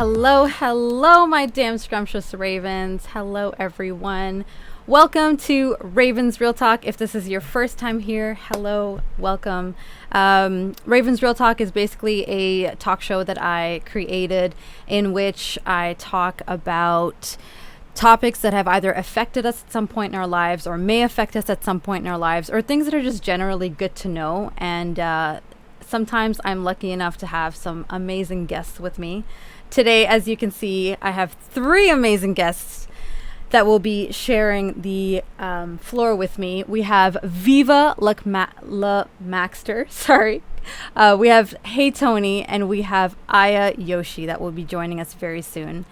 Hello, my damn scrumptious ravens. Hello, everyone. Welcome to Ravens Real Talk. If this is your first time here, hello, welcome. Ravens Real Talk is basically a talk show that I created in which I talk about topics that have either affected us at some point in our lives or may affect us at some point in our lives, or things that are just generally good to know. And sometimes I'm lucky enough to have some amazing guests with me. Today, as you can see, I have three amazing guests that will be sharing the floor with me. We have Viva La Maxter, sorry. We have Hey Tony, and we have Aya Yoshi that will be joining us very soon.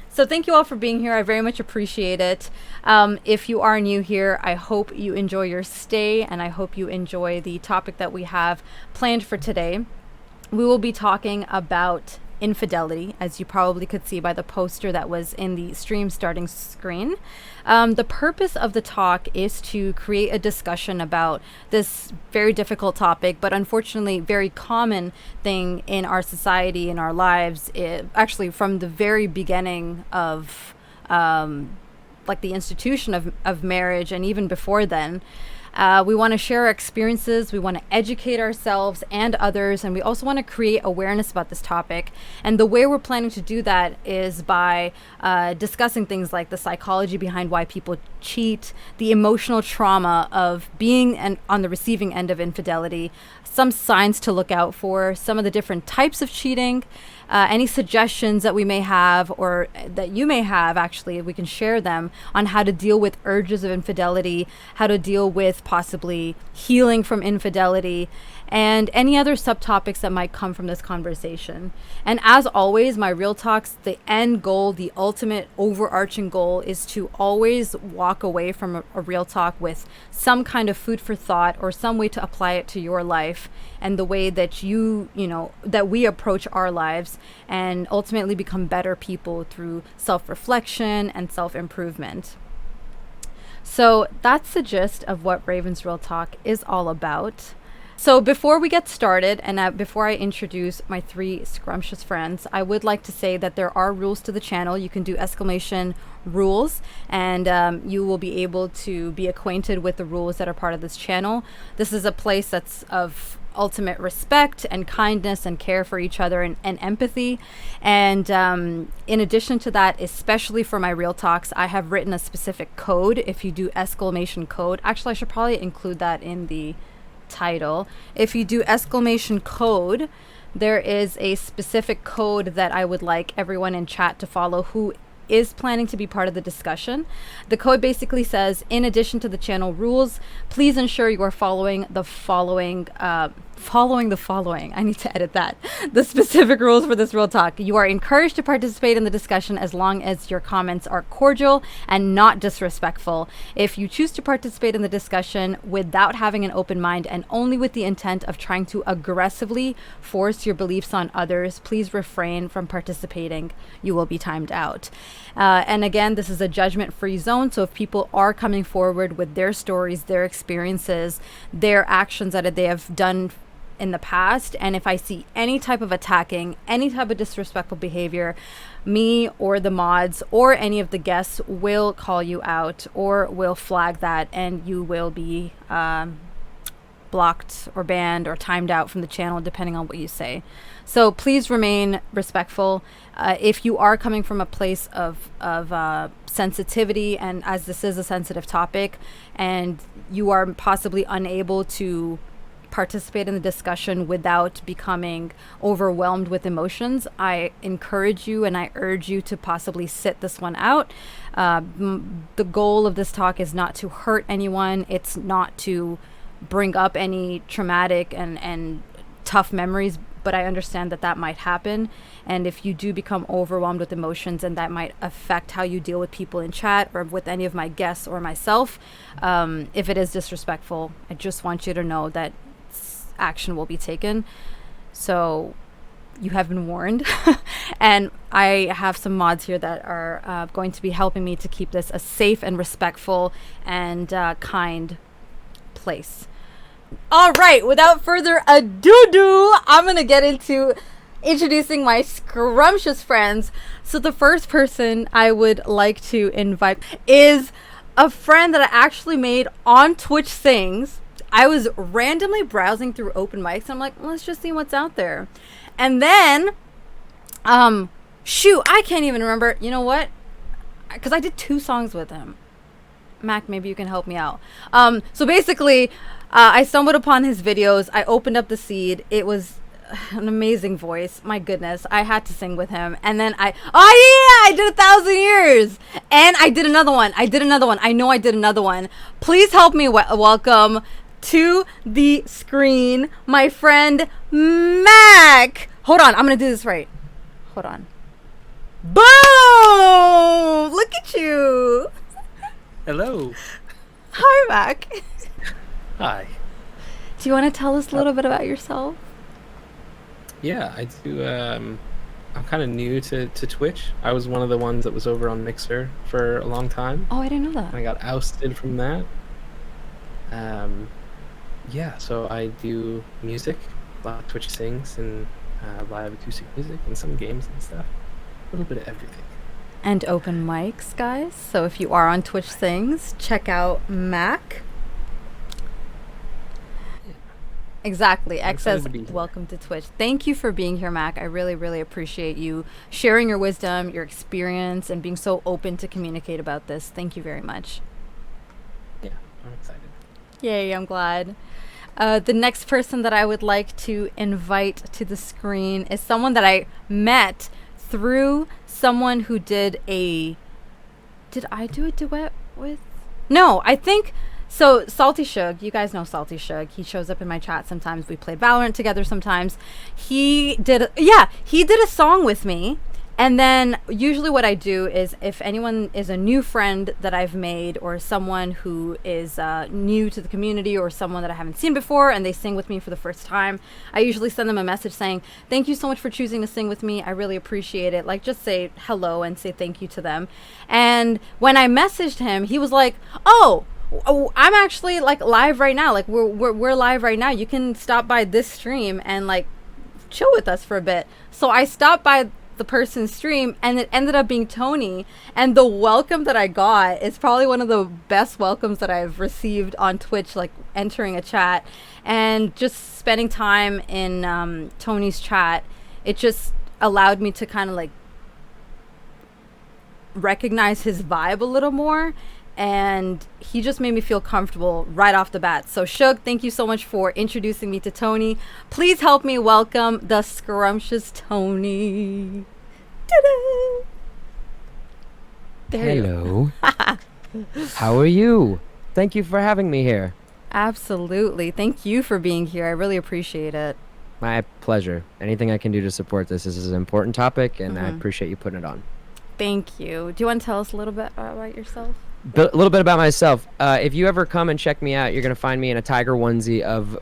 So thank you all for being here. I very much appreciate it. If you are new here, I hope you enjoy your stay, and I hope you enjoy the topic that we have planned for today. We will be talking about infidelity, as you probably could see by the poster that was in the stream starting screen. The purpose of the talk is to create a discussion about this very difficult topic, but unfortunately very common thing in our society, in our lives, actually from the very beginning of like the institution of marriage, and even before then. We want to share our experiences, we want to educate ourselves and others, and we also want to create awareness about this topic. And the way we're planning to do that is by discussing things like the psychology behind why people cheat, the emotional trauma of being on the receiving end of infidelity, some signs to look out for, some of the different types of cheating, any suggestions that we may have or that you may have, actually, we can share them on how to deal with urges of infidelity, how to deal with possibly healing from infidelity, and any other subtopics that might come from this conversation. And as always, my Real Talks, the end goal, the ultimate overarching goal is to always walk away from a Real Talk with some kind of food for thought or some way to apply it to your life and the way that that we approach our lives, and ultimately become better people through self-reflection and self-improvement. So that's the gist of what Ravens Real Talk is all about. So before we get started, and before I introduce my three scrumptious friends, I would like to say that there are rules to the channel. You can do exclamation rules, and you will be able to be acquainted with the rules that are part of this channel. This is a place that's of ultimate respect and kindness and care for each other and empathy. And in addition to that, especially for my Real Talks, I have written a specific code. If you do exclamation code, actually I should probably include that in the title. If you do exclamation code, there is a specific code that I would like everyone in chat to follow who is planning to be part of the discussion. The code basically says, in addition to the channel rules, please ensure you are following the following. I need to edit that. The specific rules for this Real Talk. You are encouraged to participate in the discussion as long as your comments are cordial and not disrespectful. If you choose to participate in the discussion without having an open mind and only with the intent of trying to aggressively force your beliefs on others, please refrain from participating. You will be timed out. And again, this is a judgment-free zone, so if people are coming forward with their stories, their experiences, their actions that they have done in the past, and if I see any type of attacking, any type of disrespectful behavior, me or the mods or any of the guests will call you out or will flag that, and you will be blocked or banned or timed out from the channel depending on what you say. So please remain respectful. If you are coming from a place of sensitivity, and as this is a sensitive topic, and you are possibly unable to participate in the discussion without becoming overwhelmed with emotions, I encourage you and I urge you to possibly sit this one out. The goal of this talk is not to hurt anyone. It's not to bring up any traumatic and tough memories, but I understand that might happen. And if you do become overwhelmed with emotions, and that might affect how you deal with people in chat or with any of my guests or myself, if it is disrespectful, I just want you to know that action will be taken. So you have been warned. And I have some mods here that are going to be helping me to keep this a safe and respectful and kind place. All right, without further ado, I'm gonna get into introducing my scrumptious friends. So the first person I would like to invite is a friend that I actually made on Twitch Sings. I was randomly browsing through open mics and I'm like, let's just see what's out there. And then, shoot, I can't even remember. You know what? Because I did 2 songs with him. Mac, maybe you can help me out. So basically, I stumbled upon his videos. I opened up the seed. It was an amazing voice. My goodness, I had to sing with him. And then I did 1,000 years. And I did another one. I know I did another one. Please help me welcome to the screen my friend Mac. Hold on, I'm gonna do this right. Hold on. Boom! Look at you. Hello. Hi, Mac. Hi. Do you want to tell us a little bit about yourself? Yeah, I do. I'm kind of new to Twitch. I was one of the ones that was over on Mixer for a long time. Oh, I didn't know that. I got ousted from that. Yeah, so I do music, a lot of Twitch Sings, and live acoustic music, and some games and stuff. A little bit of everything. And open mics, guys. So if you are on Twitch Things, check out Mac. Yeah. Exactly. I'm X says, excited to be here. welcome to Twitch. Thank you for being here, Mac. I really, really appreciate you sharing your wisdom, your experience, and being so open to communicate about this. Thank you very much. Yeah, I'm excited. Yay, I'm glad. The next person that I would like to invite to the screen is someone that I met through someone who did I do a duet with? No, I think so. Salty Shug, you guys know Salty Shug. He shows up in my chat sometimes. We played Valorant together sometimes. He did a song with me. And then usually what I do is if anyone is a new friend that I've made or someone who is new to the community or someone that I haven't seen before and they sing with me for the first time, I usually send them a message saying, thank you so much for choosing to sing with me. I really appreciate it. Like, just say hello and say thank you to them. And when I messaged him, he was like, oh, I'm actually like live right now. Like we're live right now. You can stop by this stream and like chill with us for a bit. So I stopped by the person's stream and it ended up being Tony, and the welcome that I got is probably one of the best welcomes that I've received on Twitch, like entering a chat and just spending time in Tony's chat. It just allowed me to kind of like recognize his vibe a little more, and he just made me feel comfortable right off the bat. So Shug, thank you so much for introducing me to Tony. Please help me welcome the scrumptious Tony. Ta-da! There Hello. How are you? Thank you for having me here. Absolutely. Thank you for being here. I really appreciate it. My pleasure. Anything I can do to support this is an important topic, and I appreciate you putting it on. Thank you. Do you want to tell us a little bit about yourself? A little bit about myself. If you ever come and check me out, you're going to find me in a tiger onesie of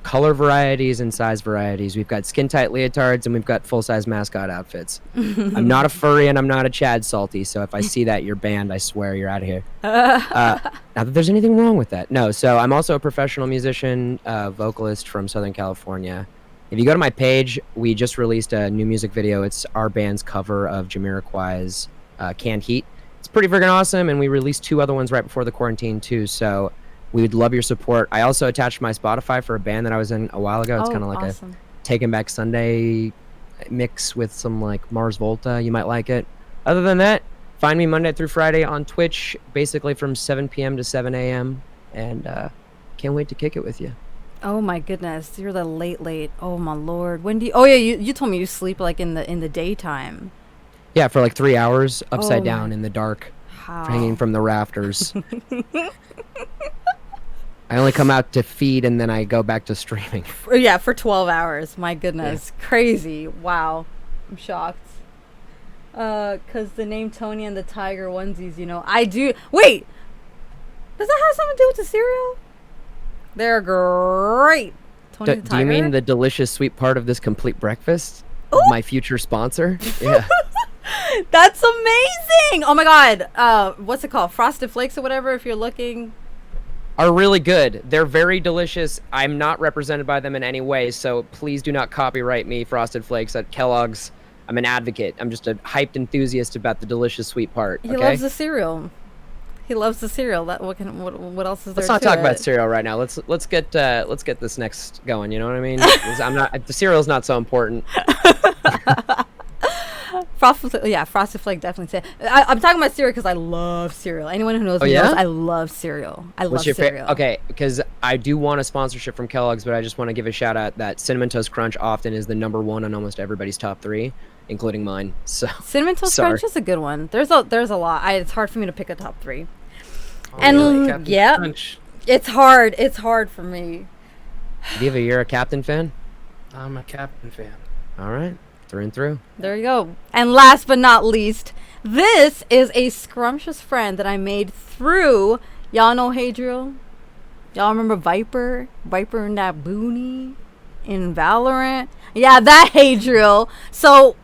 color varieties and size varieties. We've got skin-tight leotards, and we've got full-size mascot outfits. I'm not a furry, and I'm not a Chad Salty, so if I see that, you're banned. I swear, you're out of here. Not that there's anything wrong with that. No, so I'm also a professional musician, vocalist from Southern California. If you go to my page, we just released a new music video. It's our band's cover of Jamiroquai's Canned Heat. It's pretty friggin' awesome, and we released 2 other ones right before the quarantine too, so we would love your support. I also attached my Spotify for a band that I was in a while ago. It's kind of like awesome. A Taking Back Sunday mix with some like Mars Volta. You might like it. Other than that, find me Monday through Friday on Twitch, basically from 7 p.m. to 7 a.m., and can't wait to kick it with you. Oh my goodness, you're the late. Oh my lord. When do you? Oh yeah, you told me you sleep like in the daytime. Yeah, for like 3 hours upside down in the dark, hanging from the rafters. I only come out to feed and then I go back to streaming. Yeah, for 12 hours. My goodness. Yeah. Crazy. Wow. I'm shocked. Because the name Tony and the Tiger onesies, you know, I do. Wait! Does that have something to do with the cereal? They're great. Tony the Tiger? Do you mean the delicious sweet part of this complete breakfast? My future sponsor? Yeah. That's amazing! Oh my god. What's it called? Frosted Flakes or whatever, if you're looking. are really good. They're very delicious. I'm not represented by them in any way, so please do not copyright me, Frosted Flakes at Kellogg's. I'm an advocate. I'm just a hyped enthusiast about the delicious sweet part. He Okay. loves the cereal. He loves the cereal. What else is there Let's not to talk it? about cereal right now. Let's get this next going. You know what I mean? 'Cause I'm not. The cereal's not so important. Frosted Flake definitely. I'm talking about cereal because I love cereal. Anyone who knows me yeah? knows I love cereal. I love What's your cereal. Okay, because I do want a sponsorship from Kellogg's, but I just want to give a shout out that Cinnamon Toast Crunch often is the #1 on almost everybody's top 3, including mine. So Cinnamon Toast sorry. Crunch is a good one. There's a lot. It's hard for me to pick a top 3. Oh, And really? Captain yeah, Crunch. it's hard. It's hard for me. Diva, you're a Captain fan? I'm a Captain fan. All right, through and through. There you go. And last but not least, this is a scrumptious friend that I made through. Y'all know Hadriel? Y'all remember Viper? Viper and that boonie in Valorant? Yeah, that Hadriel. So,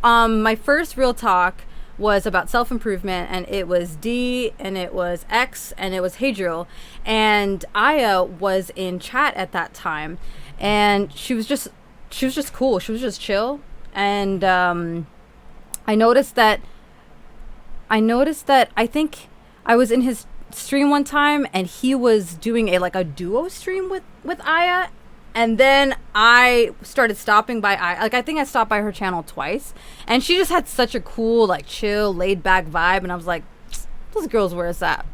my first real talk was about self-improvement, and it was D, and it was X, and it was Hadriel. And Aya was in chat at that time, and she was just cool. She was just chill. And I noticed that I think I was in his stream one time, and he was doing a duo stream with Aya, and then I started stopping by Aya. I think I stopped by her channel twice, and she just had such a cool, chill, laid back vibe, and I was like, this girl's where it's at.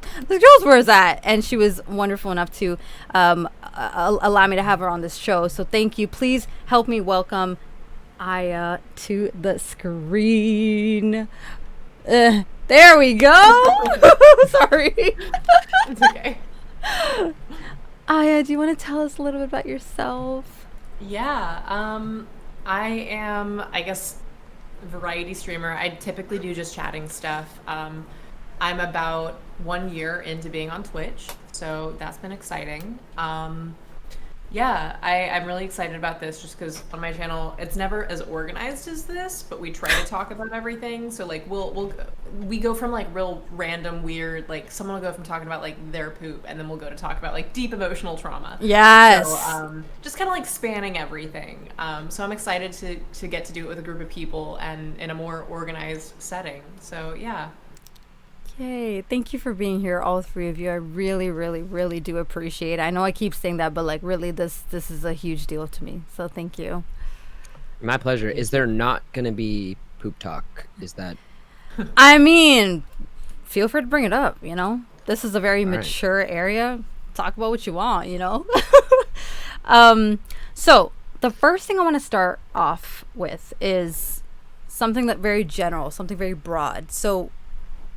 And she was wonderful enough to allow me to have her on this show. So thank you. Please help me welcome Aya to the screen. There we go. Sorry. It's okay. Aya, do you want to tell us a little bit about yourself? Yeah, I am, I guess, a variety streamer. I typically do just chatting stuff. I'm about 1 year into being on Twitch, so that's been exciting. Yeah, I'm really excited about this just because on my channel it's never as organized as this, but we try to talk about everything. So we go from real random weird, someone will go from talking about their poop, and then we'll go to talk about deep emotional trauma. Yes. So just kind of spanning everything. So I'm excited to get to do it with a group of people and in a more organized setting. So yeah. Yay. Thank you for being here, all three of you. I really, really, really do appreciate it. I know I keep saying that, but really this is a huge deal to me. So thank you. My pleasure. Is there not going to be poop talk? Is that... I mean, feel free to bring it up, This is a very All right. mature area. Talk about what you want, So the first thing I want to start off with is something that very general, something very broad. So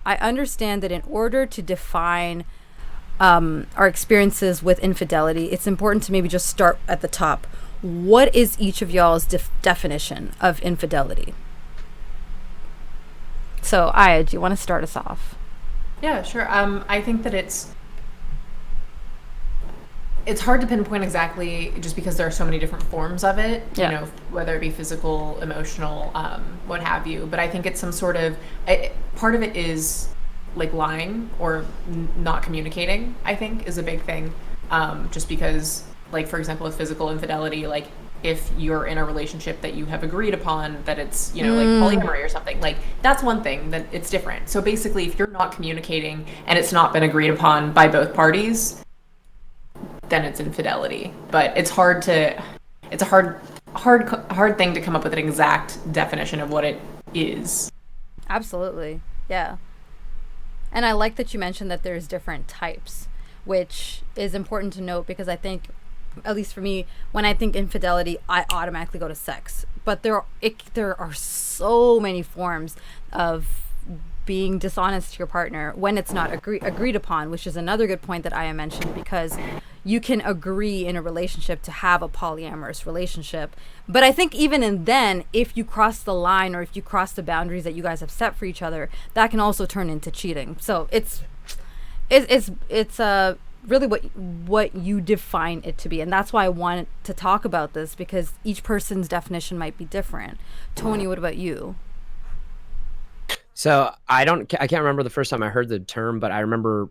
I understand that in order to define our experiences with infidelity, it's important to maybe just start at the top. What is each of y'all's definition of infidelity? So, Aya, do you want to start us off? Yeah, sure. I think that it's hard to pinpoint exactly just because there are so many different forms of it, Yeah. Whether it be physical, emotional, what have you. But I think it's some sort of, part of it is lying or not communicating, I think is a big thing. Just because, for example, with physical infidelity, if you're in a relationship that you have agreed upon that it's, polyamory or something, that's one thing that it's different. So basically, if you're not communicating and it's not been agreed upon by both parties, then it's infidelity. But it's a hard thing to come up with an exact definition of what it is. Absolutely. Yeah. And I like that you mentioned that there's different types, which is important to note because I think, at least for me, when I think infidelity, I automatically go to sex. But there are so many forms of being dishonest to your partner when it's not agreed upon, which is another good point that Aya mentioned, because you can agree in a relationship to have a polyamorous relationship. But I think even then, if you cross the line or if you cross the boundaries that you guys have set for each other, that can also turn into cheating. So it's really what you define it to be. And that's why I wanted to talk about this, because each person's definition might be different. Tony, what about you? So I can't remember the first time I heard the term, but I remember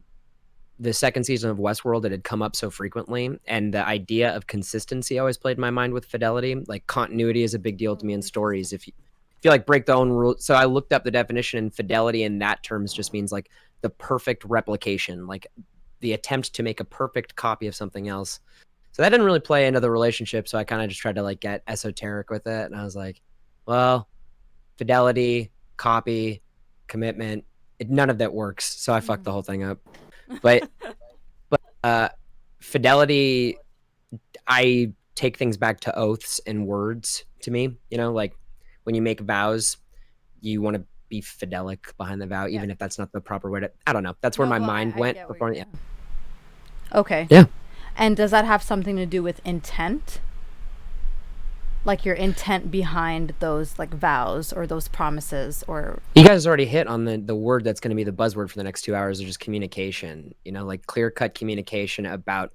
the second season of Westworld, it had come up so frequently, and the idea of consistency always played in my mind with Fidelity. Like continuity is a big deal to me in stories. If you like break the own rule, so I looked up the definition, and fidelity in that terms just means like the perfect replication, like the attempt to make a perfect copy of something else. So that didn't really play into the relationship. So I kind of just tried to like get esoteric with it, and I was like, well, fidelity, copy, commitment, none of that works. So I fucked the whole thing up. But fidelity, I take things back to oaths and words to me, you know, like when you make vows, you want to be fidelic behind the vow, even if that's not the proper way to, I don't know. That's where my mind went before. Yeah. Okay. Yeah. And does that have something to do with intent? Like your intent behind those like vows or those promises, or you guys already hit on the word that's going to be the buzzword for the next 2 hours, which is communication, you know, like clear-cut communication about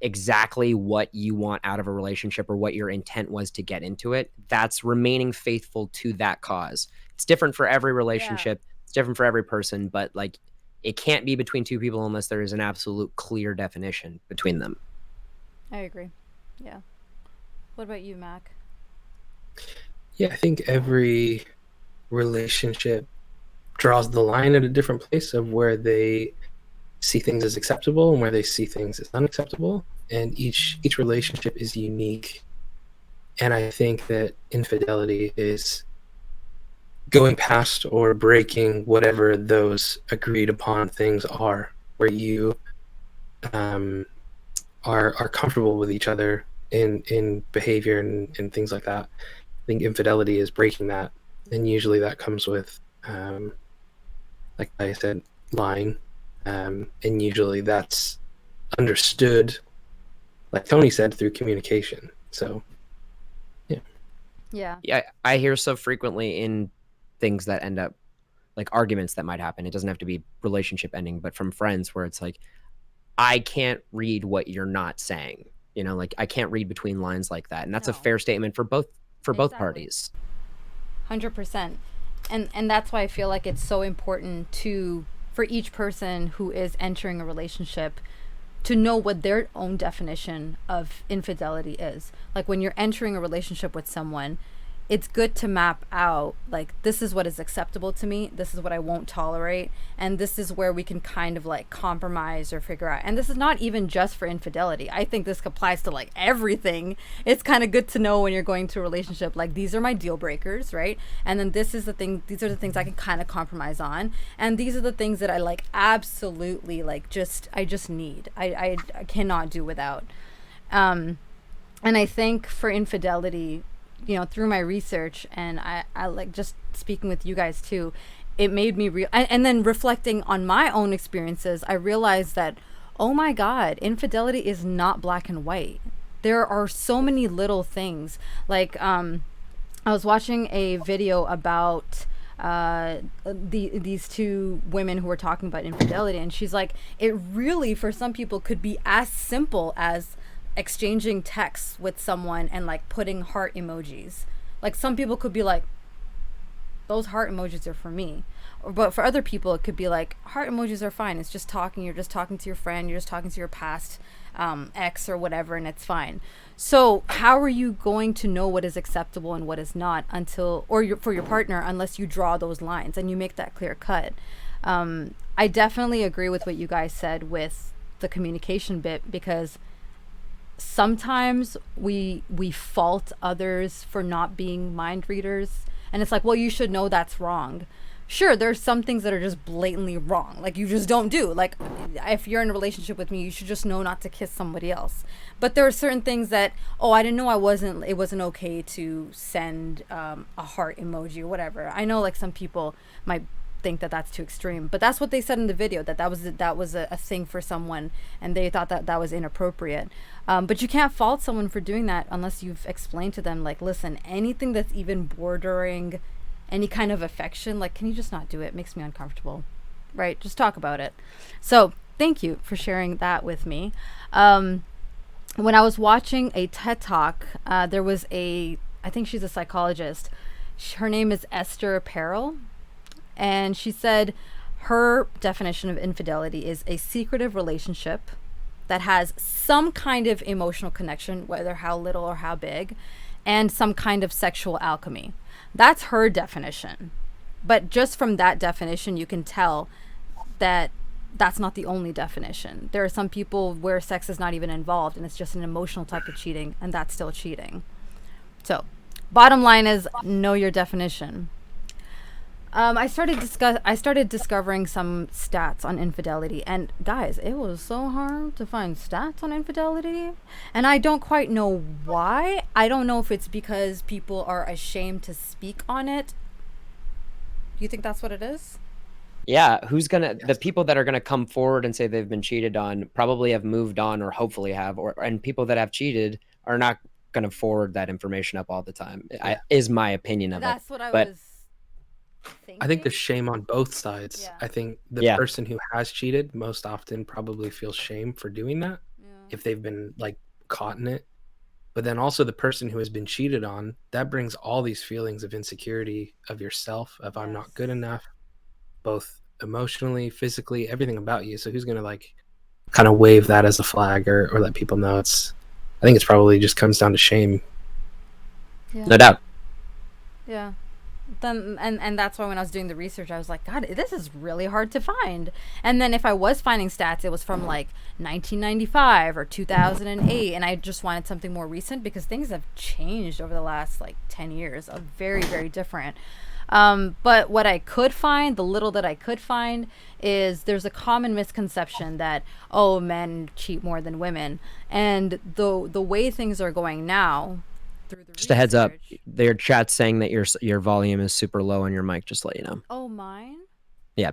exactly what you want out of a relationship or what your intent was to get into it. That's remaining faithful to that cause. It's different for every relationship. Yeah. It's different for every person, but like it can't be between two people unless there is an absolute clear definition between them. I agree. Yeah. What about you, Mac? Yeah, I think every relationship draws the line at a different place of where they see things as acceptable and where they see things as unacceptable. And each relationship is unique. And I think that infidelity is going past or breaking whatever those agreed upon things are, where you are comfortable with each other in behavior and things like that. I think infidelity is breaking that, and usually that comes with, like I said, lying, and usually that's understood, like Tony said, through communication. So, yeah. I hear so frequently in things that end up like arguments that might happen. It doesn't have to be relationship ending, but from friends where it's like, I can't read what you're not saying. You know, like I can't read between lines like that, and that's a fair statement for both parties. 100%. And that's why I feel like it's so important for each person who is entering a relationship to know what their own definition of infidelity is. Like when you're entering a relationship with someone, it's good to map out like, this is what is acceptable to me, this is what I won't tolerate, and this is where we can kind of like compromise or figure out. And this is not even just for infidelity. I think this applies to like everything. It's kind of good to know when you're going to a relationship, like these are my deal breakers, right? And then these are the things I can kind of compromise on, and these are the things that I like absolutely like I just need. I cannot do without. And I think for infidelity, you know, through my research and I like just speaking with you guys too, it made me and then reflecting on my own experiences, I realized that, oh my God, infidelity is not black and white. There are so many little things. Like I was watching a video about these two women who were talking about infidelity, and she's like, it really for some people could be as simple as exchanging texts with someone and like putting heart emojis. Like some people could be like, those heart emojis are for me, but for other people it could be like, heart emojis are fine, it's just talking, you're just talking to your friend, you're just talking to your past ex or whatever, and it's fine. So how are you going to know what is acceptable and what is not for your partner unless you draw those lines and you make that clear cut? I definitely agree with what you guys said with the communication bit, because sometimes we fault others for not being mind readers, and it's like, well, you should know that's wrong. Sure, there's some things that are just blatantly wrong, like you just don't do. Like if you're in a relationship with me, you should just know not to kiss somebody else. But there are certain things that, oh, I didn't know it wasn't okay to send a heart emoji or whatever. I know like some people might think that that's too extreme, but that's what they said in the video, that was a thing for someone, and they thought that was inappropriate. But you can't fault someone for doing that unless you've explained to them, like, listen, anything that's even bordering any kind of affection, like, can you just not do it? It makes me uncomfortable, right? Just talk about it. So thank you for sharing that with me. When I was watching a TED Talk, there was I think she's a psychologist. Her name is Esther Perel. And she said her definition of infidelity is a secretive relationship that has some kind of emotional connection, whether how little or how big, and some kind of sexual alchemy. That's her definition. But just from that definition, you can tell that that's not the only definition. There are some people where sex is not even involved and it's just an emotional type of cheating, and that's still cheating. So, bottom line is, know your definition. I started discovering some stats on infidelity, and guys, it was so hard to find stats on infidelity, and I don't quite know why. I don't know if it's because people are ashamed to speak on it. Do you think that's what it is? Yeah, the people that are gonna come forward and say they've been cheated on probably have moved on, or hopefully have, and people that have cheated are not gonna forward that information up all the time. Is my opinion of it. That's what I But was thinking. I think there's shame on both sides. Yeah. I think the person who has cheated most often probably feels shame for doing that if they've been like caught in it. But then also the person who has been cheated on, that brings all these feelings of insecurity of yourself, of I'm not good enough, both emotionally, physically, everything about you. So who's going to like kind of wave that as a flag or let people know I think it's probably just comes down to shame. Yeah. No doubt. Yeah. Then and that's why when I was doing the research, I was like, God, this is really hard to find. And then if I was finding stats, it was from like 1995 or 2008, and I just wanted something more recent because things have changed over the last like 10 years, are very, very different. But what I could find, the little that I could find, is there's a common misconception that, oh, men cheat more than women. And the way things are going now, through the Just a heads up, research- their chat's saying that your volume is super low on your mic, just to let you know. Oh, mine? Yeah.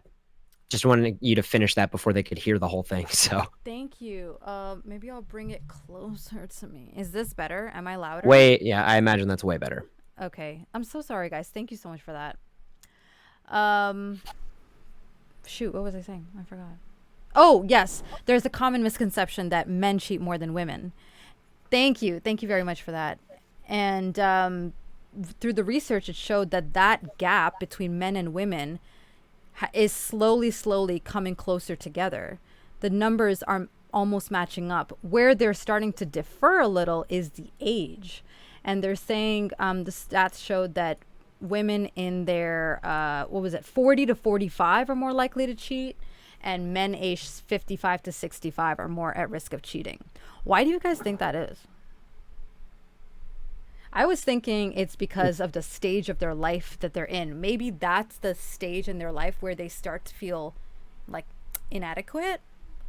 Just wanted you to finish that before they could hear the whole thing. So Thank you. Maybe I'll bring it closer to me. Is this better? Am I louder? yeah, I imagine that's way better. Okay. I'm so sorry, guys. Thank you so much for that. Shoot, what was I saying? I forgot. Oh, yes. There's a common misconception that men cheat more than women. Thank you. Thank you very much for that. And through the research, it showed that gap between men and women is slowly coming closer together. The numbers are almost matching up. Where they're starting to differ a little is the age. And they're saying the stats showed that women in their 40 to 45 are more likely to cheat, and men aged 55 to 65 are more at risk of cheating. Why do you guys think that is? I was thinking it's because of the stage of their life that they're in. Maybe that's the stage in their life where they start to feel like inadequate,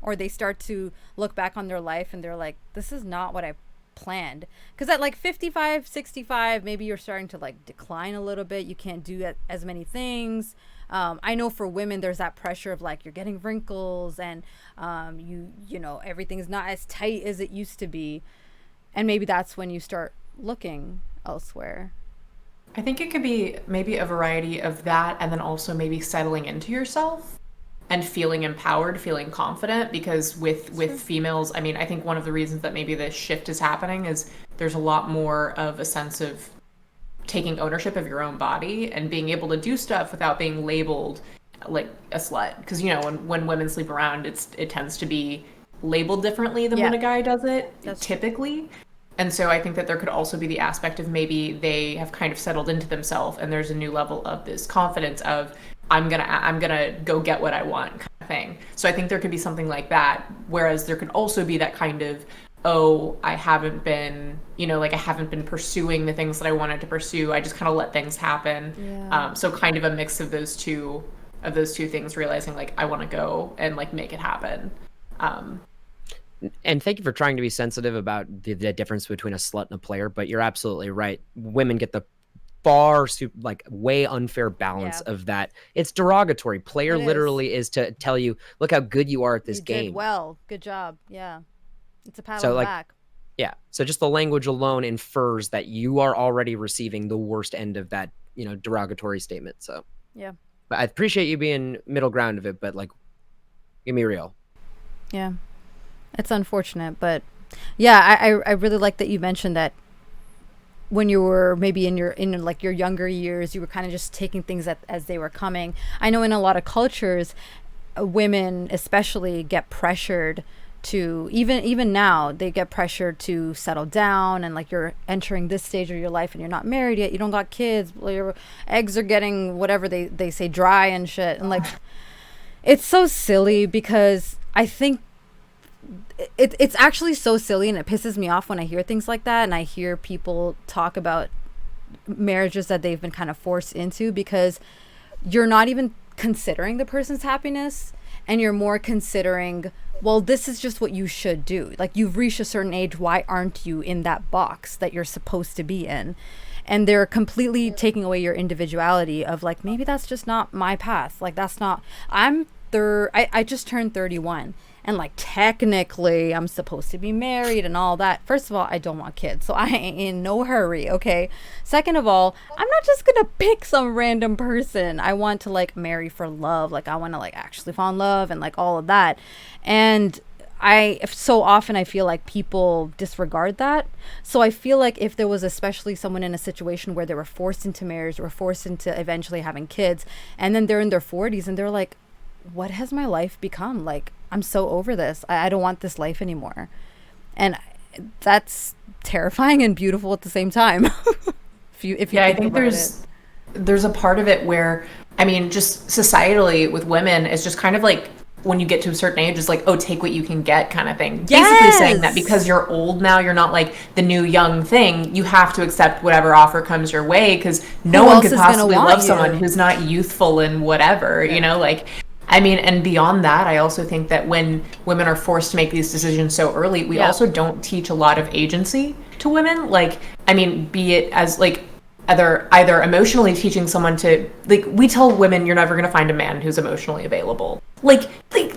or they start to look back on their life and they're like, this is not what I planned. Because at like 55, 65, maybe you're starting to like decline a little bit. You can't do as many things. I know for women, there's that pressure of like, you're getting wrinkles, and you know, everything's not as tight as it used to be. And maybe that's when you start looking elsewhere. I think it could be maybe a variety of that, and then also maybe settling into yourself and feeling empowered, feeling confident, because with females, I mean, I think one of the reasons that maybe this shift is happening is there's a lot more of a sense of taking ownership of your own body and being able to do stuff without being labeled like a slut. Because, you know, when women sleep around, it tends to be labeled differently than when a guy does it, typically. And so I think that there could also be the aspect of maybe they have kind of settled into themselves, and there's a new level of this confidence of I'm gonna go get what I want kind of thing. So I think there could be something like that. Whereas there could also be that kind of, oh, I haven't been pursuing the things that I wanted to pursue. I just kind of let things happen. Yeah. So kind of a mix of those two things, realizing like I want to go and like make it happen. And thank you for trying to be sensitive about the difference between a slut and a player, but you're absolutely right. Women get the way unfair balance of that. It's derogatory. Player literally is to tell you, look how good you are at this game. Did well. Good job. Yeah. It's a pat on the back. Yeah. So just the language alone infers that you are already receiving the worst end of that, you know, derogatory statement. So yeah. But I appreciate you being middle ground of it, but like, give me real. Yeah. It's unfortunate, but yeah, I really like that you mentioned that when you were maybe in like your younger years, you were kind of just taking things as they were coming. I know in a lot of cultures, women especially get pressured to, even now, they get pressured to settle down, and like you're entering this stage of your life and you're not married yet, you don't got kids, your eggs are getting whatever they say, dry and shit. And like, it's so silly, because I think it's actually so silly, and it pisses me off when I hear things like that, and I hear people talk about marriages that they've been kind of forced into, because you're not even considering the person's happiness, and you're more considering, well, this is just what you should do. Like, you've reached a certain age, why aren't you in that box that you're supposed to be in? And they're completely taking away your individuality of like, maybe that's just not my path. Like, that's not, I just turned 31, and like technically I'm supposed to be married and all that. First of all, I don't want kids, so I ain't in no hurry, okay? Second of all, I'm not just gonna pick some random person. I want to like marry for love. Like, I want to like actually fall in love and like all of that. And so often I feel like people disregard that. So I feel like if there was especially someone in a situation where they were forced into marriage or forced into eventually having kids, and then they're in their 40s and they're like, what has my life become? Like, I'm so over this. I don't want this life anymore. And that's terrifying and beautiful at the same time. if you I think there's a part of it where, I mean, just societally with women, it's just kind of like, when you get to a certain age, it's like, oh, take what you can get kind of thing. Yes! Basically saying that because you're old now, you're not like the new young thing. You have to accept whatever offer comes your way, because no one could possibly love someone who's not youthful and whatever, you know, like, I mean, and beyond that, I also think that when women are forced to make these decisions so early, we also don't teach a lot of agency to women. Like, I mean, be it as like either emotionally teaching someone to, like, we tell women you're never going to find a man who's emotionally available. Like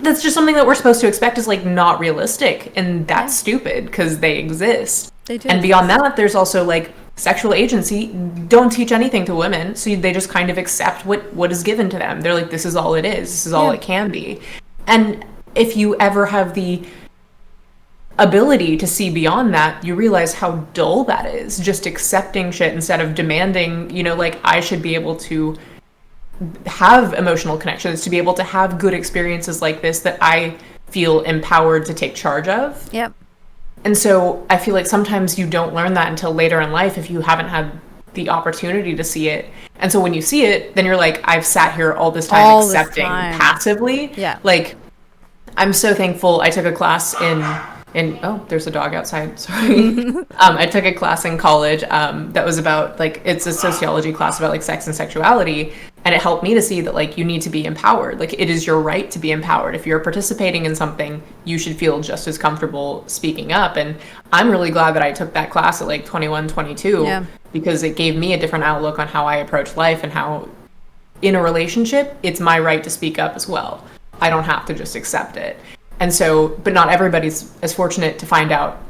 that's just something that we're supposed to expect is like not realistic, and that's stupid, because they exist. They do. And beyond that, there's also like sexual agency. Don't teach anything to women, so they just kind of accept what is given to them. They're like, this is all it is, this is all it can be. And if you ever have the ability to see beyond that, you realize how dull that is, just accepting shit instead of demanding, you know, like, I should be able to have emotional connections, to be able to have good experiences like this that I feel empowered to take charge of. Yep. And so I feel like sometimes you don't learn that until later in life if you haven't had the opportunity to see it. And so when you see it, then you're like, I've sat here all this time accepting passively. Yeah. Like, I'm so thankful. I took a class in oh, there's a dog outside, sorry. I took a class in college that was about, like, it's a sociology class about like sex and sexuality, and it helped me to see that like you need to be empowered. Like, it is your right to be empowered. If you're participating in something, you should feel just as comfortable speaking up. And I'm really glad that I took that class at like 21, 22, because it gave me a different outlook on how I approach life, and how in a relationship, it's my right to speak up as well. I don't have to just accept it. And so, but not everybody's as fortunate to find out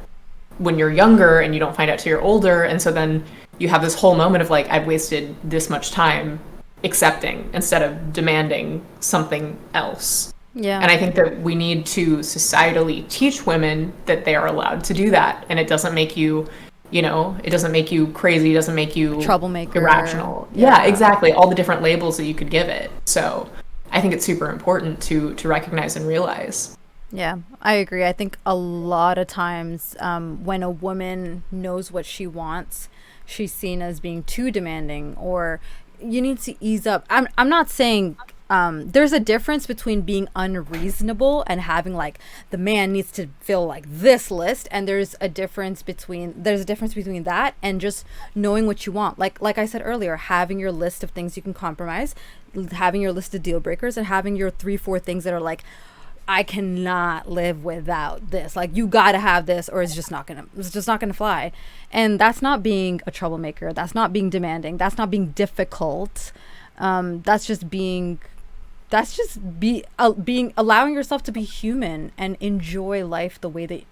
when you're younger, and you don't find out till you're older. And so then you have this whole moment of like, I've wasted this much time accepting instead of demanding something else. Yeah. And I think that we need to societally teach women that they are allowed to do that. And it doesn't make you, you know, it doesn't make you crazy, it doesn't make you troublemaker, irrational. Yeah, exactly. All the different labels that you could give it. So I think it's super important to recognize and realize. Yeah, I agree. I think a lot of times when a woman knows what she wants, she's seen as being too demanding, or you need to ease up. I'm not saying there's a difference between being unreasonable and having like the man needs to fill like this list, and there's a difference between that and just knowing what you want. Like I said earlier, having your list of things you can compromise, having your list of deal breakers, and having your 3-4 things that are like, I cannot live without this. Like, you gotta have this, or it's just not gonna fly. And that's not being a troublemaker. That's not being demanding. That's not being difficult. That's just being allowing yourself to be human and enjoy life the way that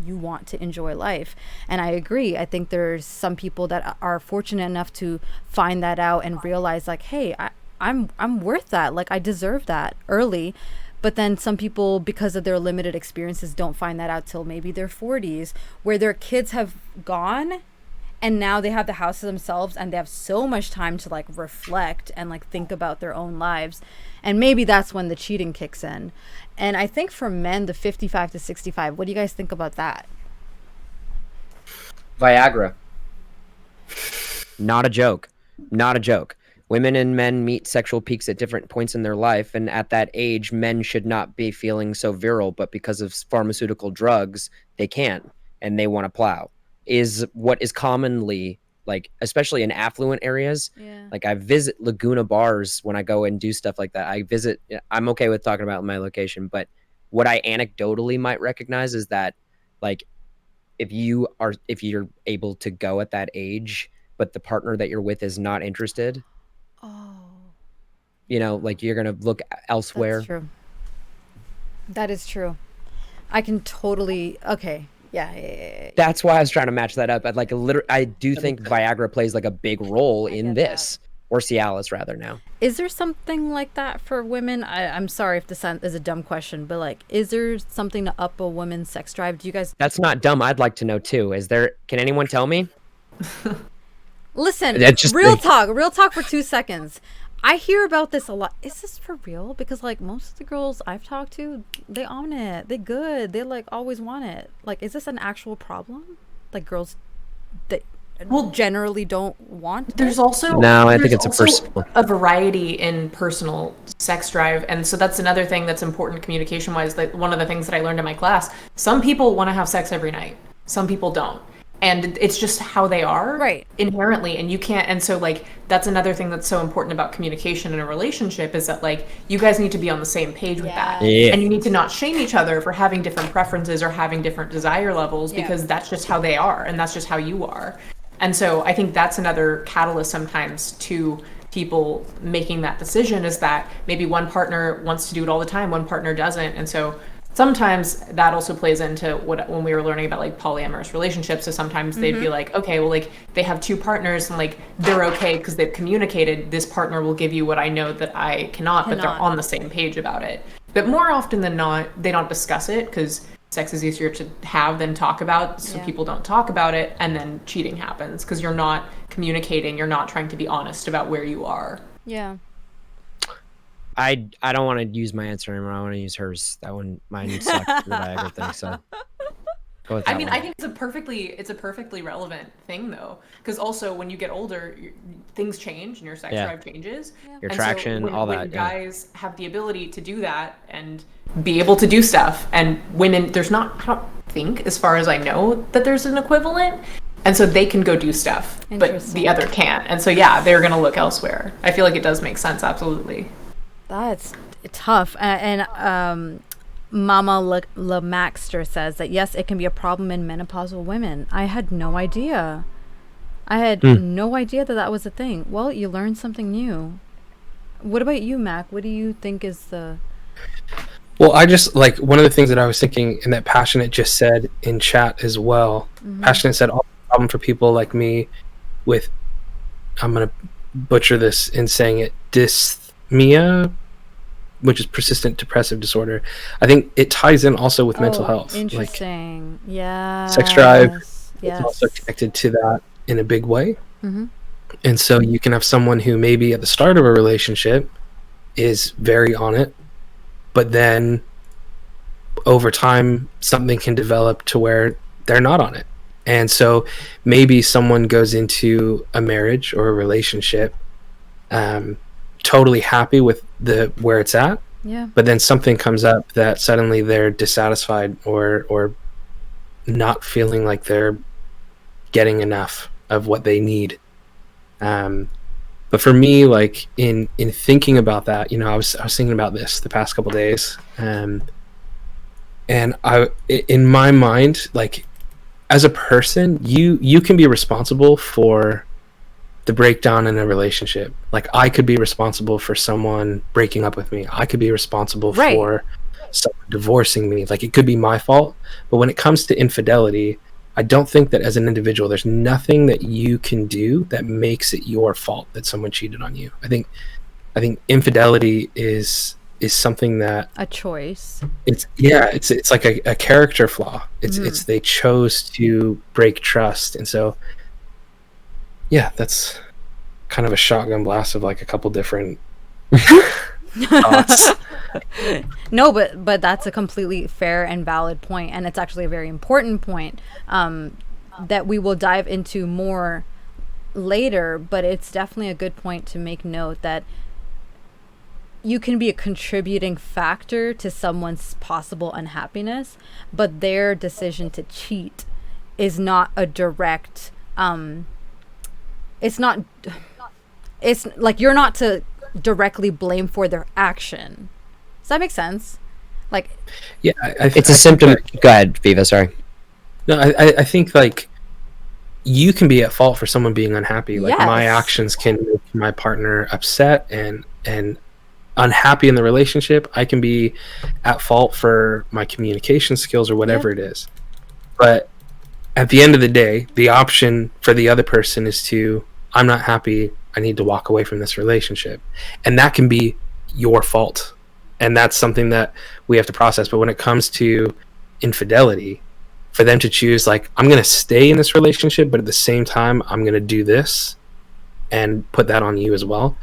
you want to enjoy life. And I agree. I think there's some people that are fortunate enough to find that out and realize like, hey, I'm worth that. Like, I deserve that early. But then some people, because of their limited experiences, don't find that out till maybe their 40s, where their kids have gone and now they have the house to themselves and they have so much time to like reflect and like think about their own lives, and maybe that's when the cheating kicks in. And I think for men, the 55 to 65, what do you guys think about that? Viagra. Not a joke. Not a joke. Women and men meet sexual peaks at different points in their life, and at that age, men should not be feeling so virile, but because of pharmaceutical drugs, they can, and they want to plow. Is what is commonly, like, especially in affluent areas. Yeah. Like, I visit Laguna bars when I go and do stuff like that. I'm okay with talking about my location, but what I anecdotally might recognize is that, like, if you're able to go at that age, but the partner that you're with is not interested, Oh, like, you're gonna look elsewhere. that's true. That is true. I can totally. Okay. Yeah. That's why I was trying to match that up. I do think Viagra plays like a big role in this, or Cialis rather now. Is there something like that for women? I'm sorry if this is a dumb question, but like, is there something to up a woman's sex drive? Do you guys? That's not dumb. I'd like to know too. Can anyone tell me? Listen, real talk for 2 seconds. I hear about this a lot. Is this for real? Because like most of the girls I've talked to, they own it. They good. They like always want it. Like, is this an actual problem? Like girls that generally don't want There's it? also No, I think it's a variety in personal sex drive, and so that's another thing that's important communication wise. Like one of the things that I learned in my class, some people want to have sex every night, some people don't. And it's just how they are, right, inherently, and you can't. And so, like, that's another thing that's so important about communication in a relationship is that, like, you guys need to be on the same page with that, and you need to not shame each other for having different preferences or having different desire levels, because that's just how they are, and that's just how you are. And so, I think that's another catalyst sometimes to people making that decision, is that maybe one partner wants to do it all the time, one partner doesn't, and so sometimes that also plays into when we were learning about like polyamorous relationships. So sometimes they'd be like, okay, well, like they have two partners and like they're okay because they've communicated this partner will give you what I know that I cannot, but they're on the same page about it. But more often than not, they don't discuss it because sex is easier to have than talk about. So people don't talk about it, and then cheating happens because you're not communicating, you're not trying to be honest about where you are. Yeah. I don't want to use my answer anymore. I want to use hers. That one, mine sucked, the Viagra thing. So, go with that one. I think it's a perfectly relevant thing though, because also when you get older, things change and your sex drive changes. Your traction, all that. When guys have the ability to do that and be able to do stuff, and women, I don't think, as far as I know, that there's an equivalent. And so they can go do stuff, but the other can't. And so they're gonna look elsewhere. I feel like it does make sense, absolutely. That's tough. And Mama Lamaxter says that, yes, it can be a problem in menopausal women. I had no idea. No idea that was a thing. Well, you learned something new. What about you, Mac? What do you think is the... Well, I just, like, one of the things that I was thinking, and that Passionate just said in chat as well. Passionate said, all the problem for people like me with, I'm going to butcher this in saying it, dysthmia, which is persistent depressive disorder. I think it ties in also with mental health. Interesting. Like, sex drive is also connected to that in a big way. And so you can have someone who maybe at the start of a relationship is very on it, but then over time something can develop to where they're not on it. And so maybe someone goes into a marriage or a relationship totally happy with where it's at, but then something comes up that suddenly they're dissatisfied or not feeling like they're getting enough of what they need. But for me, like in thinking about that, I was thinking about this the past couple days, and I, in my mind, like as a person, you can be responsible for the breakdown in a relationship. Like I could be responsible for someone breaking up with me. I could be responsible for someone divorcing me. Like it could be my fault. But when it comes to infidelity, I don't think that as an individual, there's nothing that you can do that makes it your fault that someone cheated on you. I think infidelity is something that a choice. It's like a character flaw. It's they chose to break trust, and so yeah, that's kind of a shotgun blast of like a couple different thoughts. No, but that's a completely fair and valid point, and it's actually a very important point that we will dive into more later. But it's definitely a good point to make note that you can be a contributing factor to someone's possible unhappiness, but their decision to cheat is not a direct it's like you're not to directly blame for their action. Does that make sense? Like, Yeah, It's a symptom. Go ahead, Viva. Sorry. No, I think like you can be at fault for someone being unhappy. Like my Yes. actions can make my partner upset and unhappy in the relationship. I can be at fault for my communication skills or whatever it is. But at the end of the day, the option for the other person is to, I'm not happy, I need to walk away from this relationship. And that can be your fault. And that's something that we have to process. But when it comes to infidelity, for them to choose, like, I'm going to stay in this relationship, but at the same time, I'm going to do this and put that on you as well.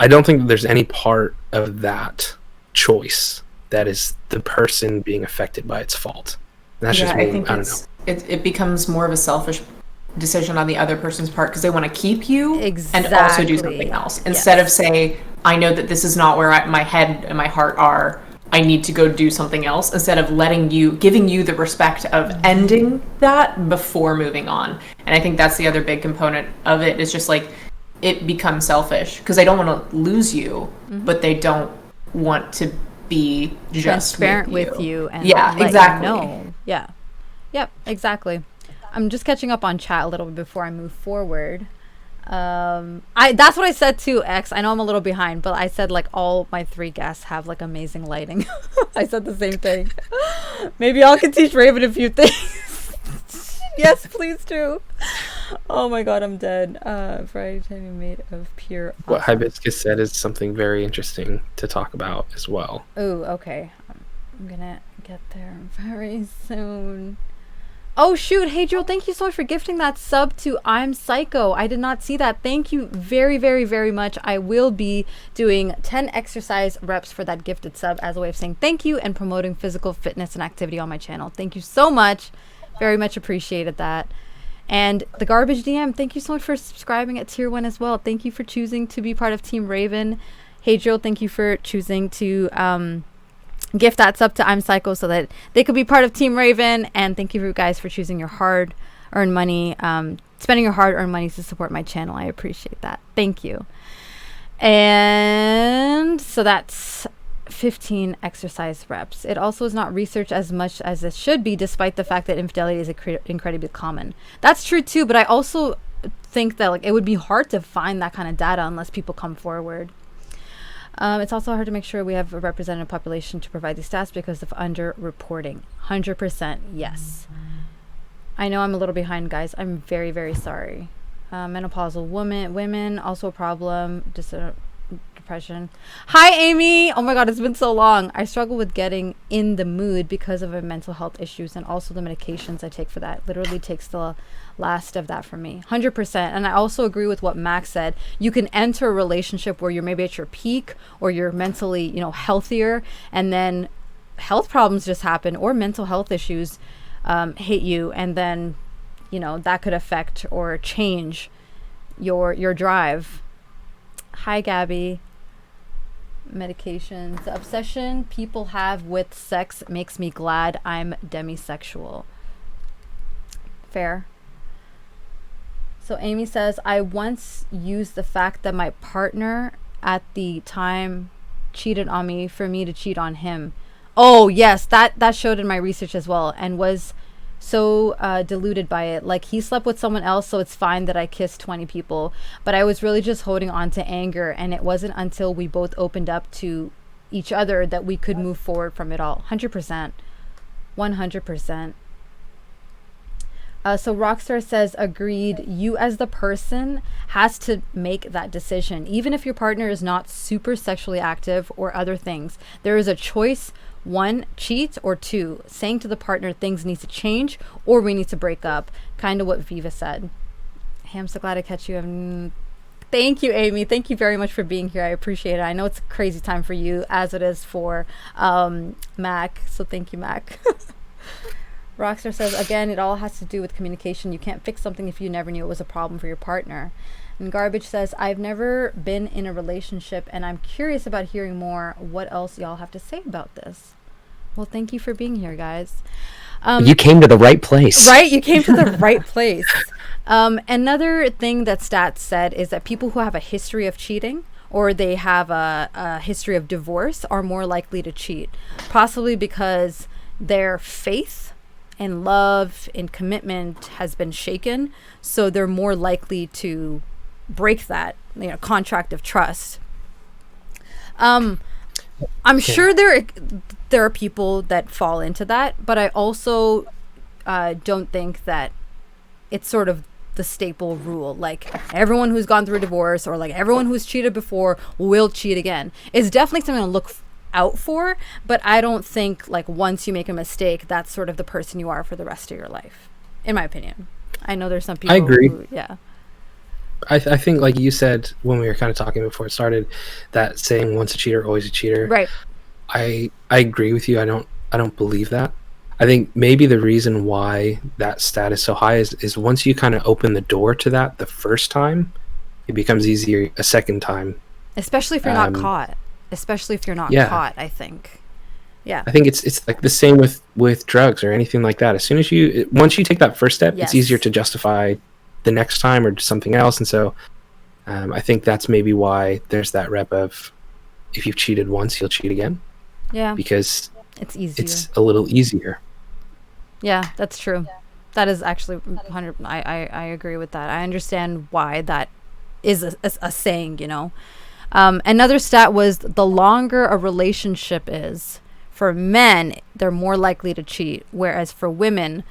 I don't think that there's any part of that choice that is the person being affected by its fault. And that's just me. I think I don't know. it becomes more of a selfish decision on the other person's part because they want to keep you and also Exactly. do something else instead of say, I know that this is not where my head and my heart are. I need to go do something else, instead of giving you the respect of ending that before moving on. And I think that's the other big component of it, is just like it becomes selfish because they don't want to lose you, but they don't want to be just transparent with you and yeah, let exactly. you know. Yeah. Yep, exactly. I'm just catching up on chat a little bit before I move forward. That's what I said to X. I know I'm a little behind, but I said like all my 3 guests have like amazing lighting. I said the same thing. Maybe y'all can teach Raven a few things. Yes, please do. Oh my god, I'm dead. Friday time made of pure What Hibiscus said is something very interesting to talk about as well. Ooh, okay. I'm gonna get there very soon. Oh shoot, hey Joe, thank you so much for gifting that sub to I'm Psycho. I did not see that. Thank you very, very, very much. I will be doing 10 exercise reps for that gifted sub as a way of saying thank you and promoting physical fitness and activity on my channel. Thank you so much. Very much appreciated that. And the Garbage DM, thank you so much for subscribing at tier 1 as well. Thank you for choosing to be part of Team Raven. Hey Joe, thank you for choosing to gift that sub to I'm Psycho so that they could be part of Team Raven. And thank you guys for choosing your hard-earned money, spending your hard-earned money to support my channel. I appreciate that. Thank you. And so that's 15 exercise reps. It also is not researched as much as it should be, despite the fact that infidelity is incredibly common. That's true too, but I also think that like it would be hard to find that kind of data unless people come forward. It's also hard to make sure we have a representative population to provide these stats because of underreporting. 100% yes. I know I'm a little behind, guys. I'm very, very sorry. Menopausal women also a problem. Depression. Hi, Amy. Oh my god, it's been so long. I struggle with getting in the mood because of my mental health issues, and also the medications I take for that literally takes the last of that for me. 100%. And I also agree with what Max said. You can enter a relationship where you're maybe at your peak or you're mentally, healthier, and then health problems just happen or mental health issues hit you, and then that could affect or change your drive. Hi, Gabby. Medications. The obsession people have with sex makes me glad I'm demisexual. Fair. So Amy says, I once used the fact that my partner at the time cheated on me for me to cheat on him. Oh yes, that showed in my research as well, and was so deluded by it. Like, he slept with someone else, so it's fine that I kissed 20 people, but I was really just holding on to anger, and it wasn't until we both opened up to each other that we could move forward from it all. 100%. 100%. So Rockstar says, agreed. You as the person has to make that decision. Even if your partner is not super sexually active or other things, there is a choice. 1, cheat, or 2, saying to the partner things need to change or we need to break up. Kind of what Viva said. Hey, I'm so glad I catch you. Thank you, Amy. Thank you very much for being here. I appreciate it. I know it's a crazy time for you, as it is for Mac. So thank you, Mac. Rockstar says, again, it all has to do with communication. You can't fix something if you never knew it was a problem for your partner. And Garbage says, I've never been in a relationship, and I'm curious about hearing more. What else y'all have to say about this? Well, thank you for being here, guys. You came to the right place. Right? You came to the right place. Another thing that stats said is that people who have a history of cheating or they have a history of divorce are more likely to cheat, possibly because their faith and love and commitment has been shaken, so they're more likely to break that, contract of trust. I'm sure there are people that fall into that, but I also don't think that it's sort of the staple rule. Like, everyone who's gone through a divorce or like everyone who's cheated before will cheat again. It's definitely something to look out for, but I don't think like once you make a mistake, that's sort of the person you are for the rest of your life, in my opinion. I know there's some people I agree. Yeah. I think, like you said when we were kind of talking before it started, that saying once a cheater, always a cheater. Right. I agree with you. I don't believe that. I think maybe the reason why that stat is so high is once you kind of open the door to that the first time, it becomes easier a second time. Especially if you're not caught. Especially if you're not caught, I think. Yeah. I think it's like the same with drugs or anything like that. As soon as once you take that first step, Yes. it's easier to justify the next time or something else. And so I think that's maybe why there's that rep of if you've cheated once, you'll cheat again. Yeah. Because it's easier. It's a little easier. Yeah, that's true. That is actually 100. I agree with that. I understand why that is a saying, Another stat was the longer a relationship is, for men, they're more likely to cheat, whereas for women,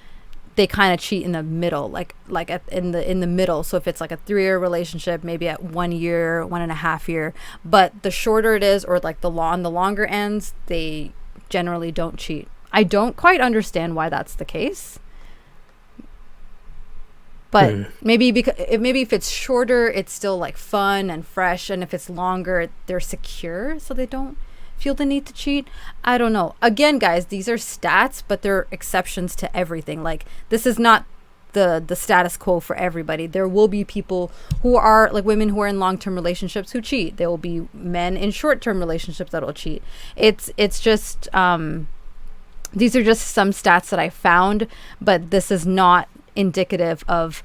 they kind of cheat in the middle, in the middle. So if it's like a 3-year relationship, maybe at 1 year, 1.5 year, but the shorter it is, or like the longer ends, they generally don't cheat. I don't quite understand why that's the case, but maybe if it's shorter, it's still like fun and fresh, and if it's longer, they're secure, so they don't feel the need to cheat. I don't know. Again, guys, these are stats, but they're exceptions to everything. Like, this is not the status quo for everybody. There will be people who are like women who are in long-term relationships who cheat. There will be men in short-term relationships that will cheat. It's just these are just some stats that I found, but this is not indicative of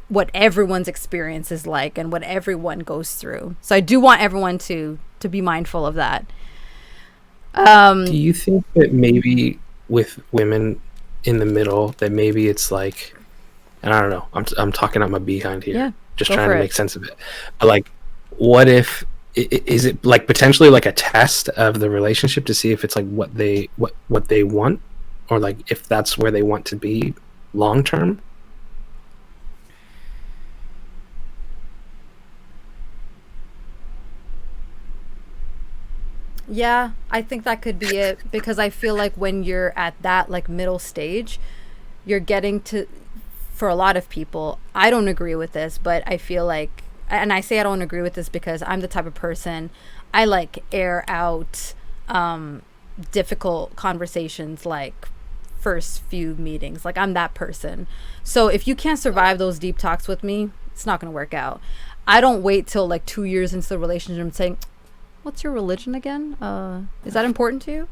what everyone's experience is like and what everyone goes through. So I do want everyone to be mindful of that. Do you think that maybe with women in the middle, that maybe it's like, and I don't know, I'm talking out my behind here, just trying to make sense of it. But like, what if is it like potentially like a test of the relationship to see if it's like what they want, or like if that's where they want to be long term? Yeah, I think that could be it, because I feel like when you're at that like middle stage, you're getting to, for a lot of people, I don't agree with this, but I feel like, and I say I don't agree with this because I'm the type of person, I like air out difficult conversations like first few meetings. Like, I'm that person. So if you can't survive those deep talks with me, it's not going to work out. I don't wait till like 2 years into the relationship and saying, what's your religion again? Is that important to you?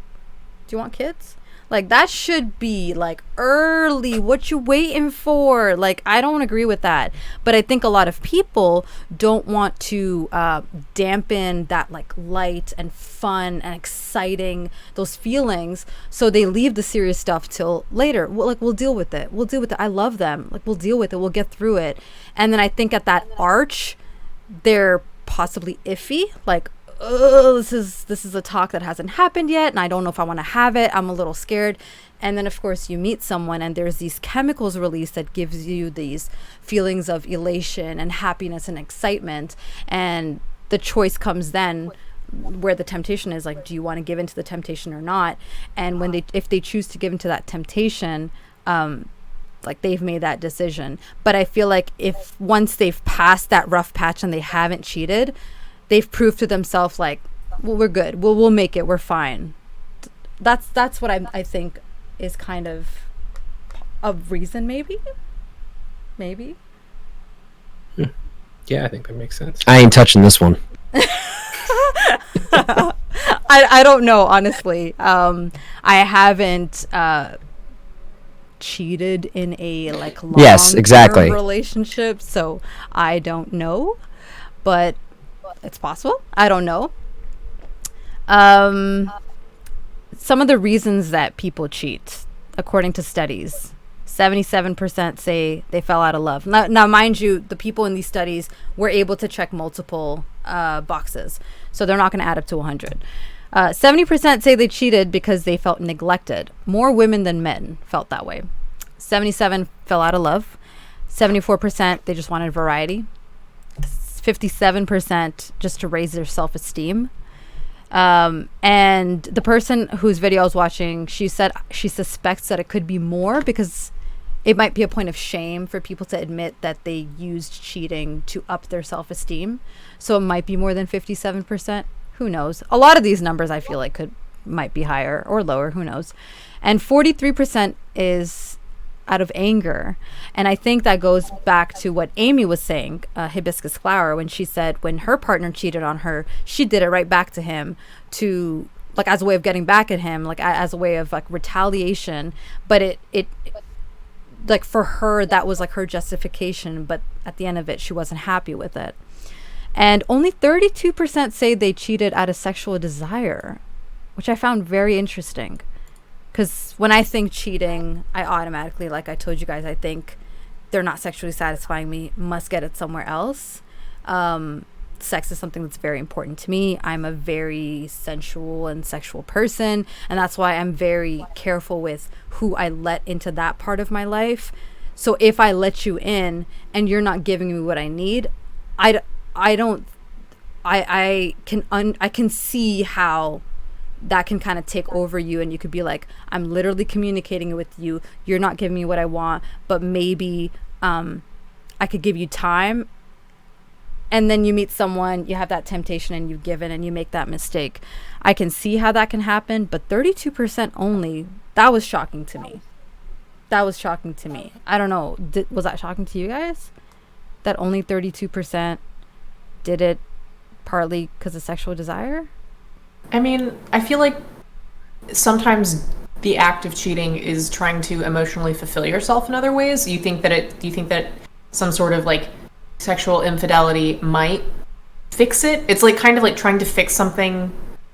Do you want kids? Like, that should be like early. What you waiting for? Like, I don't agree with that. But I think a lot of people don't want to dampen that like light and fun and exciting, those feelings. So they leave the serious stuff till later. We'll deal with it. We'll deal with it. I love them. Like, we'll deal with it. We'll get through it. And then I think at that arch, they're possibly iffy. Like, oh, this is a talk that hasn't happened yet, and I don't know if I want to have it. I'm a little scared. And then of course you meet someone and there's these chemicals released that gives you these feelings of elation and happiness and excitement, and the choice comes then where the temptation is like, do you want to give into the temptation or not? And if they choose to give into that temptation, like they've made that decision. But I feel like if once they've passed that rough patch and they haven't cheated, they've proved to themselves like, well, we're good. We'll make it. We're fine. That's what I think is kind of a reason, maybe. Yeah, I think that makes sense. I ain't touching this one. I don't know, honestly. I haven't cheated in a like long Yes, exactly. relationship, so I don't know, but it's possible. I don't know. Some of the reasons that people cheat, according to studies, 77% say they fell out of love. Now, mind you, the people in these studies were able to check multiple boxes, so they're not going to add up to 100. 70% say they cheated because they felt neglected. More women than men felt that way. 77 fell out of love. 74% they just wanted variety. 57% just to raise their self-esteem. And the person whose video I was watching, she said she suspects that it could be more because it might be a point of shame for people to admit that they used cheating to up their self-esteem. So it might be more than 57%. Who knows? A lot of these numbers I feel like might be higher or lower. Who knows? And 43% is out of anger. And I think that goes back to what Amy was saying, Hibiscus Flower, when she said when her partner cheated on her, she did it right back to him to like as a way of getting back at him, like as a way of like retaliation. But it like for her, that was like her justification. But at the end of it, she wasn't happy with it. And only 32% say they cheated out of sexual desire, which I found very interesting. Because when I think cheating, I automatically, like I told you guys, I think they're not sexually satisfying me, must get it somewhere else. Sex is something that's very important to me. I'm a very sensual and sexual person, and that's why I'm very careful with who I let into that part of my life. So if I let you in and you're not giving me what I need, I can see how that can kind of take over you, and you could be like, I'm literally communicating with you, you're not giving me what I want, but maybe I could give you time. And then you meet someone, you have that temptation and you give in and you make that mistake. I can see how that can happen, but 32% only, that was shocking to me. I don't know, was that shocking to you guys? That only 32% did it partly because of sexual desire? I mean, I feel like sometimes the act of cheating is trying to emotionally fulfill yourself in other ways. Do you think that some sort of like sexual infidelity might fix it? It's like kind of like trying to fix something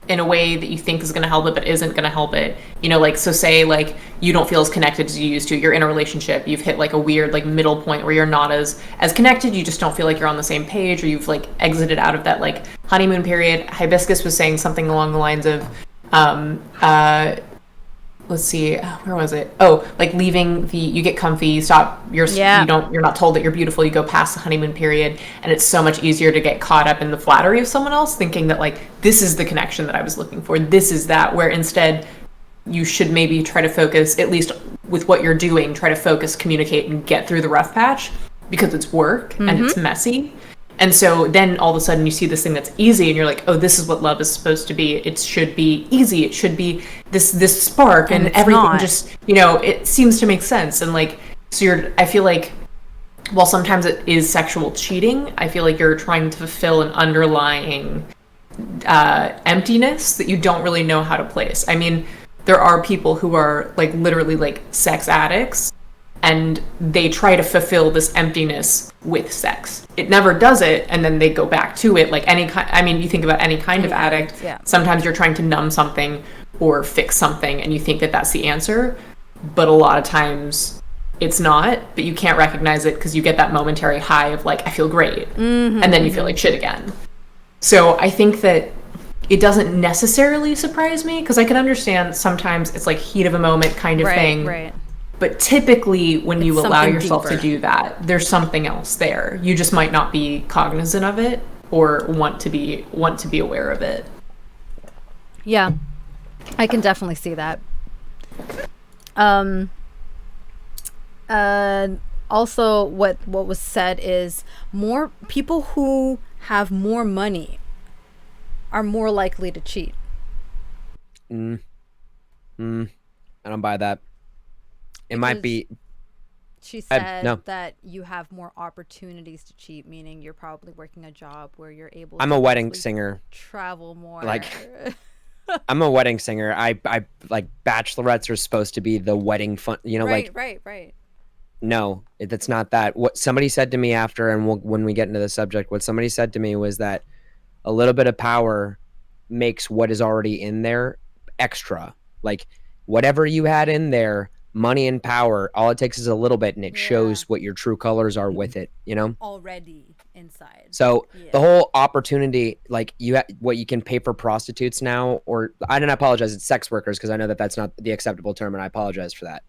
in a way that you think is going to help it but isn't going to help it, you know, like, so say like you don't feel as connected as you used to, you're in a relationship, you've hit like a weird like middle point where you're not as connected, you just don't feel like you're on the same page, or you've like exited out of that like honeymoon period. Hibiscus was saying something along the lines of let's see, where was it? Oh, like leaving you get comfy, you stop, you're not told that you're beautiful, you go past the honeymoon period, and it's so much easier to get caught up in the flattery of someone else, thinking that like, this is the connection that I was looking for, this is that, where instead you should maybe try to focus, at least with what you're doing, try to focus, communicate, and get through the rough patch, because it's work and it's messy. And so then all of a sudden you see this thing that's easy and you're like, oh, this is what love is supposed to be. It should be easy. It should be this spark, and everything not. Just, you know, it seems to make sense. And like, so I feel like while sometimes it is sexual cheating, I feel like you're trying to fulfill an underlying emptiness that you don't really know how to place. I mean, there are people who are like literally like sex addicts, and they try to fulfill this emptiness with sex. It never does it, and then they go back to it. Like you think about any kind of addict. Yeah. Sometimes you're trying to numb something or fix something, and you think that that's the answer. But a lot of times it's not, but you can't recognize it because you get that momentary high of like, I feel great. And then you feel like shit again. So I think that it doesn't necessarily surprise me, because I can understand sometimes it's like heat of a moment kind of thing. Right. But typically, when you allow yourself to do that, there's something else there. You just might not be cognizant of it or want to be aware of it. Yeah, I can definitely see that. Also, what was said is more people who have more money are more likely to cheat. I don't buy that. It might be. She said no. that you have more opportunities to cheat, meaning you're probably working a job where you're able I'm to a wedding singer. travel more. Like, I'm a wedding singer. I like bachelorettes are supposed to be the wedding fun, you know, right, like right. No, that's not that. What somebody said to me after, and when we get into the subject, what somebody said to me was that a little bit of power makes what is already in there extra. Like whatever you had in there, money and power, all it takes is a little bit, and it shows what your true colors are with it. You know, already inside. So the whole opportunity, like what you can pay for prostitutes now, or I don't apologize, it's sex workers because I know that that's not the acceptable term, and I apologize for that.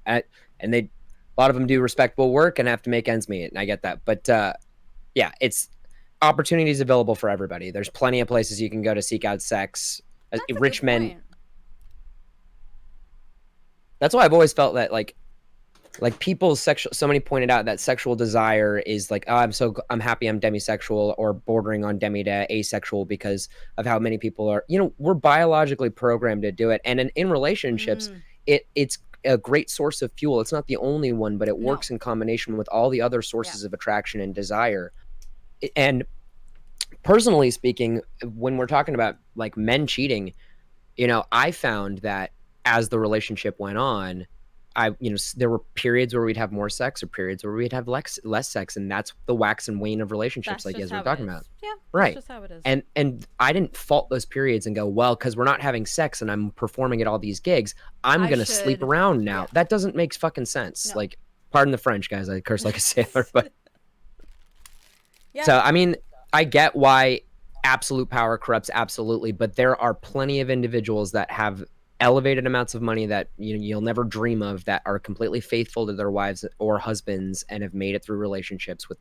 And they, a lot of them do respectable work and have to make ends meet, and I get that. But yeah, it's opportunities available for everybody. There's plenty of places you can go to seek out sex. Rich men. That's why I've always felt that like people's sexual, somebody pointed out that sexual desire is like, oh, I'm happy I'm demisexual or bordering on demi to asexual because of how many people are, you know, we're biologically programmed to do it. And in relationships, it's a great source of fuel. It's not the only one, but it works in combination with all the other sources of attraction and desire. And personally speaking, when we're talking about like men cheating, you know, I found that as the relationship went on, there were periods where we'd have more sex or periods where we'd have less sex, and that's the wax and wane of relationships, like as we're talking about. Yeah, right. That's just how it is. And I didn't fault those periods and go, well, because we're not having sex and I'm performing at all these gigs, I'm gonna sleep around now. That doesn't make fucking sense. No. Like, pardon the French, guys. I curse like a sailor, but so I mean, I get why absolute power corrupts, absolutely, but there are plenty of individuals that have elevated amounts of money that you'll never dream of that are completely faithful to their wives or husbands and have made it through relationships with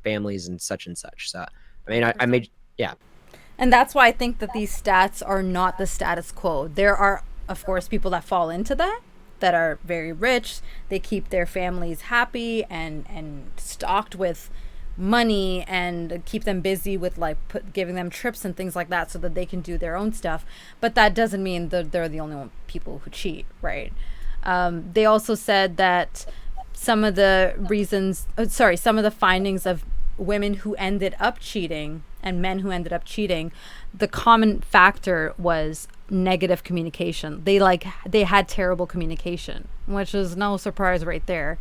families and such. So I mean, I made and that's why I think that these stats are not the status quo. There are of course people that fall into that are very rich. They keep their families happy and stocked with money and keep them busy with like giving them trips and things like that so that they can do their own stuff, but that doesn't mean that they're the only people who cheat, right? They also said that some of the findings of women who ended up cheating and men who ended up cheating, the common factor was negative communication. They had terrible communication, which is no surprise right there,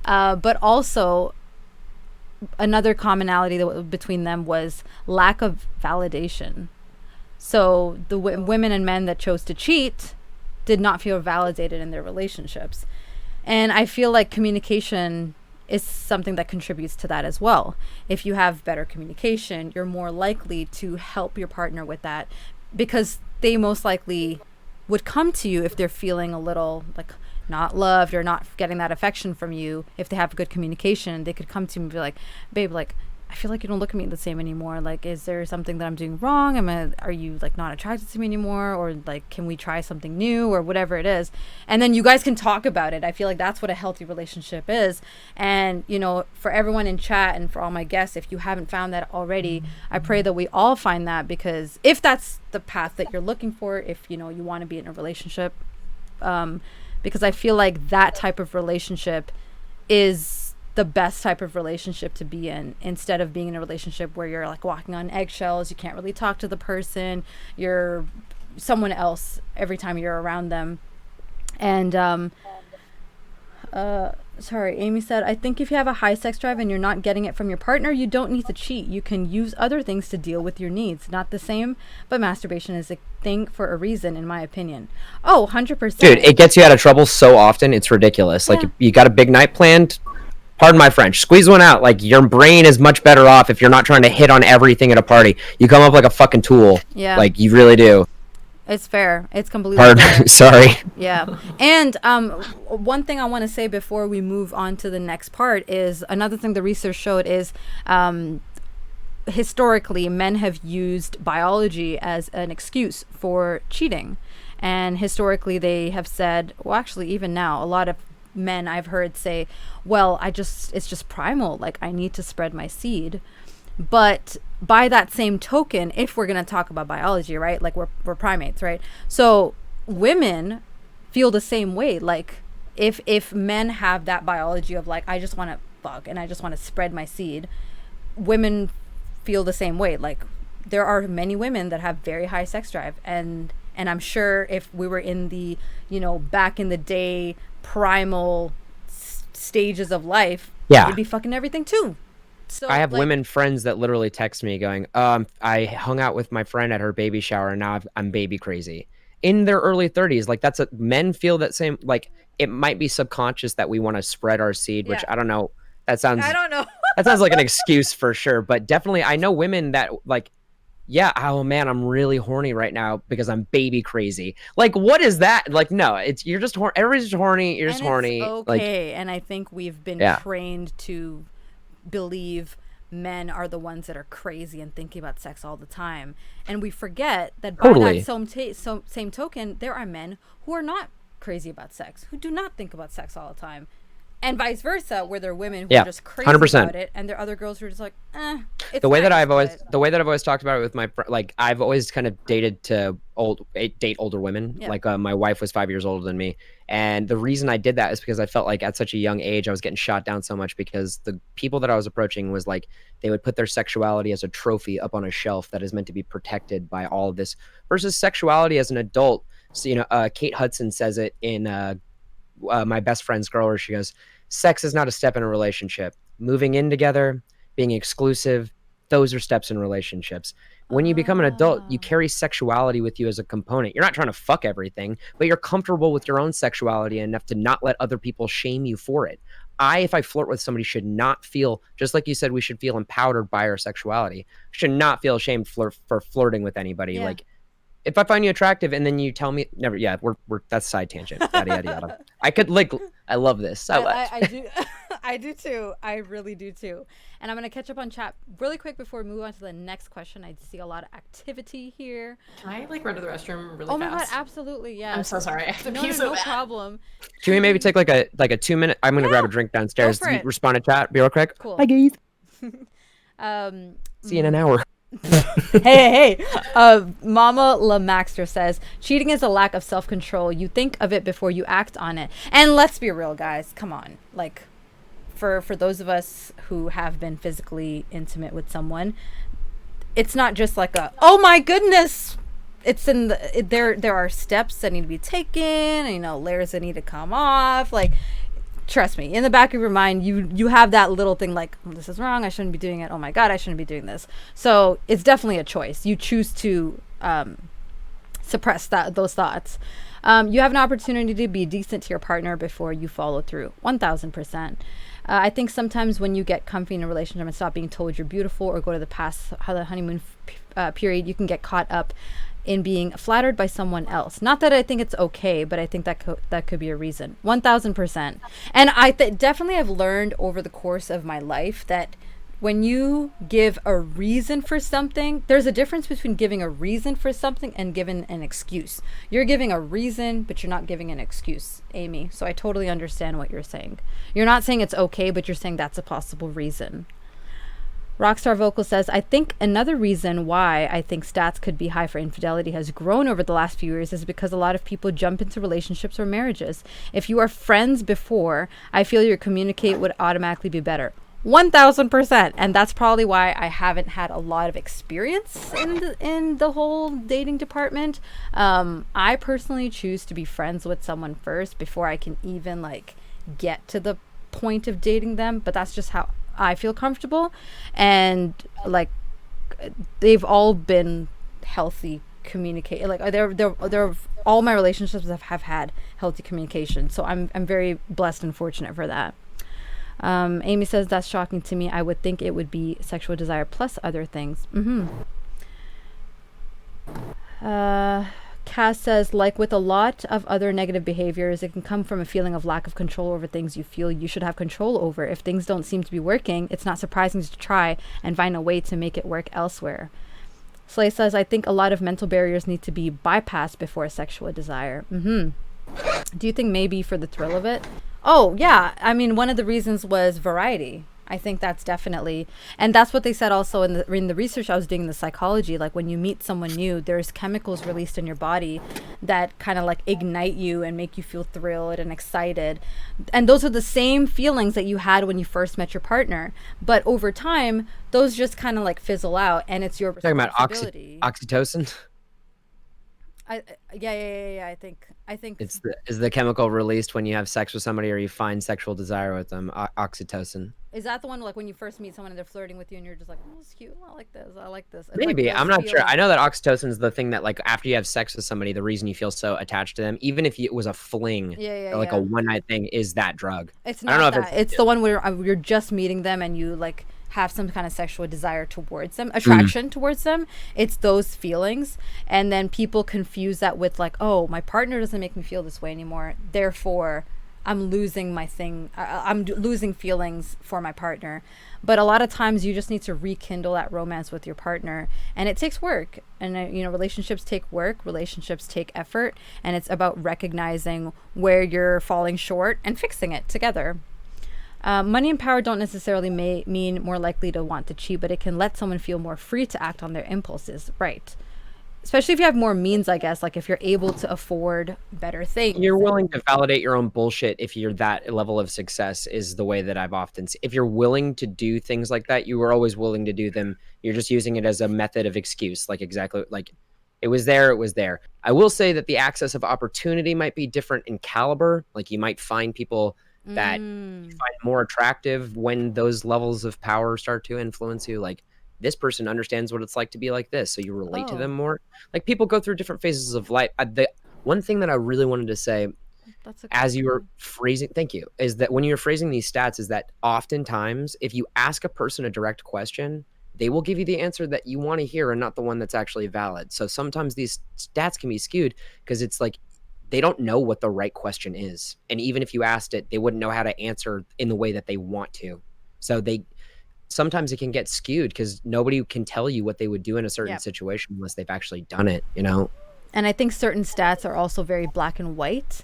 but also another commonality between them was lack of validation. So the women and men that chose to cheat did not feel validated in their relationships. And I feel like communication is something that contributes to that as well. If you have better communication, you're more likely to help your partner with that, because they most likely would come to you if they're feeling a little like not loved or not getting that affection from you. If they have good communication, they could come to me and be like, babe, like, I feel like you don't look at me the same anymore. Like, is there something that I'm doing wrong? Are you like not attracted to me anymore? Or like, can we try something new or whatever it is? And then you guys can talk about it. I feel like that's what a healthy relationship is. And, for everyone in chat and for all my guests, if you haven't found that already, I pray that we all find that, because if that's the path that you're looking for, if, you want to be in a relationship, because I feel like that type of relationship is the best type of relationship to be in, instead of being in a relationship where you're like walking on eggshells. You can't really talk to the person. You're someone else every time you're around them. And sorry, Amy said, I think if you have a high sex drive and you're not getting it from your partner, you don't need to cheat. You can use other things to deal with your needs. Not the same, but masturbation is a thing for a reason, in my opinion. Oh, 100%. Dude, it gets you out of trouble so often, it's ridiculous. Yeah. Like, you got a big night planned, pardon my French, squeeze one out. Like, your brain is much better off if you're not trying to hit on everything at a party. You come up like a fucking tool. Yeah. Like, you really do. It's fair. It's completely fair. Sorry. Yeah. And one thing I want to say before we move on to the next part is another thing the research showed is historically men have used biology as an excuse for cheating. And historically they have said, well, actually even now, a lot of men I've heard say, well, it's just primal, like I need to spread my seed. But by that same token, if we're going to talk about biology, right, like we're primates, right? So women feel the same way. Like if men have that biology of like, I just want to fuck and I just want to spread my seed, women feel the same way. Like there are many women that have very high sex drive, and I'm sure if we were in the, you know, back in the day primal stages of life, we'd be fucking everything too. So I have women friends that literally text me going, I hung out with my friend at her baby shower and now I'm baby crazy. In their early 30s, like men feel that same, like it might be subconscious that we want to spread our seed, which I don't know. I don't know. That sounds like an excuse for sure, but definitely I know women that like, yeah, oh man, I'm really horny right now because I'm baby crazy. Like, what is that? Like, no, you're just horny. Everybody's just horny. You're just horny. Okay, like, and I think we've been trained to believe men are the ones that are crazy and thinking about sex all the time, and we forget that by that same token, there are men who are not crazy about sex, who do not think about sex all the time, and vice versa, where there are women who are just crazy 100%. About it, and there are other girls who are just like, it's the way that I've always talked about it with my like I've always kind of date older women. Like my wife was 5 years older than me, and the reason I did that is because I felt like at such a young age I was getting shot down so much because the people that I was approaching was like they would put their sexuality as a trophy up on a shelf that is meant to be protected by all of this versus sexuality as an adult. So, you know, Kate Hudson says it in My Best Friend's Girl, where she goes, sex is not a step in a relationship. Moving in together, being exclusive, those are steps in relationships. When you become an adult, you carry sexuality with you as a component. You're not trying to fuck everything, but you're comfortable with your own sexuality enough to not let other people shame you for it. If I flirt with somebody, should not feel, just like you said, we should feel empowered by our sexuality. Should not feel ashamed for flirting with anybody. Yeah. Like, if I find you attractive and then you tell me never, we're that's a side tangent. Yada yada yada. I could I love this so much. I do, I do too. I really do too. And I'm gonna catch up on chat really quick before we move on to the next question. I see a lot of activity here. Can I run to the restroom really fast? Oh my god, absolutely, yeah. I'm so sorry. I have to pee so no bad. problem. Can we maybe take like a 2-minute? I'm gonna grab a drink downstairs. Respond to chat. Be real quick. Cool. Bye guys. See you in an hour. hey Mama Lamaxter says cheating is a lack of self-control. You think of it before you act on it. And let's be real, guys, come on, like for those of us who have been physically intimate with someone, it's not just like oh my goodness, it's there are steps that need to be taken, you know, layers that need to come off. Like, trust me, in the back of your mind, you have that little thing like, this is wrong, I shouldn't be doing it, oh my god, I shouldn't be doing this. So it's definitely a choice. You choose to suppress those thoughts. You have an opportunity to be decent to your partner before you follow through. 1000%. I think sometimes when you get comfy in a relationship and stop being told you're beautiful or go to the honeymoon period, you can get caught up in being flattered by someone else. Not that I think it's okay, but I think that could be a reason. 1000%. And I definitely have learned over the course of my life that when you give a reason for something, there's a difference between giving a reason for something and giving an excuse. You're giving a reason, but you're not giving an excuse, Amy. So I totally understand what you're saying. You're not saying it's okay, but you're saying that's a possible reason. Rockstar Vocal says, I think another reason why I think stats could be high for infidelity has grown over the last few years is because a lot of people jump into relationships or marriages. If you are friends before, I feel your communicate would automatically be better. 1000%. And that's probably why I haven't had a lot of experience in the whole dating department. I personally choose to be friends with someone first before I can even get to the point of dating them. But that's just how I feel comfortable, and they've all been healthy communicate. They're all my relationships have had healthy communication, so I'm very blessed and fortunate for that. Amy says, that's shocking to me. I would think it would be sexual desire plus other things. Cass says, like with a lot of other negative behaviors, it can come from a feeling of lack of control over things you feel you should have control over. If things don't seem to be working, it's not surprising to try and find a way to make it work elsewhere. Slay says, I think a lot of mental barriers need to be bypassed before sexual desire. Do you think maybe for the thrill of it? Oh, yeah. I mean, one of the reasons was variety. I think that's definitely, and that's what they said also in the research I was doing in the psychology. Like when you meet someone new, there's chemicals released in your body that kind of like ignite you and make you feel thrilled and excited. And those are the same feelings that you had when you first met your partner. But over time, those just kind of like fizzle out, and it's your Talking about responsibility. oxytocin. Yeah. I think It's the chemical released when you have sex with somebody or you find sexual desire with them. Oxytocin. Is that the one like when you first meet someone and they're flirting with you and you're just like, oh, it's cute. I like this. I like this. It's like Maybe. those I'm not sure. feelings. I know that oxytocin is the thing that, like, after you have sex with somebody, the reason you feel so attached to them, even if it was a fling or like a one night thing, is that drug. It's I don't not know that. if It's the one where you're just meeting them and you like have some kind of sexual desire towards them, attraction towards them. It's those feelings. And then people confuse that with like, oh, my partner doesn't make me feel this way anymore. Therefore, I'm losing my thing. I'm losing feelings for my partner. But a lot of times you just need to rekindle that romance with your partner. And it takes work. And, relationships take work. Relationships take effort. And it's about recognizing where you're falling short and fixing it together. Money and power don't necessarily mean more likely to want to cheat, but it can let someone feel more free to act on their impulses. Right. Especially if you have more means, I guess, like if you're able to afford better things. you're willing to validate your own bullshit if you're that level of success is the way that I've often seen. If you're willing to do things like that, you were always willing to do them. You're just using it as a method of excuse. Like exactly like it was there, it was there. I will say that the access of opportunity might be different in caliber. Like you might find people that you find more attractive when those levels of power start to influence you. Like this person understands what it's like to be like this, so you relate to them more. Like people go through different phases of life. The one thing that I really wanted to say as you were phrasing, thank you, is that when you're phrasing these stats is that oftentimes if you ask a person a direct question, they will give you the answer that you want to hear and not the one that's actually valid. So sometimes these stats can be skewed because it's like they don't know what the right question is. And even if you asked it, they wouldn't know how to answer in the way that they want to. So sometimes it can get skewed because nobody can tell you what they would do in a certain situation unless they've actually done it, And I think certain stats are also very black and white.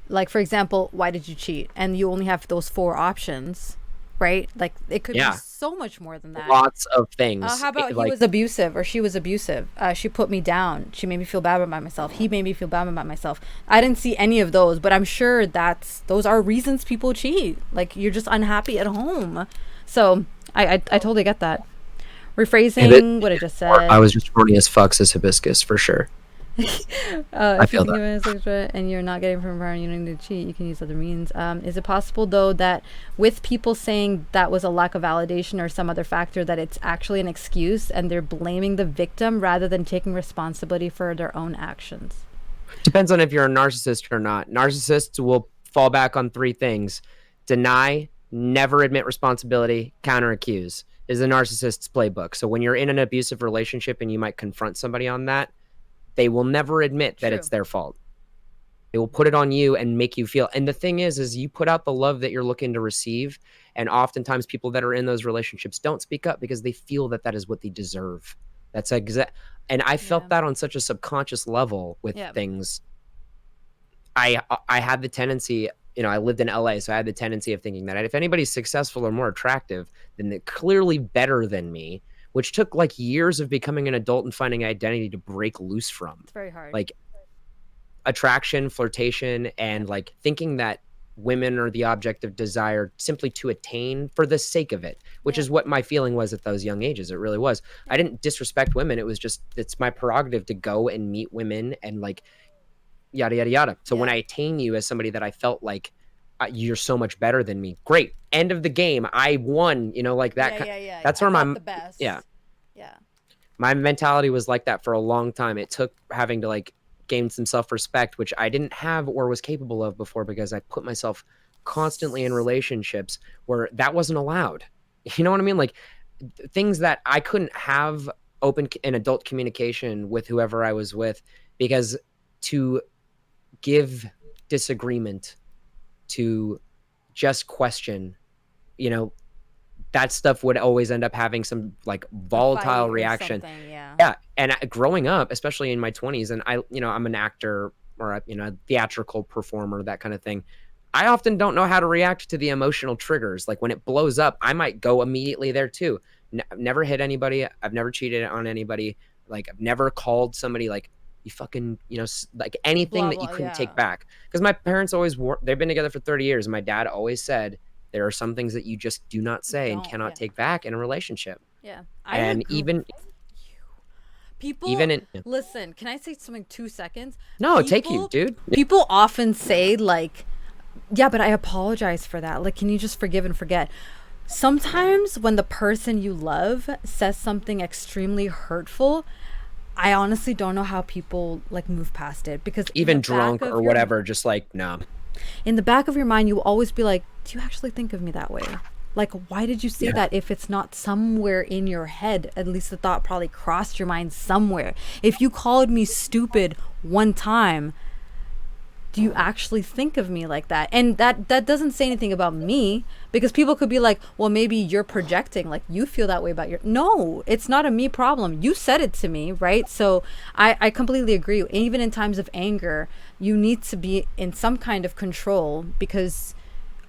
Like, for example, why did you cheat? And you only have those 4 options, right? Like, it could be so much more than that. Lots of things. How about he was abusive or she was abusive? She put me down. She made me feel bad about myself. He made me feel bad about myself. I didn't see any of those, but I'm sure those are reasons people cheat. Like, you're just unhappy at home. So I totally get that. Rephrasing what I just said. I was just horny as fucks as hibiscus for sure. I feel that. And you're not getting from a partner, you don't need to cheat. You can use other means. Is it possible though that with people saying that was a lack of validation or some other factor, that it's actually an excuse and they're blaming the victim rather than taking responsibility for their own actions? Depends on if you're a narcissist or not. Narcissists will fall back on 3 things: deny, never admit responsibility, counter accuse. Is the narcissist's playbook. So when you're in an abusive relationship and you might confront somebody on that, they will never admit that it's their fault. They will put it on you and make you feel. And the thing is you put out the love that you're looking to receive. And oftentimes people that are in those relationships don't speak up because they feel that that is what they deserve. That's and I felt that on such a subconscious level with things. I had the tendency, I lived in LA, so I had the tendency of thinking that if anybody's successful or more attractive, then they're clearly better than me, which took like years of becoming an adult and finding identity to break loose from. It's very hard. Like attraction, flirtation, and like thinking that women are the object of desire simply to attain for the sake of it, which is what my feeling was at those young ages. It really was. I didn't disrespect women. It was just, it's my prerogative to go and meet women and like yada, yada, yada. So when I attain you as somebody that I felt like you're so much better than me, great. End of the game. I won, like that. That's where the best. Yeah. My mentality was like that for a long time. It took having to like gain some self-respect, which I didn't have or was capable of before because I put myself constantly in relationships where that wasn't allowed. You know what I mean? Like things that I couldn't have open and adult communication with whoever I was with, because to give disagreement, to just question, that stuff would always end up having some like volatile reaction. Yeah. And growing up, especially in my 20s, and I'm an actor or a theatrical performer, that kind of thing. I often don't know how to react to the emotional triggers. Like when it blows up, I might go immediately there too. I've never hit anybody. I've never cheated on anybody. Like I've never called somebody like you fucking, like anything Blah, that you blah, couldn't yeah. take back. Because my parents always they've been together for 30 years. And my dad always said there are some things that you just do not say and cannot take back in a relationship. Yeah. And even people listen, can I say something 2 seconds? No, take you, dude. People often say like, yeah, but I apologize for that. Like, can you just forgive and forget? Sometimes when the person you love says something extremely hurtful, I honestly don't know how people like move past it, because even drunk or whatever, just like, no. In the back of your mind, you will always be like, do you actually think of me that way? Like, why did you say that if it's not somewhere in your head? At least the thought probably crossed your mind somewhere. If you called me stupid one time, do you actually think of me like that? And that doesn't say anything about me, because people could be like, well, maybe you're projecting, like you feel that way about no, it's not a me problem. You said it to me, right? So I completely agree. Even in times of anger, you need to be in some kind of control,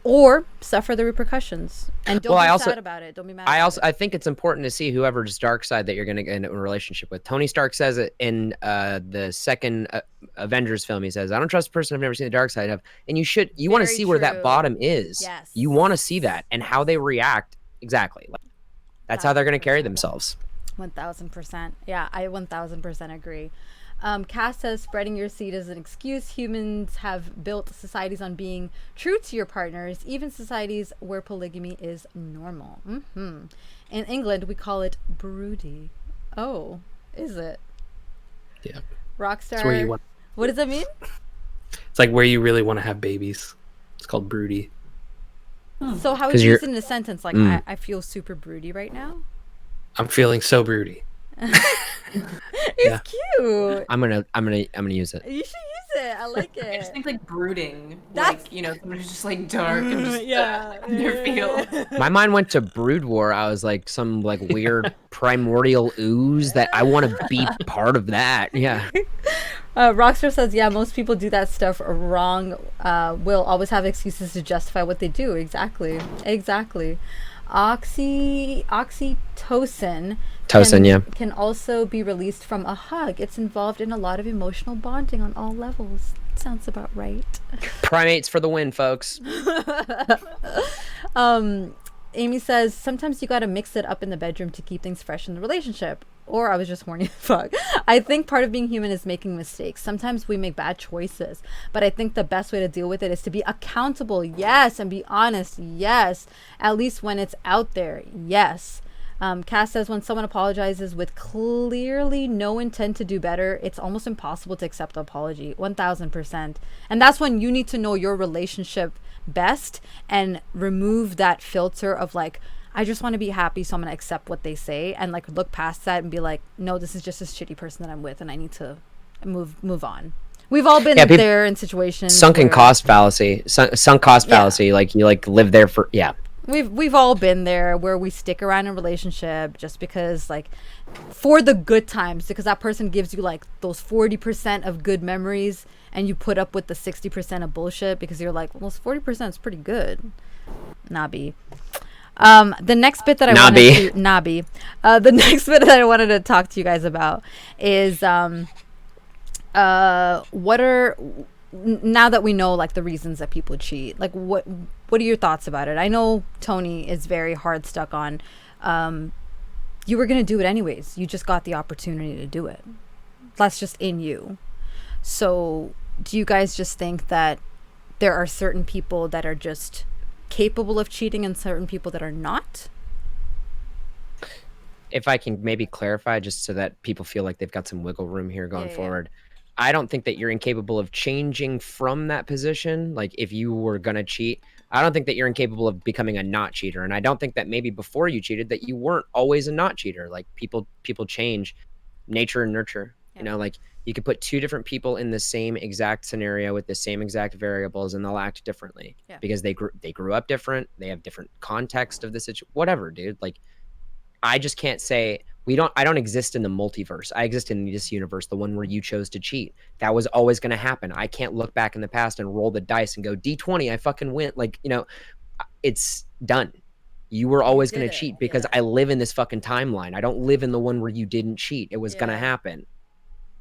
or suffer the repercussions. And don't be sad about it. Don't be mad about it. I think it's important to see whoever's dark side that you're going to get into a relationship with. Tony Stark says it in the second Avengers film. He says, I don't trust a person I've never seen the dark side of. And you want to see where that bottom is. Yes. You want to see that and how they react. Exactly. That's how they're going to carry themselves. 1000%. Yeah, I 1000% agree. Cass says, spreading your seed is an excuse. Humans have built societies on being true to your partners, even societies where polygamy is normal. In England, we call it broody. Oh, is it? Yeah. Rockstar. What does that mean? It's like where you really want to have babies. It's called broody. So how is it used in a sentence? Like, I feel super broody right now. I'm feeling so broody. It's cute. I'm gonna use it. You should use it. I like it. I just think like brooding, like someone who's just like dark and just in their field. My mind went to Brood War. I was like some like weird primordial ooze that I want to be part of that. Yeah. Rockstar says, yeah, most people do that stuff wrong. Will always have excuses to justify what they do. Exactly. Oxytocin can also be released from a hug. It's involved in a lot of emotional bonding on all levels. Sounds about right. Primates for the win, folks. Amy says, sometimes you gotta mix it up in the bedroom to keep things fresh in the relationship. Or I was just horny as fuck. I think part of being human is making mistakes. Sometimes we make bad choices. But I think the best way to deal with it is to be accountable, yes, and be honest, yes. At least when it's out there, yes. Cass says, when someone apologizes with clearly no intent to do better, it's almost impossible to accept the apology. 1000%. And that's when you need to know your relationship best and remove that filter of like, I just want to be happy, so I'm going to accept what they say, and like look past that and be like, no, this is just a shitty person that I'm with, and I need to move on. We've all been there in situations. Sunk cost fallacy. Like you like live there for, We've all been there where we stick around in a relationship just because, like, for the good times, because that person gives you like those 40% of good memories, and you put up with the 60% of bullshit because you're like, well, 40% is pretty good. The next bit that the next bit that I wanted to talk to you guys about is now that we know like the reasons that people cheat, like what are your thoughts about it? I know Tony is very hard stuck on you were gonna do it anyways, you just got the opportunity to do it, that's just in you. So do you guys just think that there are certain people that are just capable of cheating and certain people that are not? If I can maybe clarify, just so that people feel like they've got some wiggle room here going forward. I don't think that you're incapable of changing from that position. Like if you were going to cheat, I don't think that you're incapable of becoming a not cheater. And I don't think that maybe before you cheated that you weren't always a not cheater. Like people change, nature and nurture. You know, like you could put two different people in the same exact scenario with the same exact variables and they'll act differently because they grew up different. They have different context of the situation, whatever, dude. Like I just can't say I don't exist in the multiverse. I exist in this universe, the one where you chose to cheat. That was always going to happen. I can't look back in the past and roll the dice and go D20, I fucking win. Like, it's done. You were always going to cheat because I live in this fucking timeline. I don't live in the one where you didn't cheat. It was going to happen.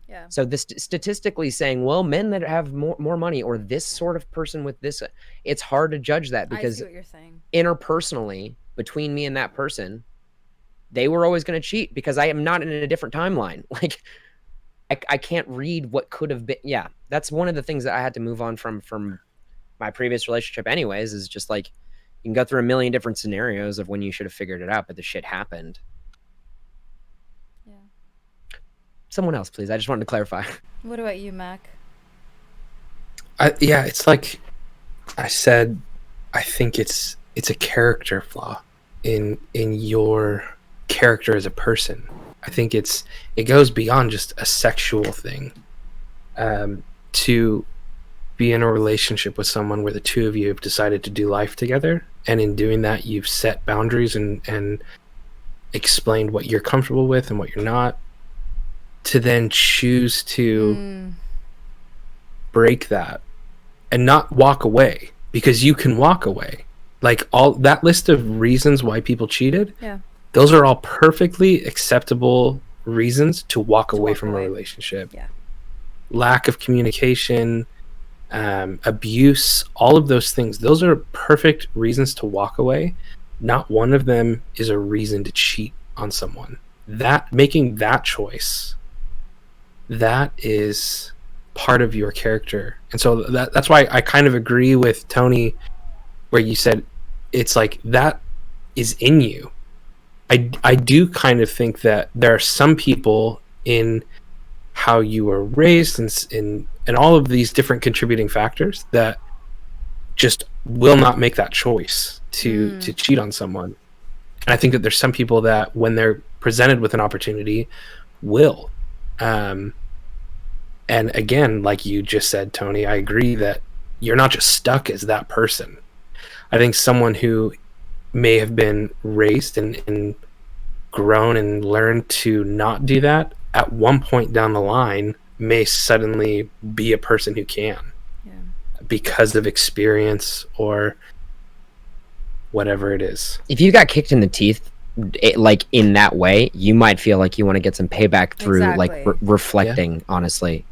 Yeah. So this statistically saying, well, men that have more money or this sort of person with this, it's hard to judge that because I see what you're saying. Interpersonally between me and that person, they were always going to cheat because I am not in a different timeline. Like I can't read what could have been. Yeah. That's one of the things that I had to move on from my previous relationship anyways, is just like, you can go through a million different scenarios of when you should have figured it out, but the shit happened. Yeah. Someone else, please. I just wanted to clarify. What about you, Mac? It's like I said, I think it's a character flaw in your character as a person. I think it goes beyond just a sexual thing. To be in a relationship with someone where the two of you have decided to do life together, and in doing that you've set boundaries and explained what you're comfortable with and what you're not, to then choose to break that and not walk away, because you can walk away. Like, all that list of reasons why people cheated, those are all perfectly acceptable reasons to walk away from a relationship. Lack of communication, abuse, all of those things, those are perfect reasons to walk away. Not one of them is a reason to cheat on someone. That making that choice, that is part of your character. And so that's why I kind of agree with Tony where you said it's like that is in you. I do kind of think that there are some people in how you were raised and all of these different contributing factors that just will not make that choice to cheat on someone. And I think that there's some people that when they're presented with an opportunity will. And again, like you just said, Tony, I agree that you're not just stuck as that person. I think someone who may have been raised and grown and learned to not do that, at one point down the line may suddenly be a person who can, because of experience or whatever it is. If you got kicked in the teeth, like in that way, you might feel like you want to get some payback through like reflecting, honestly,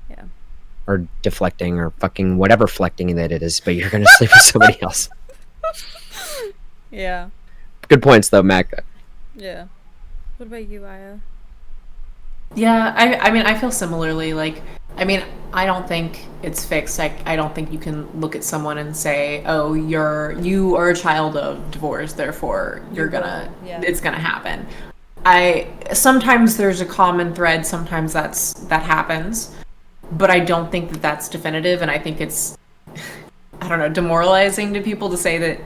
or deflecting, or fucking whatever flecting that it is, but you're going to sleep with somebody else. Yeah. Good points though, Mac. Yeah. What about you, Aya? Yeah, I mean, I feel similarly. Like, I mean, I don't think it's fixed. I don't think you can look at someone and say, oh, you are a child of divorce, therefore it's gonna happen. Sometimes there's a common thread, sometimes that happens, but I don't think that that's definitive, and I think it's, I don't know, demoralizing to people to say that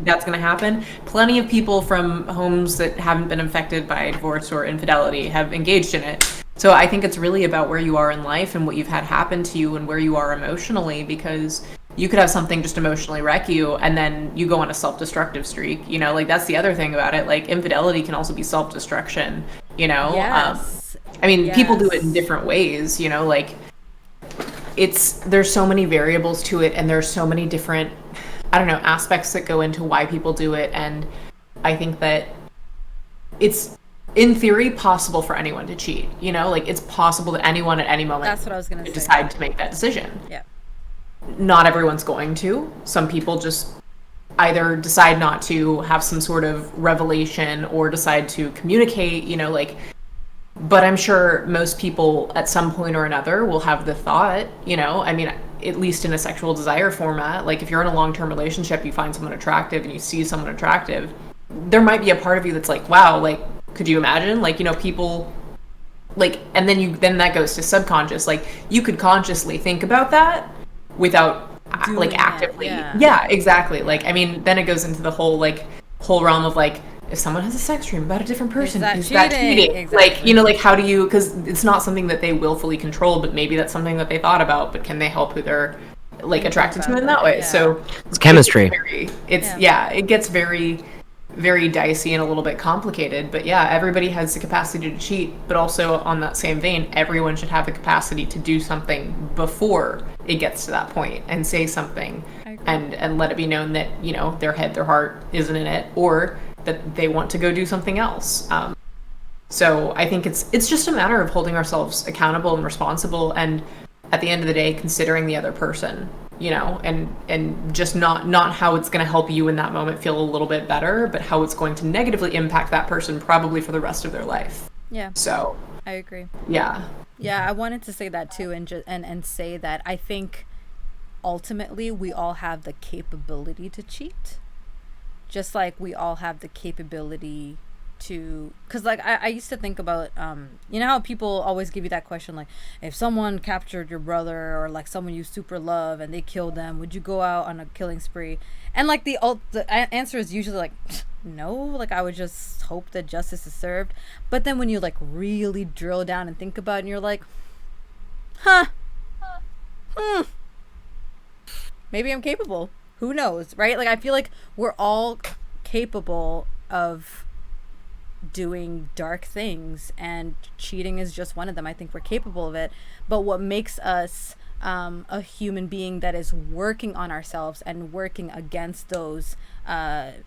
that's going to happen. Plenty of people from homes that haven't been affected by divorce or infidelity have engaged in it. So I think it's really about where you are in life and what you've had happen to you and where you are emotionally, because you could have something just emotionally wreck you and then you go on a self-destructive streak. Like, that's the other thing about it. Like, infidelity can also be self-destruction, Yes. People do it in different ways, like, there's so many variables to it, and there's so many different, aspects that go into why people do it. And I think that it's, in theory, possible for anyone to cheat. Like, it's possible that anyone at any moment, that's what I was gonna say, decide to make that decision. Yeah. Not everyone's going to. Some people just either decide not to, have some sort of revelation, or decide to communicate, but I'm sure most people at some point or another will have the thought, at least in a sexual desire format. Like, if you're in a long-term relationship, you find someone attractive and you see someone attractive, there might be a part of you that's like, wow, like, could you imagine? Like, people, like, and then that goes to subconscious. Like, you could consciously think about that without actively. Yeah, exactly. Like, then it goes into the whole realm of like, if someone has a sex dream about a different person, is that cheating? Exactly. Like, how do you, because it's not something that they willfully control, but maybe that's something that they thought about, but can they help who they're attracted to in that way? So it's chemistry. It gets very, very dicey and a little bit complicated. But yeah, everybody has the capacity to cheat, but also on that same vein, everyone should have the capacity to do something before it gets to that point and say something and let it be known that, you know, their heart isn't in it, or that they want to go do something else. So I think it's just a matter of holding ourselves accountable and responsible, and at the end of the day, considering the other person, you know, and just not how it's going to help you in that moment feel a little bit better, but how it's going to negatively impact that person probably for the rest of their life. Yeah. So I agree. Yeah. Yeah, I wanted to say that too, and say that I think ultimately we all have the capability to cheat, just like we all have the capability to, because like I used to think about you know how people always give you that question, like, if someone captured your brother or like someone you super love and they killed them, would you go out on a killing spree? And like the answer is usually like no, like I would just hope that justice is served. But then when you like really drill down and think about it, and you're like, maybe I'm capable, who knows, right? Like I feel like we're all capable of doing dark things, and cheating is just one of them. I think we're capable of it, but what makes us a human being that is working on ourselves and working against those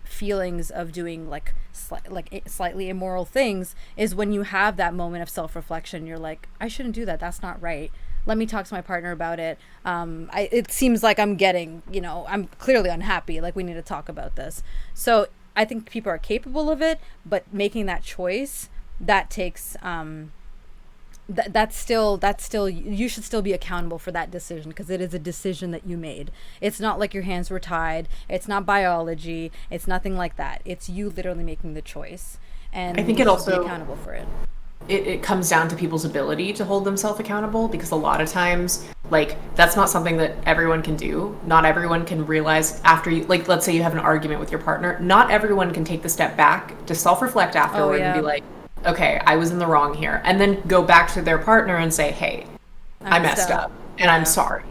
feelings of doing like slightly immoral things is when you have that moment of self-reflection. You're like, I shouldn't do that, that's not right, let me talk to my partner about it. It seems like I'm getting, you know, I'm clearly unhappy, like we need to talk about this. So I think people are capable of it, but making that choice, that takes that's still you should still be accountable for that decision, because it is a decision that you made. It's not like your hands were tied, it's not biology, it's nothing like that. It's you literally making the choice, and I think it also be accountable for it. It comes down to people's ability to hold themselves accountable, because a lot of times, like, that's not something that everyone can do. Not everyone can realize after you, like, let's say you have an argument with your partner, not everyone can take the step back to self-reflect afterward and be like, okay, I was in the wrong here, and then go back to their partner and say, hey, I messed up and I'm sorry.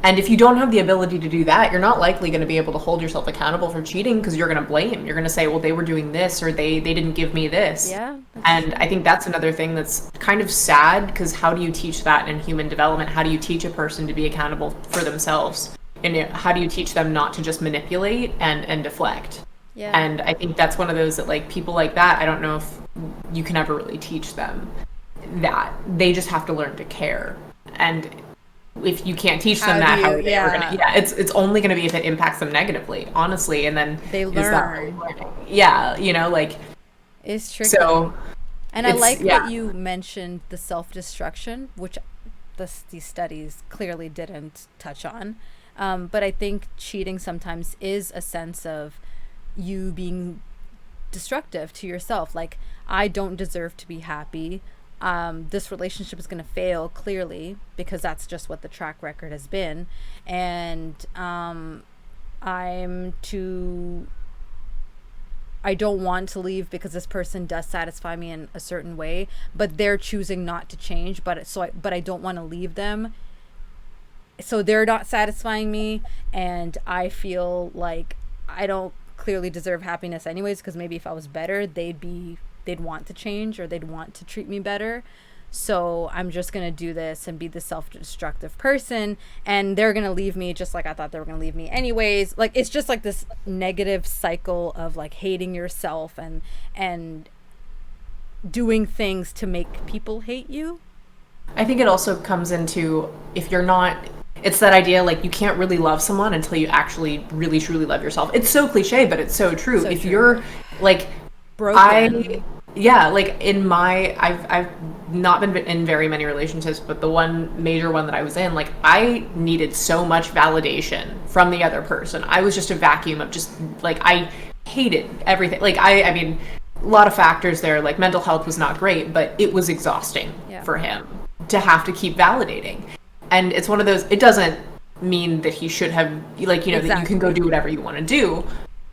And if you don't have the ability to do that, you're not likely going to be able to hold yourself accountable for cheating, because you're going to blame. You're going to say, well, they were doing this, or they didn't give me this. Yeah. And I think that's another thing that's kind of sad, because how do you teach that in human development? How do you teach a person to be accountable for themselves? And how do you teach them not to just manipulate and deflect? Yeah. And I think that's one of those that, like, people like that, I don't know if you can ever really teach them that. They just have to learn to care. And if you can't teach them that, how are they ever gonna? Yeah, it's only gonna be if it impacts them negatively, honestly. And then they learn. Is that really learning? Yeah, you know, like, it's tricky. So, and I like that you mentioned the self-destruction, which these studies clearly didn't touch on. But I think cheating sometimes is a sense of you being destructive to yourself. Like, I don't deserve to be happy. This relationship is going to fail, clearly, because that's just what the track record has been. And I don't want to leave because this person does satisfy me in a certain way, but they're choosing not to change. But I don't want to leave them, so they're not satisfying me, and I feel like I don't clearly deserve happiness anyways, because maybe if I was better, they'd want to change, or they'd want to treat me better. So I'm just going to do this and be the self-destructive person, and they're going to leave me just like I thought they were going to leave me anyways. Like, it's just like this negative cycle of like hating yourself and doing things to make people hate you. I think it also comes into, if you're not, it's that idea, like, you can't really love someone until you actually really truly love yourself. It's so cliche, but it's so true. If you're like broken. I've not been in very many relationships, but the one major one that I was in, like, I needed so much validation from the other person. I was just a vacuum of just, like, I hated everything. Like, I mean, a lot of factors there, like mental health was not great, but it was exhausting for him to have to keep validating. And it's one of those, it doesn't mean that he should have, like, you know, that you can go do whatever you want to do,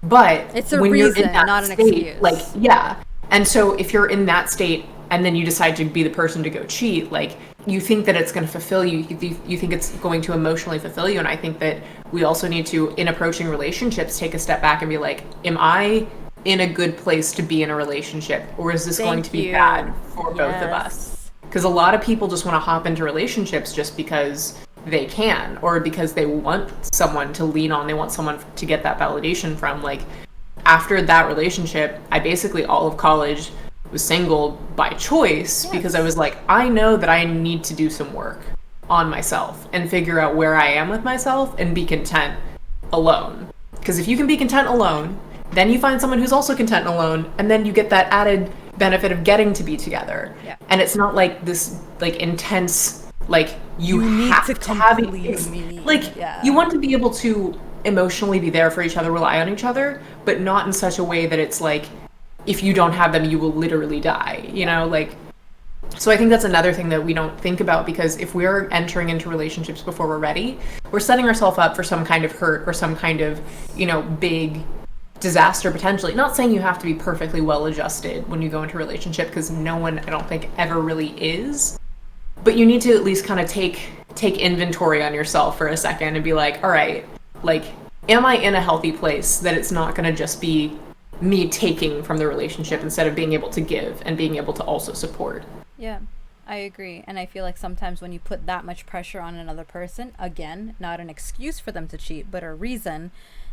but it's a reason, not an excuse. Like, yeah. And so if you're in that state and then you decide to be the person to go cheat, like, you think that it's going to fulfill you. You think it's going to emotionally fulfill you. And I think that we also need to, in approaching relationships, take a step back and be like, am I in a good place to be in a relationship, or is this going to be you. bad for both of Yes. us? Because a lot of people just want to hop into relationships just because they can, or because they want someone to lean on, they want someone to get that validation from. Like, after that relationship, I basically all of college was single by choice, because I was like, I know that I need to do some work on myself and figure out where I am with myself and be content alone. Because if you can be content alone, then you find someone who's also content alone, and then you get that added benefit of getting to be together. Yeah. And it's not like this like intense, like you need have to to have it. complete me. Like, Yeah. you want to be able to emotionally be there for each other, rely on each other, but not in such a way that it's like, if you don't have them, you will literally die, you know? Like, so I think that's another thing that we don't think about, because if we're entering into relationships before we're ready, we're setting ourselves up for some kind of hurt or some kind of, you know, big disaster potentially. Not saying you have to be perfectly well adjusted when you go into a relationship, because no one, I don't think, ever really is. But you need to at least kind of take inventory on yourself for a second and be like, all right, like, am I in a healthy place that it's not going to just be me taking from the relationship instead of being able to give and being able to also support? Yeah, I agree. And I feel like sometimes when you put that much pressure on another person, again, not an excuse for them to cheat, but a reason,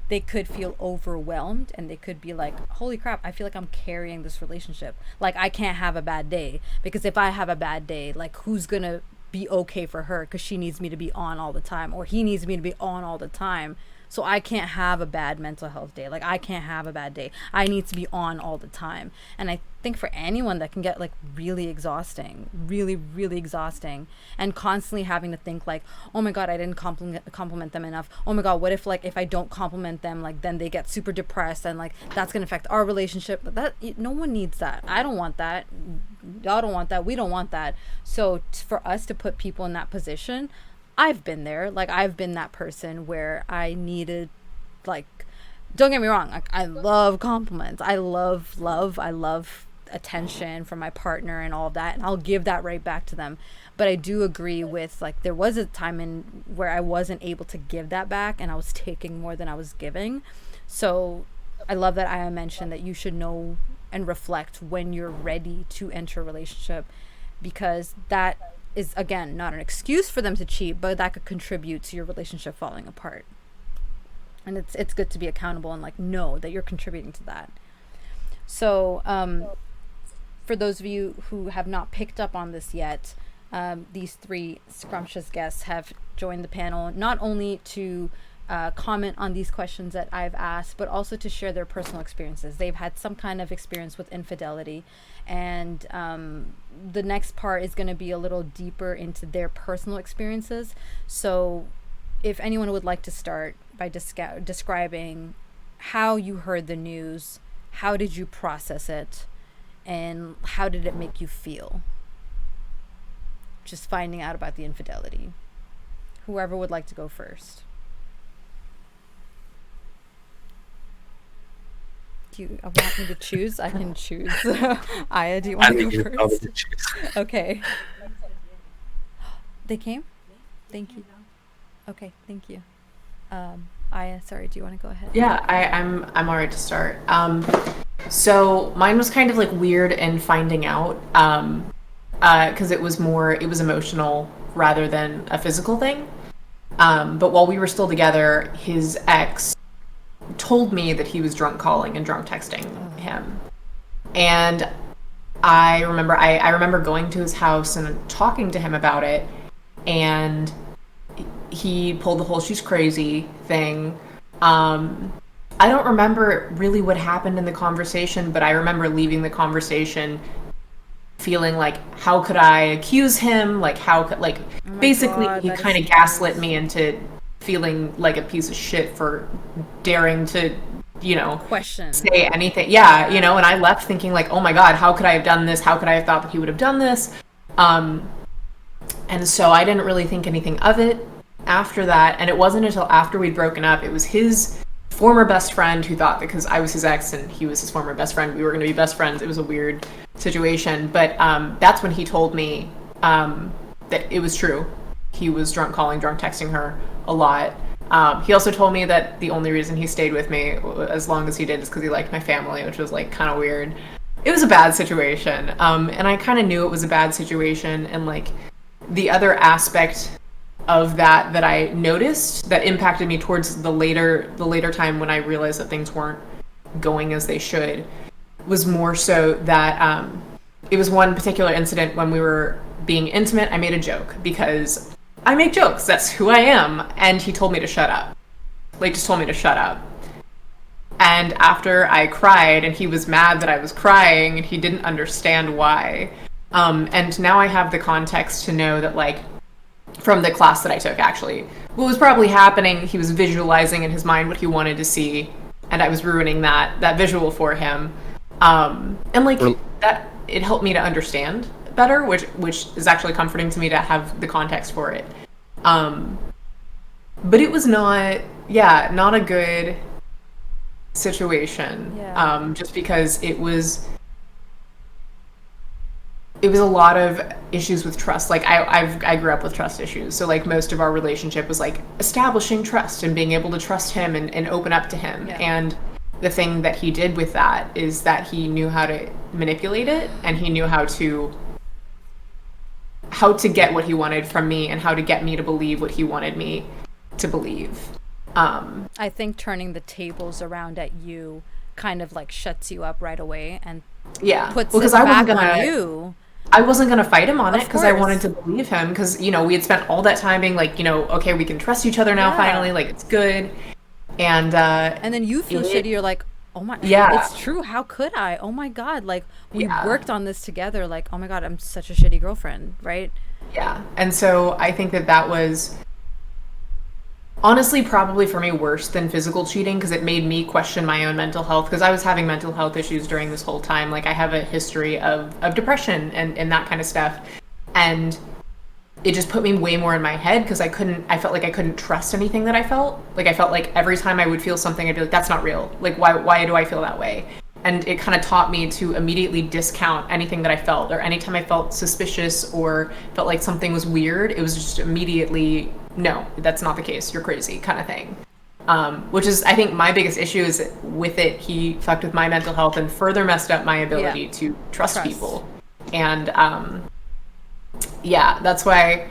they could feel overwhelmed, and they could be like, holy crap, I feel like I'm carrying this relationship. Like, I can't have a bad day, because if I have a bad day, like, who's gonna be okay for her, because she needs me to be on all the time, or he needs me to be on all the time. So I can't have a bad mental health day. Like, I can't have a bad day. I need to be on all the time. And I think for anyone, that can get like really exhausting, really, really exhausting, and constantly having to think like, oh my God, I didn't compliment them enough. Oh my God, what if like, if I don't compliment them, like then they get super depressed, and like that's going to affect our relationship. But that, no one needs that. I don't want that. Y'all don't want that. We don't want that. So for us to put people in that position, I've been there. Like, I've been that person where I needed, like, don't get me wrong, like, I love compliments. I love love. I love attention from my partner and all of that, and I'll give that right back to them. But I do agree with, like, there was a time in where I wasn't able to give that back, and I was taking more than I was giving. So I love that Aya mentioned that you should know and reflect when you're ready to enter a relationship, because that is, again, not an excuse for them to cheat, but that could contribute to your relationship falling apart. And it's good to be accountable and like know that you're contributing to that. So for those of you who have not picked up on this yet, these three scrumptious guests have joined the panel not only to comment on these questions that I've asked, but also to share their personal experiences. They've had some kind of experience with infidelity, and the next part is going to be a little deeper into their personal experiences. So if anyone would like to start by describing how you heard the news, how did you process it, and how did it make you feel just finding out about the infidelity? Whoever would like to go first. Do you want me to choose? I can choose. Aya, do you want to go first? Okay. They came? Thank you. Okay, thank you. Aya, sorry, do you want to go ahead? Yeah, I'm all right to start. So mine was kind of like weird in finding out, because it was emotional rather than a physical thing. But while we were still together, his ex told me that he was drunk calling and drunk texting him. And I remember going to his house and talking to him about it, and he pulled the whole "she's crazy" thing. I don't remember really what happened in the conversation, but I remember leaving the conversation feeling like, how could I accuse him? Like, how could, like, basically he kind of gaslit me into feeling like a piece of shit for daring to, you know, question, say anything. Yeah, you know, and I left thinking like, oh my God, how could I have done this? How could I have thought that he would have done this? And so I didn't really think anything of it after that. And it wasn't until after we'd broken up, it was his former best friend who thought that because I was his ex and he was his former best friend, we were going to be best friends. It was a weird situation. But that's when he told me that it was true. He was drunk calling, drunk texting her a lot. He also told me that the only reason he stayed with me as long as he did is because he liked my family, which was like kind of weird. It was a bad situation, and I kind of knew it was a bad situation. And like the other aspect of that I noticed that impacted me towards the later time when I realized that things weren't going as they should was more so that it was one particular incident when we were being intimate. I made a joke because I make jokes. That's who I am. And he told me to shut up. Like, just told me to shut up. And after I cried, and he was mad that I was crying, and he didn't understand why. And now I have the context to know that, like, from the class that I took, actually, what was probably happening, he was visualizing in his mind what he wanted to see, and I was ruining that visual for him. And, like, that, it helped me to understand better, which is actually comforting to me to have the context for it. But it was not a good situation. Just because it was a lot of issues with trust. Like I grew up with trust issues, so like most of our relationship was like establishing trust and being able to trust him and open up to him. And the thing that he did with that is that he knew how to manipulate it, and he knew how to get what he wanted from me and how to get me to believe what he wanted me to believe. I think turning the tables around at you kind of like shuts you up right away and puts it back on you. I wasn't going to fight him on it because I wanted to believe him, because, you know, we had spent all that time being like, you know, okay, we can trust each other now finally, like it's good. And then you feel shitty. You're like, oh my, it's true. How could I? Oh my God. Like we worked on this together. Like, oh my God, I'm such a shitty girlfriend. Right. Yeah. And so I think that was honestly probably for me worse than physical cheating, because it made me question my own mental health, because I was having mental health issues during this whole time. Like I have a history of depression and that kind of stuff. And it just put me way more in my head, because I felt like I couldn't trust anything that I felt. Like I felt like every time I would feel something, I'd be like, that's not real. Like, why do I feel that way? And it kind of taught me to immediately discount anything that I felt, or anytime I felt suspicious or felt like something was weird, it was just immediately, no, that's not the case. You're crazy kind of thing. Which is, I think, my biggest issue is with it. He fucked with my mental health and further messed up my ability to trust people. And that's why.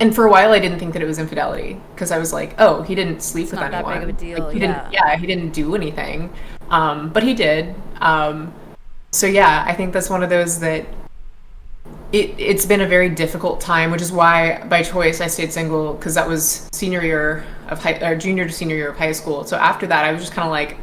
And for a while, I didn't think that it was infidelity, because I was like, oh, he didn't sleep with anyone. It's not that big of a deal. Like, he didn't do anything. But he did. So yeah, I think that's one of those that it's been a very difficult time, which is why by choice I stayed single, because that was junior to senior year of high school. So after that, I was just kind of like,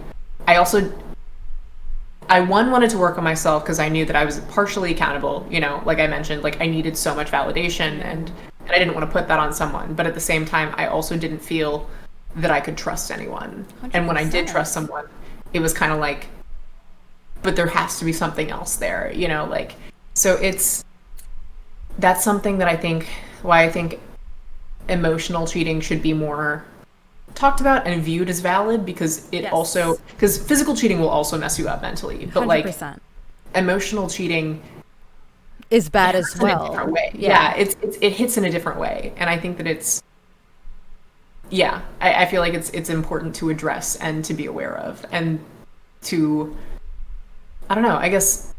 I wanted to work on myself, because I knew that I was partially accountable, you know, like I mentioned, like I needed so much validation, and I didn't want to put that on someone. But at the same time, I also didn't feel that I could trust anyone. 100%. And when I did trust someone, it was kind of like, but there has to be something else there, you know, like, so that's something that I think emotional cheating should be more talked about and viewed as valid, because because physical cheating will also mess you up mentally, but 100%. Like emotional cheating is bad as well. In a different way. Yeah, it hits in a different way, and I think that it's I feel like it's important to address and to be aware of, and to, I don't know, I guess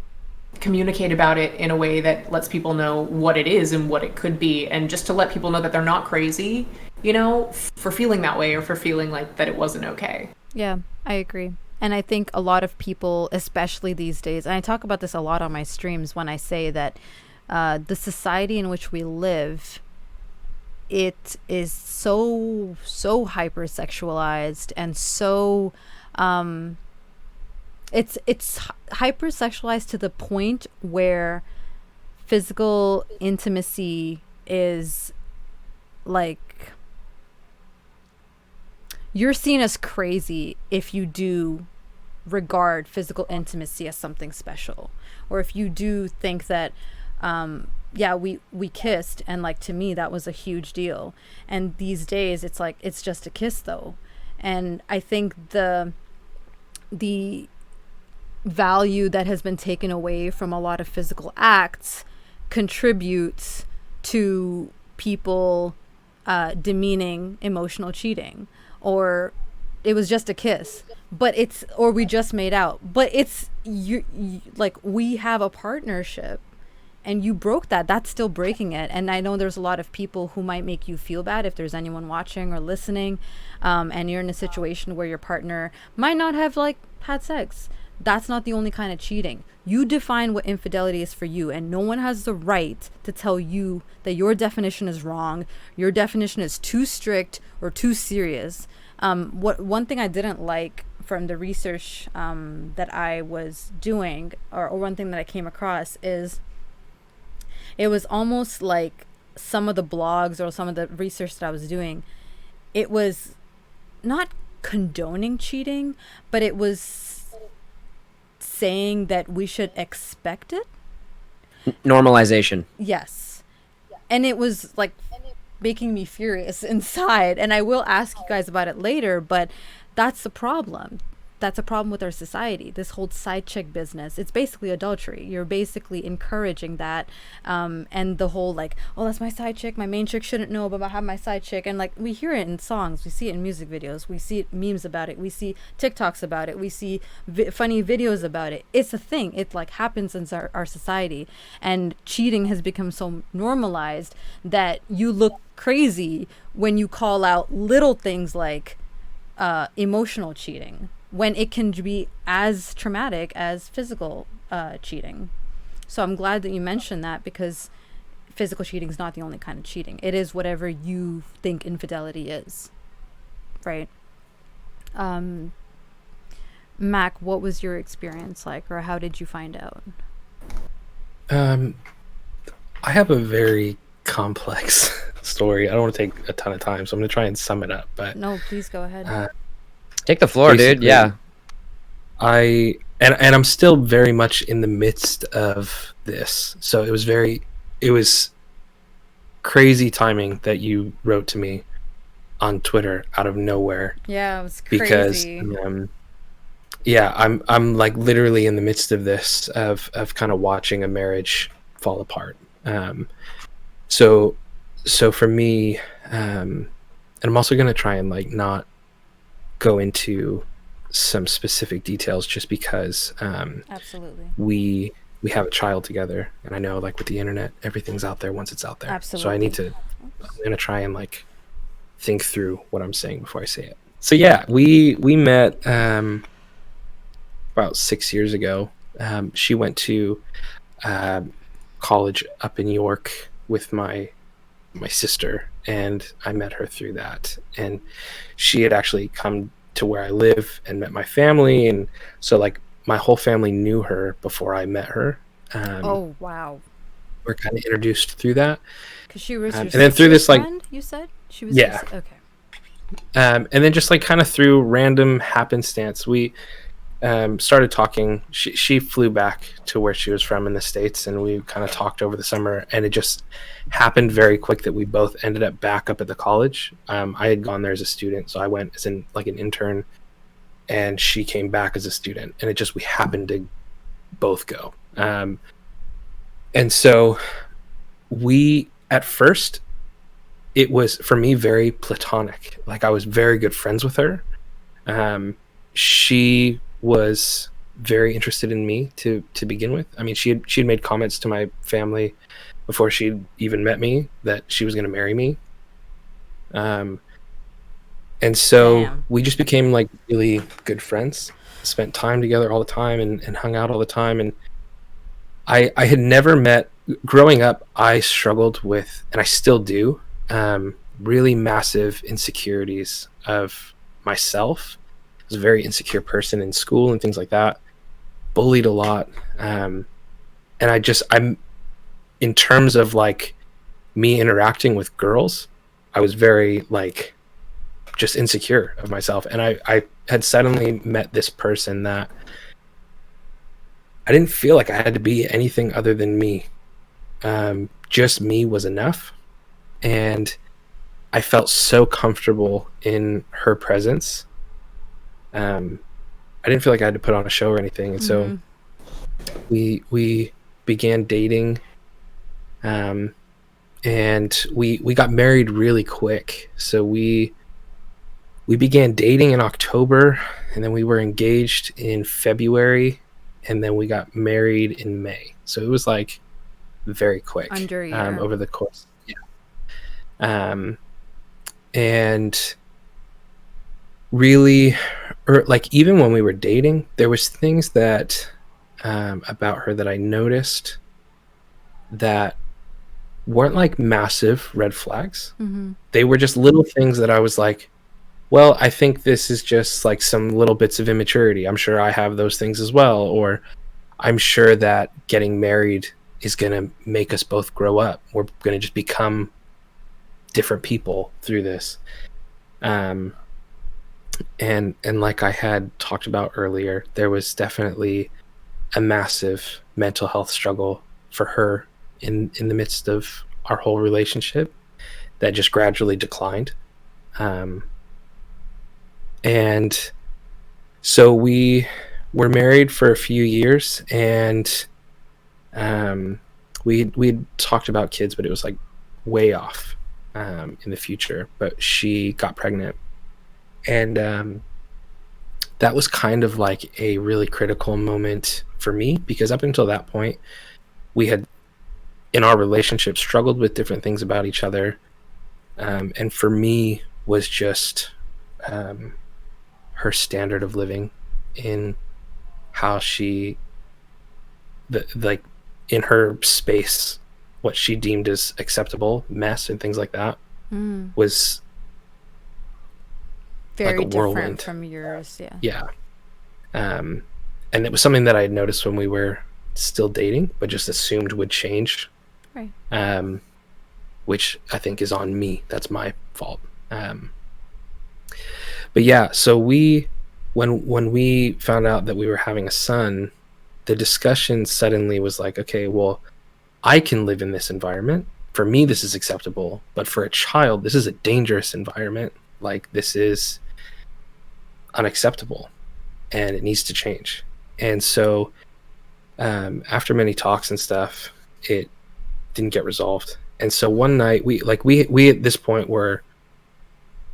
communicate about it in a way that lets people know what it is and what it could be, and just to let people know that they're not crazy, you know, for feeling that way, or for feeling like that it wasn't okay. Yeah, I agree. And I think a lot of people, especially these days, and I talk about this a lot on my streams when I say that the society in which we live, it is so hypersexualized, and so it's hypersexualized to the point where physical intimacy is like, you're seen as crazy if you do regard physical intimacy as something special, or if you do think that we kissed, and like, to me that was a huge deal. And these days it's like, it's just a kiss though. And I think the value that has been taken away from a lot of physical acts contributes to people demeaning emotional cheating, or it was just a kiss, but it's, or we just made out, but it's you like, we have a partnership and you broke that. That's still breaking it. And I know there's a lot of people who might make you feel bad if there's anyone watching or listening, and you're in a situation where your partner might not have like had sex. That's not the only kind of cheating. You define what infidelity is for you, and no one has the right to tell you that your definition is wrong, your definition is too strict or too serious. One thing I didn't like from the research that I was doing, or one thing that I came across, is it was almost like some of the blogs or some of the research that I was doing, it was not condoning cheating, but it was saying that we should expect it. Normalization. Yes. And it was like making me furious inside. And I will ask you guys about it later, but that's the problem. That's a problem with our society. This whole side chick business, it's basically adultery. You're basically encouraging that. And the whole like, oh, that's my side chick. My main chick shouldn't know about having my side chick. And like, we hear it in songs. We see it in music videos. We see memes about it. We see TikToks about it. We see funny videos about it. It's a thing. It like happens in our society. And cheating has become so normalized that you look crazy when you call out little things like emotional cheating, when it can be as traumatic as physical cheating. So I'm glad that you mentioned that, because physical cheating is not the only kind of cheating. It is whatever you think infidelity is, right? Mac, what was your experience like, or how did you find out? I have a very complex story. I don't want to take a ton of time, so I'm going to try and sum it up. But No, please go ahead. Take the floor, dude. Yeah. And I'm still very much in the midst of this. So it was crazy timing that you wrote to me on Twitter out of nowhere. Yeah, it was crazy. Because I'm like literally in the midst of this, of kind of watching a marriage fall apart. So for me, and I'm also going to try and like not go into some specific details, just because Absolutely. we have a child together, and I know like with the internet, everything's out there once it's out there. Absolutely. So I'm going to try and like think through what I'm saying before I say it. So yeah, we met about 6 years ago. She went to college up in York with my sister, and I met her through that. And she had actually come to where I live and met my family, and so like my whole family knew her before I met her. Oh wow! We're kind of introduced through that. Because she was your and then through this like friend, you said she was. Yeah. Okay. And then just like kind of through random happenstance, we started talking. She flew back to where she was from in the States, and we kind of talked over the summer, and it just happened very quick that we both ended up back up at the college. I had gone there as a student, so I went as in like an intern, and she came back as a student, and we happened to both go. And so we, at first, it was for me very platonic. Like I was very good friends with her. She was very interested in me to begin with. I mean, she had made comments to my family before she'd even met me that she was going to marry me. And so Damn. we just became like really good friends, spent time together all the time, and hung out all the time. And I had never met, growing up, I struggled with, and I still do, really massive insecurities of myself. I was a very insecure person in school and things like that, bullied a lot. And I'm in terms of like me interacting with girls, I was very like just insecure of myself. And I had suddenly met this person that I didn't feel like I had to be anything other than me. Just me was enough. And I felt so comfortable in her presence. I didn't feel like I had to put on a show or anything. And so we began dating. And and we got married really quick. So we began dating in October, and then we were engaged in February, and then we got married in May. So it was like very quick, Under a year. over the course. Yeah. And really, like even when we were dating, there was things that about her that I noticed that weren't like massive red flags. Mm-hmm. They were just little things that I was like, well, I think this is just like some little bits of immaturity. I'm sure I have those things as well. Or I'm sure that getting married is going to make us both grow up. We're going to just become different people through this. And like I had talked about earlier, there was definitely a massive mental health struggle for her in the midst of our whole relationship that just gradually declined. And so we were married for a few years, and we'd talked about kids, but it was like way off in the future. But she got pregnant, and that was kind of like a really critical moment for me, because up until that point, we had in our relationship struggled with different things about each other, and for me was just her standard of living, in how she like in her space, what she deemed as acceptable mess and things like that was very like a different whirlwind from yours. Yeah. And it was something that I had noticed when we were still dating, but just assumed would change. Right. Which I think is on me. That's my fault. But yeah, so when we found out that we were having a son, the discussion suddenly was like, okay, well, I can live in this environment. For me, this is acceptable, but for a child, this is a dangerous environment. Like, this is unacceptable, and it needs to change. And so, after many talks and stuff, it didn't get resolved. And so one night, we at this point were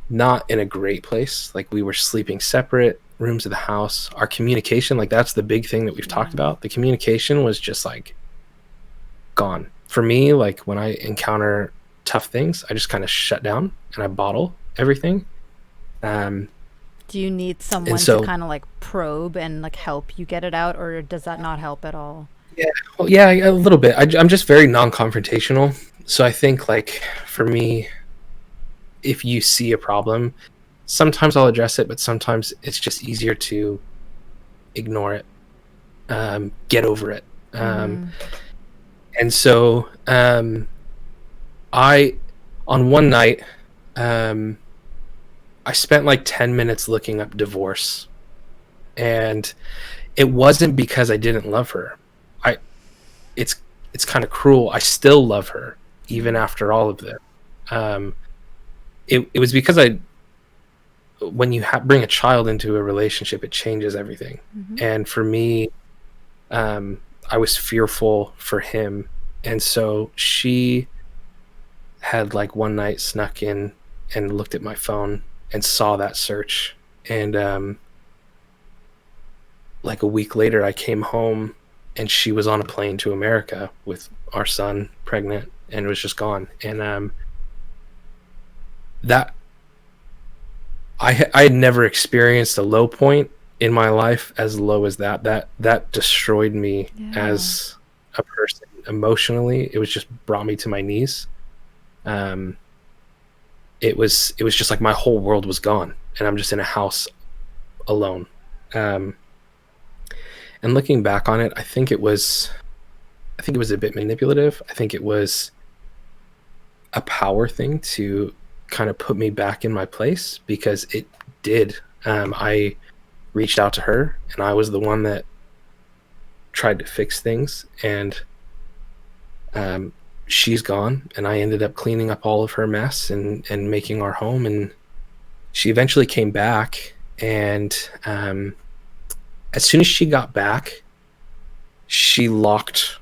not in a great place. Like, we were sleeping separate rooms of the house. Our communication, like, that's the big thing that we've talked about. The communication was just like gone. For me, like, when I encounter tough things, I just kind of shut down and I bottle everything. Do you need someone to kind of like probe and like help you get it out, or does that not help at all? Yeah, well, yeah, a little bit. I'm just very non-confrontational. So I think, like, for me, if you see a problem, sometimes I'll address it, but sometimes it's just easier to ignore it, get over it. And so on one night, I spent like 10 minutes looking up divorce, and it wasn't because I didn't love her. It's kind of cruel. I still love her even after all of this. It was because when you bring a child into a relationship, it changes everything. And for me, I was fearful for him. And so she had like one night snuck in and looked at my phone and saw that search. And like a week later, I came home and she was on a plane to America with our son, pregnant, and was just gone. And that I had never experienced a low point in my life as low as that. That destroyed me as a person emotionally. It was just brought me to my knees. It was just like my whole world was gone, and I'm just in a house alone. And looking back on it, I think it was a bit manipulative. I think it was a power thing to kind of put me back in my place, because it did. I reached out to her, and I was the one that tried to fix things, and she's gone, and I ended up cleaning up all of her mess and making our home. And she eventually came back, and as soon as she got back, she locked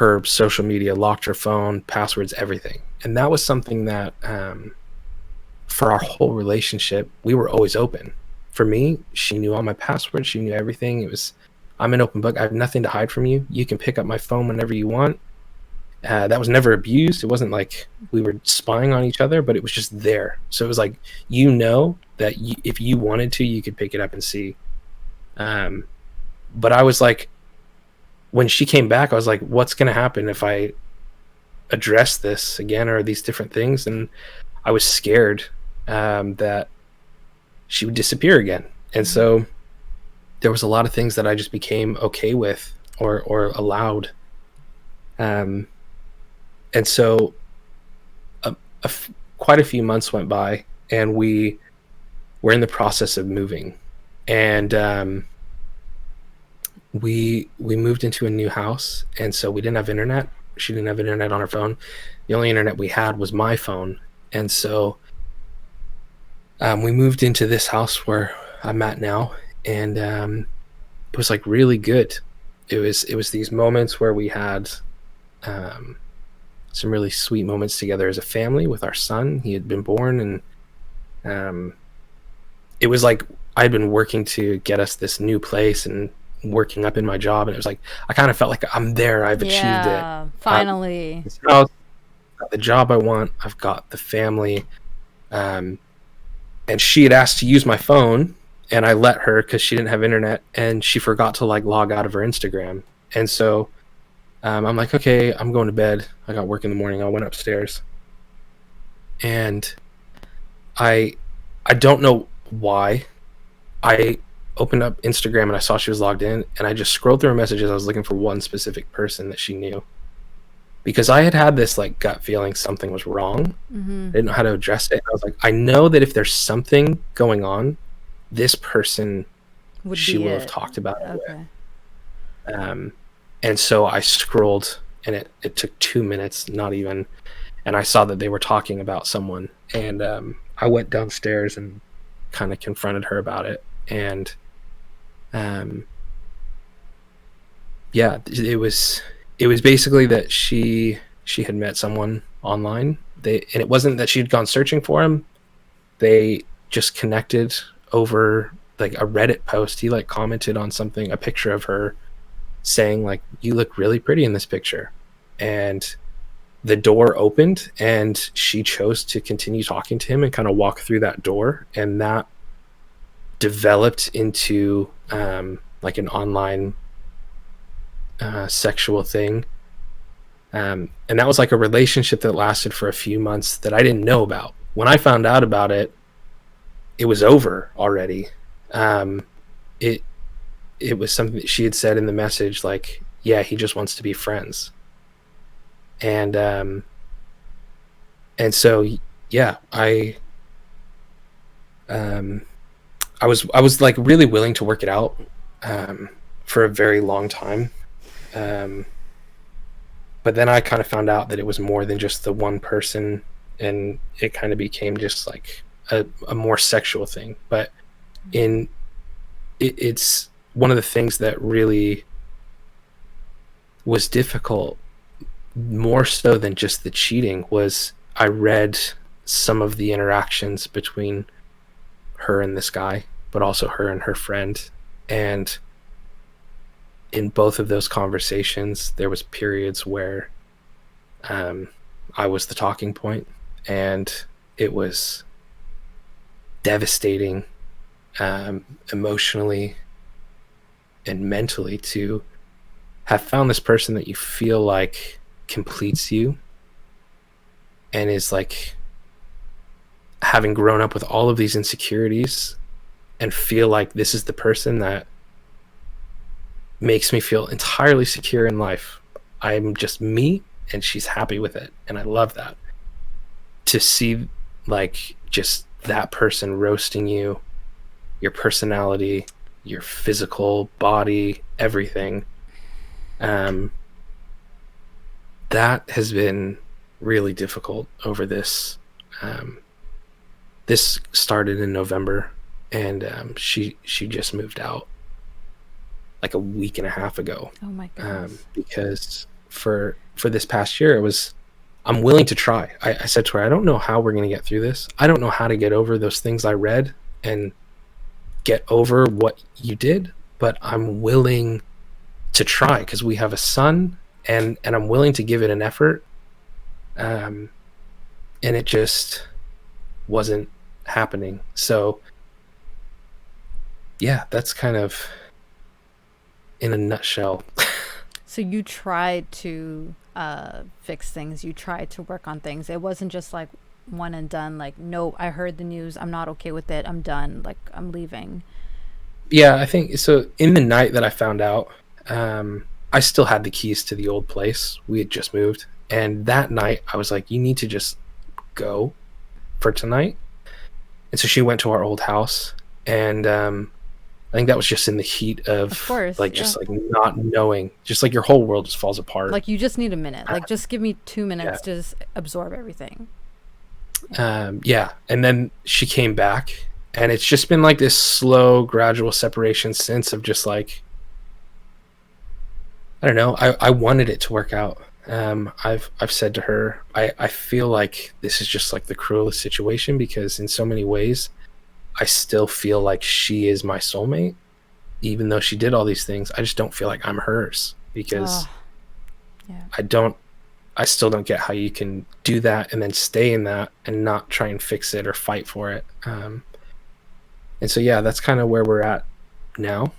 her social media, locked her phone, passwords, everything. And that was something that for our whole relationship, we were always open. For me, she knew all my passwords, she knew everything. It was, I'm an open book, I have nothing to hide from you. You can pick up my phone whenever you want. That was never abused. It wasn't like we were spying on each other, but it was just there. So it was like, that if you wanted to, you could pick it up and see. But I was like, when she came back, I was like, what's going to happen if I address this again, or these different things? And I was scared that she would disappear again. And so there was a lot of things that I just became okay with or allowed. And so quite a few months went by, and we were in the process of moving. And we moved into a new house, and so we didn't have internet. She didn't have internet on her phone. The only internet we had was my phone. And so we moved into this house where I'm at now, and it was like really good. It was these moments where we had some really sweet moments together as a family with our son. He had been born, and it was like I'd been working to get us this new place and working up in my job, and it was like I kind of felt like I'm there. I've achieved it. Finally. This house, I've got the job I want. I've got the family. And she had asked to use my phone, and I let her because she didn't have internet, and she forgot to like log out of her Instagram. And so I'm like, okay, I'm going to bed. I got work in the morning. I went upstairs, and I don't know why. I opened up Instagram and I saw she was logged in, and I just scrolled through her messages. I was looking for one specific person that she knew, because I had this like gut feeling something was wrong. I didn't know how to address it. I was like, I know that if there's something going on, this person she will have talked about it with. And so I scrolled, and it took 2 minutes, not even, and I saw that they were talking about someone, and I went downstairs and kind of confronted her about it. And yeah, it was basically that she had met someone online. And it wasn't that she'd gone searching for him. They just connected over like a Reddit post. He like commented on something, a picture of her, saying like, you look really pretty in this picture. And the door opened, and she chose to continue talking to him and kind of walk through that door, and that developed into like an online sexual thing. And that was like a relationship that lasted for a few months that I didn't know about. When I found out about it, it was over already. It was something that she had said in the message, like, yeah, he just wants to be friends. And so, yeah, I was like really willing to work it out for a very long time. But then I kind of found out that it was more than just the one person, and it kind of became just like a more sexual thing. But it's one of the things that really was difficult, more so than just the cheating, was I read some of the interactions between her and this guy, but also her and her friend. And in both of those conversations, there was periods where I was the talking point, and it was devastating emotionally and mentally to have found this person that you feel like completes you and is like having grown up with all of these insecurities, and feel like this is the person that makes me feel entirely secure in life. I'm just me, and she's happy with it, and I love that. To see like just that person roasting you, your personality, your physical body, everything, that has been really difficult over this. This started in November, and she just moved out like a week and a half ago. Oh my goodness. Because for this past year, it was, I'm willing to try. I said to her, I don't know how we're going to get through this. I don't know how to get over those things I read and get over what you did, but I'm willing to try because we have a son, and I'm willing to give it an effort. And it just wasn't happening. So yeah, that's kind of in a nutshell. So you tried to fix things. You tried to work on things. It wasn't just like one and done. Like, no, I heard the news. I'm not okay with it. I'm done. Like, I'm leaving. Yeah, I think so. In the night that I found out, I still had the keys to the old place. We had just moved. And that night, I was like, you need to just go for tonight. And so she went to our old house. And I think that was just in the heat of course, like, just like not knowing, just like your whole world just falls apart. Like, you just need a minute. Like, just give me 2 minutes to just absorb everything. Yeah. And then she came back. And it's just been like this slow, gradual separation since, of just like, I don't know. I wanted it to work out. I've said to her, I feel like this is just like the cruelest situation, because in so many ways, I still feel like she is my soulmate, even though she did all these things. I just don't feel like I'm hers, because I still don't get how you can do that and then stay in that and not try and fix it or fight for it. And so, yeah, that's kind of where we're at now.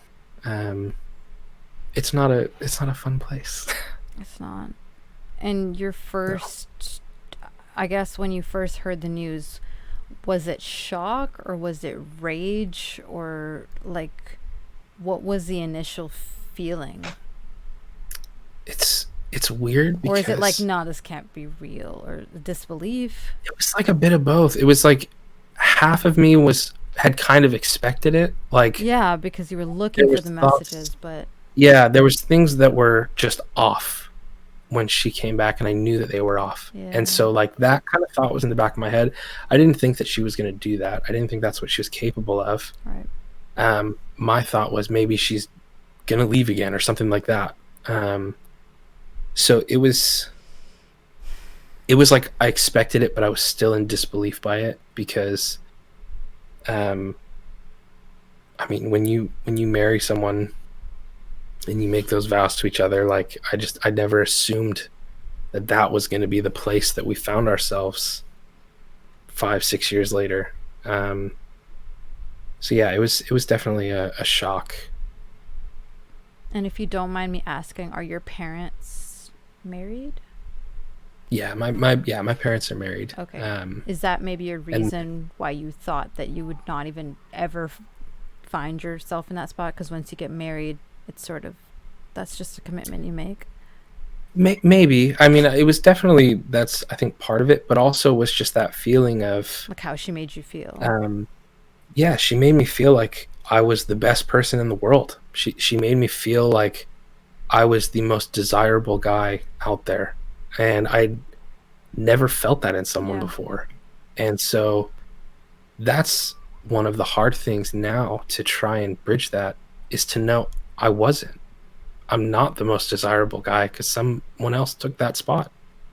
It's not a fun place. It's not. And your first, I guess when you first heard the news, was it shock or was it rage, or like, what was the initial feeling? It's weird, because, or is it like, no, this can't be real, or disbelief? It was like a bit of both. It was like half of me had kind of expected it, like, yeah, because you were looking for the messages, but yeah, there was things that were just off when she came back, and I knew that they were off. And so like that kind of thought was in the back of my head. I didn't think that she was going to do that. I didn't think that's what she was capable of. Right. My thought was maybe she's going to leave again or something like that. So it was like I expected it, but I was still in disbelief by it, because I mean, when you marry someone and you make those vows to each other, like, I never assumed that was going to be the place that we found ourselves 5-6 years later. So yeah, it was definitely a shock. And if you don't mind me asking, are your parents married? Yeah, my parents are married. Okay. Is that maybe a reason why you thought that you would not even ever find yourself in that spot? Because once you get married, it's sort of, that's just a commitment you make. Maybe. I mean, it was definitely, that's, I think, part of it, but also was just that feeling of like how she made you feel. Yeah, she made me feel like I was the best person in the world. She made me feel like I was the most desirable guy out there, and I never felt that in someone before. And so that's one of the hard things now, to try and bridge that, is to know I'm not the most desirable guy, because someone else took that spot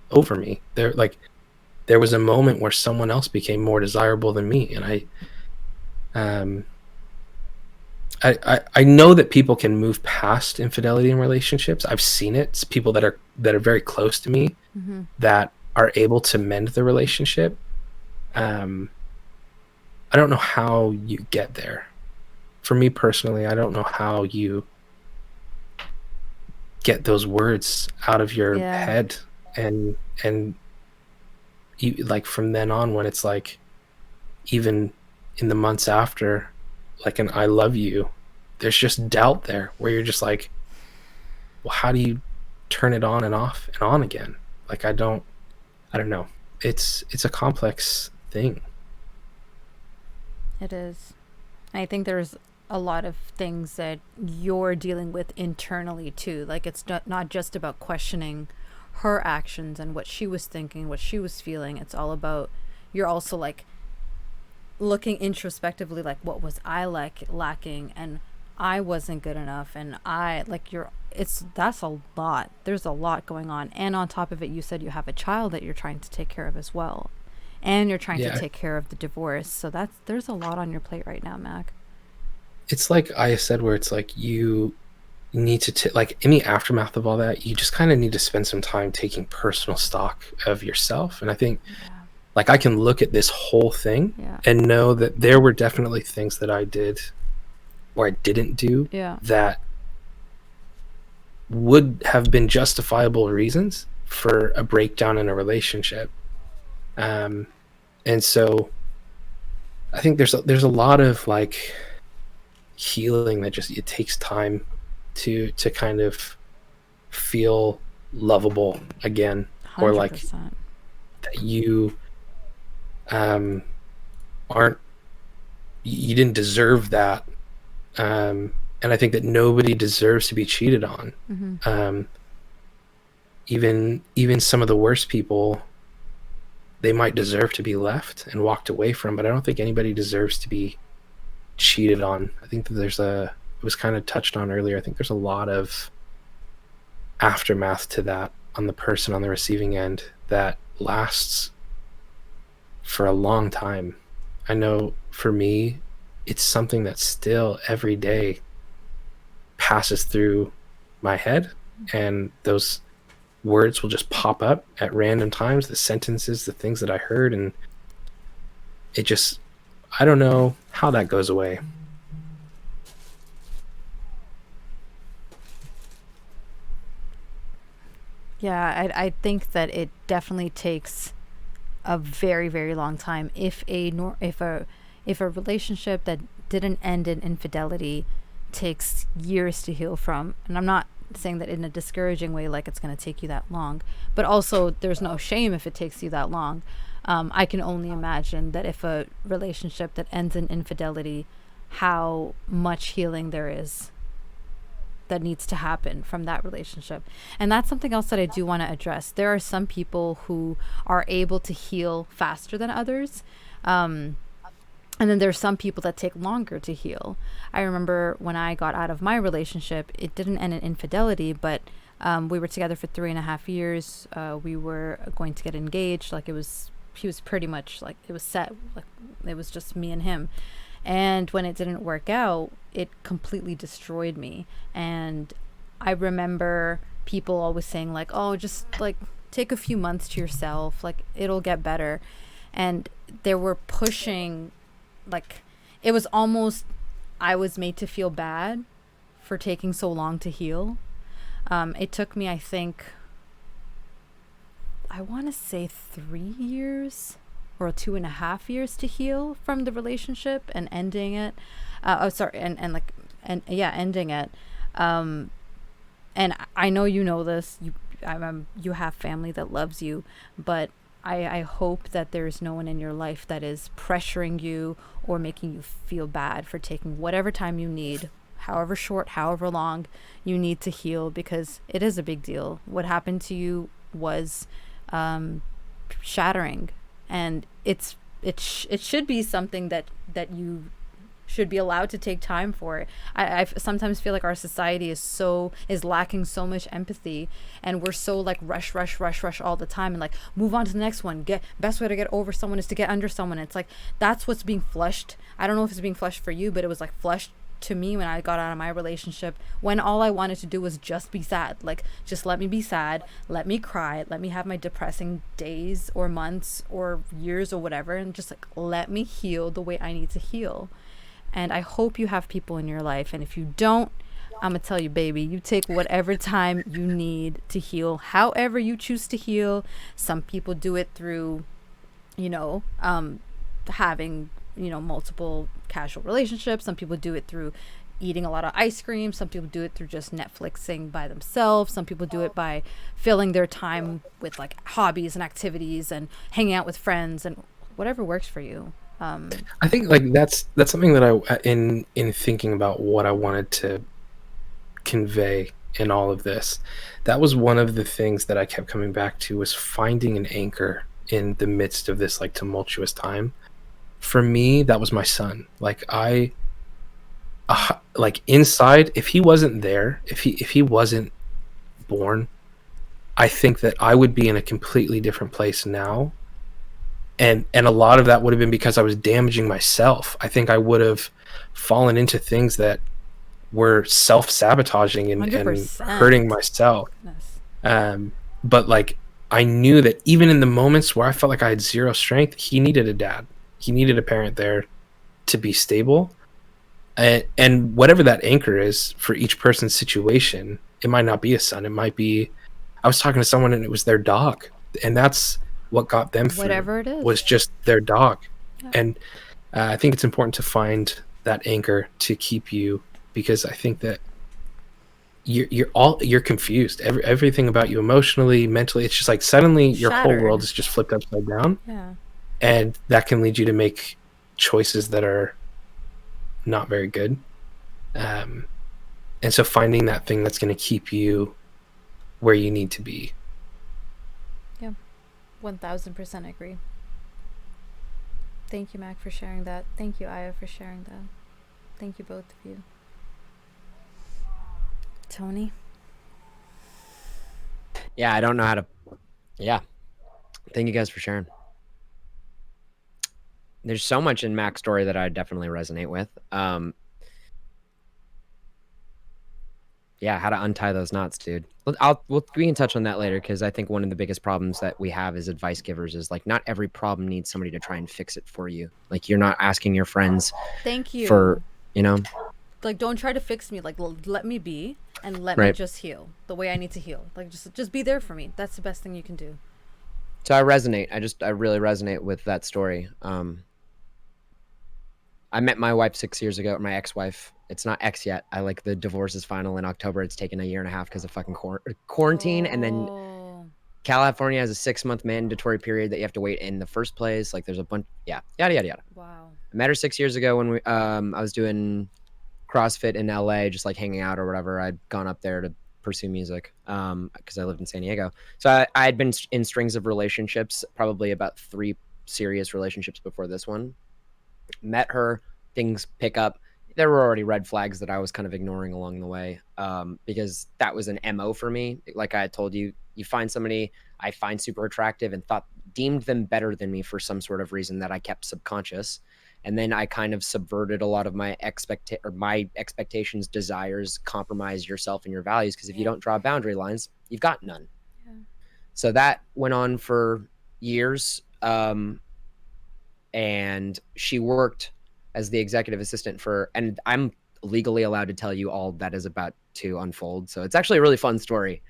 over me. There was a moment where someone else became more desirable than me, and I know that people can move past infidelity in relationships. I've seen it. It's people that are very close to me that are able to mend the relationship. I don't know how you get there. For me personally, I don't know how you get those words out of your head, and you, like, from then on, when it's like, even in the months after, like, an I love you, there's just doubt there, where you're just like, well, how do you turn it on and off and on again? Like, I don't know. It's a complex thing. It is. I think there's a lot of things that you're dealing with internally too. Like, it's not just about questioning her actions and what she was thinking, what she was feeling. It's all about, you're also like looking introspectively, like, what was I lacking, and I wasn't good enough, and I like you're it's that's a lot. There's a lot going on, and on top of it, you said you have a child that you're trying to take care of as well, and you're trying to Yeah, take care of the divorce. So there's a lot on your plate right now, Mac. it's like I said, where it's like you need to like in the aftermath of all that, you just kind of need to spend some time taking personal stock of yourself. And I think Yeah. like I can look at this whole thing Yeah. and know that there were definitely things that I did or I didn't do Yeah. that would have been justifiable reasons for a breakdown in a relationship. Um, and so I think there's a lot of like healing that just it takes time to kind of feel lovable again, or like 100%. that you um aren't you didn't deserve that. And I think that nobody deserves to be cheated on. Mm-hmm. Even some of the worst people, they might deserve to be left and walked away from, but I don't think anybody deserves to be cheated on. I think that it was kind of touched on earlier, I think there's a lot of aftermath to that on the person on the receiving end that lasts for a long time. I know for me, it's something that still every day passes through my head, and those words will just pop up at random times, the sentences, the things that I heard, and it just, I don't know how that goes away. Yeah, I think that it definitely takes a very very long time if a relationship that didn't end in infidelity takes years to heal from. And I'm not saying that in a discouraging way, like it's going to take you that long, but also there's no shame if it takes you that long. I can only imagine that if a relationship that ends in infidelity, how much healing there is that needs to happen from that relationship. And that's something else that I do want to address. There are some people who are able to heal faster than others. And then there's some people that take longer to heal. I remember when I got out of my relationship, it didn't end in infidelity, but we were together for 3.5 years. We were going to get engaged. Like he was pretty much like, it was set. Like it was just me and him. And when it didn't work out, it completely destroyed me. And I remember people always saying like, oh, just like take a few months to yourself, like it'll get better. And they were pushing, like it was almost, I was made to feel bad for taking so long to heal. It took me, I think, I want to say 3 years or 2.5 years to heal from the relationship and ending it. Ending it. And I know you know this. You have family that loves you, but I hope that there's no one in your life that is pressuring you or making you feel bad for taking whatever time you need, however short, however long you need to heal, because it is a big deal. What happened to you was shattering, and it should be something that you should be allowed to take time for. I sometimes feel like our society is lacking so much empathy, and we're so like rush all the time, and like move on to the next one. Best way to get over someone is to get under someone. It's like that's what's being flushed. I don't know if it's being flushed for you, but it was like flushed to me when I got out of my relationship, when all I wanted to do was just be sad. Like, just let me be sad, let me cry, let me have my depressing days or months or years or whatever, and just like let me heal the way I need to heal. And I hope you have people in your life, and if you don't, I'm gonna tell you, baby, you take whatever time you need to heal, however you choose to heal. Some people do it through, having multiple casual relationships. Some people do it through eating a lot of ice cream. Some people do it through just Netflixing by themselves. Some people do it by filling their time with like hobbies and activities and hanging out with friends, and whatever works for you. I think like that's something that I in thinking about what I wanted to convey in all of this, that was one of the things that I kept coming back to, was finding an anchor in the midst of this like tumultuous time. For me, that was my son. Like like inside, if he wasn't there, if he wasn't born, I think that I would be in a completely different place now. And a lot of that would have been because I was damaging myself. I think I would have fallen into things that were self-sabotaging and 100%. hurting myself. Goodness. But like, I knew that even in the moments where I felt like I had zero strength, he needed a dad. He needed a parent there to be stable. And whatever that anchor is for each person's situation, it might not be a son. It might be, I was talking to someone and it was their dog. And that's what got them through. Whatever it is. Was just their dog. Yeah. And I think it's important to find that anchor to keep you, because I think that you're confused. Everything about you emotionally, mentally, it's just like suddenly your whole Shattered. world is just flipped upside down. Yeah. And that can lead you to make choices that are not very good. And so finding that thing that's going to keep you where you need to be. 1000% agree. Thank you, Mac, for sharing that. Thank you, Aya, for sharing that. Thank you, both of you. Tony? Yeah, I don't know how to. Yeah. Thank you guys for sharing. There's so much in Mac's story that I definitely resonate with. Yeah, how to untie those knots, dude. We can touch on that later, because I think one of the biggest problems that we have as advice givers is like not every problem needs somebody to try and fix it for you. Like you're not asking your friends. Thank you. For, you know. Like, don't try to fix me. Like, let me be and let me just heal the way I need to heal. Like, just be there for me. That's the best thing you can do. So I resonate. I really resonate with that story. I met my wife 6 years ago, my ex-wife. It's not ex yet. The divorce is final in October. It's taken 1.5 years because of fucking quarantine. And then California has a 6-month mandatory period that you have to wait in the first place. Like there's a bunch, yada, yada, yada. Wow. I met her 6 years ago when I was doing CrossFit in LA, just like hanging out or whatever. I'd gone up there to pursue music because I lived in San Diego. So I had been in strings of relationships, probably about 3 serious relationships before this one. Met her, things pick up. There were already red flags that I was kind of ignoring along the way because that was an MO for me. Like I had told you, you find somebody I find super attractive and deemed them better than me for some sort of reason that I kept subconscious. And then I kind of subverted a lot of my expectations, desires, compromise yourself and your values. Because if you don't draw boundary lines, you've got none. Yeah. So that went on for years. And she worked as the executive assistant and I'm legally allowed to tell you all that is about to unfold. So it's actually a really fun story.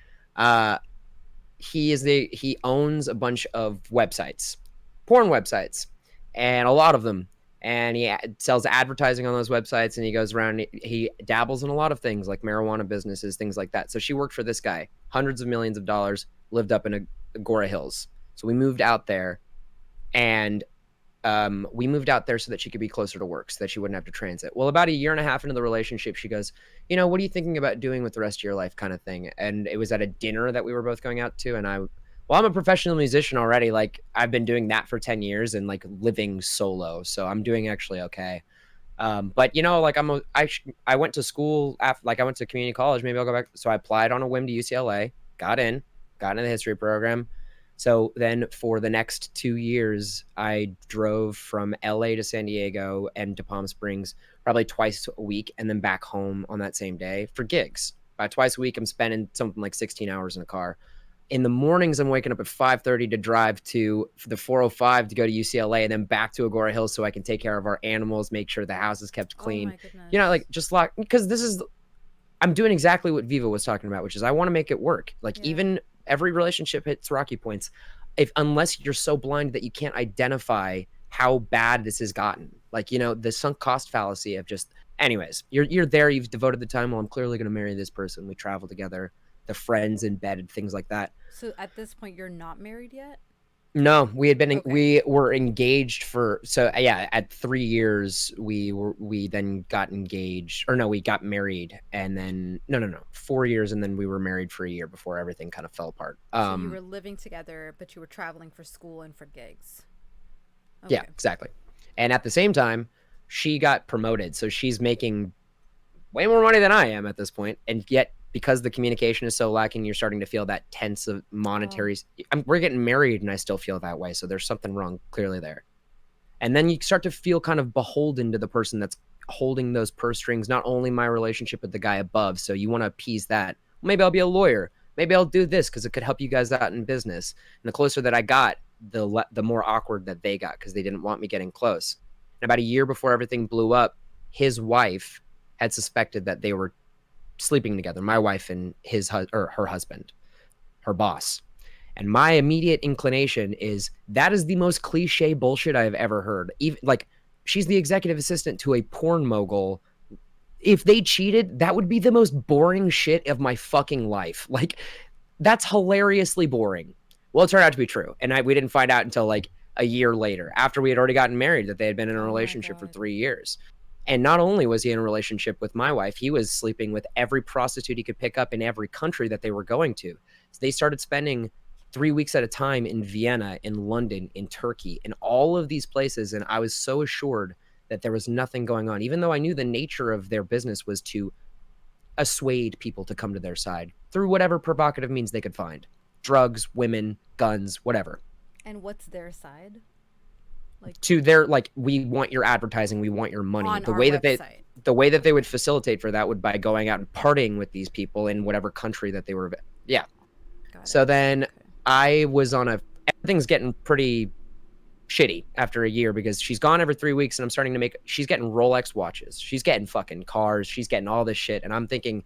He owns a bunch of websites, porn websites, and a lot of them. And he sells advertising on those websites, and he goes around, he dabbles in a lot of things like marijuana businesses, things like that. So she worked for this guy, hundreds of millions of dollars, lived up in Agora Hills. So we moved out there, and we moved out there so that she could be closer to work, so that she wouldn't have to transit. Well, about 1.5 years into the relationship, she goes, what are you thinking about doing with the rest of your life, kind of thing? And it was at a dinner that we were both going out to. And I'm a professional musician already. Like I've been doing that for 10 years and like living solo. So I'm doing actually okay. But I went to school after, I went to community college, maybe I'll go back. So I applied on a whim to UCLA, got in the history program. So then for the next 2 years, I drove from LA to San Diego and to Palm Springs probably twice a week, and then back home on that same day for gigs. About twice a week, I'm spending something like 16 hours in a car. In the mornings, I'm waking up at 5:30 to drive to the 405 to go to UCLA and then back to Agora Hills so I can take care of our animals, make sure the house is kept clean. Oh my goodness. Because I'm doing exactly what Viva was talking about, which is I want to make it work. Even every relationship hits rocky points. Unless you're so blind that you can't identify how bad this has gotten, the sunk cost fallacy of just, anyways, you're there, you've devoted the time. Well, I'm clearly going to marry this person. We travel together, the friends in bed and things like that. So at this point, you're not married yet? No, we were engaged at 3 years we then got engaged, or no, we got married, and then no 4 years, and then we were married for a year before everything kind of fell apart. So you were living together, but you were traveling for school and for gigs. Okay. Yeah, exactly. And at the same time, she got promoted, so she's making way more money than I am at this point. And yet, because the communication is so lacking, you're starting to feel that tense of monetary. We're getting married and I still feel that way. So there's something wrong clearly there. And then you start to feel kind of beholden to the person that's holding those purse strings, not only my relationship with the guy above. So you want to appease that. Maybe I'll be a lawyer. Maybe I'll do this because it could help you guys out in business. And the closer that I got, the more awkward that they got because they didn't want me getting close. And about a year before everything blew up, his wife had suspected that they were sleeping together, my wife and her husband, her boss. And my immediate inclination is that is the most cliche bullshit I've ever heard. Even like she's the executive assistant to a porn mogul. If they cheated, that would be the most boring shit of my fucking life. Like that's hilariously boring. Well, it turned out to be true. And we didn't find out until like a year later after we had already gotten married that they had been in a relationship for 3 years. And not only was he in a relationship with my wife, he was sleeping with every prostitute he could pick up in every country that they were going to. So they started spending 3 weeks at a time in Vienna, in London, in Turkey, in all of these places. And I was so assured that there was nothing going on, even though I knew the nature of their business was to assuade people to come to their side through whatever provocative means they could find. Drugs, women, guns, whatever. And what's their side? Like to their, like, we want your advertising, we want your money. The way that they would facilitate for that would by going out and partying with these people in whatever country that they were. Yeah. So then I was on everything's getting pretty shitty after a year because she's gone every 3 weeks and I'm starting to she's getting Rolex watches. She's getting fucking cars. She's getting all this shit. And I'm thinking,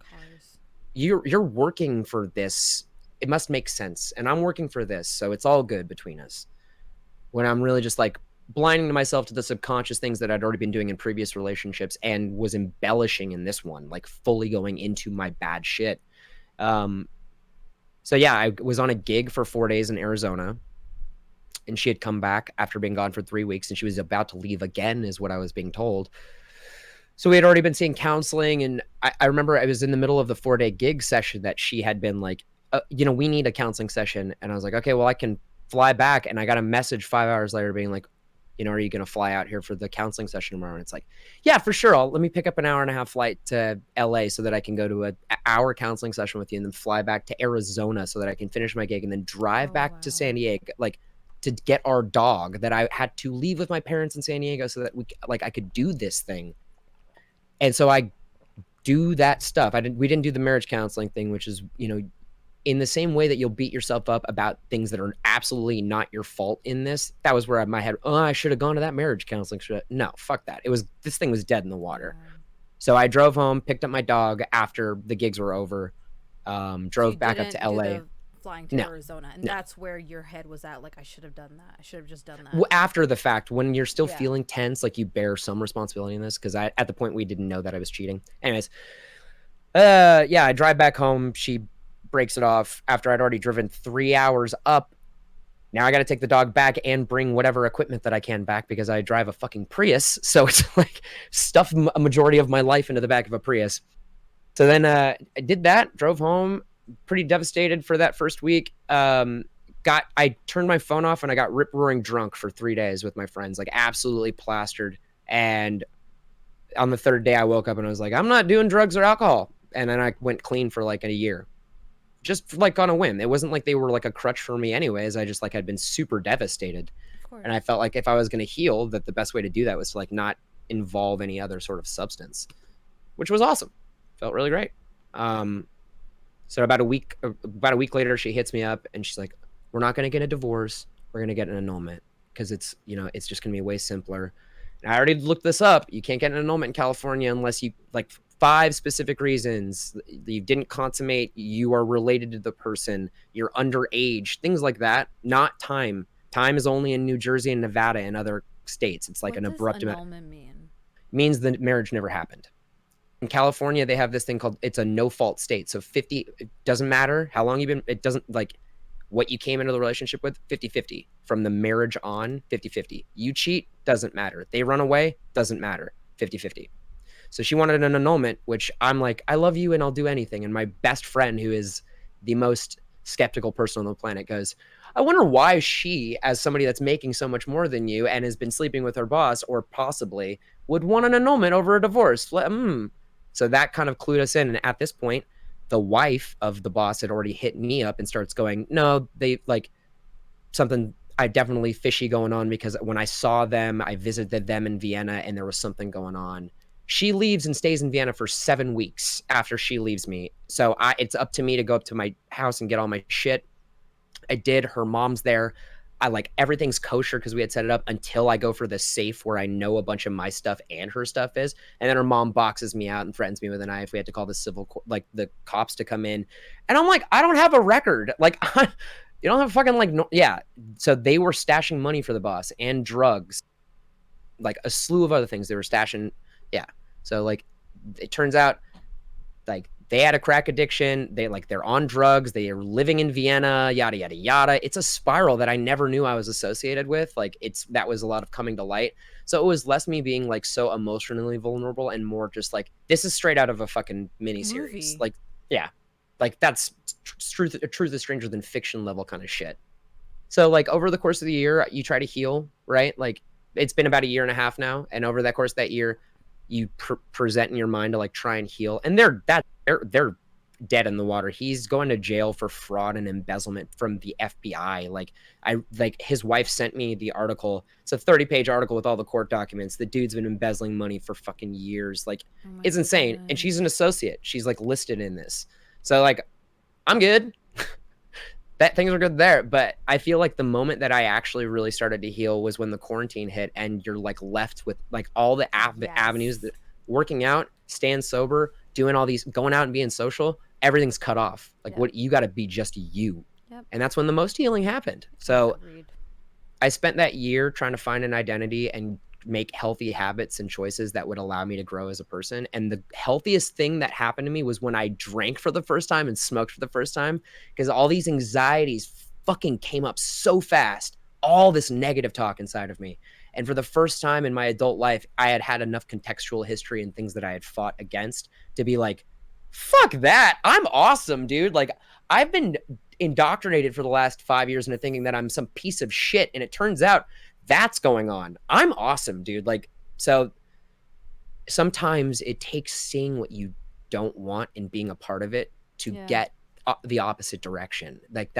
you're working for this. It must make sense. And I'm working for this. So it's all good between us. When I'm really just like blinding to myself to the subconscious things that I'd already been doing in previous relationships and was embellishing in this one, like fully going into my bad shit. So yeah, I was on a gig for 4 days in Arizona and she had come back after being gone for 3 weeks and she was about to leave again is what I was being told. So we had already been seeing counseling and I remember I was in the middle of the 4-day gig session that she had been like, we need a counseling session. And I was like, okay, well I can fly back. And I got a message 5 hours later being like, are you going to fly out here for the counseling session tomorrow? And it's like, yeah, for sure. Let me pick up an 1.5-hour flight to LA so that I can go to an hour counseling session with you and then fly back to Arizona so that I can finish my gig and then drive back to San Diego, like to get our dog that I had to leave with my parents in San Diego so that I could do this thing. And so I do that stuff. We didn't do the marriage counseling thing, which is, in the same way that you'll beat yourself up about things that are absolutely not your fault in this. That was where my head, I should have gone to that marriage counseling. No, fuck that. This thing was dead in the water. So I drove home, picked up my dog after the gigs were over, drove back up to LA. Flying to Arizona. And that's where your head was at. Like, I should have done that. I should have just done that. Well, after the fact, when you're still feeling tense, like you bear some responsibility in this. Cause at the point we didn't know that I was cheating. Anyways, I drive back home. She breaks it off after I'd already driven 3 hours up. Now I got to take the dog back and bring whatever equipment that I can back because I drive a fucking Prius. So it's like stuff a majority of my life into the back of a Prius. So then I did that, drove home, pretty devastated for that first week. I turned my phone off and I got rip-roaring drunk for 3 days with my friends, like absolutely plastered. And on the third day I woke up and I was like, I'm not doing drugs or alcohol. And then I went clean for like a year. Just like on a whim. It wasn't like they were like a crutch for me anyways. I just like had been super devastated. And I felt like if I was going to heal, that the best way to do that was to like not involve any other sort of substance, which was awesome. Felt really great. So about a week later, she hits me up and she's like, we're not going to get a divorce. We're going to get an annulment because it's just going to be way simpler. And I already looked this up. You can't get an annulment in California unless you like 5 specific reasons. You didn't consummate, you are related to the person, you're underage, things like that. Not time. Time is only in New Jersey and Nevada and other states. It's like an abrupt annulment mean? Means the marriage never happened. In California, they have this thing called, it's a no fault state. So 50, it doesn't matter how long you've been, it doesn't like what you came into the relationship with, 50-50. From the marriage on, 50-50. You cheat, doesn't matter. They run away, doesn't matter, 50-50. So she wanted an annulment, which I'm like, I love you and I'll do anything. And my best friend, who is the most skeptical person on the planet, goes, I wonder why she, as somebody that's making so much more than you and has been sleeping with her boss, or possibly, would want an annulment over a divorce. So that kind of clued us in. And at this point, the wife of the boss had already hit me up and starts going, no, they like something I definitely fishy going on, because when I saw them, I visited them in Vienna and there was something going on. She leaves and stays in Vienna for 7 weeks after she leaves me. So it's up to me to go up to my house and get all my shit. I did. Her mom's there. I like everything's kosher because we had set it up until I go for the safe where I know a bunch of my stuff and her stuff is. And then her mom boxes me out and threatens me with a knife. We had to call the like the cops to come in. And I'm like, I don't have a record. Like, you don't have fucking like, no, yeah. So they were stashing money for the boss and drugs, like a slew of other things they were stashing. Yeah. So like, it turns out like they had a crack addiction. They're on drugs. They are living in Vienna, yada, yada, yada. It's a spiral that I never knew I was associated with. Like that was a lot of coming to light. So it was less me being like so emotionally vulnerable and more just like, this is straight out of a fucking miniseries. Like, yeah, like that's truth is stranger than fiction level kind of shit. So like over the course of the year, you try to heal, right? Like it's been about a year and a half now. And over that course of that year, you present in your mind to like try and heal, and they're dead in the water. He's going to jail for fraud and embezzlement from the FBI. Like his wife sent me the article. It's a 30-page article with all the court documents. The dude's been embezzling money for fucking years. Like it's insane. And she's an associate. She's like listed in this. So like I'm good. That things are good there. But I feel like the moment that I actually really started to heal was when the quarantine hit and you're like left with like all the avenues that working out, staying sober, doing all these, going out and being social, everything's cut off. Like what you got to be just you. Yep. And that's when the most healing happened. So I spent that year trying to find an identity and make healthy habits and choices that would allow me to grow as a person. And the healthiest thing that happened to me was when I drank for the first time and smoked for the first time, because all these anxieties fucking came up so fast, all this negative talk inside of me. And for the first time in my adult life, I had had enough contextual history and things that I had fought against to be like, fuck that. I'm awesome, dude. Like I've been indoctrinated for the last 5 years into thinking that I'm some piece of shit. And it turns out that's going on. I'm awesome, dude. Like, so sometimes it takes seeing what you don't want and being a part of it to get the opposite direction. Like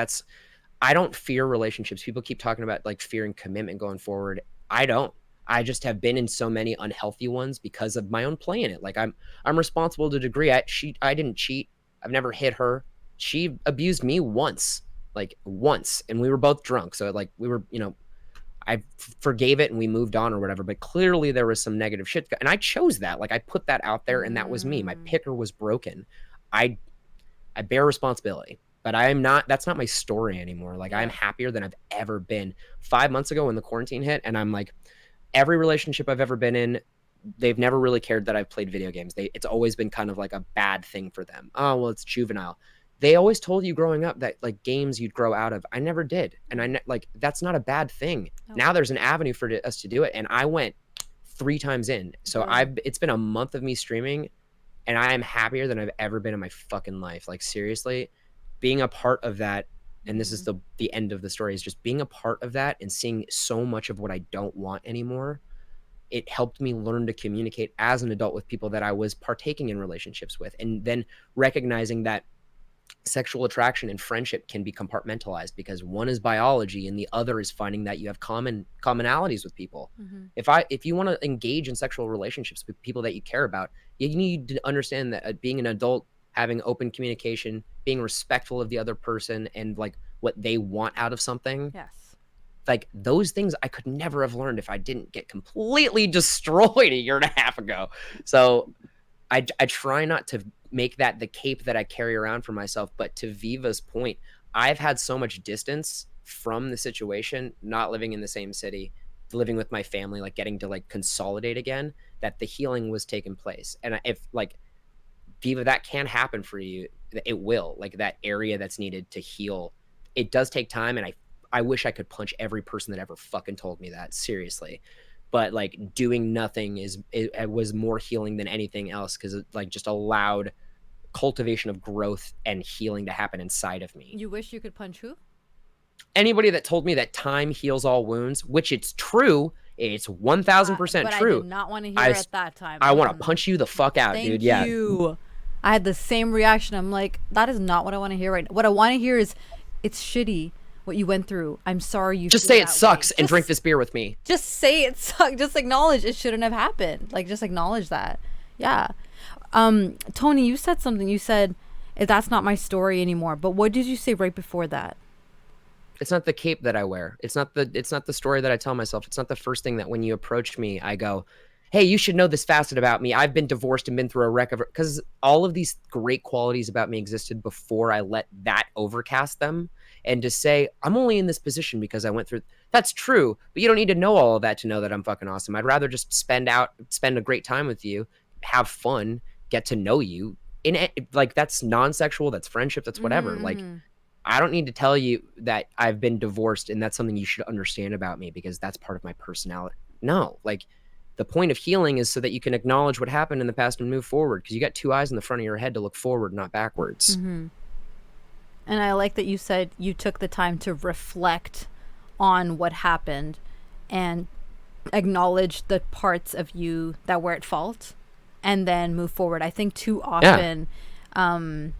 I don't fear relationships. People keep talking about like fearing commitment going forward. I don't. I just have been in so many unhealthy ones because of my own play in it. Like I'm responsible to a degree. I didn't cheat. I've never hit her. She abused me once, and we were both drunk. So like we were, I forgave it and we moved on or whatever, but clearly there was some negative shit. And I chose that. Like I put that out there and that was me. My picker was broken. I bear responsibility, but that's not my story anymore. Like I'm happier than I've ever been. 5 months ago when the quarantine hit, and I'm like, every relationship I've ever been in, they've never really cared that I've played video games. It's always been kind of like a bad thing for them. Oh, well, it's juvenile. They always told you growing up that like games you'd grow out of. I never did. And that's not a bad thing. No. Now there's an avenue for us to do it. And I went 3 times in. So it's been a month of me streaming and I am happier than I've ever been in my fucking life. Like seriously, being a part of that. And this is the end of the story, is just being a part of that and seeing so much of what I don't want anymore. It helped me learn to communicate as an adult with people that I was partaking in relationships with. And then recognizing that sexual attraction and friendship can be compartmentalized because one is biology and the other is finding that you have commonalities with people. If you want to engage in sexual relationships with people that you care about, you need to understand that being an adult, having open communication, being respectful of the other person and like what they want out of something. Yes. Like those things I could never have learned if I didn't get completely destroyed a year and a half ago. So I try not to make that the cape that I carry around for myself. But to Viva's point, I've had so much distance from the situation, not living in the same city, living with my family, like getting to like consolidate again, that the healing was taking place. And if like Viva, that can happen for you, it will. Like that area that's needed to heal, it does take time. And I wish I could punch every person that ever fucking told me that, seriously. But like doing nothing it was more healing than anything else, because it like just allowed cultivation of growth and healing to happen inside of me. You wish you could punch who? Anybody that told me that time heals all wounds, which it's true, It's 1000% but true. I did not want to hear I at that time. I want to punch you the fuck out, Thank dude. Yeah. you. I had the same reaction. I'm like, that is not what I want to hear right now. What I want to hear is, it's shitty what you went through. I'm sorry you Just feel say it that sucks way. and drink this beer with me. Just say it sucks. Just acknowledge it shouldn't have happened. Like, just acknowledge that. Yeah. Tony, you said something. You said, that's not my story anymore. But what did you say right before that? It's not the cape that I wear. It's not the story that I tell myself. It's not the first thing that when you approach me, I go, hey, you should know this facet about me. I've been divorced and been through a wreck of it. Because all of these great qualities about me existed before I let that overcast them. And to say, I'm only in this position because I went through, that's true. But you don't need to know all of that to know that I'm fucking awesome. I'd rather just spend a great time with you, have fun, get to know you. Like, that's non-sexual, that's friendship, that's whatever. Mm-hmm. Like, I don't need to tell you that I've been divorced and that's something you should understand about me because that's part of my personality. No, like, the point of healing is so that you can acknowledge what happened in the past and move forward, because you got two eyes in the front of your head to look forward, not backwards. Mm-hmm. And I like that you said you took the time to reflect on what happened and acknowledge the parts of you that were at fault and then move forward. I think too often, and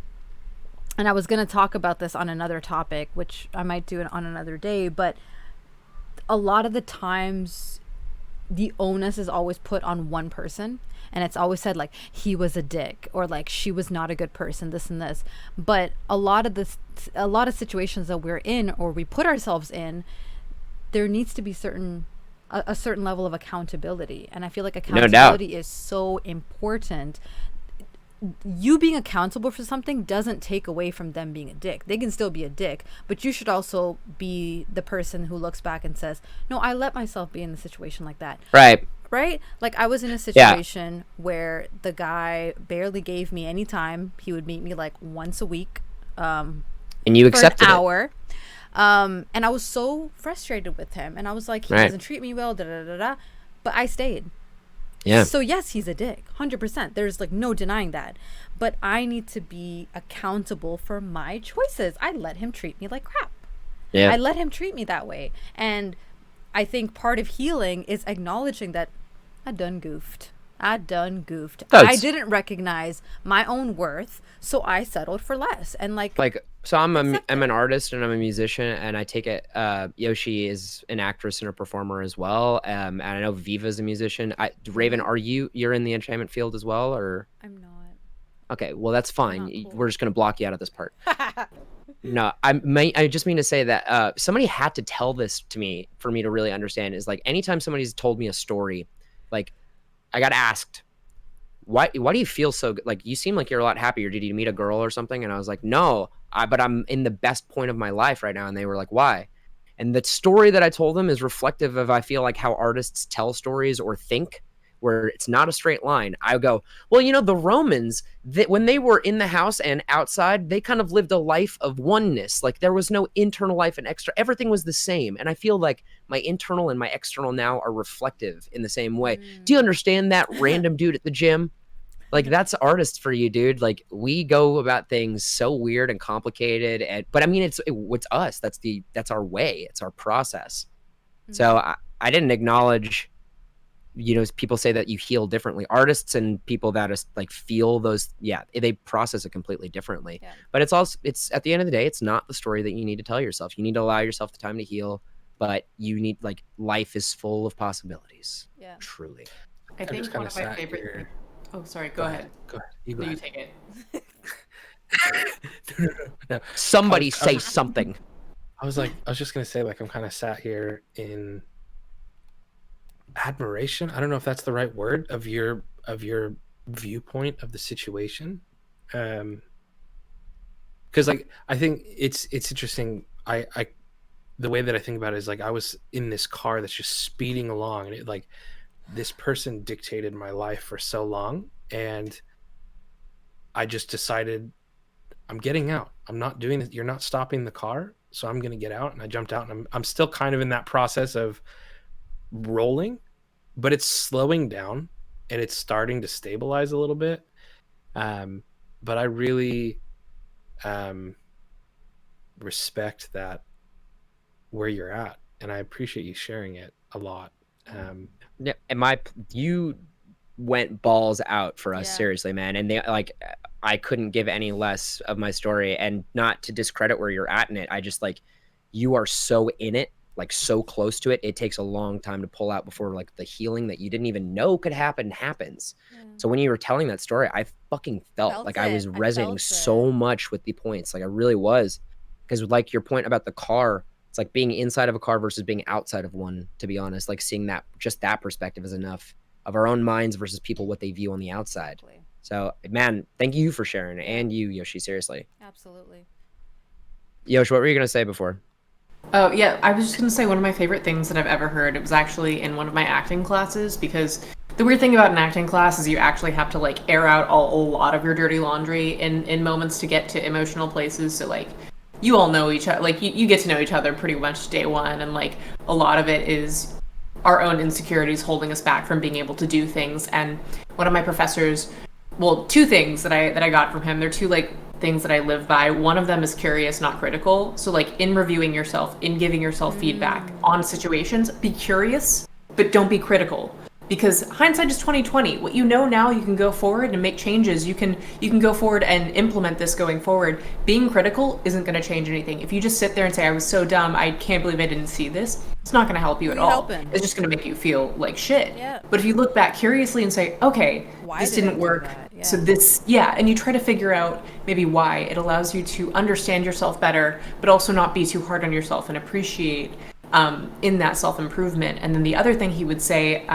I was going to talk about this on another topic, which I might do it on another day, but a lot of the times the onus is always put on one person, and it's always said like, he was a dick, or like, she was not a good person, this and this. But a lot of situations that we're in or we put ourselves in, there needs to be a certain level of accountability, and I feel like accountability is so important. You being accountable for something doesn't take away from them being a dick. They can still be a dick, but you should also be the person who looks back and says, no, I let myself be in a situation like that. Right? Like, I was in a situation where the guy barely gave me any time. He would meet me like once a week, and you accepted for an hour. And I was so frustrated with him, and I was like, he doesn't treat me well, but I stayed. Yeah. So yes, he's a dick, 100%. There's like no denying that. But I need to be accountable for my choices. I let him treat me like crap. Yeah. I let him treat me that way. And I think part of healing is acknowledging that I done goofed. I didn't recognize my own worth, so I settled for less. And like so I'm an artist and I'm a musician, and I take it Yoshi is an actress and a performer as well, and I know Viva's a musician. Raven, you're in the entertainment field as well, or? I'm not. Okay, well, that's fine. Cool. We're just gonna block you out of this part. No, I just mean to say that somebody had to tell this to me for me to really understand. Is like, anytime somebody's told me a story, like, I got asked, why do you feel so good? Like, you seem like you're a lot happier. Did you meet a girl or something? And I was like, no, but I'm in the best point of my life right now. And they were like, why? And the story that I told them is reflective of, I feel like, how artists tell stories or think, where it's not a straight line. I go, well, the Romans, when they were in the house and outside, they kind of lived a life of oneness. Like, there was no internal life and extra. Everything was the same. And I feel like my internal and my external now are reflective in the same way. Do you understand that, random dude at the gym? Like, that's artists for you, dude. Like, we go about things so weird and complicated, but I mean, it's us. That's our way. It's our process. Mm-hmm. So I didn't acknowledge, people say that you heal differently. Artists and people that is like feel those, they process it completely differently. Yeah. But it's at the end of the day, it's not the story that you need to tell yourself. You need to allow yourself the time to heal, but you need, like, life is full of possibilities. Yeah. Truly. I think one of my favorite. Oh, sorry. Go ahead. Go ahead. You take it. No. Somebody say something. I was just gonna say, like, I'm kind of sat here in admiration. I don't know if that's the right word, of your viewpoint of the situation. Because, like, I think it's interesting. I the way that I think about it is, like, I was in this car that's just speeding along, and it, like, this person dictated my life for so long, and I just decided, I'm getting out. I'm not doing it. You're not stopping the car, so I'm going to get out. And I jumped out, and I'm still kind of in that process of rolling, but it's slowing down and it's starting to stabilize a little bit. But I really respect that, where you're at, and I appreciate you sharing it a lot. Yeah, and you went balls out for us, Yeah. seriously, man. And they like, I couldn't give any less of my story, and not to discredit where you're at in it. I just like, you are so in it, like so close to it. It takes a long time to pull out before like the healing that you didn't even know could happen happens. Yeah. So when you were telling that story, I fucking felt like I was resonating so much with the points. Like I really was, because like your point about the car, it's like being inside of a car versus being outside of one, to be honest. Like seeing that, just that perspective is enough of our own minds versus people, what they view on the outside. Exactly. So, man, thank you for sharing. And you, Yoshi, seriously. Absolutely. Yoshi, what were you going to say before? Oh, yeah, I was just going to say one of my favorite things that I've ever heard, it was actually in one of my acting classes, because the weird thing about an acting class is you actually have to, like, air out a lot of your dirty laundry in moments to get to emotional places. So, like, you all know each other, like, you get to know each other pretty much day one, and, like, a lot of it is our own insecurities holding us back from being able to do things. And one of my professors, well, two things that I got from him, they're two, like, things that I live by. One of them is curious, not critical. So like in reviewing yourself, in giving yourself feedback on situations, be curious, but don't be critical. Because hindsight is 20/20. What you know now, you can go forward and make changes. You can go forward and implement this going forward. Being critical isn't going to change anything. If you just sit there and say, I was so dumb, I can't believe I didn't see this, it's not going to help you at all. It's just going to make you feel like shit. Yeah. But if you look back curiously and say, okay, this didn't work. Yeah. So this, and you try to figure out maybe why. It allows you to understand yourself better, but also not be too hard on yourself and appreciate in that self-improvement. And then the other thing he would say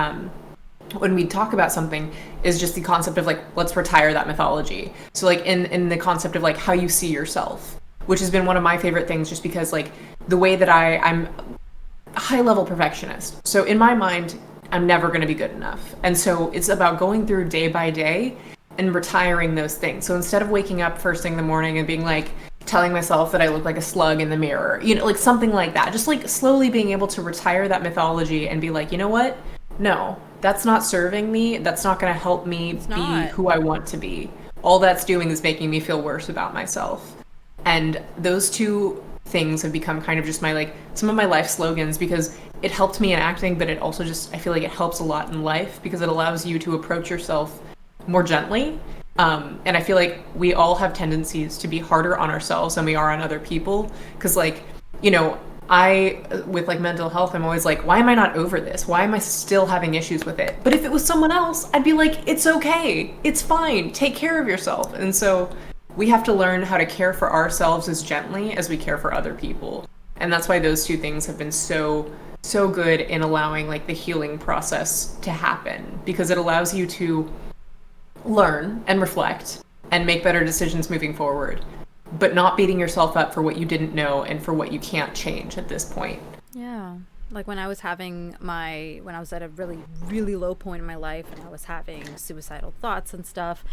when we talk about something is just the concept of like, let's retire that mythology. So like in the concept of like how you see yourself, which has been one of my favorite things, just because like the way that I'm a high-level perfectionist. So in my mind, I'm never going to be good enough. And so it's about going through day by day and retiring those things. So instead of waking up first thing in the morning and being like, telling myself that I look like a slug in the mirror, like something like that, just like slowly being able to retire that mythology and be like, you know what? No, that's not serving me. That's not going to help me be who I want to be. All that's doing is making me feel worse about myself. And those two things have become kind of just my, like, some of my life slogans, because it helped me in acting, but it also just, I feel like it helps a lot in life because it allows you to approach yourself more gently. And I feel like we all have tendencies to be harder on ourselves than we are on other people. Because, like, I, with like mental health, I'm always like, why am I not over this? Why am I still having issues with it? But if it was someone else, I'd be like, it's okay. It's fine. Take care of yourself. And so we have to learn how to care for ourselves as gently as we care for other people. And that's why those two things have been so good in allowing like the healing process to happen, because it allows you to learn and reflect and make better decisions moving forward, but not beating yourself up for what you didn't know and for what you can't change at this point. Yeah. Like when I was at a really, really low point in my life and I was having suicidal thoughts and stuff,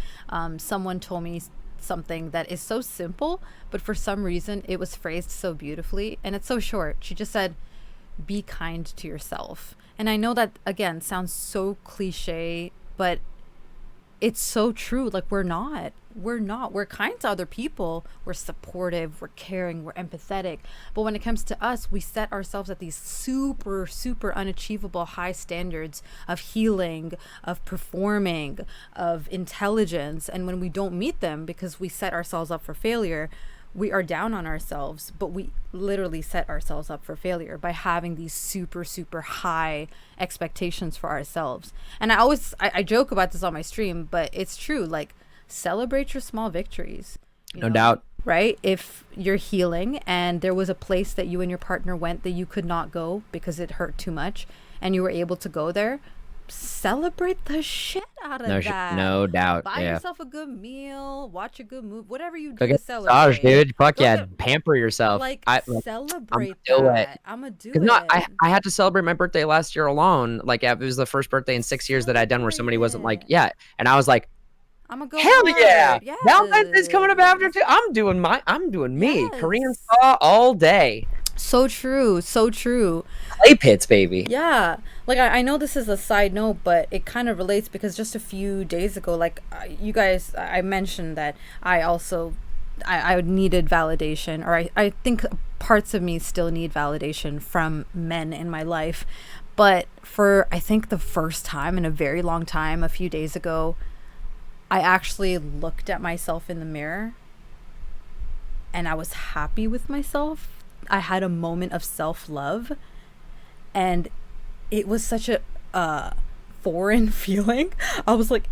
someone told me something that is so simple, but for some reason it was phrased so beautifully, and it's so short. She just said, be kind to yourself. And I know that, again, sounds so cliche, but it's so true. Like we're kind to other people. We're supportive, we're caring, we're empathetic. But when it comes to us, we set ourselves at these super, super unachievable high standards of healing, of performing, of intelligence. And when we don't meet them because we set ourselves up for failure, we are down on ourselves, but we literally set ourselves up for failure by having these super, super high expectations for ourselves. And I joke about this on my stream, but it's true. Like, celebrate your small victories. No doubt. Right? If you're healing and there was a place that you and your partner went that you could not go because it hurt too much and you were able to go there, celebrate the shit out of that. No doubt. Buy yourself a good meal, watch a good movie, whatever you do Go to get celebrate. massage, dude. Fuck yeah, pamper yourself. Celebrate I'm that. I'm gonna do it. No, I had to celebrate my birthday last year alone. Like, it was the first birthday in 6 years that I'd done where somebody wasn't like, yeah. And I was like, I'm gonna go hell hard. yeah. Yes. Valentine's Day's coming up after too. I'm doing me. Yes. Korean spa all day. So true. Clay pits, baby. Yeah. Like, I know this is a side note, but it kind of relates because just a few days ago, like, you guys, I mentioned that I needed validation, or I think parts of me still need validation from men in my life. But for, I think, the first time in a very long time, a few days ago, I actually looked at myself in the mirror and I was happy with myself. I had a moment of self-love, and it was such a foreign feeling. I was like,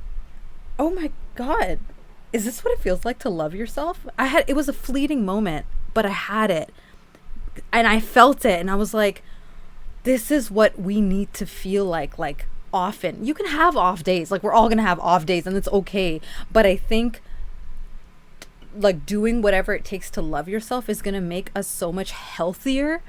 oh my God, is this what it feels like to love yourself? It was a fleeting moment, but I had it and I felt it, and I was like, this is what we need to feel like often. You can have off days, like we're all gonna have off days, and it's okay. But I think like doing whatever it takes to love yourself is gonna make us so much healthier,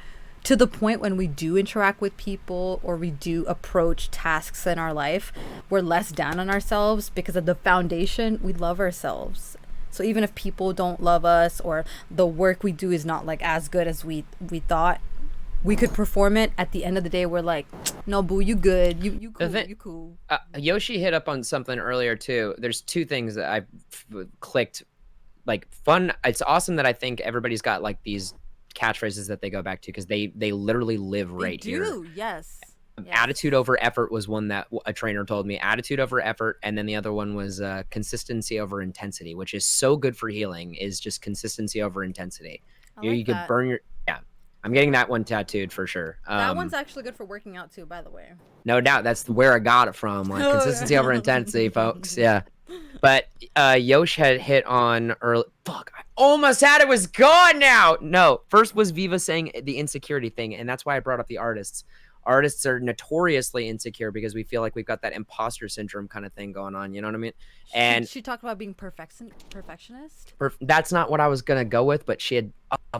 to the point when we do interact with people or we do approach tasks in our life, we're less down on ourselves because of the foundation. We love ourselves. So even if people don't love us, or the work we do is not like as good as we thought we could perform it, at the end of the day we're like, no boo, you good, you cool, you cool. Yoshi hit up on something earlier too. There's two things that I clicked, like fun. It's awesome that I think everybody's got like these catchphrases that they go back to, because they literally live right here. Yes. Attitude over effort was one that a trainer told me. Attitude over effort. And then the other one was consistency over intensity, which is so good for healing, is just consistency over intensity. You could burn your, I'm getting that one tattooed for sure. That one's actually good for working out too, by the way. No doubt. That's where I got it from. Like consistency over intensity, folks. Yeah. But Yosh had hit on early. Fuck, I almost had it, was gone now. No, first was Viva saying the insecurity thing, and that's why I brought up the artists. Artists are notoriously insecure because we feel like we've got that imposter syndrome kind of thing going on. You know what I mean? And she talked about being perfectionist. That's not what I was gonna go with, but she had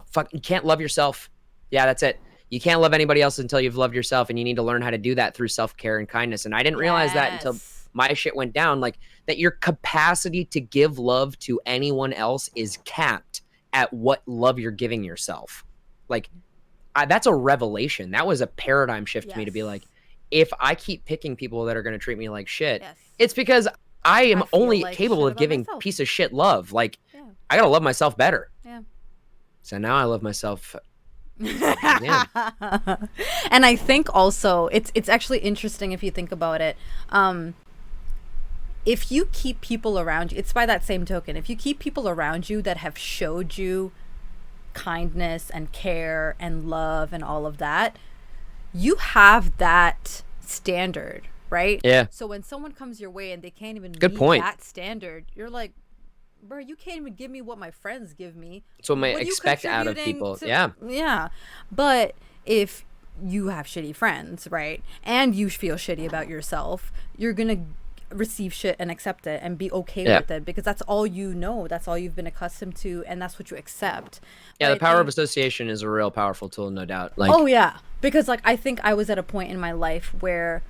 fuck. You can't love yourself. Yeah, that's it. You can't love anybody else until you've loved yourself, and you need to learn how to do that through self-care and kindness. And I didn't realize that until my shit went down, like that your capacity to give love to anyone else is capped at what love you're giving yourself. Like that's a revelation. That was a paradigm shift to me, to be like, if I keep picking people that are going to treat me like shit, it's because I am only like capable of giving piece of shit love. Like I got to love myself better. Yeah. So now I love myself. And I think also it's actually interesting if you think about it. If you keep people around you, it's by that same token, if you keep people around you that have showed you kindness and care and love and all of that, you have that standard, right? Yeah. So when someone comes your way and they can't even meet that standard, you're like, bro, you can't even give me what my friends give me. That's what I expect out of people. Yeah. But if you have shitty friends, right, and you feel shitty about yourself, you're gonna receive shit and accept it and be okay with it, because that's all you know, that's all you've been accustomed to, and that's what you accept. Yeah, the power of association is a real powerful tool, no doubt. Like, oh yeah, because like I think I was at a point in my life where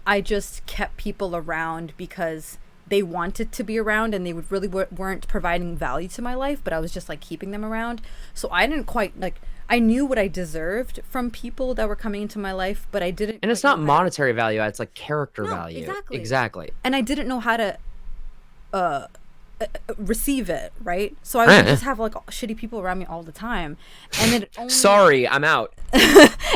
I just kept people around because they wanted to be around, and they would really weren't providing value to my life, but I was just like keeping them around. So I didn't quite like, I knew what I deserved from people that were coming into my life, but I didn't. And it's not monetary value; it's like character value. Exactly. And I didn't know how to receive it, right? So I would just have like shitty people around me all the time, and it only, sorry, I'm out.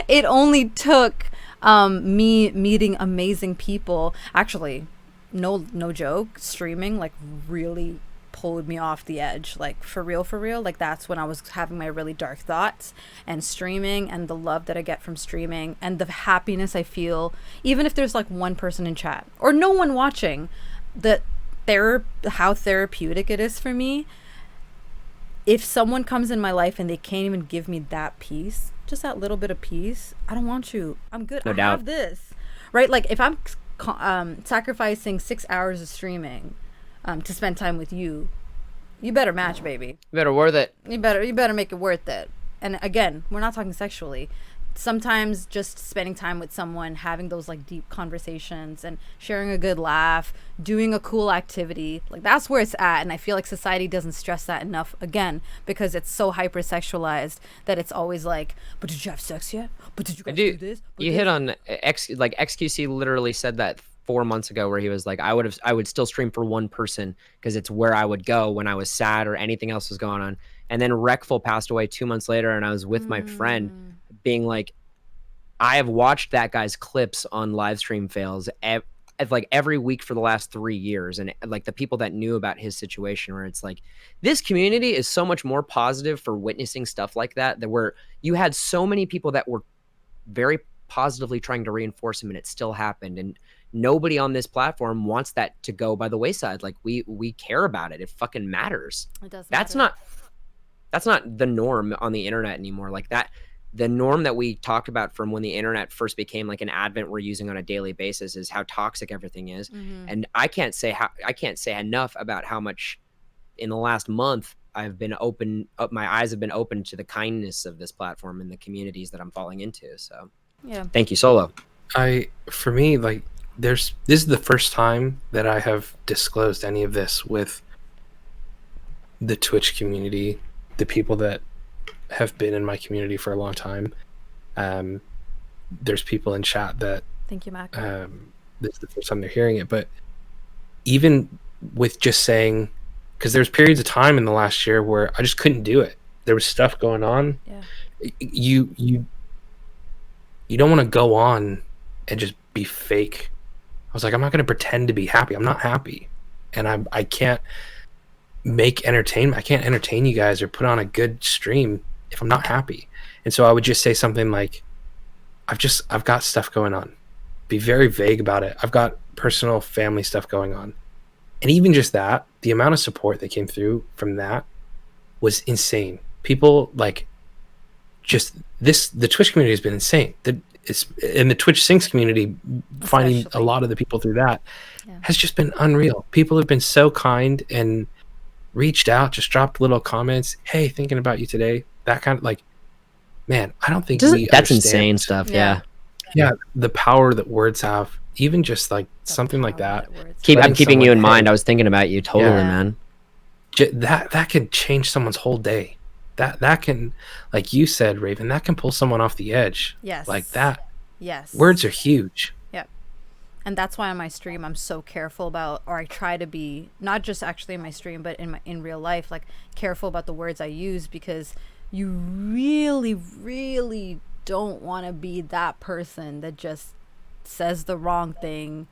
It only took me meeting amazing people. Actually, no joke, streaming like really pulled me off the edge, like for real. Like that's when I was having my really dark thoughts, and streaming and the love that I get from streaming and the happiness I feel, even if there's like one person in chat or no one watching, how therapeutic it is for me. If someone comes in my life and they can't even give me that peace, just that little bit of peace, I don't want you. I'm good. I have this, right? Like if I'm sacrificing 6 hours of streaming to spend time with you, you better match, baby. You better worth it. You better make it worth it. And again, we're not talking sexually. Sometimes just spending time with someone, having those like deep conversations and sharing a good laugh, doing a cool activity, like that's where it's at. And I feel like society doesn't stress that enough, again, because it's so hypersexualized that it's always like, but did you have sex yet? But did you guys do this? You hit on XQC literally said that 4 months ago, where he was like, I would still stream for one person because it's where I would go when I was sad or anything else was going on. And then Recful passed away 2 months later, and I was with my friend being like, I have watched that guy's clips on live stream fails like every week for the last 3 years, and like the people that knew about his situation, where it's like this community is so much more positive for witnessing stuff like that, that where you had so many people that were very positively trying to reinforce him, and it still happened. And nobody on this platform wants that to go by the wayside. Like we care about it. It fucking matters. It does That's matter. not the norm on the internet anymore. Like that, the norm that we talked about from when the internet first became like an advent we're using on a daily basis is how toxic everything is. And I can't say enough about how much in the last month I've been my eyes have been open to the kindness of this platform and the communities that I'm falling into. So Yeah. thank you, Solo. For me, like, this is the first time that I have disclosed any of this with the Twitch community, the people that have been in my community for a long time. There's people in chat that Thank you, Mac. this is the first time they're hearing it, but even with just saying, because there's periods of time in the last year where I just couldn't do it. There was stuff going on. Yeah. You don't want to go on and just be fake. I was like, I'm not going to pretend to be happy. I'm not happy, and I can't make entertainment. I can't entertain you guys or put on a good stream if I'm not happy. And so I would just say something like, I've got stuff going on. Be very vague about it. I've got personal family stuff going on. And even just that, the amount of support that came through from that was insane. People like the Twitch community has been insane. In the Twitch Syncs community, finding a lot of the people through that has just been unreal. People have been so kind and reached out, just dropped little comments. Hey, thinking about you today. That kind of, like, man, I don't think that's insane stuff. Yeah. The power that words have, even just like something like that. I'm keeping you in mind. I was thinking about you. Totally, man. That can change someone's whole day. That can, like you said, Raven, that can pull someone off the edge. Yes. Like that. Yes. Words are huge. Yep. And that's why on my stream I'm so careful about, or I try to be, not just actually in my stream, but in real life, like careful about the words I use, because you really, really don't want to be that person that just says the wrong thing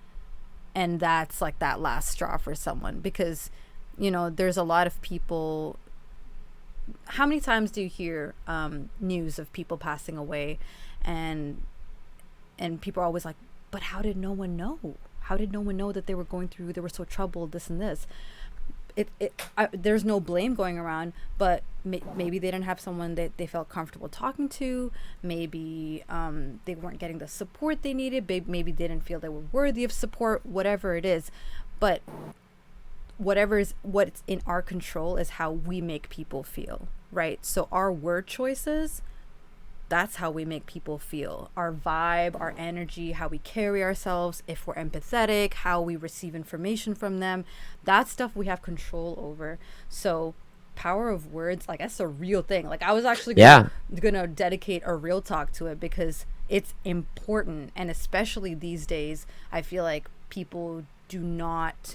and that's like that last straw for someone. Because, you know, there's a lot of people. How many times do you hear news of people passing away, and people are always like, but how did no one know? How did no one know that they were so troubled, this and this? There's no blame going around, but maybe they didn't have someone that they felt comfortable talking to. Maybe they weren't getting the support they needed. Maybe they didn't feel they were worthy of support, whatever it is. But what's in our control is how we make people feel, right? So our word choices, that's how we make people feel. Our vibe, our energy, how we carry ourselves, if we're empathetic, how we receive information from them, that stuff we have control over. So power of words, like, that's a real thing. Like, I was actually gonna dedicate a real talk to it, because it's important. And especially these days, I feel like people do not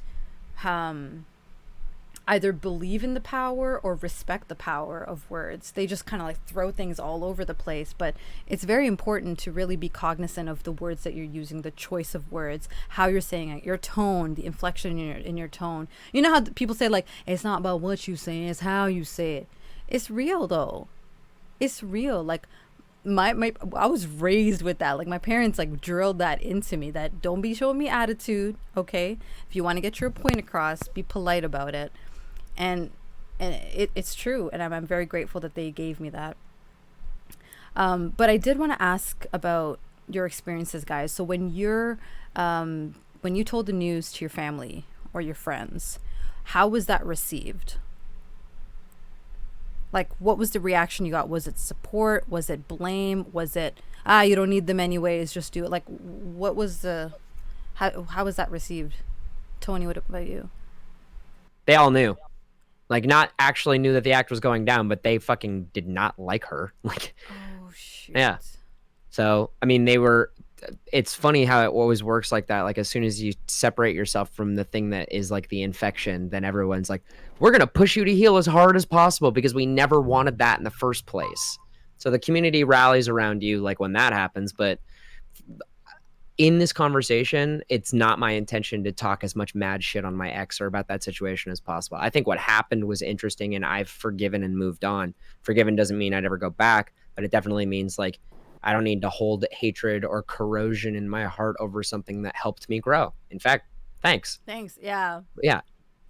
either believe in the power or respect the power of words. They just kind of like throw things all over the place. But it's very important to really be cognizant of the words that you're using, the choice of words, how you're saying it, your tone, the inflection in your tone. You know how people say, like, it's not about what you say, it's how you say it. It's real though. It's real. Like, I was raised with that. Like, my parents like drilled that into me, that don't be showing me attitude, okay? If you want to get your point across, be polite about it. And it's true, and I'm very grateful that they gave me that. But I did want to ask about your experiences, guys. So when you told the news to your family or your friends, how was that received? Like, what was the reaction you got? Was it support? Was it blame? Was it, you don't need them anyways, just do it? Like, what was how was that received? Tony, what about you? They all knew. Like, not actually knew that the act was going down, but they fucking did not like her. Like, oh, shoot. Yeah. So, I mean, it's funny how it always works like that. Like, as soon as you separate yourself from the thing that is like the infection, then everyone's like, we're going to push you to heal as hard as possible because we never wanted that in the first place. So the community rallies around you like when that happens, but in this conversation, it's not my intention to talk as much mad shit on my ex or about that situation as possible. I think what happened was interesting and I've forgiven and moved on. Forgiven doesn't mean I'd ever go back, but it definitely means like I don't need to hold hatred or corrosion in my heart over something that helped me grow. In fact, thanks. Thanks. Yeah. Yeah.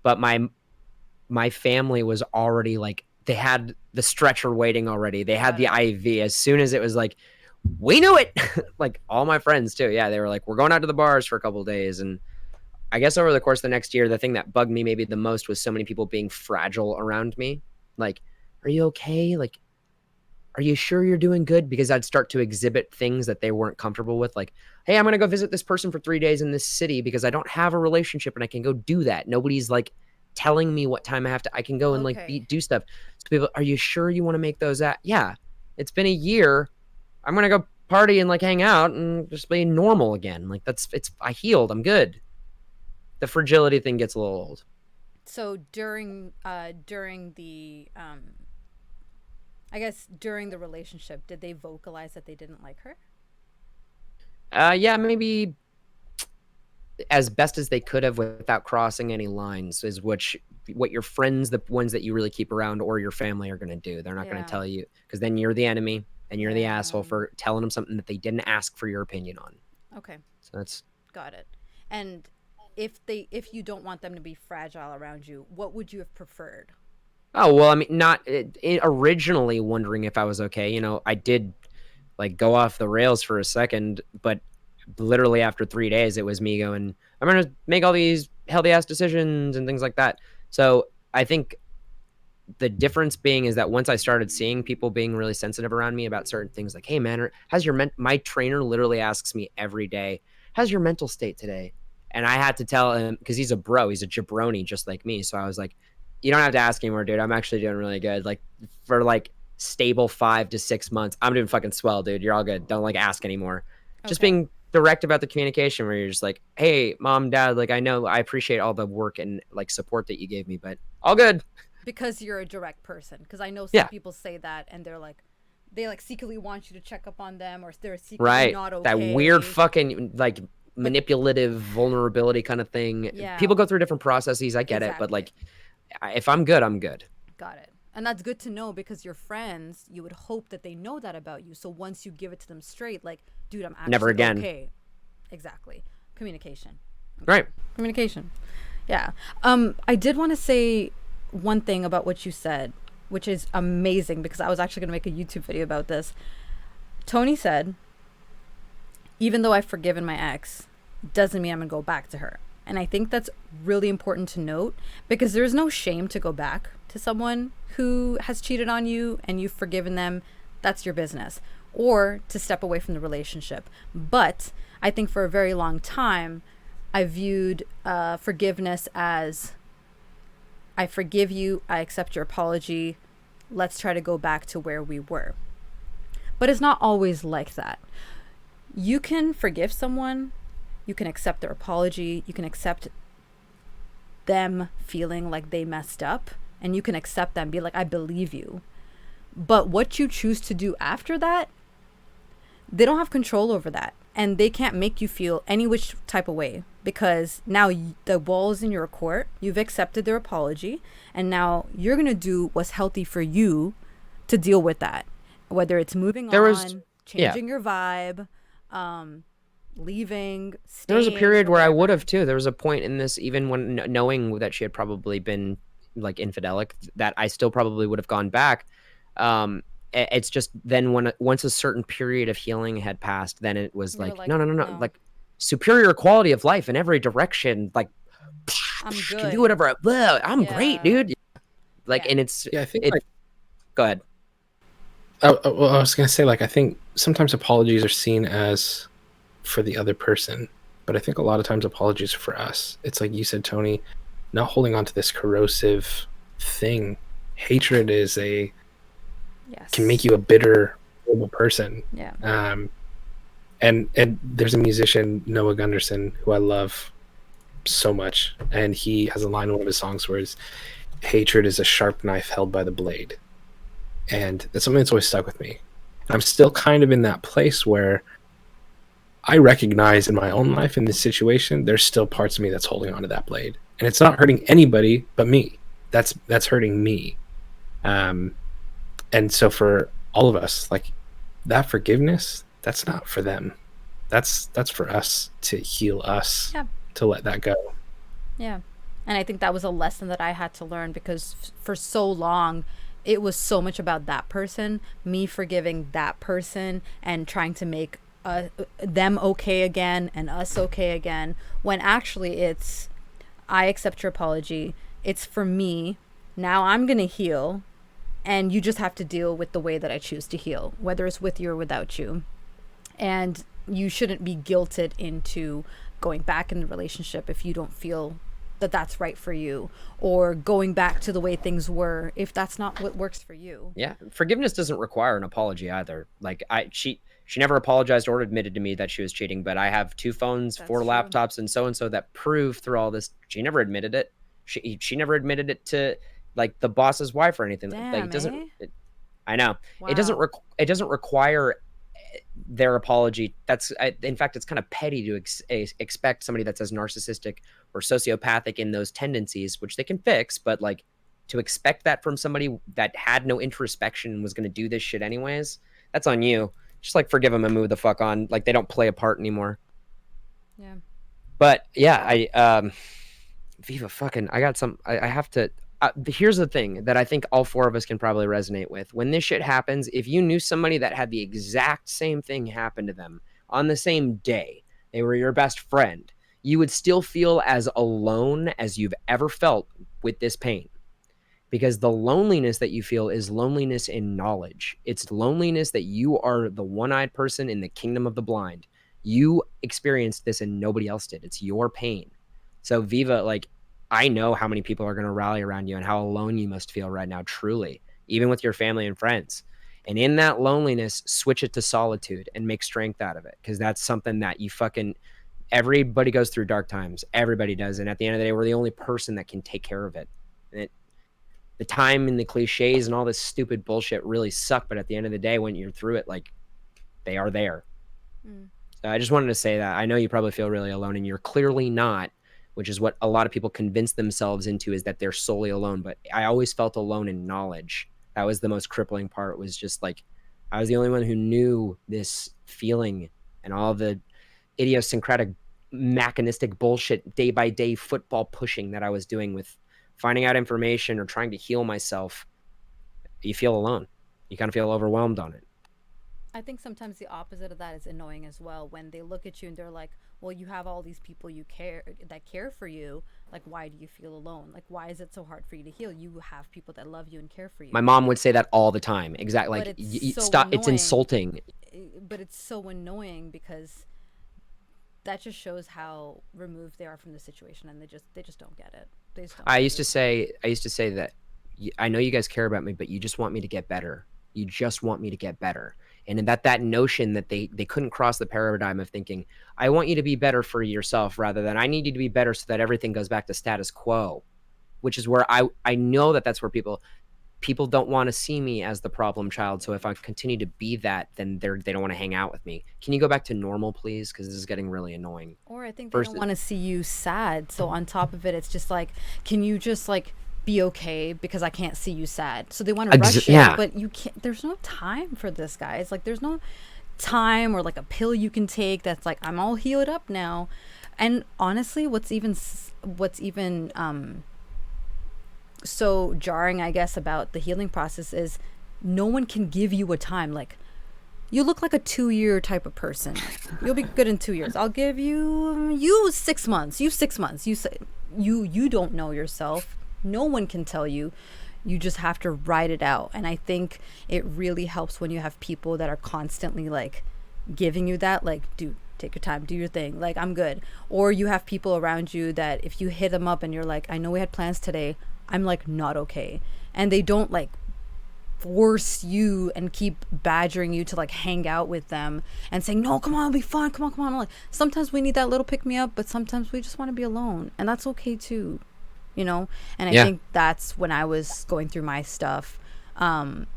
But my family was already like, they had the stretcher waiting already. They had the IV. As soon as it was like, we knew it. Like all my friends too. Yeah. They were like, we're going out to the bars for a couple of days. And I guess over the course of the next year, the thing that bugged me maybe the most was so many people being fragile around me. Like, are you okay? Like, are you sure you're doing good? Because I'd start to exhibit things that they weren't comfortable with. Like, hey, I'm going to go visit this person for 3 days in this city because I don't have a relationship and I can go do that. Nobody's like telling me what time I can go and like do stuff. So people, are you sure you want to make those at? Yeah, it's been a year. I'm going to go party and like hang out and just be normal again. Like I healed. I'm good. The fragility thing gets a little old. So during the I guess during the relationship, did they vocalize that they didn't like her? Yeah, maybe as best as they could have without crossing any lines is what your friends, the ones that you really keep around, or your family are going to do. They're not going to tell you, because then you're the enemy and you're the asshole for telling them something that they didn't ask for your opinion on. Okay. So that's got it. And if you don't want them to be fragile around you, what would you have preferred? Oh, well, I mean, not originally wondering if I was okay. You know, I did like go off the rails for a second, but literally after 3 days, it was me going, I'm going to make all these healthy ass decisions and things like that. So I think the difference being is that once I started seeing people being really sensitive around me about certain things, like, hey man, my trainer literally asks me every day, how's your mental state today? And I had to tell him, because he's a bro, he's a jabroni just like me. So I was like, you don't have to ask anymore, dude. I'm actually doing really good. Like for like stable 5 to 6 months, I'm doing fucking swell, dude. You're all good. Don't like ask anymore. Okay. Just being direct about the communication, where you're just like, hey, mom, dad, like I know I appreciate all the work and like support that you gave me, but all good. Because you're a direct person. Because I know some people say that and they're like, they like secretly want you to check up on them, or they're secretly not okay. That weird fucking like manipulative vulnerability kind of thing. Yeah. People go through different processes. I get it, but like, if I'm good, I'm good. Got it. And that's good to know, because your friends, you would hope that they know that about you. So once you give it to them straight, like, dude, I'm actually never again. Okay. Exactly. Communication. Okay. Right. Communication. Yeah. I did want to say one thing about what you said, which is amazing, because I was actually going to make a YouTube video about this. Tony said, even though I've forgiven my ex, doesn't mean I'm going to go back to her. And I think that's really important to note, because there's no shame to go back to someone who has cheated on you and you've forgiven them. That's your business. Or to step away from the relationship. But I think for a very long time, I viewed forgiveness as, I forgive you, I accept your apology, let's try to go back to where we were. But it's not always like that. You can forgive someone, you can accept their apology, you can accept them feeling like they messed up, and you can accept them, be like, I believe you. But what you choose to do after that, they don't have control over that. And they can't make you feel any which type of way, because now the ball is in your court. You've accepted their apology, and now you're going to do what's healthy for you to deal with that. Whether it's moving on, changing your vibe, leaving, staying. There was a period where I would have too. There was a point in this, even when knowing that she had probably been like infidelic, that I still probably would have gone back. It's just then once a certain period of healing had passed, then it was like no, like superior quality of life in every direction. Like I'm good. Can do whatever. I'm great, dude. Like, and it's I think. Go ahead. Well, I was gonna say, like, I think sometimes apologies are seen as for the other person, but I think a lot of times apologies are for us. It's like you said, Tony, not holding on to this corrosive thing. Hatred is can make you a bitter, horrible person. Yeah. And there's a musician, Noah Gunderson, who I love so much, and he has a line in one of his songs where it's, hatred is a sharp knife held by the blade. And that's something that's always stuck with me. I'm still kind of in that place where I recognize in my own life, in this situation, there's still parts of me that's holding onto that blade, and it's not hurting anybody but me. That's hurting me. And so for all of us, like, that forgiveness, that's not for them. That's for us to heal us, Yeah. to let that go. Yeah. And I think that was a lesson that I had to learn, because for so long it was so much about that person, me forgiving that person and trying to make them okay again and us okay again, when actually it's, I accept your apology. It's for me. Now I'm going to heal, and you just have to deal with the way that I choose to heal, whether it's with you or without you. And you shouldn't be guilted into going back in the relationship if you don't feel that that's right for you, or going back to the way things were if that's not what works for you. Yeah, forgiveness doesn't require an apology either. Like, she never apologized or admitted to me that she was cheating, but I have 2 phones, That's 4 true. laptops, and so that prove through all this she never admitted it. She never admitted it to, like, the boss's wife or anything. Like, Damn, it doesn't. eh? I know. Wow. It doesn't require their apology. In fact, it's kind of petty to expect somebody that's as narcissistic or sociopathic in those tendencies, which they can fix, but like, to expect that from somebody that had no introspection and was going to do this shit anyways, that's on you. Just like, forgive them and move the fuck on. Like, they don't play a part anymore. Yeah. But yeah, Viva fucking, I got some, I have to, here's the thing that I think all 4 of us can probably resonate with. When this shit happens, if you knew somebody that had the exact same thing happen to them on the same day, they were your best friend, you would still feel as alone as you've ever felt with this pain. Because the loneliness that you feel is loneliness in knowledge. It's loneliness that you are the one-eyed person in the kingdom of the blind. You experienced this and nobody else did. It's your pain. So Viva, like, I know how many people are going to rally around you and how alone you must feel right now, truly, even with your family and friends. And in that loneliness, switch it to solitude and make strength out of it. Because that's something that you fucking, everybody goes through dark times. Everybody does. And at the end of the day, we're the only person that can take care of it. And the time and the cliches and all this stupid bullshit really suck. But at the end of the day, when you're through it, like, they are there. So I just wanted to say that. I know you probably feel really alone, and you're clearly not, which is what a lot of people convince themselves into, is that they're solely alone. But I always felt alone in knowledge. That was the most crippling part, was just like, I was the only one who knew this feeling and all the idiosyncratic, mechanistic bullshit, day by day football pushing that I was doing with finding out information or trying to heal myself. You feel alone. You kind of feel overwhelmed on it. I think sometimes the opposite of that is annoying as well, when they look at you and they're like, well, you have all these people you care that care for you. Like, why do you feel alone? Like, why is it so hard for you to heal? You have people that love you and care for you. My mom would say that all the time. Exactly. Like, so stop. annoying. It's insulting. But it's so annoying, because that just shows how removed they are from the situation, and they just don't get it. They just don't I used to say that, I know you guys care about me, but you just want me to get better. You just want me to get better. And that notion that they couldn't cross the paradigm of thinking, I want you to be better for yourself, rather than I need you to be better so that everything goes back to status quo, which is where I know that's where people don't want to see me as the problem child. So if I continue to be that, then they don't want to hang out with me. Can you go back to normal, please? Because this is getting really annoying. Or I think they don't want to see you sad. So on top of it, it's just like, can you just like be okay, because I can't see you sad. So they want to rush it, but you can't. There's no time for this, guys. Like, there's no time or like a pill you can take that's like, I'm all healed up now. And honestly, what's even so jarring, I guess, about the healing process is no one can give you a time. Like, you look like a 2-year type of person. You'll be good in 2 years. I'll give you 6 months. You 6 months. You don't know yourself. No one can tell you. You just have to write it out. And I think it really helps when you have people that are constantly like giving you that, like, dude, take your time, do your thing, like, I'm good. Or you have people around you that if you hit them up and you're like, I know we had plans today, I'm like not okay, and they don't like force you and keep badgering you to like hang out with them and saying, no, come on, it'll be fun, come on. Like, sometimes we need that little pick me up, but sometimes we just want to be alone, and that's okay too, you know. And I think that's when I was going through my stuff. I'm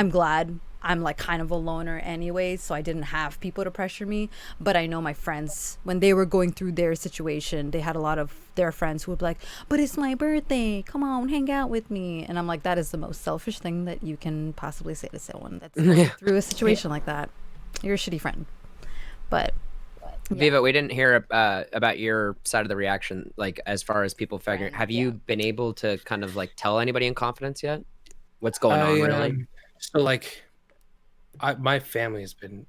glad I'm like kind of a loner anyway, so I didn't have people to pressure me. But I know my friends, when they were going through their situation, they had a lot of their friends who would be like, but it's my birthday, come on, hang out with me. And I'm like, that is the most selfish thing that you can possibly say to someone that's going through a situation like that. You're a shitty friend. But Viva, we didn't hear about your side of the reaction, like as far as people figuring. Have you been able to kind of like tell anybody in confidence yet? What's going on, really? So like, my family has been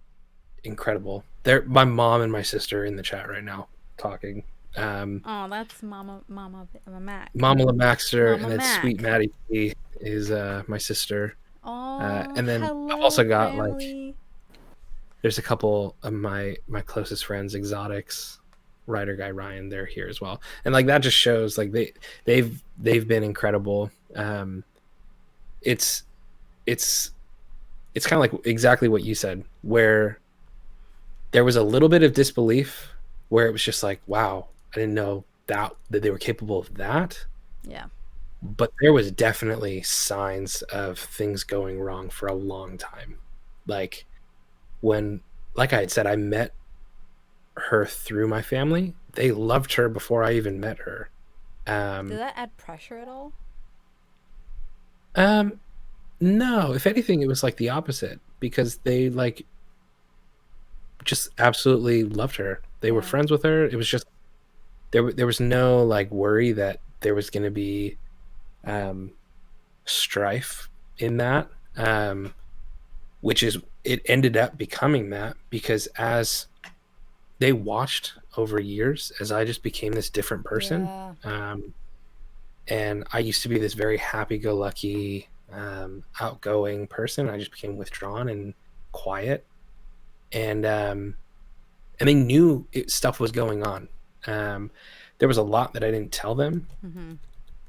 incredible. My mom and my sister are in the chat right now talking. Oh, that's Mama Mac. Mama Lamaxter, Mama and then Mac. Sweet Maddie P is my sister. Oh, and then hello, I've also got family. like, there's a couple of my closest friends, Exotics, writer guy Ryan. They're here as well, and like that just shows like they've been incredible. It's kind of like exactly what you said, where there was a little bit of disbelief, where it was just like, wow, I didn't know that they were capable of that. Yeah. But there was definitely signs of things going wrong for a long time. Like when, like I had said, I met her through my family. They loved her before I even met her. Did that add pressure at all? No, if anything, it was like the opposite, because they like just absolutely loved her. They were friends with her. It was just there was no like worry that there was going to be strife in that, which is, it ended up becoming that, because as they watched over years as I just became this different person. And I used to be this very happy-go-lucky, outgoing person. I just became withdrawn and quiet, and they knew stuff was going on. There was a lot that I didn't tell them,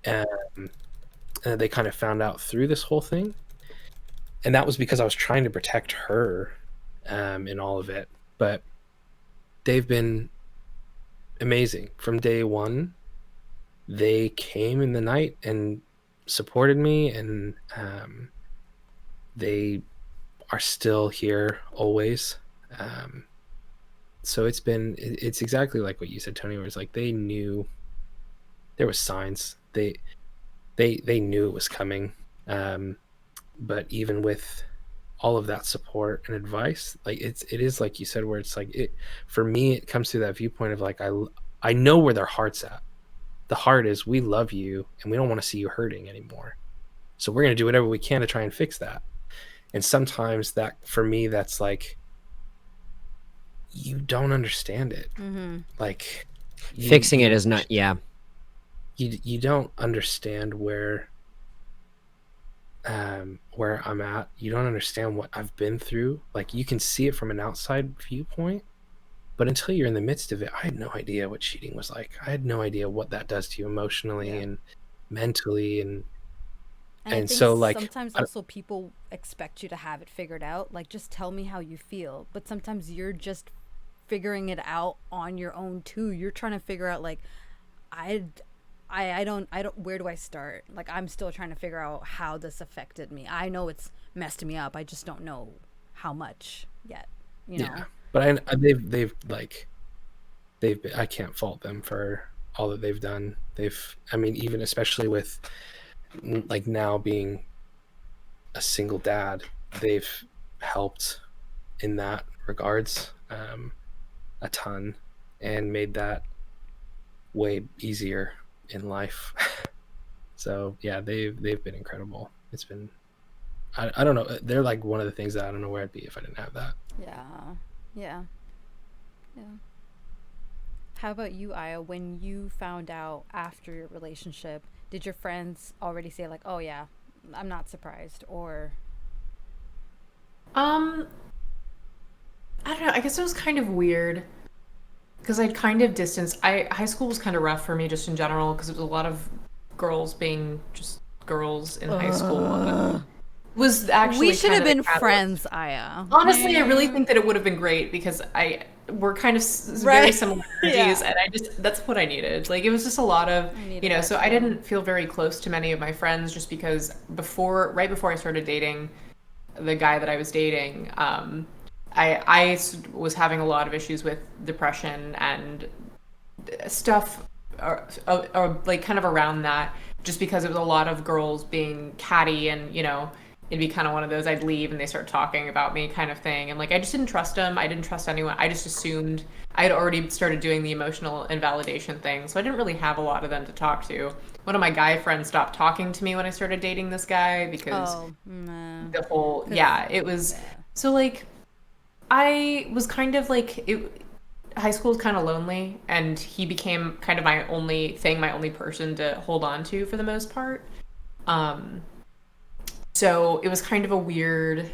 and they kind of found out through this whole thing, and that was because I was trying to protect her in all of it. But they've been amazing from day one. They came in the night and supported me, and they are still here always. So it's exactly like what you said, Tony, where it's like they knew there was signs. They knew it was coming. But even with all of that support and advice, like it is like you said, where it's like, for me, it comes to that viewpoint of like, I know where their heart's at. The heart is, we love you and we don't want to see you hurting anymore. So we're going to do whatever we can to try and fix that. And sometimes that, for me, that's like, you don't understand it. Like Fixing it is not, you don't understand where I'm at. You don't understand what I've been through. Like, you can see it from an outside viewpoint, but until you're in the midst of it, I had no idea what cheating was like. I had no idea what that does to you emotionally and mentally, and I think so like sometimes also people expect you to have it figured out. Like, just tell me how you feel. But sometimes you're just figuring it out on your own too. You're trying to figure out like, I don't, where do I start? Like, I'm still trying to figure out how this affected me. I know it's messed me up. I just don't know how much yet, you know? Yeah. But they've been, I can't fault them for all that they've done. I mean, even especially with like now being a single dad, they've helped in that regards a ton, and made that way easier in life. So yeah, they've been incredible. It's been, I don't know, they're like one of the things that I don't know where I'd be if I didn't have that. Yeah. How about you, Aya? When you found out after your relationship, did your friends already say like, oh yeah, I'm not surprised? Or I don't know, I guess it was kind of weird because I'd kind of distanced. High school was kind of rough for me just in general, because it was a lot of girls being just girls in high school. Was actually, we should have been friends, Aya. Honestly, I really think that it would have been great, because we're kind of very similar energies, and that's what I needed. Like, it was just a lot of, so I didn't feel very close to many of my friends, just because right before I started dating, the guy that I was dating, was having a lot of issues with depression and stuff, or like kind of around that, just because it was a lot of girls being catty, and it'd be kind of one of those, I'd leave and they start talking about me kind of thing. And like, I just didn't trust them. I didn't trust anyone. I just assumed I had already started doing the emotional invalidation thing. So I didn't really have a lot of them to talk to. One of my guy friends stopped talking to me when I started dating this guy because the whole, it was, so like, I was kind of like, high school was kind of lonely, and he became kind of my only person to hold on to for the most part. So it was kind of a weird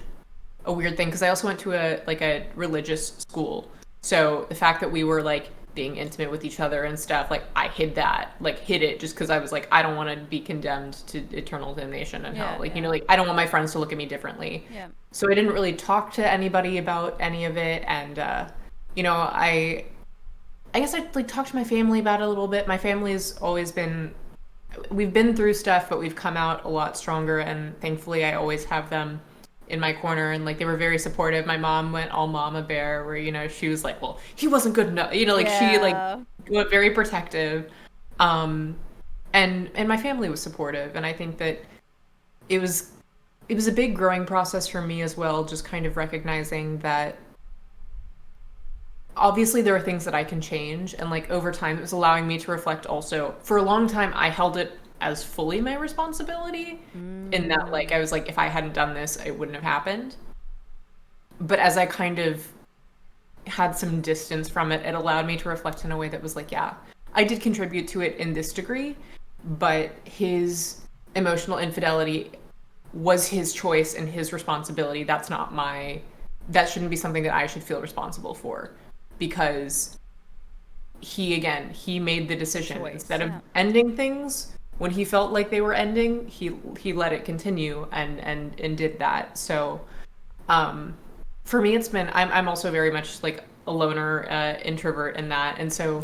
thing, because I also went to a religious school. So the fact that we were like being intimate with each other and stuff, like I hid it just because I was like, I don't want to be condemned to eternal damnation and hell. Like, I don't want my friends to look at me differently. Yeah. So I didn't really talk to anybody about any of it. And, I guess I like talked to my family about it a little bit. My family's always we've been through stuff, but we've come out a lot stronger, and thankfully I always have them in my corner, and like they were very supportive. My mom went all mama bear, where she was like, well, he wasn't good enough, she like went very protective, and my family was supportive. And I think that it was a big growing process for me as well, just kind of recognizing that obviously there are things that I can change, and like over time it was allowing me to reflect also. For a long time I held it as fully my responsibility, in that like I was like, if I hadn't done this, it wouldn't have happened. But as I kind of had some distance from it, it allowed me to reflect in a way that was like, yeah, I did contribute to it in this degree, but his emotional infidelity was his choice and his responsibility. That shouldn't be something that I should feel responsible for, because he made the decision. Instead of ending things when he felt like they were ending, he let it continue and did that. So for me, it's been, I'm also very much like a loner, introvert in that, and so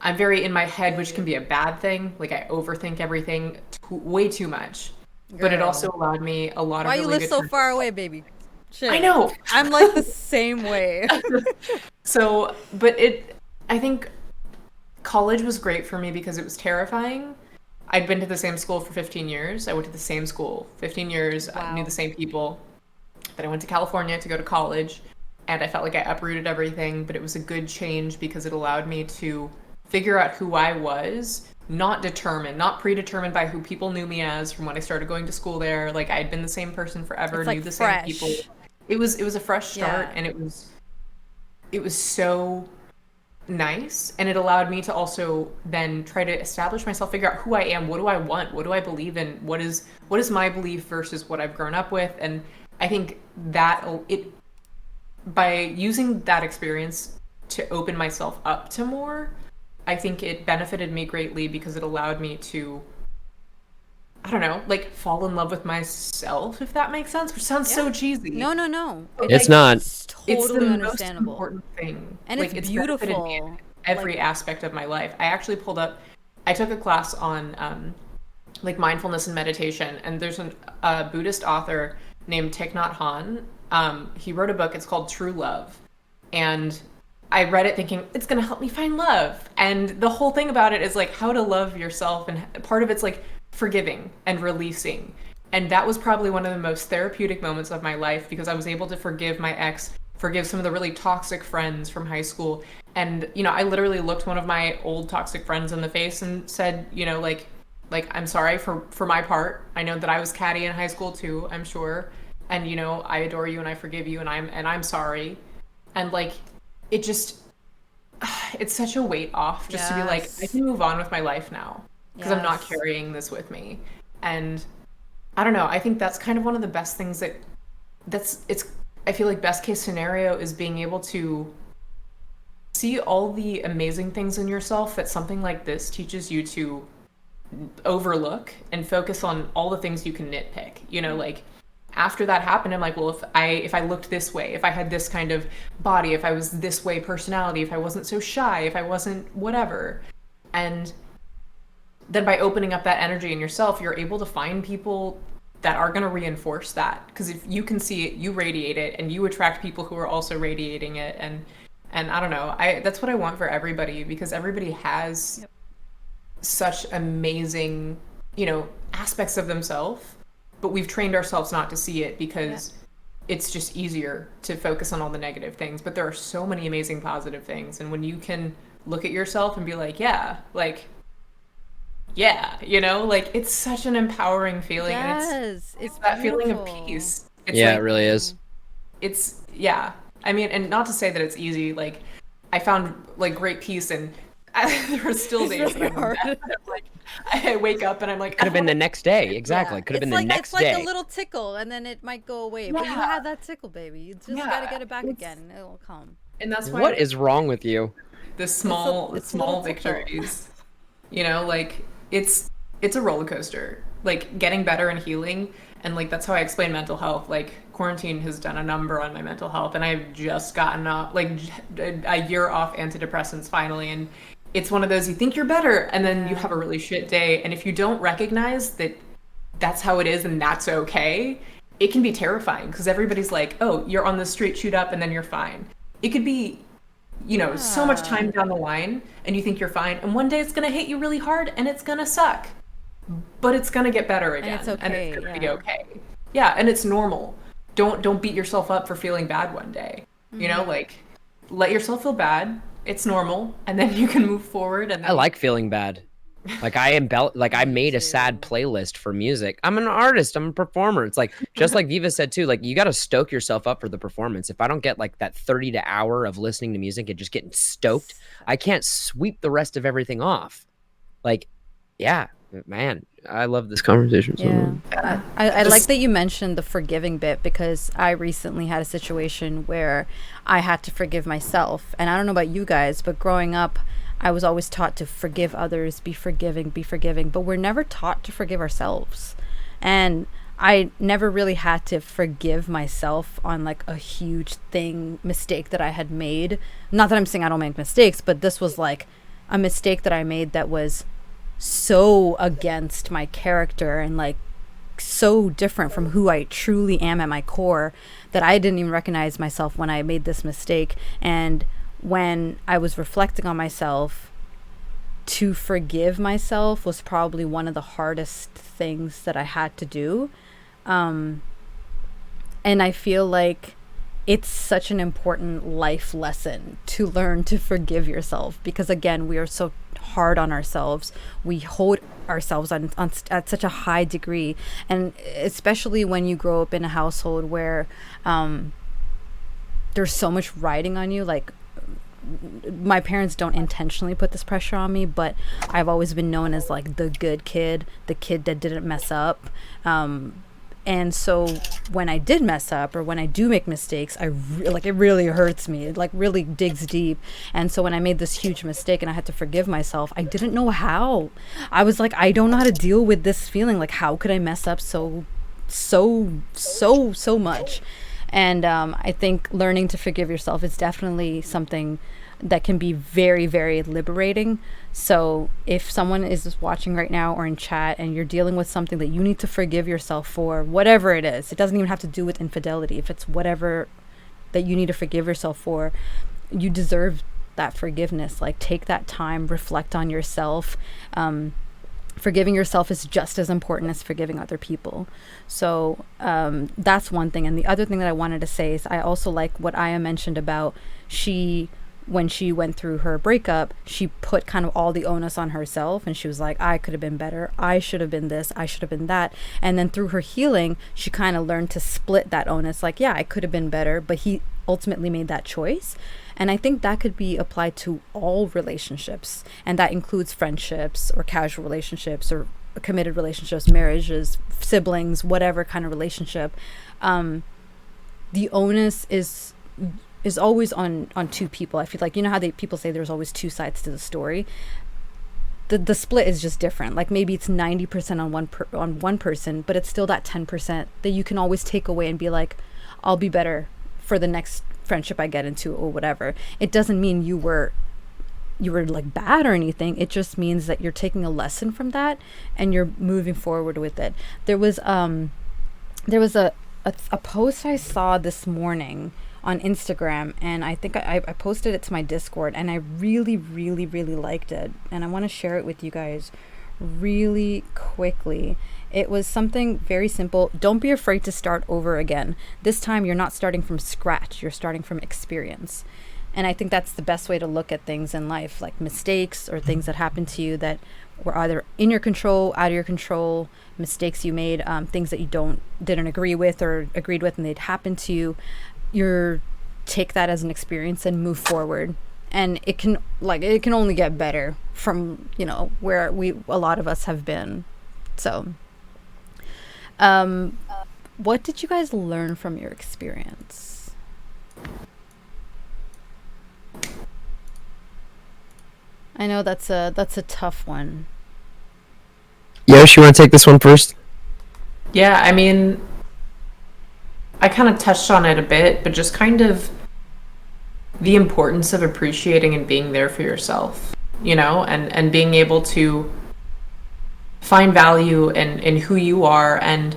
I'm very in my head, which can be a bad thing. Like I overthink everything way too much. Girl. But it also allowed me a lot of really good. Why you live so far away, baby? Shit. I know. I'm like the same way. So, but I think college was great for me because it was terrifying. I'd been to the same school for 15 years. I went to the same school 15 years. Wow. I knew the same people. Then I went to California to go to college, and I felt like I uprooted everything, but it was a good change because it allowed me to figure out who I was, not predetermined by who people knew me as from when I started going to school there. Like I'd been the same person forever, it's like knew the fresh. Same people. It was a fresh start, and it was so nice, and it allowed me to also then try to establish myself, figure out who I am, what do I want, what do I believe in, what is my belief versus what I've grown up with. And I think that by using that experience to open myself up to more, I think it benefited me greatly because it allowed me to, I don't know, like fall in love with myself, if that makes sense, which sounds so cheesy. No. It's not. It's totally it's the understandable. Most important thing. And like, it's beautiful. Me in every aspect of my life. I actually I took a class on like mindfulness and meditation, and there's a Buddhist author named Thich Nhat Hanh. He wrote a book, it's called True Love. And I read it thinking, it's going to help me find love. And the whole thing about it is like how to love yourself. And part of it's like forgiving and releasing. And that was probably one of the most therapeutic moments of my life, because I was able to forgive my ex, forgive some of the really toxic friends from high school. And, I literally looked one of my old toxic friends in the face and said, like I'm sorry for my part. I know that I was catty in high school too, I'm sure. And, I adore you and I forgive you and I'm sorry. And like, it's such a weight off just to be like, I can move on with my life now because I'm not carrying this with me. And I don't know, I think that's kind of one of the best things I feel like best case scenario is being able to see all the amazing things in yourself that something like this teaches you to overlook and focus on all the things you can nitpick. Like after that happened, I'm like, well, if I looked this way, if I had this kind of body, if I was this way personality, if I wasn't so shy, if I wasn't whatever. And then by opening up that energy in yourself, you're able to find people that are going to reinforce that. Because if you can see it, you radiate it, and you attract people who are also radiating it. And I don't know, that's what I want for everybody, because everybody has such amazing, aspects of themselves, but we've trained ourselves not to see it because it's just easier to focus on all the negative things. But there are so many amazing positive things, and when you can look at yourself and be like, it's such an empowering feeling. Yes, and it's that feeling of beautiful. peace. It really is. It's I mean, and not to say that it's easy. Like, I found like great peace, and there are still days really that hard. I wake up and I'm like, Could have been the next day. Exactly. Could have been the next day. It's like a little tickle, and then it might go away. But you had that tickle, baby. You just gotta get it back again, and it'll come. And that's why. What is wrong with you? The small victories. Like it's a roller coaster. Like, getting better and healing, and like that's how I explain mental health. Like, quarantine has done a number on my mental health, and I've just gotten a year off antidepressants finally, and it's one of those, you think you're better, and then you have a really shit day, and if you don't recognize that that's how it is and that's okay, it can be terrifying, because everybody's like, oh, you're on the street, shoot up, and then you're fine. It could be so much time down the line, and you think you're fine, and one day it's gonna hit you really hard, and it's gonna suck, but it's gonna get better again, and it's okay, and it's gonna be okay. Yeah, and it's normal. Don't beat yourself up for feeling bad one day. Like, let yourself feel bad. It's normal, and then you can move forward. And then... I like feeling bad. Like, I made a sad playlist for music. I'm an artist. I'm a performer. It's like, just like Viva said too, like, you got to stoke yourself up for the performance. If I don't get like that 30 to hour of listening to music and just getting stoked, I can't sweep the rest of everything off. Like, yeah, man, I love this conversation. Yeah. I like that you mentioned the forgiving bit, because I recently had a situation where I had to forgive myself. And I don't know about you guys, but growing up, I was always taught to forgive others, be forgiving, but we're never taught to forgive ourselves. And I never really had to forgive myself on like a huge mistake that I had made. Not that I'm saying I don't make mistakes, but this was like a mistake that I made that was so against my character and like so different from who I truly am at my core, that I didn't even recognize myself when I made this mistake. And when I was reflecting on myself, to forgive myself was probably one of the hardest things that I had to do. And I feel like it's such an important life lesson to learn to forgive yourself, because again, we are so hard on ourselves. We hold ourselves on at such a high degree, and especially when you grow up in a household where there's so much riding on you. Like, my parents don't intentionally put this pressure on me, but I've always been known as like the good kid, the kid that didn't mess up. And so when I did mess up, or when I do make mistakes, it really hurts me. It like really digs deep. And so when I made this huge mistake and I had to forgive myself, I didn't know how. I was like, I don't know how to deal with this feeling. Like, how could I mess up so much? And I think learning to forgive yourself is definitely something that can be very, very liberating. So if someone is watching right now or in chat and you're dealing with something that you need to forgive yourself for, whatever it is, it doesn't even have to do with infidelity. If it's whatever that you need to forgive yourself for, you deserve that forgiveness. Like, take that time, reflect on yourself. Forgiving yourself is just as important as forgiving other people. So that's one thing. And the other thing that I wanted to say is I also like what Aya mentioned about when she went through her breakup, she put kind of all the onus on herself, and she was like, I could have been better. I should have been this. I should have been that. And then through her healing, she kind of learned to split that onus. Like, yeah, I could have been better, but he ultimately made that choice. And I think that could be applied to all relationships. And that includes friendships or casual relationships or committed relationships, marriages, siblings, whatever kind of relationship. The onus is always on two people. I feel like, you know how people say there's always two sides to the story. The split is just different. Like, maybe it's 90% on one person, but it's still that 10% that you can always take away and be like, I'll be better for the next friendship I get into or whatever. It doesn't mean you were like bad or anything. It just means that you're taking a lesson from that and you're moving forward with it. There was there was a post I saw this morning on Instagram, and I think I posted it to my Discord, and I really, really, really liked it, and I want to share it with you guys really quickly. It was something very simple. Don't be afraid to start over again. This time you're not starting from scratch, you're starting from experience. And I think that's the best way to look at things in life, like mistakes or things that happen to you that were either in your control, out of your control, mistakes you made, things that you didn't agree with or agreed with, and they'd happen to you. You take that as an experience and move forward. And it can only get better from, where a lot of us have been. So, what did you guys learn from your experience? I know that's a tough one. Yosh, you want to take this one first? Yeah, I mean, I kind of touched on it a bit, but just kind of the importance of appreciating and being there for yourself, and being able to find value in who you are, and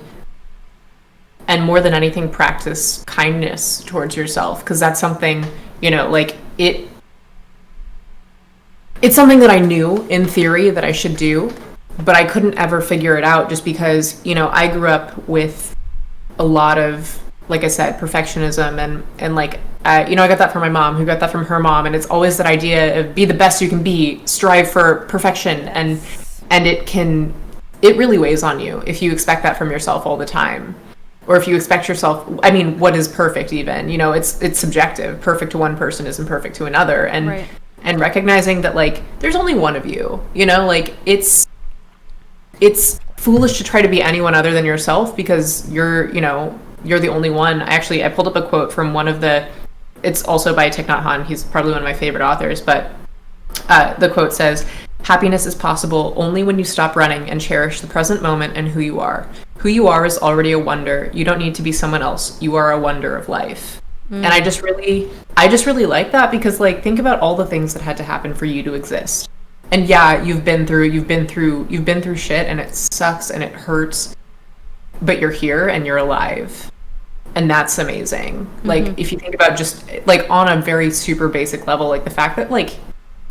more than anything, practice kindness towards yourself, because that's something, it's something that I knew in theory that I should do, but I couldn't ever figure it out just because, I grew up with a lot of, like I said, perfectionism and I got that from my mom, who got that from her mom, and it's always that idea of be the best you can be, strive for perfection, and it really weighs on you if you expect that from yourself all the time, or if you expect yourself. I mean, what is perfect even? It's subjective. Perfect to one person isn't perfect to another, and right. And recognizing that there's only one of you. It's foolish to try to be anyone other than yourself, because you're the only one. I pulled up a quote from it's also by Thich Nhat Hanh. He's probably one of my favorite authors, but the quote says, "Happiness is possible only when you stop running and cherish the present moment and who you are. Who you are is already a wonder. You don't need to be someone else. You are a wonder of life." And I just really like that, because think about all the things that had to happen for you to exist. And yeah, you've been through shit, and it sucks and it hurts, but you're here and you're alive. And that's amazing. If you think about just on a very super basic level, the fact that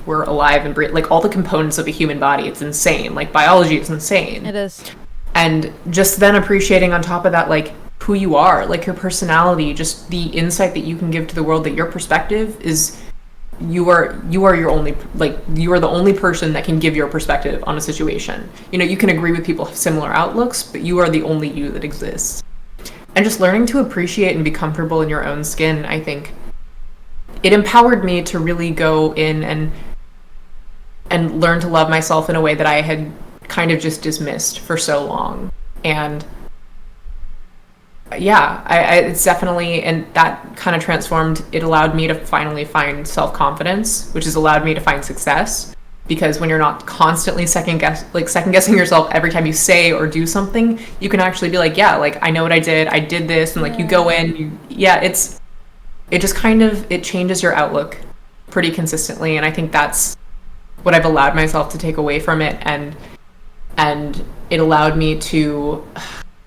we're alive and breathe, all the components of a human body, it's insane. Biology is insane. It is. And just then appreciating on top of that, who you are, your personality, just the insight that you can give to the world, that your perspective is, you are your only, you are the only person that can give your perspective on a situation. You can agree with people who have similar outlooks, but you are the only you that exists. And just learning to appreciate and be comfortable in your own skin, I think it empowered me to really go in and learn to love myself in a way that I had kind of just dismissed for so long. And yeah, it's definitely, and that kind of transformed. It allowed me to finally find self-confidence, which has allowed me to find success, because when you're not constantly second guessing yourself every time you say or do something, you can actually be I know what I did this, and you go in, it just kind of, it changes your outlook pretty consistently. And I think that's what I've allowed myself to take away from it, and it allowed me to,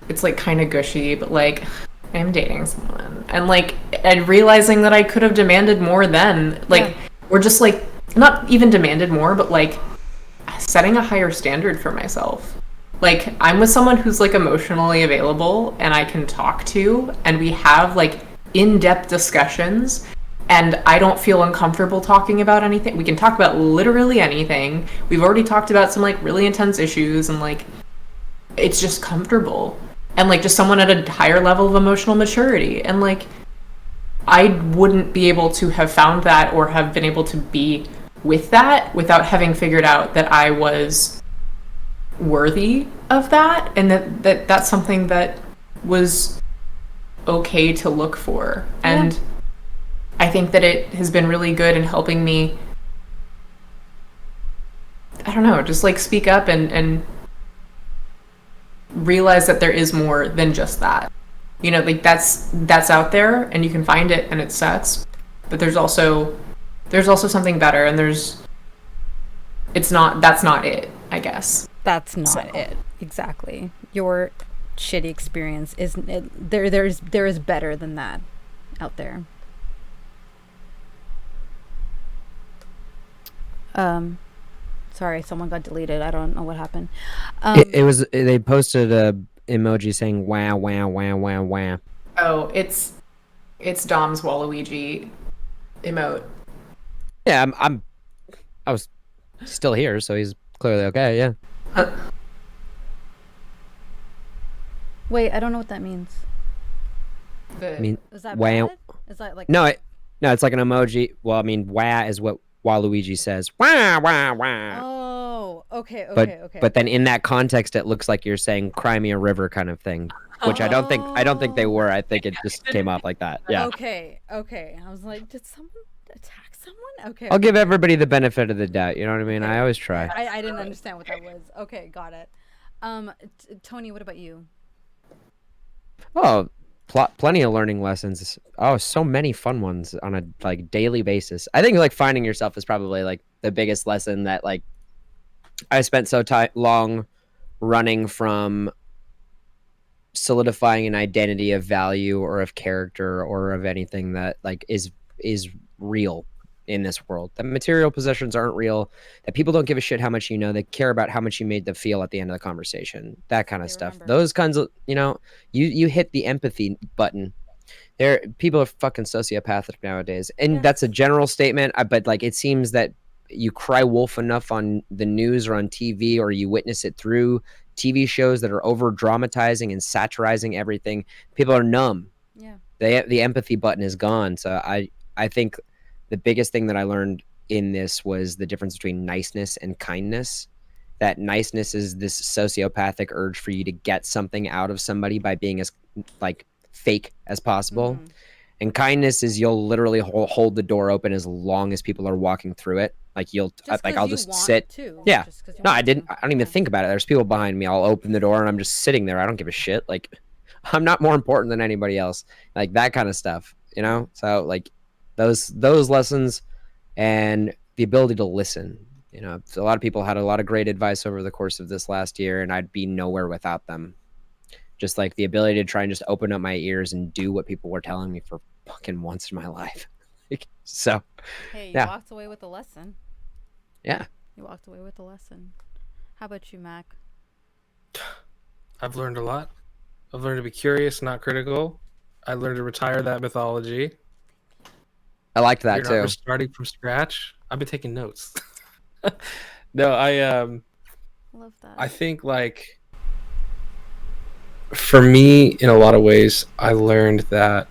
it's kind of gushy, but I'm dating someone, and realizing that I could have demanded more then, or just not even demanded more, but setting a higher standard for myself. I'm with someone who's emotionally available and I can talk to, and we have in-depth discussions, and I don't feel uncomfortable talking about anything. We can talk about literally anything. We've already talked about some really intense issues, and it's just comfortable. And just someone at a higher level of emotional maturity. And I wouldn't be able to have found that or have been able to be with that without having figured out that I was worthy of that, and that's something that was okay to look for. Yeah. And I think that it has been really good in helping me, I don't know, just speak up and realize that there is more than just that. That's out there, and you can find it, and it sucks, but there's also something better, and that's not it, I guess. That's not it. Exactly. You're shitty experience. There is better than that out there. Sorry, someone got deleted. I don't know what happened. It was they posted a emoji saying "wah wah wah wah wah." Oh, it's Dom's Waluigi emote. Yeah, I was still here, so he's clearly okay. Yeah. Wait, I don't know what that means. I mean, Is that wah. bad? Is that like No, it's like an emoji. Well, I mean, wah is what Waluigi says. Wah wah wah. Oh, okay. But then in that context, it looks like you're saying "cry me a river" kind of thing, which I don't think they were. I think it just came off like that. Yeah. Okay. I was like, did someone attack someone? Okay. I'll give everybody the benefit of the doubt. You know what I mean? I always try. I didn't understand what that was. Okay, got it. Tony, what about you? Oh, plenty of learning lessons. Oh, so many fun ones on a like daily basis. I think like finding yourself is probably like the biggest lesson that like I spent so long running from solidifying an identity of value or of character or of anything that like is real in this world. That material possessions aren't real, that people don't give a shit how much you know, they care about how much you made them feel at the end of the conversation, that kind of stuff. Remember. Those kinds of, you hit the empathy button. People are fucking sociopathic nowadays, and that's a general statement, but like it seems that you cry wolf enough on the news or on TV, or you witness it through TV shows that are over dramatizing and satirizing everything. People are numb. Yeah. The empathy button is gone. So I think the biggest thing that I learned in this was the difference between niceness and kindness. That niceness is this sociopathic urge for you to get something out of somebody by being as like fake as possible. Mm-hmm. And kindness is you'll literally hold the door open as long as people are walking through it. Like I'll just sit. Yeah. No, I don't even think about it. There's people behind me. I'll open the door and I'm just sitting there. I don't give a shit. Like I'm not more important than anybody else. Like that kind of stuff, So like those lessons and the ability to listen. A lot of people had a lot of great advice over the course of this last year, and I'd be nowhere without them. Just like the ability to try and just open up my ears and do what people were telling me for fucking once in my life. So, hey, you walked away with a lesson. Yeah. You walked away with a lesson. How about you, Mac? I've learned a lot. I've learned to be curious, not critical. I learned to retire that mythology. I liked that You're not starting from scratch. I've been taking notes. No, I love that. I think like for me, in a lot of ways, I learned that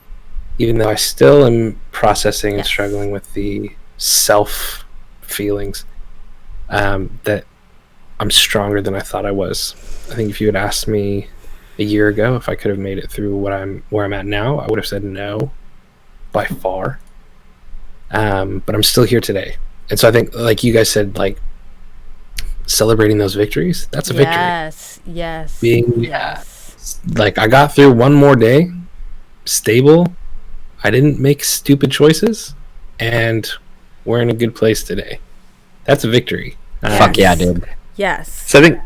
even though I still am processing and struggling with the self feelings, that I'm stronger than I thought I was. I think if you had asked me a year ago if I could have made it through where I'm at now, I would have said no by far. But I'm still here today. And so I think, like you guys said, like celebrating those victories, that's a victory. Yes. Like I got through one more day, stable. I didn't make stupid choices, and we're in a good place today. That's a victory. Fuck yeah, dude. Yes. So I think,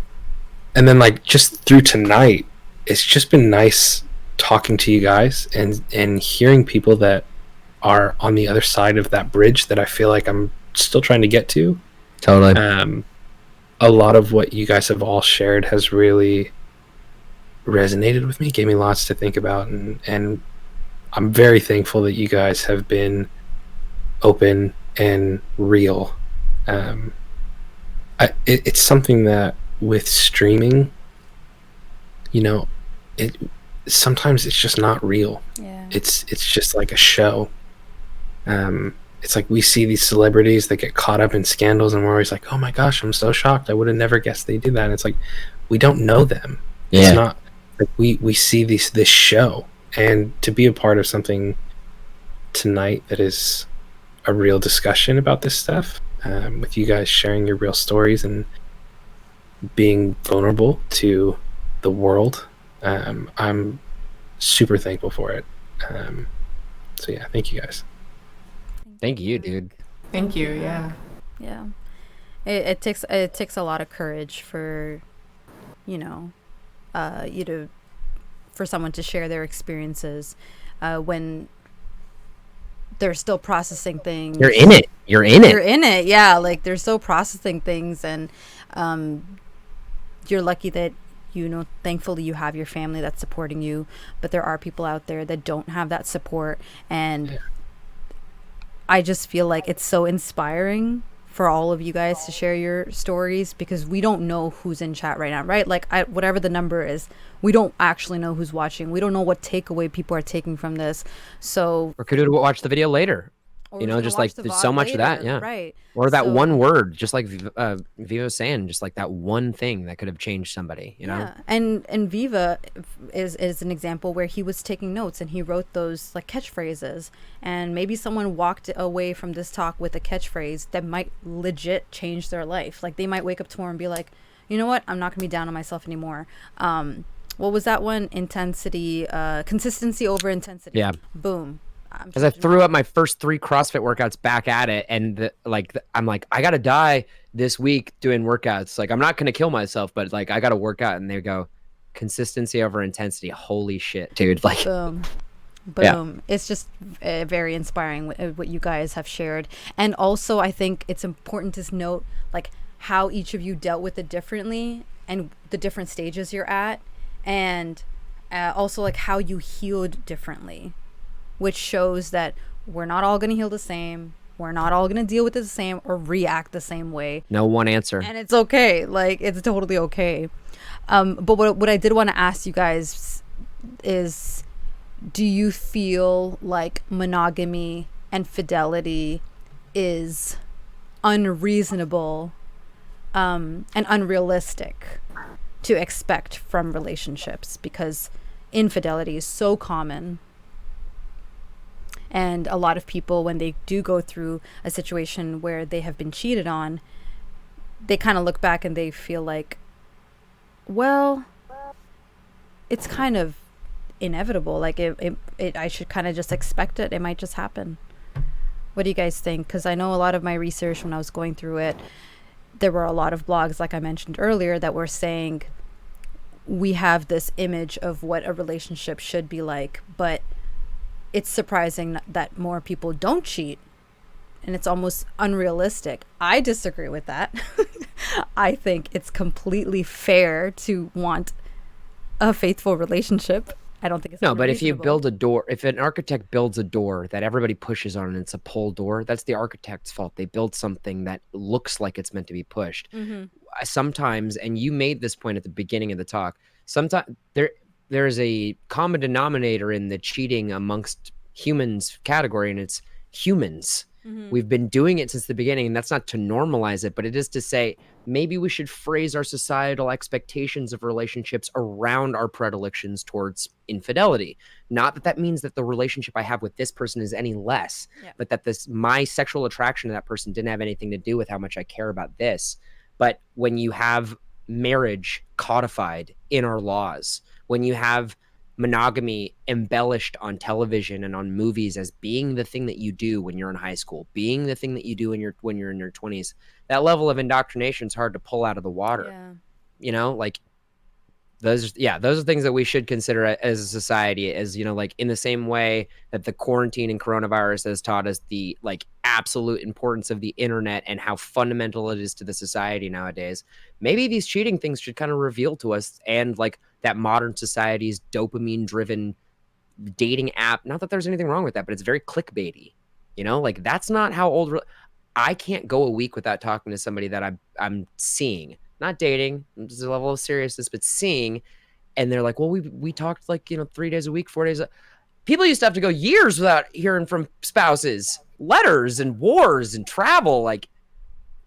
and then like just through tonight, it's just been nice talking to you guys and hearing people that are on the other side of that bridge that I feel like I'm still trying to get to. Totally. A lot of what you guys have all shared has really resonated with me, gave me lots to think about, and I'm very thankful that you guys have been open and real. It's something that with streaming, sometimes it's just not real. Yeah. It's just like a show. It's like we see these celebrities that get caught up in scandals and we're always like, oh my gosh, I'm so shocked. I would have never guessed they did that. And it's like, we don't know them. Yeah. It's not like we see this show, and to be a part of something tonight that is a real discussion about this stuff, with you guys sharing your real stories and being vulnerable to the world. I'm super thankful for it. So yeah, thank you guys. Thank you, dude. Thank you. Yeah. Yeah. It takes a lot of courage for, you to for someone to share their experiences when they're still processing things. You're in it. You're in You're it. in it, yeah. Like they're still processing things, and you're lucky that thankfully you have your family that's supporting you. But there are people out there that don't have that support, and I just feel like it's so inspiring for all of you guys to share your stories, because we don't know who's in chat right now, right? Like whatever the number is, we don't actually know who's watching. We don't know what takeaway people are taking from this. So, Or could watch the video later. or You we're know, gonna just watch like the there's VOD so much of that, later, yeah. right? Or that So- one word, just like Viva was saying, just like that one thing that could have changed somebody, you know? Yeah, and Viva is an example where he was taking notes and he wrote those like catchphrases, and maybe someone walked away from this talk with a catchphrase that might legit change their life. Like they might wake up tomorrow and be like, you know what, I'm not gonna be down on myself anymore. What was that one? Consistency over intensity. Yeah. Boom. Because I threw up my first 3 CrossFit workouts back at it, and I'm like, I gotta die this week doing workouts. Like I'm not gonna kill myself, but like I gotta work out. And they go, consistency over intensity. Holy shit, dude! Like, boom. Yeah. It's just very inspiring what you guys have shared. And also I think it's important to note like how each of you dealt with it differently and the different stages you're at, and also like how you healed differently, which shows that we're not all going to heal the same. We're not all going to deal with it the same or react the same way. no one answer. And it's okay. Like, it's totally okay. But what I did want to ask you guys is, do you feel like monogamy and fidelity is unreasonable and unrealistic to expect from relationships? Because infidelity is so common. And a lot of people, when they do go through a situation where they have been cheated on, they kind of look back and they feel like, well, it's kind of inevitable. Like I should kind of just expect it. It might just happen. What do you guys think? Because I know a lot of my research when I was going through it, there were a lot of blogs, like I mentioned earlier, that were saying we have this image of what a relationship should be like, but it's surprising that more people don't cheat, and it's almost unrealistic. I disagree with that. I think it's completely fair to want a faithful relationship. I don't think it's No, but if you unreasonable. build a door, if an architect builds a door that everybody pushes on and it's a pull door, that's the architect's fault. They build something that looks like it's meant to be pushed. Sometimes, and you made this point at the beginning of the talk, sometimes there's a common denominator in the cheating amongst humans category, and it's humans. We've been doing it since the beginning, and that's not to normalize it, but it is to say maybe we should phrase our societal expectations of relationships around our predilections towards infidelity. Not that means that the relationship I have with this person is any less, but that my sexual attraction to that person didn't have anything to do with how much I care about this. But when you have marriage codified in our laws, when you have monogamy embellished on television and on movies as being the thing that you do when you're in high school, being the thing that you do when you're in your 20s, that level of indoctrination is hard to pull out of the water. You know, like those are things that we should consider as a society, as, you know, like in the same way that the quarantine and coronavirus has taught us the like absolute importance of the internet and how fundamental it is to the society nowadays. Maybe these cheating things should kind of reveal to us, and like that modern society's dopamine driven dating app, not that there's anything wrong with that, but it's very clickbaity, you know, like that's not how I can't go a week without talking to somebody that I'm seeing, not dating, there's a level of seriousness, but seeing, and they're like, well, we talked like, you know, 3 days a week, 4 days. People used to have to go years without hearing from spouses, letters and wars and travel. Like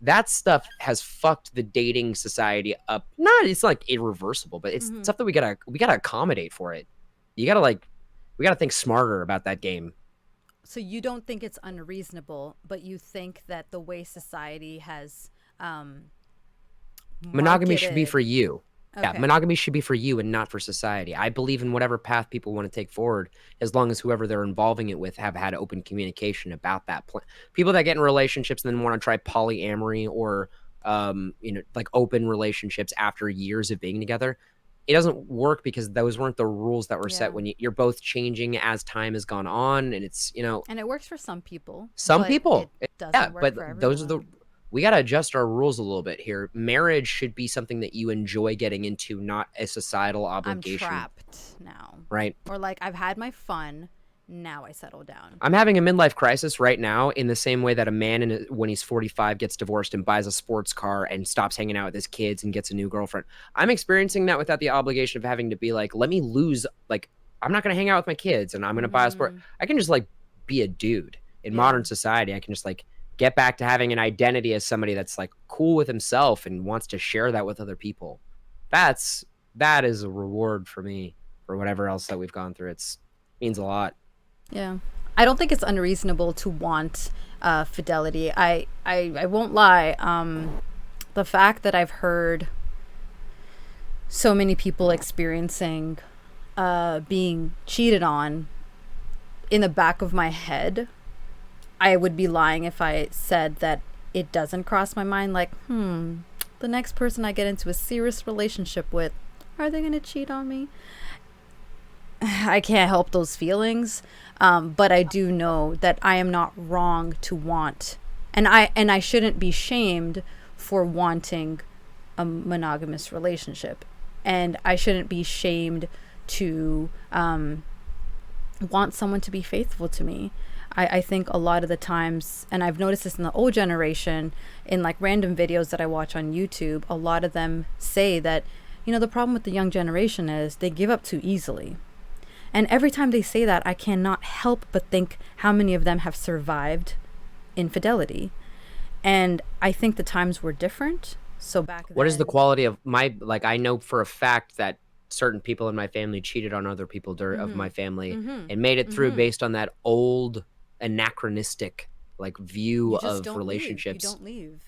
that stuff has fucked the dating society up. It's like irreversible, but it's stuff that we gotta accommodate for it. We gotta think smarter about that game. So you don't think it's unreasonable, but you think that the way society has monogamy should be for you. Okay. Yeah, monogamy should be for you and not for society. I believe in whatever path people want to take forward, as long as whoever they're involving it with have had open communication about that. People that get in relationships and then want to try polyamory or, you know, like open relationships after years of being together, it doesn't work because those weren't the rules that were set Yeah. when you're both changing as time has gone on, and it's, you know, And it works for some people. some but people, it doesn't yeah, work but for those are the, everyone. we got to adjust our rules a little bit here. Marriage should be something that you enjoy getting into, not a societal I'm obligation, trapped now. right? Or like I've had my fun, now I settle down. I'm having a midlife crisis right now in the same way that a man when he's 45 gets divorced and buys a sports car and stops hanging out with his kids and gets a new girlfriend. I'm experiencing that without the obligation of having to be like, let me lose, like, I'm not going to hang out with my kids and I'm going to buy a sport. I can just like be a dude in modern society. I can just like get back to having an identity as somebody that's like cool with himself and wants to share that with other people. That is a reward for me for whatever else that we've gone through. Means a lot. Yeah. I don't think it's unreasonable to want fidelity. I won't lie. The fact that I've heard so many people experiencing being cheated on, in the back of my head, I would be lying if I said that it doesn't cross my mind. Like, the next person I get into a serious relationship with, are they going to cheat on me? I can't help those feelings. But I do know that I am not wrong to want, and I shouldn't be shamed for wanting a monogamous relationship, and I shouldn't be shamed to want someone to be faithful to me. I think a lot of the times, and I've noticed this in the old generation, in like random videos that I watch on YouTube, a lot of them say that, you know, the problem with the young generation is they give up too easily. And every time they say that, I cannot help but think how many of them have survived infidelity. And I think the times were different. So back then, what is the quality of my, like, I know for a fact that certain people in my family cheated on other people of my family and made it through based on that old anachronistic like view you just of don't relationships. Leave. You don't leave.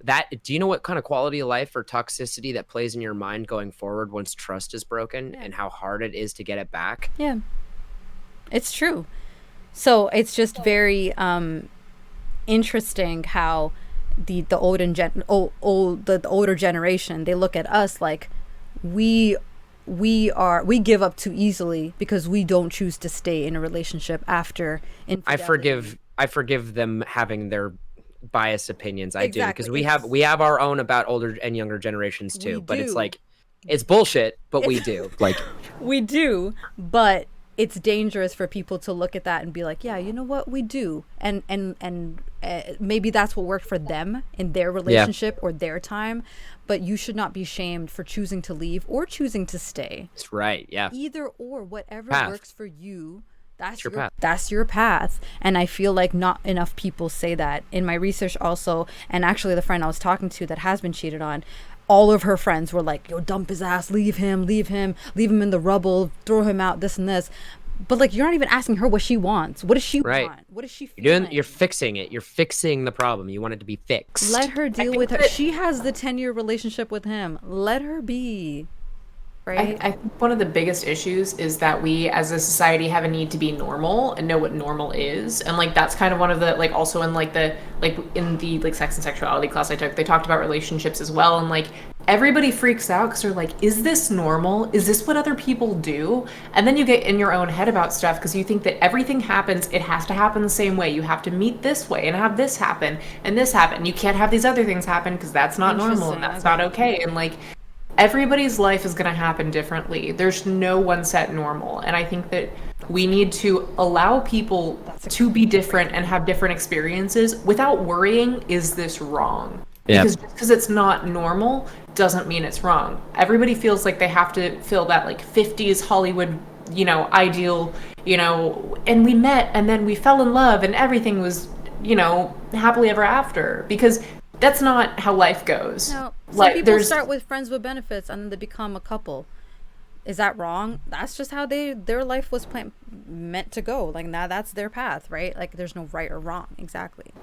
That, do you know what kind of quality of life or toxicity that plays in your mind going forward once trust is broken and how hard it is to get it back? Yeah, it's true. So it's just very interesting how the older generation, they look at us like we give up too easily because we don't choose to stay in a relationship after infidelity. I forgive them having their biased opinions. I do, because Exactly. we have our own about older and younger generations too. But it's like, it's bullshit, but we do. Like, we do, but it's dangerous for people to look at that and be like, yeah, you know what, we do, and maybe that's what worked for them in their relationship or their time, but you should not be shamed for choosing to leave or choosing to stay. That's right. Yeah. Either or, whatever works for you. That's your path. That's your path. And I feel like not enough people say that. In my research also, and actually the friend I was talking to that has been cheated on, all of her friends were like, yo, dump his ass, leave him in the rubble, throw him out, this and this. But like, you're not even asking her what she wants. What does she want? What does she feel? You're fixing it. You're fixing the problem. You want it to be fixed. Let her deal with it. She has the 10-year relationship with him. Let her be. Right? I think one of the biggest issues is that we as a society have a need to be normal and know what normal is. And like, that's kind of one of the, like, also in like the, like in the like sex and sexuality class I took, they talked about relationships as well. And like, everybody freaks out because they're like, is this normal? Is this what other people do? And then you get in your own head about stuff because you think that everything happens, it has to happen the same way. You have to meet this way and have this happen and this happen. You can't have these other things happen because that's not normal and that's not okay. And like, everybody's life is going to happen differently. There's no one set normal. And I think that we need to allow people to be different and have different experiences without worrying, is this wrong? Because just because it's not normal doesn't mean it's wrong. Everybody feels like they have to fill that like 50s Hollywood, you know, ideal, you know, and we met and then we fell in love and everything was, you know, happily ever after, because that's not how life goes. No, some people start with friends with benefits and then they become a couple. Is that wrong? That's just how their life was meant to go. Like, now that's their path, right? Like, there's no right or wrong. Exactly.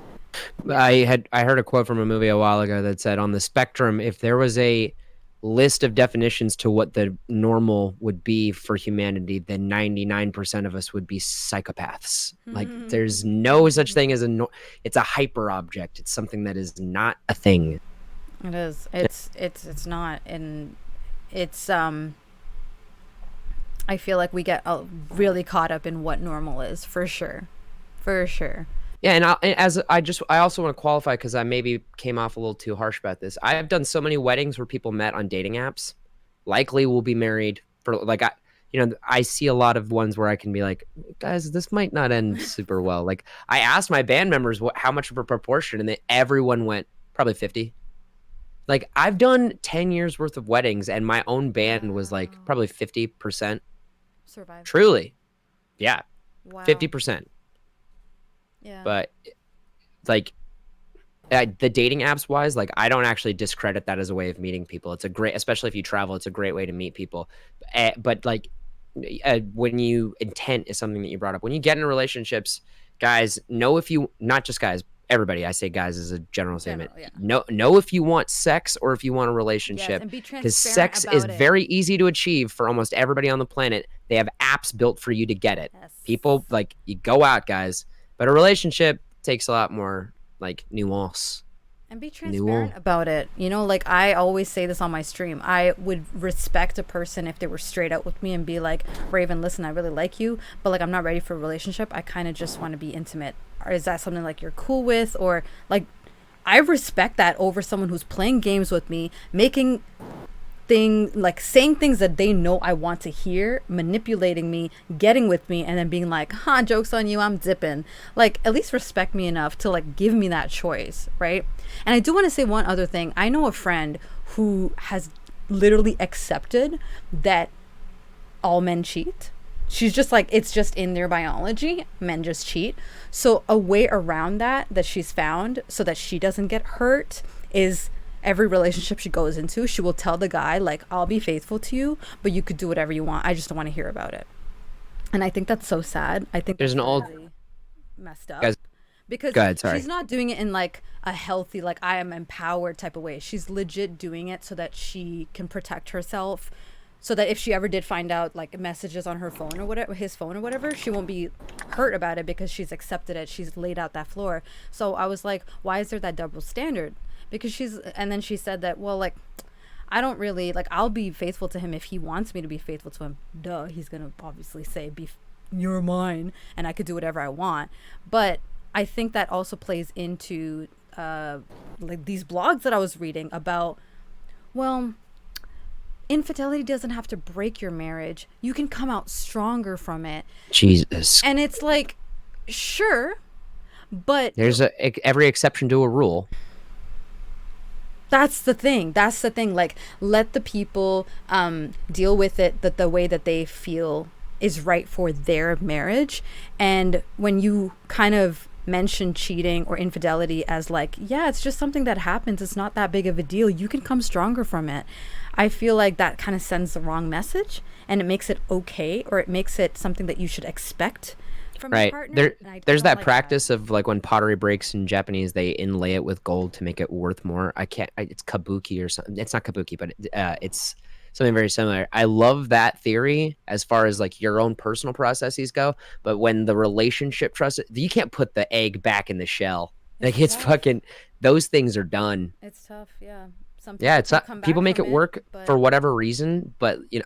I heard a quote from a movie a while ago that said, on the spectrum, if there was a list of definitions to what the normal would be for humanity, then 99% of us would be psychopaths. Like, there's no such thing as it's a hyper object. It's something that is not a thing. It is. It's not. And it's I feel like we get really caught up in what normal is, for sure. For sure. Yeah, and I also want to qualify because I maybe came off a little too harsh about this. I've done so many weddings where people met on dating apps, likely will be married for like I see a lot of ones where I can be like, guys, this might not end super well. Like I asked my band members how much of a proportion, and then everyone went probably 50. Like I've done 10 years worth of weddings, and my own band was like probably 50%. Survive. Truly, yeah, Wow. 50%. Yeah. But like the dating apps wise, like I don't actually discredit that as a way of meeting people. It's a great, especially if you travel, it's a great way to meet people. But like when you intent is something that you brought up, when you get in relationships, guys, know if you, not just guys, everybody, I say guys as a general statement, yeah. know if you want sex or if you want a Yes, relationship, and be because transparent sex about is it. very easy to achieve for almost everybody on the planet. They have apps built for you to get it. Yes. People, like, you go out, guys, but a relationship takes a lot more like nuance. And be transparent about it. You know, like I always say this on my stream. I would respect a person if they were straight out with me and be like, Raven, listen, I really like you, but like I'm not ready for a relationship. I kind of just want to be intimate. Or is that something like you're cool with? Or like I respect that over someone who's playing games with me, making like saying things that they know I want to hear, manipulating me, getting with me, and then being like, joke's on you, I'm dipping. Like, at least respect me enough to like give me that choice, right? And I do want to say one other thing. I know a friend who has literally accepted that all men cheat. She's just like, it's just in their biology, men just cheat. So a way around that she's found so that she doesn't get hurt is every relationship she goes into, she will tell the guy, like, I'll be faithful to you, but you could do whatever you want. I just don't want to hear about it. And I think that's so sad. I think there's an old really messed up. Guys, because go ahead, sorry. She's not doing it in like a healthy, like I am empowered type of way. She's legit doing it so that she can protect herself, so that if she ever did find out like messages on her phone or whatever, his phone or whatever, she won't be hurt about it because she's accepted it. She's laid out that floor. So I was like, why is there that double standard? Because and then she said that, well, like, I don't really, like, I'll be faithful to him if he wants me to be faithful to him. Duh, he's going to obviously say, you're mine, and I could do whatever I want. But I think that also plays into, like, these blogs that I was reading about, well, infidelity doesn't have to break your marriage. You can come out stronger from it. Jesus. And it's like, sure, but there's every exception to a rule. That's the thing. Like, let the people deal with it the way that they feel is right for their marriage. And when you kind of mention cheating or infidelity as like, yeah, it's just something that happens, it's not that big of a deal, you can come stronger from it. I feel like that kind of sends the wrong message, and it makes it okay, or it makes it something that you should expect from your partner. There's that practice of like when pottery breaks in Japanese, they inlay it with gold to make it worth more. It's kabuki or something. It's not kabuki, but it's something very similar. I love that theory as far as like your own personal processes go, but when the relationship trust, you can't put the egg back in the shell. Like it's fucking, those things are done. It's tough, yeah. Some yeah, it's not, people make it work for whatever reason, but you know,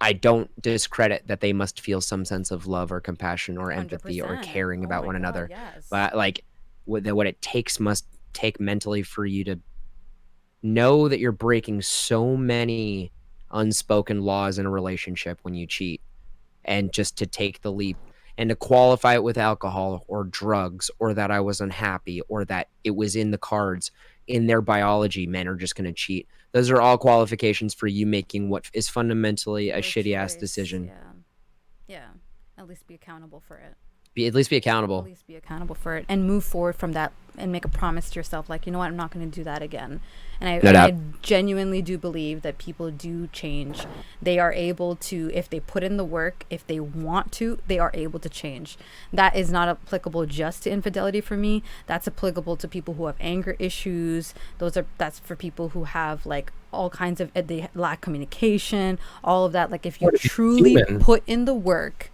I don't discredit that they must feel some sense of love or compassion or empathy or caring about one another. Yes. But like what it takes must take mentally for you to know that you're breaking so many unspoken laws in a relationship when you cheat, and just to take the leap and to qualify it with alcohol or drugs, or that I was unhappy, or that it was in the cards. In their biology, men are just going to cheat. Those are all qualifications for you making what is fundamentally a shitty ass decision. Yeah. At least be accountable for it. At least be accountable. At least be accountable for it, and move forward from that, and make a promise to yourself, like, you know what, I'm not going to do that again. And I genuinely do believe that people do change. They are able to, if they put in the work, if they want to, they are able to change. That is not applicable just to infidelity for me. That's applicable to people who have anger issues. That's for people who have like all kinds of, they lack communication, all of that. Like if you truly put in the work,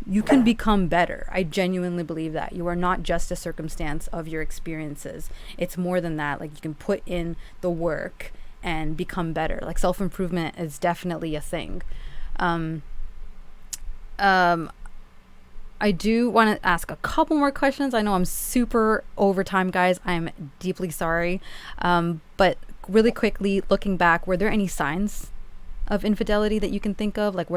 you can become better. I genuinely believe that. You are not just a circumstance of your experiences. It's more than that. Like you can put in the work and become better. Like self-improvement is definitely a thing. I do want to ask a couple more questions. I know I'm super over time, guys. I'm deeply sorry. But really quickly, looking back, were there any signs of infidelity that you can think of? Like,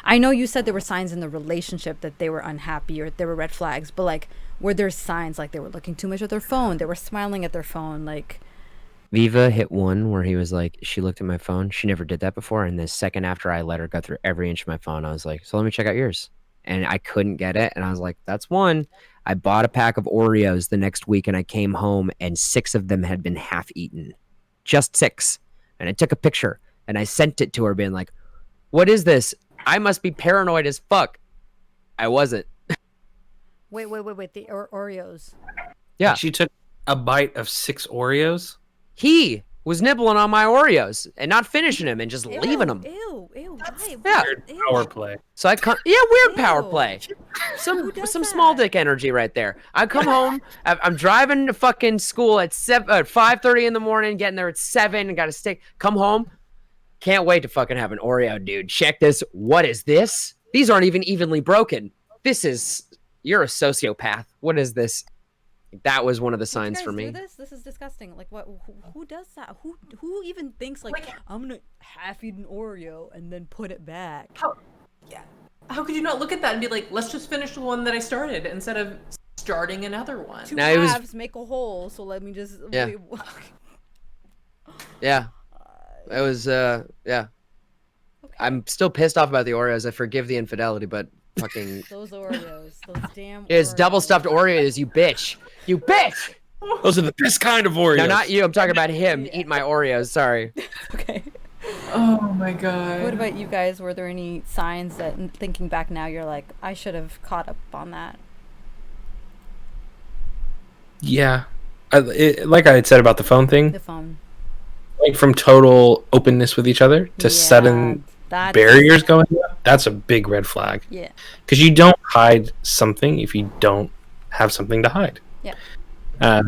I know you said there were signs in the relationship that they were unhappy or there were red flags, but like, were there signs like they were looking too much at their phone? They were smiling at their phone, like... Viva hit one where he was like, she looked at my phone. She never did that before. And the second after I let her go through every inch of my phone, I was like, so let me check out yours. And I couldn't get it. And I was like, that's one. I bought a pack of Oreos the next week and I came home and 6 of them had been half eaten. Just 6. And I took a picture and I sent it to her being like, what is this? I must be paranoid as fuck. I wasn't. Wait. The Oreos. Yeah. She took a bite of 6 Oreos. He was nibbling on my Oreos and not finishing them and just leaving them. Ew. Yeah. Weird power play. So I come, weird power Ew. play. Some does small that? dick energy right there. I come home, I'm driving to fucking school at 5:30 in the morning, getting there at 7, and got to stay. Come home, can't wait to fucking have an Oreo, dude. Check this. What is this? These aren't even evenly broken. You're a sociopath. What is this? That was one of the signs you guys for me. do this is disgusting. Like, what? Who does that? Who even thinks like I'm gonna half eat an Oreo and then put it back? How could you not look at that and be like, let's just finish the one that I started instead of starting another one? 2 Now, it was- halves make a whole. So let me just. Yeah. Yeah. It was, yeah. Okay. I'm still pissed off about the Oreos. I forgive the infidelity, but fucking... Those Oreos. Those damn. It's Oreos. double stuffed Oreos, you bitch. You bitch! Those are the best kind of Oreos. No, not you. I'm talking about him. Eat my Oreos. Sorry. Okay. Oh my god. What about you guys? Were there any signs that, thinking back now, you're like, I should have caught up on that? Yeah. Like I had said about the phone thing, The phone. like from total openness with each other to sudden that's- barriers going up, that's a big red flag. Yeah. Because you don't hide something if you don't have something to hide. Yeah. I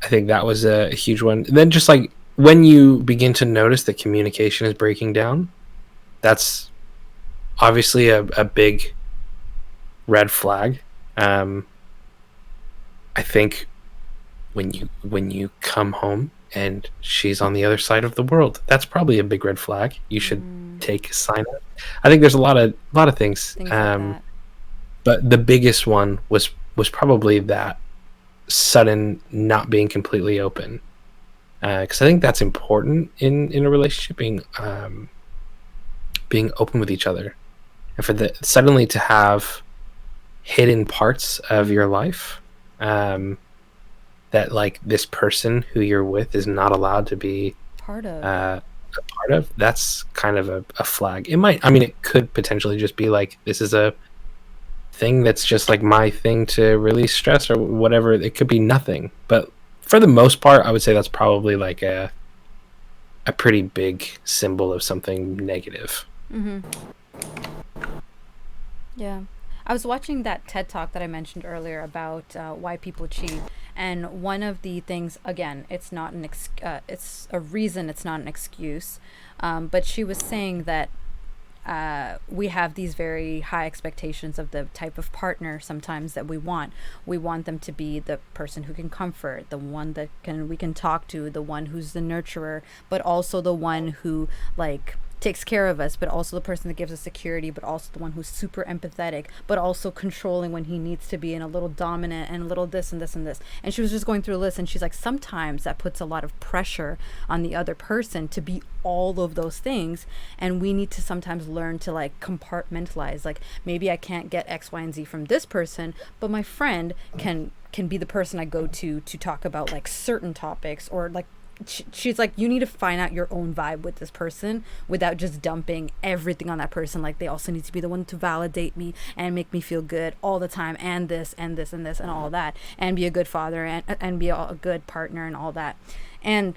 think that was a huge one. And then just like when you begin to notice that communication is breaking down, that's obviously a big red flag. I think when you come home and she's on the other side of the world, that's probably a big red flag. You should take a sign up. I think there's a lot of things. Things like that. But the biggest one was probably that sudden not being completely open, because I think that's important in a relationship, being open with each other, and for the suddenly to have hidden parts of your life that like this person who you're with is not allowed to be Part of. a part of. That's kind of a flag. It could potentially just be like, this is a thing that's just like my thing to release stress or whatever. It could be nothing, but for the most part I would say that's probably like a pretty big symbol of something negative. Yeah. I was watching that TED Talk that I mentioned earlier about why people cheat, and one of the things, again, it's not it's a reason, it's not an excuse, but she was saying that we have these very high expectations of the type of partner sometimes that we want. We want them to be the person who can comfort, the one that we can talk to, the one who's the nurturer, but also the one who like takes care of us, but also the person that gives us security, but also the one who's super empathetic, but also controlling when he needs to be, and a little dominant, and a little this and this and this. And she was just going through a list, and she's like, sometimes that puts a lot of pressure on the other person to be all of those things, and we need to sometimes learn to like compartmentalize. Like, maybe I can't get X, Y, and Z from this person, but my friend can be the person I go to talk about like certain topics, or like she's like, you need to find out your own vibe with this person without just dumping everything on that person. Like, they also need to be the one to validate me and make me feel good all the time, and this and this and this and all that, and be a good father and be a good partner and all that. And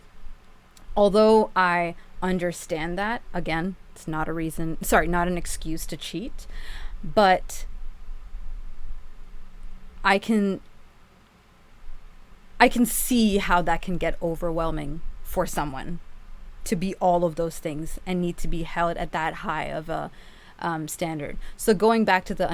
although I understand that, again, it's not not an excuse to cheat, but I can see how that can get overwhelming for someone to be all of those things and need to be held at that high of a standard. So going back to the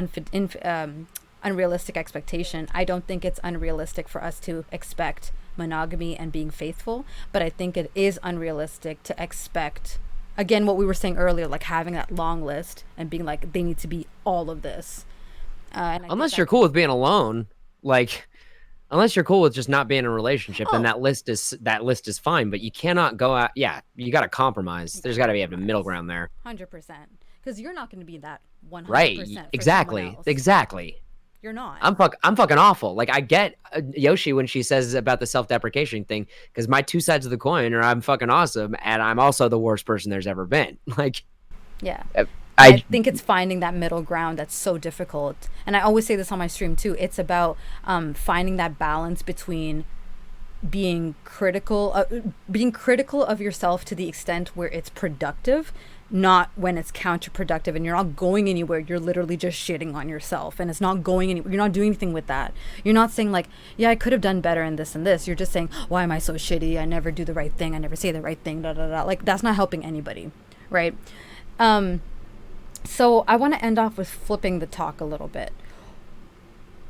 unrealistic expectation, I don't think it's unrealistic for us to expect monogamy and being faithful, but I think it is unrealistic to expect, again, what we were saying earlier, like having that long list and being like, they need to be all of this. Unless you're cool with being alone, like, unless you're cool with just not being in a relationship, then that list is fine. But you cannot go out. Yeah, you got to compromise. There's got to be a middle ground there. 100%, because you're not going to be that 100%. Right? Exactly. Exactly. You're not. I'm fucking awful. Like, I get Yoshi when she says about the self-deprecation thing, because my two sides of the coin are I'm fucking awesome and I'm also the worst person there's ever been. Like, yeah. I think it's finding that middle ground that's so difficult. And I always say this on my stream too. It's about finding that balance between being critical of yourself to the extent where it's productive, not when it's counterproductive and you're not going anywhere. You're literally just shitting on yourself and it's not going anywhere. You're not doing anything with that. You're not saying like, yeah, I could have done better in this and this. You're just saying, why am I so shitty? I never do the right thing. I never say the right thing. Da, da, da. Like, that's not helping anybody. Right. So I want to end off with flipping the talk a little bit.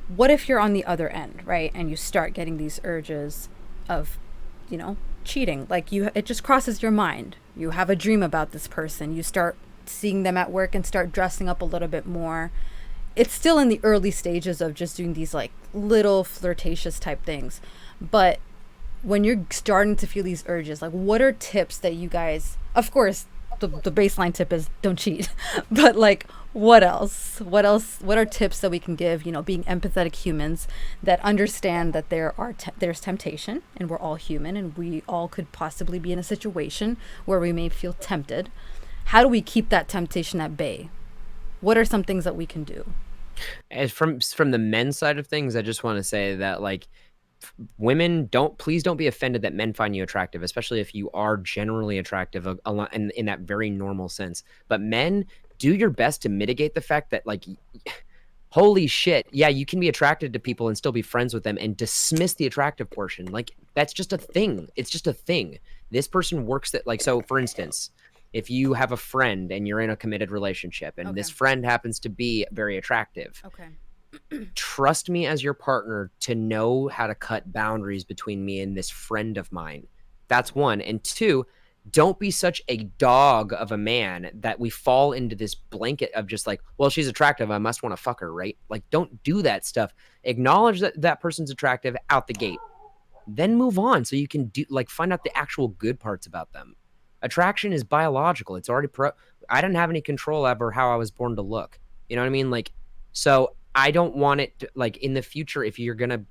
What if you're on the other end, right? And you start getting these urges of, cheating. Like, it just crosses your mind. You have a dream about this person. You start seeing them at work and start dressing up a little bit more. It's still in the early stages of just doing these like little flirtatious type things. But when you're starting to feel these urges, like, what are tips that you guys, of course, the baseline tip is don't cheat, but like, what else? What are tips that we can give, being empathetic humans that understand that there's temptation and we're all human and we all could possibly be in a situation where we may feel tempted. How do we keep that temptation at bay? What are some things that we can do? As from the men's side of things, I just want to say that, like, women, please don't be offended that men find you attractive, especially if you are generally attractive in that very normal sense. But men, do your best to mitigate the fact that, like, holy shit, yeah, you can be attracted to people and still be friends with them and dismiss the attractive portion. Like, that's just a thing. It's just a thing. This person works that, like, so for instance, if you have a friend and you're in a committed relationship and this friend happens to be very attractive, trust me as your partner to know how to cut boundaries between me and this friend of mine. That's one. And two, don't be such a dog of a man that we fall into this blanket of just like, well, she's attractive, I must want to fuck her, right? Like, don't do that stuff. Acknowledge that that person's attractive out the gate. Then move on so you can find out the actual good parts about them. Attraction is biological. It's already I didn't have any control over how I was born to look. You know what I mean? Like, so I don't want it to, like, in the future, if you're going to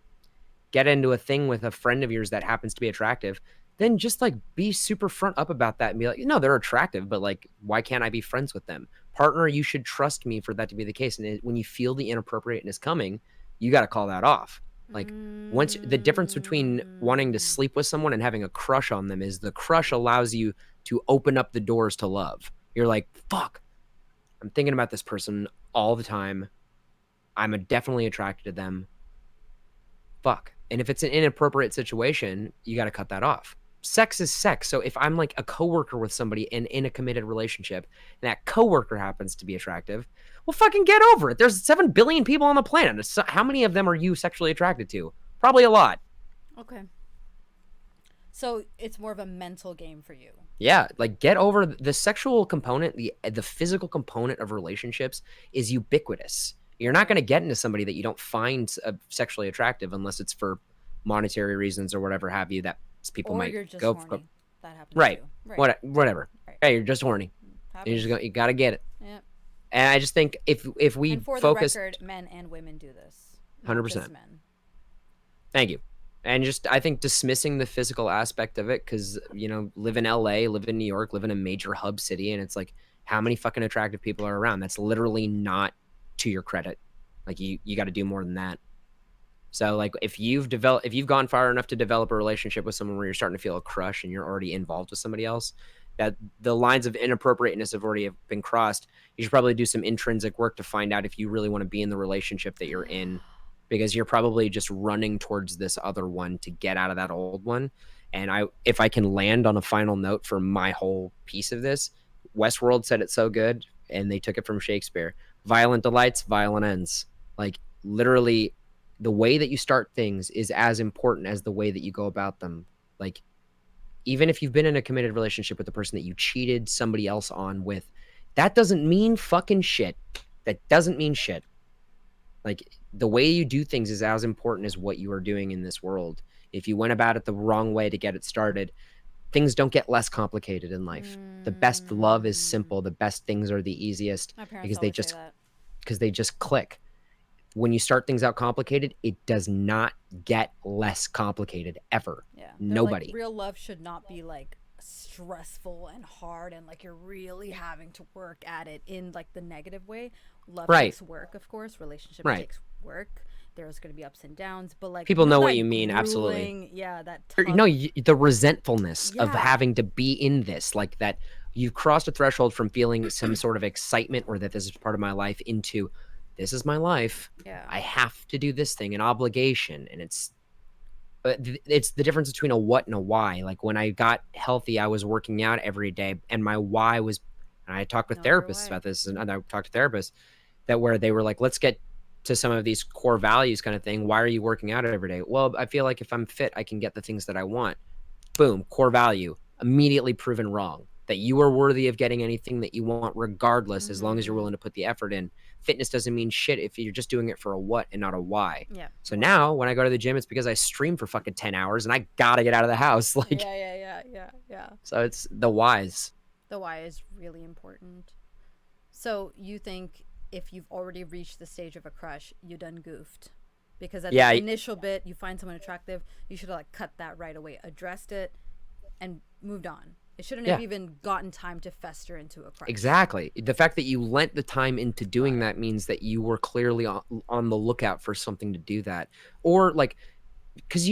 get into a thing with a friend of yours that happens to be attractive, then just like be super front up about that and be like, no, they're attractive, but like, why can't I be friends with them? Partner, you should trust me for that to be the case. And when you feel the inappropriateness coming, you got to call that off. Like, once the difference between wanting to sleep with someone and having a crush on them is the crush allows you to open up the doors to love. You're like, fuck, I'm thinking about this person all the time. I'm definitely attracted to them. Fuck. And if it's an inappropriate situation, you got to cut that off. Sex is sex. So if I'm like a coworker with somebody and in a committed relationship and that coworker happens to be attractive, well, fucking get over it. There's 7 billion people on the planet. So how many of them are you sexually attracted to? Probably a lot. Okay. So it's more of a mental game for you. Yeah, like, get over the sexual component. The physical component of relationships is ubiquitous. You're not going to get into somebody that you don't find sexually attractive unless it's for monetary reasons or whatever have you that people might you're just go horny. for. That happens Right. too. Right. Whatever. Right. Hey, you're just horny. You got to get it. Yeah. And I just think if we and for focus, the record, men and women do this. 100%. Men. Thank you. And just, I think dismissing the physical aspect of it, because, live in LA, live in New York, live in a major hub city, and it's like, how many fucking attractive people are around? That's literally not to your credit. Like, you got to do more than that. So, like, if you've gone far enough to develop a relationship with someone where you're starting to feel a crush and you're already involved with somebody else, that the lines of inappropriateness have already been crossed, you should probably do some intrinsic work to find out if you really want to be in the relationship that you're in, because you're probably just running towards this other one to get out of that old one. And if I can land on a final note for my whole piece of this, Westworld said it so good, and they took it from Shakespeare. Violent delights, violent ends. Like, literally, the way that you start things is as important as the way that you go about them. Like, even if you've been in a committed relationship with the person that you cheated somebody else on with, that doesn't mean fucking shit. That doesn't mean shit. Like, the way you do things is as important as what you are doing in this world. If you went about it the wrong way to get it started, things don't get less complicated in life. The best love is simple. The best things are the easiest My parents because always say that. they just click. When you start things out complicated, it does not get less complicated ever. Yeah. Nobody. Like, real love should not be like stressful and hard and like you're really having to work at it in like the negative way. Love takes work, of course. Relationship takes work. There's going to be ups and downs, but like people know what you mean. Absolutely. Yeah, that the resentfulness of having to be in this, like that you've crossed a threshold from feeling some sort of excitement or that this is part of my life into this is my life. Yeah. I have to do this thing, an obligation, and it's the difference between a what and a why. Like, when I got healthy, I was working out every day, and my why was, and I talked with therapists about this, and I talked to therapists that where they were like, let's get to some of these core values kind of thing. Why are you working out every day? Well, I feel like if I'm fit, I can get the things that I want. Boom, core value, immediately proven wrong. That you are worthy of getting anything that you want regardless, as long as you're willing to put the effort in. Fitness doesn't mean shit if you're just doing it for a what and not a why. Yeah. So now when I go to the gym, it's because I stream for fucking 10 hours and I gotta get out of the house. Like, yeah. So it's the whys. The why is really important. So you think if you've already reached the stage of a crush, you done goofed? Because at the initial bit, you find someone attractive, you should have like cut that right away, addressed it, and moved on. It shouldn't have even gotten time to fester into a crush. Exactly. The fact that you lent the time into doing that means that you were clearly on the lookout for something to do that. Or like, because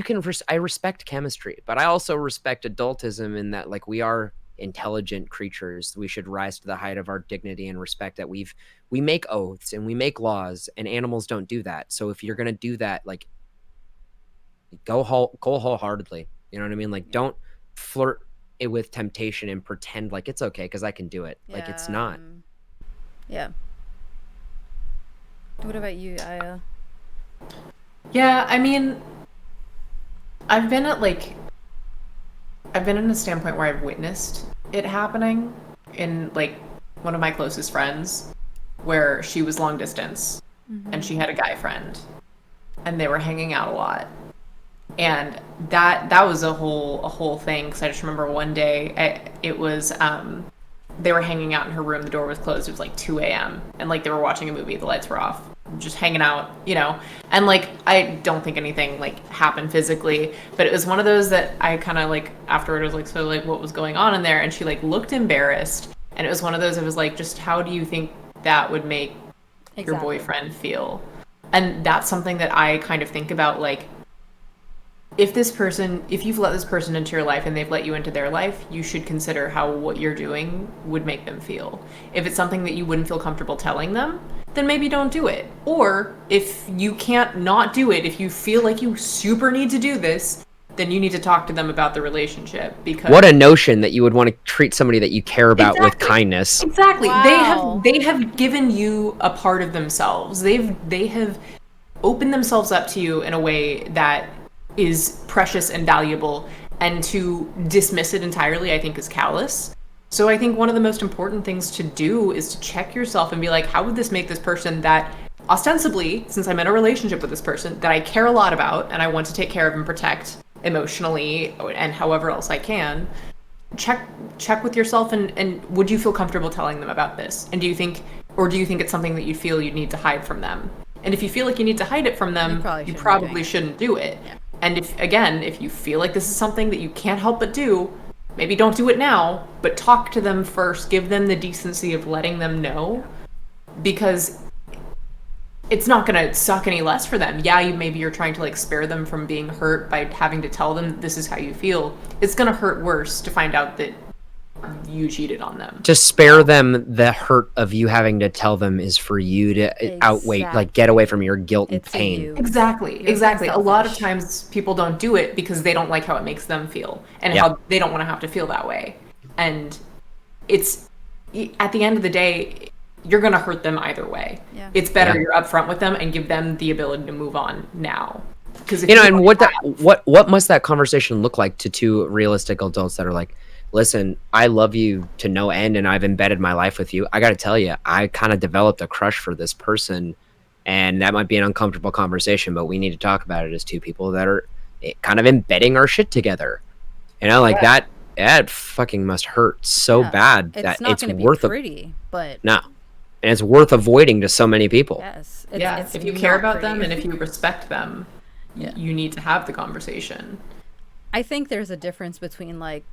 I respect chemistry, but I also respect adultism in that, like, we are intelligent creatures. We should rise to the height of our dignity and respect that we make oaths and we make laws, and animals don't do that. So if you're going to do that, like, go wholeheartedly. You know what I mean? Like, don't flirt it with temptation and pretend like it's okay because I can do it. Like, it's not. Yeah. What about you, Aya? Yeah, I mean, I've been in a standpoint where I've witnessed it happening in, like, one of my closest friends, where she was long distance and she had a guy friend and they were hanging out a lot. And that was a whole thing, because I just remember one day they were hanging out in her room, the door was closed, it was like 2 a.m. and like they were watching a movie, the lights were off, just hanging out, you know, and like I don't think anything like happened physically, but it was one of those that I kind of like afterward was like, so like what was going on in there? And she like looked embarrassed, and it was one of those, it was like, just how do you think that would make your boyfriend feel? And that's something that I kind of think about, like, if you've let this person into your life and they've let you into their life, you should consider how what you're doing would make them feel. If it's something that you wouldn't feel comfortable telling them, then maybe don't do it. Or if you can't not do it, if you feel like you super need to do this, then you need to talk to them about the relationship. Because what a notion that you would want to treat somebody that you care about with kindness. Exactly. Wow. They have given you a part of themselves. They have opened themselves up to you in a way that is precious and valuable, and to dismiss it entirely, I think, is callous. So I think one of the most important things to do is to check yourself and be like, how would this make this person that ostensibly, since I'm in a relationship with this person that I care a lot about and I want to take care of and protect emotionally and however else I can, check with yourself and would you feel comfortable telling them about this? And do you think it's something that you feel you need to hide from them? And if you feel like you need to hide it from them, you probably shouldn't do it. Yeah. And if you feel like this is something that you can't help but do, maybe don't do it now, but talk to them first. Give them the decency of letting them know, because it's not going to suck any less for them. Yeah, maybe you're trying to like spare them from being hurt by having to tell them this is how you feel. It's going to hurt worse to find out that you cheated on them. To spare them the hurt of you having to tell them is for you to outweigh, like, get away from your guilt and It's a pain. you. Exactly. You're Exactly. A being lot of selfish. times people don't do it because they don't like how it makes them feel and Yeah. how they don't want to have to feel that way. And it's at the end of the day, you're going to hurt them either way. Yeah. It's better Yeah. you're upfront with them and give them the ability to move on now. Because You know, and what must that conversation look like to two realistic adults that are like, listen, I love you to no end and I've embedded my life with you. I got to tell you, I kind of developed a crush for this person, and that might be an uncomfortable conversation, but we need to talk about it as two people that are kind of embedding our shit together. You know, like that fucking must hurt so Yeah. bad It's that not it's going to be worth pretty, but no. And it's worth avoiding to so many people. yes. if you not care about pretty. them and if you respect them, Yeah. you need to have the conversation. I think there's a difference between like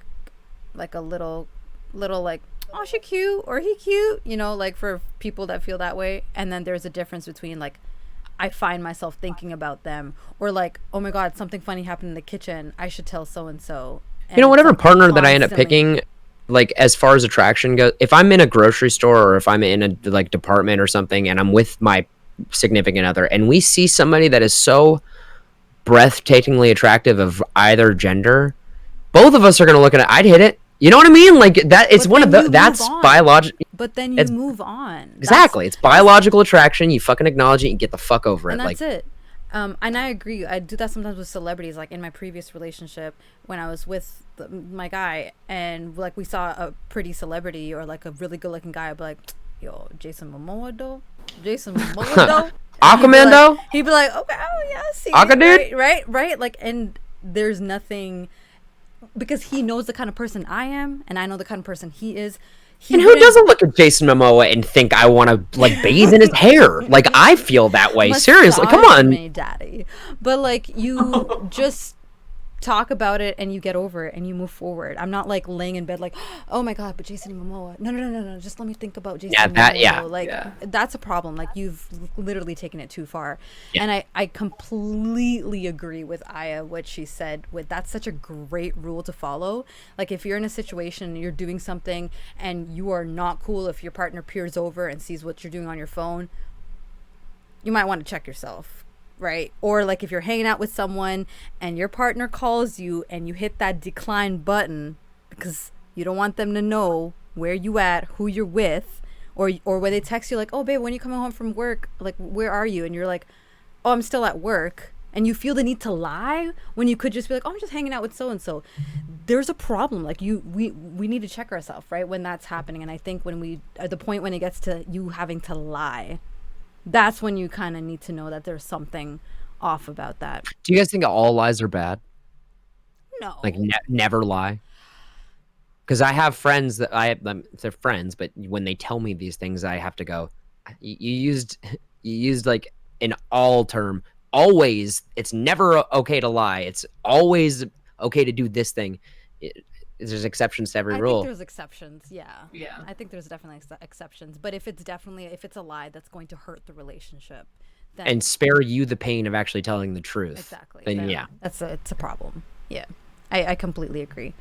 a little like, oh, she cute or he cute, you know, like for people that feel that way. And then there's a difference between like, I find myself thinking about them, or like, oh my God, something funny happened in the kitchen, I should tell so-and-so. You know, whatever partner that I end up picking, like as far as attraction goes, if I'm in a grocery store or if I'm in a like department or something and I'm with my significant other and we see somebody that is so breathtakingly attractive of either gender, both of us are going to look at it. I'd hit it. You know what I mean? Like that, it's But one of then the, you that's move on. biological. But then you it's- move on. Exactly. It's biological attraction. You fucking acknowledge it and get the fuck over it. And Like, that's it. And I agree. I do that sometimes with celebrities. Like in my previous relationship, when I was with my guy, and like we saw a pretty celebrity or like a really good-looking guy, I'd be like, "Yo, Jason Momoa though. Jason Momoa though." Aquaman though? He'd be like, "Okay, oh yeah, I see." Aqua dude? Right. Like, and there's nothing, because he knows the kind of person I am, and I know the kind of person he is. And who doesn't look at Jason Momoa and think I want to like bathe in his hair? Like I feel that way. Seriously, come Massage on. me, daddy. But like, you just talk about it and you get over it and you move forward. I'm not like laying in bed like, oh my God, but Jason Momoa. No. Just let me think about Jason Momoa. Like that's a problem. Like you've literally taken it too far. Yeah. And I completely agree with Aya, what she said. With that's such a great rule to follow. Like if you're in a situation, you're doing something and you are not cool if your partner peers over and sees what you're doing on your phone, you might want to check yourself. Right? Or like if you're hanging out with someone and your partner calls you and you hit that decline button because you don't want them to know where you at, who you're with, or when they text you like, oh babe, when you coming home from work, like where are you? And you're like, oh, I'm still at work, and you feel the need to lie when you could just be like, oh, I'm just hanging out with so and so. There's a problem. Like we need to check ourselves, right, when that's happening. And I think when we at the point when it gets to you having to lie, that's when you kind of need to know that there's something off about that. Do you guys think all lies are bad? No. Like never lie? Because I have friends that they're friends, but when they tell me these things, I have to go, you used like an all term. Always, it's never okay to lie. It's always okay to do this thing. There's exceptions to every rule. I think there's exceptions. Yeah. I think there's definitely exceptions. But if it's a lie that's going to hurt the relationship, then and spare you the pain of actually telling the truth. Exactly. Then it's a problem. Yeah. I completely agree.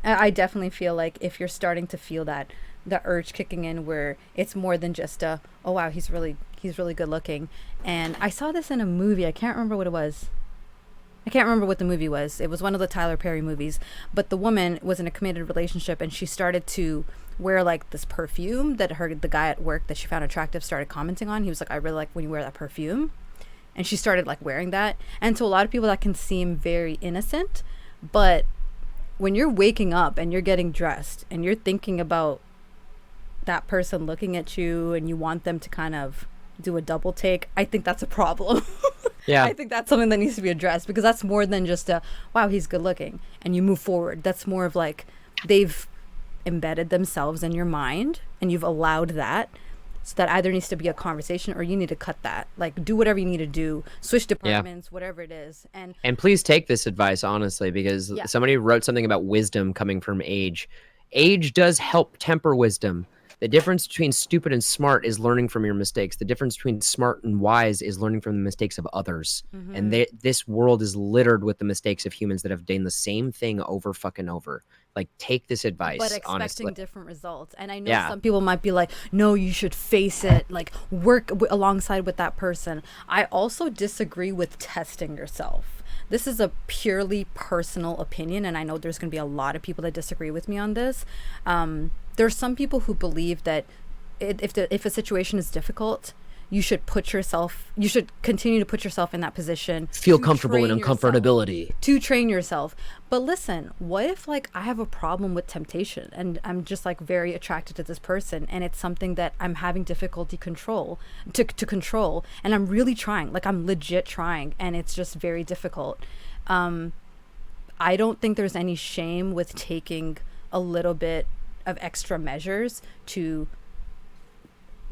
I definitely feel like if you're starting to feel the urge kicking in where it's more than just oh wow, he's really good looking. And I saw this in a movie. I can't remember what it was. I can't remember what the movie was. It was one of the Tyler Perry movies. But the woman was in a committed relationship and she started to wear like this perfume that the guy at work that she found attractive started commenting on. He was like, I really like when you wear that perfume. And she started like wearing that. And to a lot of people that can seem very innocent. But when you're waking up and you're getting dressed and you're thinking about that person looking at you and you want them to kind of do a double take, I think that's a problem. Yeah. I think that's something that needs to be addressed, because that's more than just wow, he's good looking and you move forward. That's more of like they've embedded themselves in your mind and you've allowed that. So that either needs to be a conversation or you need to cut that. Like do whatever you need to do, switch departments, whatever it is. And please take this advice honestly, because somebody wrote something about wisdom coming from age. Age does help temper wisdom. The difference between stupid and smart is learning from your mistakes. The difference between smart and wise is learning from the mistakes of others. Mm-hmm. And this world is littered with the mistakes of humans that have done the same thing over fucking over. Like, take this advice, but expecting honestly. different results. And I know Yeah. some people might be like, no, you should face it, like work alongside with that person. I also disagree with testing yourself. This is a purely personal opinion, and I know there's going to be a lot of people that disagree with me on this. There's some people who believe that if a situation is difficult, you should continue to put yourself in that position. Feel comfortable in train uncomfortability. To train yourself. But listen, what if like I have a problem with temptation and I'm just like very attracted to this person, and it's something that I'm having difficulty to control, and I'm really trying, like I'm legit trying, and it's just very difficult. I don't think there's any shame with taking a little bit of extra measures to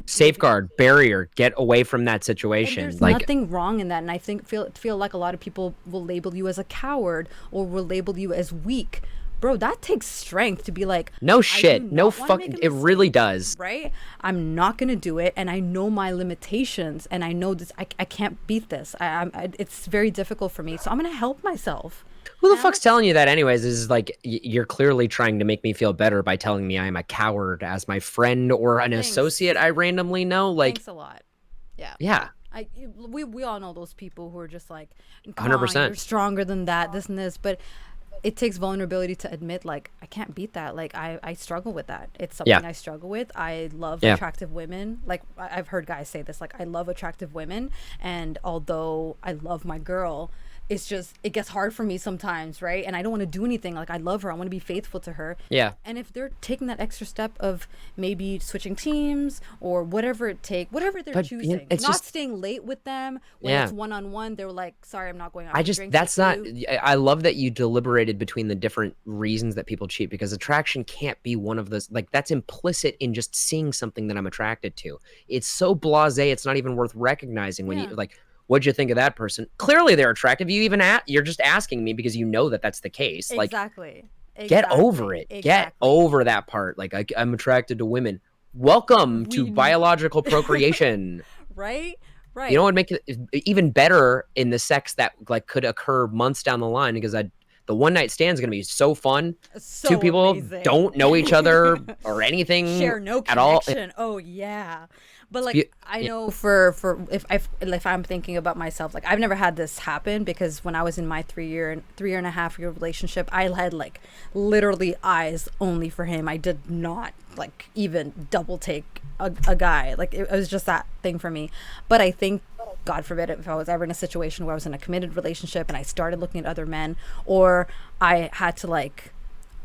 Safeguard, barrier, get away from that and situation. there's Like, nothing wrong in that, and I think feel like a lot of people will label you as a coward or will label you as weak. Bro, that takes strength to be like, no I shit, do no not wanna fucking, make a it really mistake, does. right? I'm not gonna do it, and I know my limitations, and I know this. I can't beat this. It's very difficult for me, so I'm gonna help myself. Who the fuck's telling you that anyways? Is like, you're clearly trying to make me feel better by telling me I'm a coward as my friend or an Thanks. associate I randomly know. Like, Thanks a lot. Yeah. yeah, We all know those people who are just like, come 100%. on, you're stronger than that, this and this, but it takes vulnerability to admit, like, I can't beat that. Like, I struggle with that. It's something Yeah. I struggle with. I love Yeah. attractive women. Like, I've heard guys say this, like, I love attractive women, and although I love my girl, it's just, it gets hard for me sometimes, right? And I don't want to do anything. Like, I love her, I want to be faithful to her. yeah. And if they're taking that extra step of maybe switching teams or whatever they're But, choosing, it's not just- staying late with them when Yeah. it's one-on-one, they're like, sorry, I'm not going out I for just, drinks that's with not, you. I love that you deliberated between the different reasons that people cheat, because attraction can't be one of those. Like, that's implicit in just seeing something that I'm attracted to. It's so blasé, it's not even worth recognizing when Yeah. you, like, what'd you think of that person? Clearly they're attractive. You even you're just asking me because you know that that's the case. Like, Exactly. get over it. Exactly. Get over that part. Like, I'm attracted to women. Welcome to We- biological procreation. Right? Right. You know what would make it even better in the sex that like could occur months down the line, because the one night stand is going to be so fun. So Two people amazing. don't know each other or anything Share no at all. connection. Oh yeah. But like, be- I yeah. know for if I'm thinking about myself, like I've never had this happen, because when I was in my 3.5 year relationship, I had like literally eyes only for him. I did not like even double take a guy. Like it was just that thing for me. But I think, God forbid, if I was ever in a situation where I was in a committed relationship and I started looking at other men, or I had to like,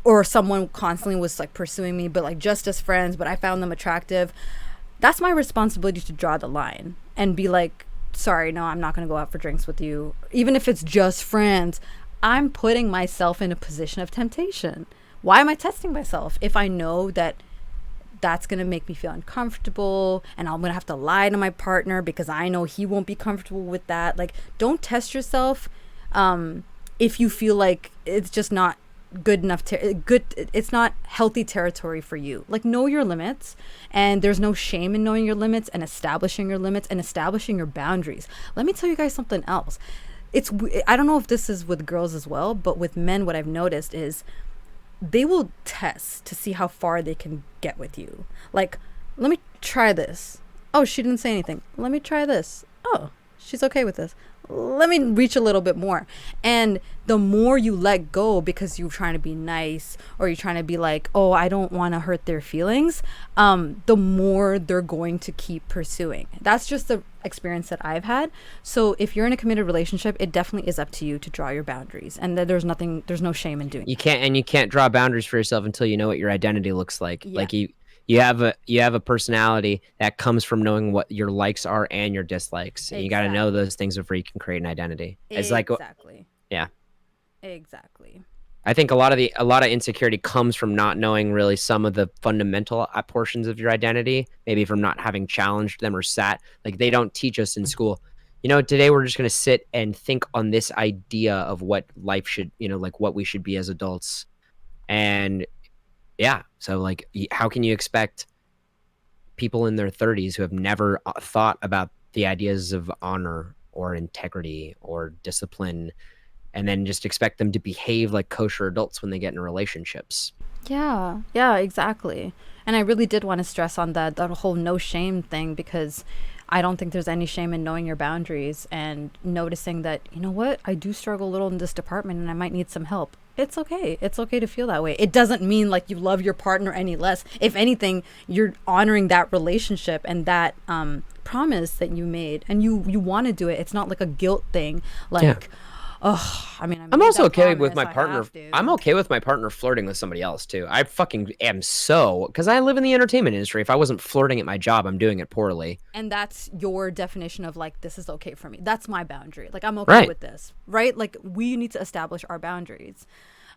or someone constantly was like pursuing me, but like just as friends, but I found them attractive, that's my responsibility to draw the line and be like, sorry, no, I'm not going to go out for drinks with you. Even if it's just friends, I'm putting myself in a position of temptation. Why am I testing myself if I know that that's going to make me feel uncomfortable, and I'm going to have to lie to my partner because I know he won't be comfortable with that? Like, don't test yourself if you feel like it's just not good enough it's not healthy territory for you. Like, know your limits, and there's no shame in knowing your limits and establishing your limits and establishing your boundaries. Let me tell you guys something else. I don't know if this is with girls as well, but with men, what I've noticed is they will test to see how far they can get with you. Like, let me try this. Oh, she didn't say anything. Let me try this. Oh, she's okay with this. Let me reach a little bit more. And the more you let go because you're trying to be nice, or you're trying to be like, oh, I don't want to hurt their feelings, the more they're going to keep pursuing. That's just the experience that I've had. So if you're in a committed relationship, it definitely is up to you to draw your boundaries, and that there's no shame in doing You can't draw boundaries for yourself until you know what your identity looks like. Yeah. Like, you have a personality that comes from knowing what your likes are and your dislikes. And you got to know those things before you can create an identity. It's like, exactly. yeah. Exactly. I think a lot of insecurity comes from not knowing really some of the fundamental portions of your identity, maybe from not having challenged them or sat. Like, they don't teach us in school. You know, today we're just going to sit and think on this idea of what life should, like what we should be as adults. And yeah, so like, how can you expect people in their 30s who have never thought about the ideas of honor or integrity or discipline, and then just expect them to behave like kosher adults when they get in relationships. Yeah, exactly. And I really did want to stress on that whole no shame thing, because I don't think there's any shame in knowing your boundaries and noticing that, you know what, I do struggle a little in this department and I might need some help. It's okay. It's okay to feel that way. It doesn't mean like you love your partner any less. If anything, you're honoring that relationship and that promise that you made, and you want to do it. It's not like a guilt thing. Like, oh, I mean, I'm also okay with my partner. I'm okay with my partner flirting with somebody else too. I fucking am, so, because I live in the entertainment industry. If I wasn't flirting at my job, I'm doing it poorly. And that's your definition of like, this is okay for me. That's my boundary. Like, I'm okay with this, right? Like, we need to establish our boundaries.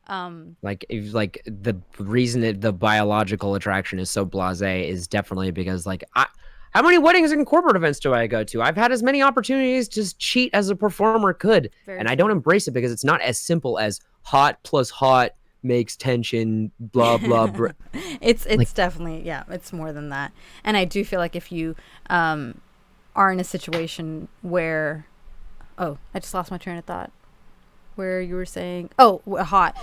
Like the reason that the biological attraction is so blasé is definitely because like how many weddings and corporate events do I go to? I've had as many opportunities to cheat as a performer could. I don't embrace it because it's not as simple as hot plus hot makes tension, blah, blah. It's like, definitely, it's more than that. And I do feel like if you are in a situation where, I just lost my train of thought. Where you were saying, hot.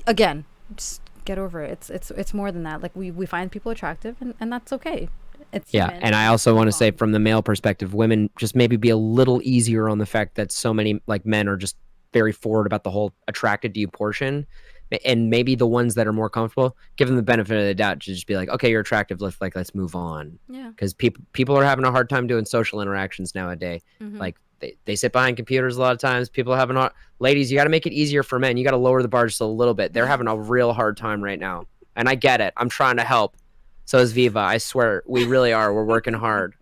Again, just get over it. It's more than that. Like, we find people attractive, and that's okay. And I also want to say, from the male perspective, women just maybe be a little easier on the fact that so many like men are just very forward about the whole attracted to you portion, and maybe the ones that are more comfortable, give them the benefit of the doubt to just be like, okay, you're attractive, let's move on. Because people are having a hard time doing social interactions nowadays. Like they sit behind computers a lot of times. People are having ladies, you got to make it easier for men. You got to lower the bar just a little bit. They're having a real hard time right now, and I get it. I'm trying to help. So is Viva. I swear, we really are. We're working hard.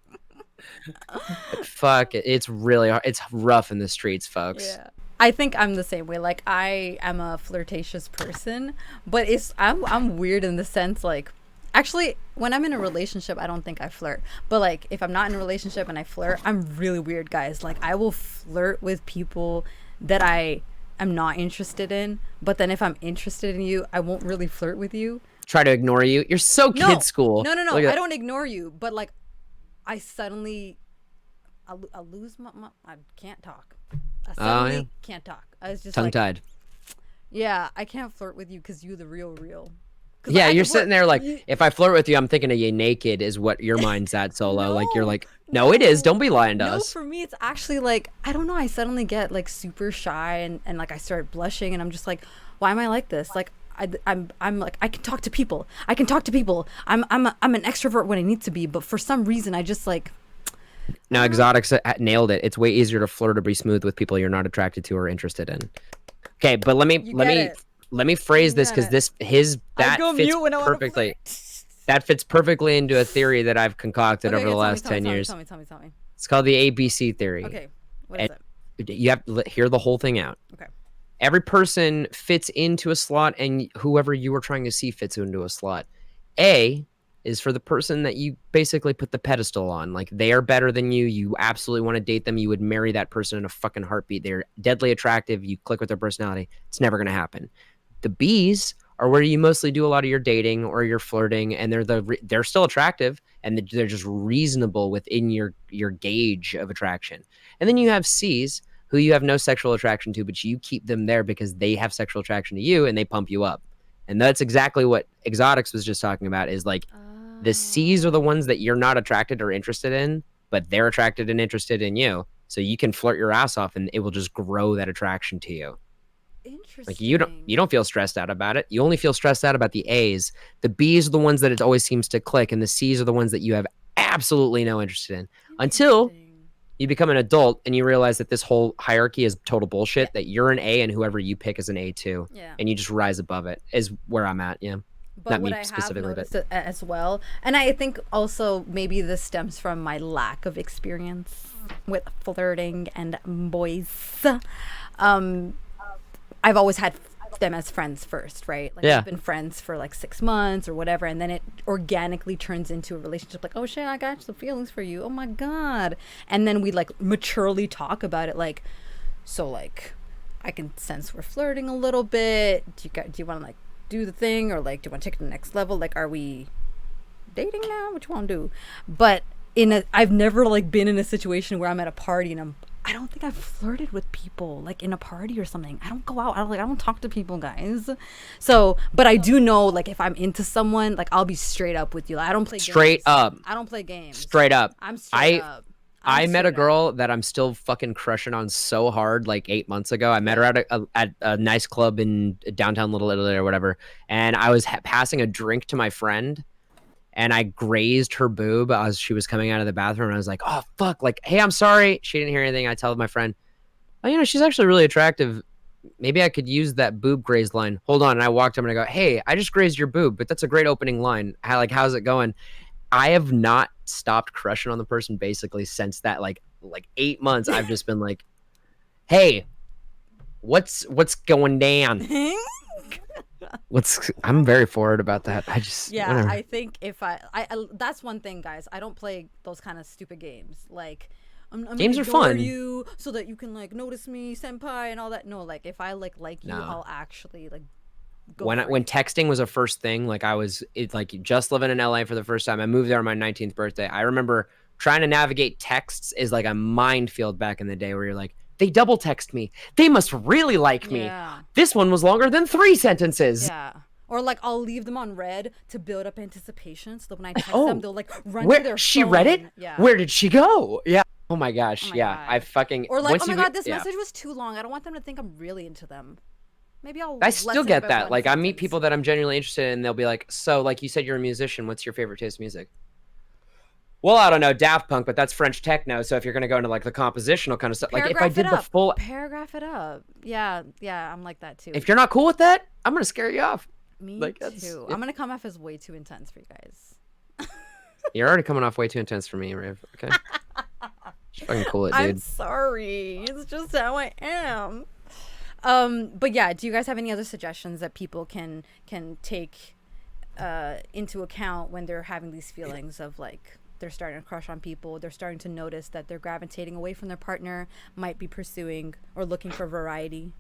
But fuck it. It's really hard. It's rough in the streets, folks. Yeah. I think I'm the same way. Like, I am a flirtatious person, but I'm weird in the sense, like, actually, when I'm in a relationship, I don't think I flirt. But like, if I'm not in a relationship and I flirt, I'm really weird, guys. Like, I will flirt with people that I am not interested in, but then if I'm interested in you, I won't really flirt with you. Try to ignore you. You're so kid school. No. I don't ignore you, but like, I suddenly, I lose my, I can't talk. I suddenly can't talk. I was just tongue-tied. Yeah, I can't flirt with you because you the real. Yeah, you're sitting there like, if I flirt with you, I'm thinking of you naked is what your mind's at, Solo. No, like, you're like, no, it is. Don't be lying to us. No, for me, it's actually like, I don't know. I suddenly get like super shy and like I start blushing and I'm just like, why am I like this? Like, I'm like, I can talk to people. I'm an extrovert when I need to be, but for some reason I just like. Now, Exotics nailed it. It's way easier to flirt or be smooth with people you're not attracted to or interested in. Okay, but let me phrase this, because that fits perfectly. That fits perfectly into a theory that I've concocted over the last 10 years. Tell me. It's called the ABC theory. Okay, what is it? You have to hear the whole thing out. Okay. Every person fits into a slot, and whoever you are trying to see fits into a slot. A is for the person that you basically put the pedestal on. Like, they are better than you. You absolutely want to date them. You would marry that person in a fucking heartbeat. They're deadly attractive. You click with their personality. It's never going to happen. The Bs are where you mostly do a lot of your dating or your flirting, and they're still attractive, and they're just reasonable within your gauge of attraction. And then you have Cs, who you have no sexual attraction to, but you keep them there because they have sexual attraction to you and they pump you up. And that's exactly what Exotics was just talking about, is like, the C's are the ones that you're not attracted or interested in, but they're attracted and interested in you. So you can flirt your ass off and it will just grow that attraction to you. Interesting. Like, you don't feel stressed out about it. You only feel stressed out about the A's. The B's are the ones that it always seems to click, and the C's are the ones that you have absolutely no interest in. Until you become an adult and you realize that this whole hierarchy is total bullshit, that you're an A and whoever you pick is an A too. Yeah. And you just rise above it, is where I'm at. Yeah. But not what me I specifically, have noticed as well, and I think also maybe this stems from my lack of experience with flirting and boys. I've always had them as friends first, right? Like, we've been friends for like 6 months or whatever, and then it organically turns into a relationship. Like, oh shit, I got some feelings for you. Oh my god! And then we like maturely talk about it. Like, so like, I can sense we're flirting a little bit. Do you want to like do the thing, or like, do you want to take it to the next level? Like, are we dating now? What you want to do? But I've never like been in a situation where I'm at a party and I don't think I've flirted with people like in a party or something. I don't go out. I don't talk to people, guys. So, but I do know like if I'm into someone, like I'll be straight up with you. Like, I don't play Straight games. up. I don't play games. Straight up. I'm straight up. I met a girl that I'm still fucking crushing on so hard like 8 months ago. I met her at a nice club in downtown Little Italy or whatever, and I was passing a drink to my friend, and I grazed her boob as she was coming out of the bathroom. And I was like, oh, fuck. Like, hey, I'm sorry. She didn't hear anything. I tell my friend, oh, you know, she's actually really attractive. Maybe I could use that boob grazed line. Hold on. And I walked up and I go, hey, I just grazed your boob, but that's a great opening line. How's it going? I have not stopped crushing on the person basically since that, like 8 months. I've just been like, hey, what's going down? I'm very forward about that. Whatever. I think if I that's one thing, guys. I don't play those kind of stupid games. Like I'm games are fun. You so that you can like notice me, senpai, and all that. No, like if I like you, I'll actually like go when texting was a first thing. Like like just living in LA for the first time. I moved there on my 19th birthday. I remember trying to navigate texts is like a minefield back in the day where you're like, they double text me. They must really like me. Yeah. This one was longer than 3 sentences. Yeah. Or like I'll leave them on red to build up anticipation so that when I text them, they'll like run to their phone. She read it? Yeah. Where did she go? Yeah. Oh my gosh. Oh my yeah. God. I fucking. Or like, oh my God, this message was too long. I don't want them to think I'm really into them. Maybe I still get that. Like I meet people that I'm genuinely interested in and they'll be like, so like you said, you're a musician. What's your favorite taste of music? Well, I don't know, Daft Punk, but that's French techno. So if you're gonna go into like the compositional kind of stuff, like if I did the full paragraph it up, yeah, I'm like that too. If you're not cool with that, I'm gonna scare you off. Me too. I'm gonna come off as way too intense for you guys. You're already coming off way too intense for me, Rave. Okay, just fucking cool it, dude. I'm sorry. It's just how I am. But yeah, do you guys have any other suggestions that people can take into account when they're having these feelings of like they're starting to crush on people, they're starting to notice that they're gravitating away from their partner, might be pursuing or looking for variety?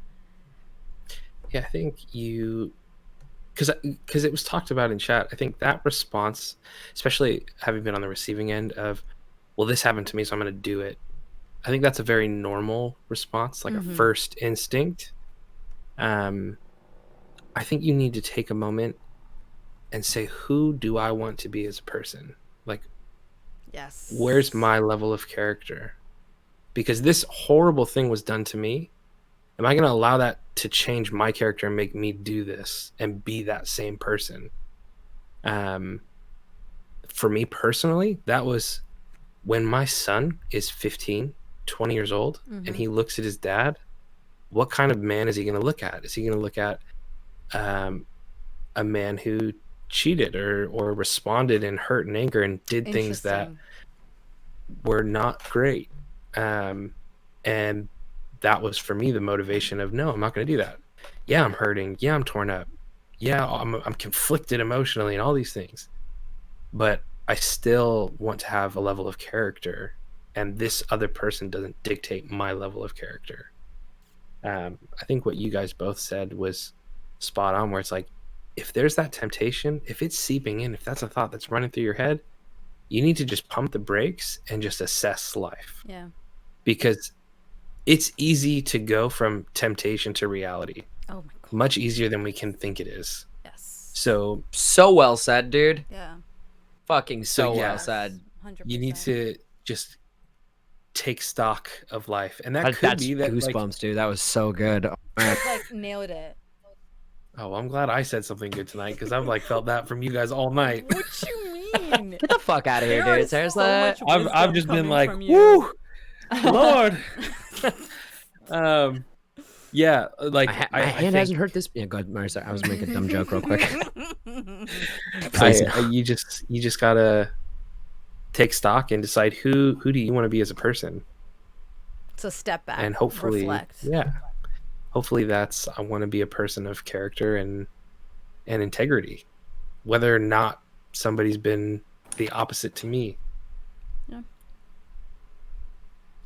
Yeah, I think because it was talked about in chat, I think that response, especially having been on the receiving end of, well, this happened to me, so I'm going to do it. I think that's a very normal response, like a first instinct. I think you need to take a moment and say, who do I want to be as a person? Like, yes, where's my level of character? Because this horrible thing was done to me. Am I going to allow that to change my character and make me do this and be that same person? For me personally, that was when my son is 15, 20 years old, and he looks at his dad. What kind of man is he going to look at? Is he going to look at a man who cheated or responded in hurt and anger and did things that were not great? And that was for me the motivation of, no, I'm not going to do that. Yeah, I'm hurting. Yeah, I'm torn up. Yeah, I'm conflicted emotionally and all these things. But I still want to have a level of character, and this other person doesn't dictate my level of character. I think what you guys both said was spot on, where it's like, if there's that temptation, if it's seeping in, if that's a thought that's running through your head, you need to just pump the brakes and just assess life. Yeah. Because it's easy to go from temptation to reality. Oh my God. Much easier than we can think it is. Yes. So well said, dude. Yeah. Fucking well said. 100%. You need to just take stock of life, and that could be that goosebumps, like, dude. That was so good. Like nailed it. Oh, well, I'm glad I said something good tonight, because I've like felt that from you guys all night. What you mean? Get the fuck out of here, dude. Seriously. I've just been like, woo, Lord. Yeah, like my hand hasn't hurt this. Yeah, go ahead, Mari. Sorry, I was making a dumb joke real quick. You just gotta take stock and decide who do you want to be as a person. So step back and hopefully reflect. Yeah, hopefully that's, I want to be a person of character and integrity, whether or not somebody's been the opposite to me.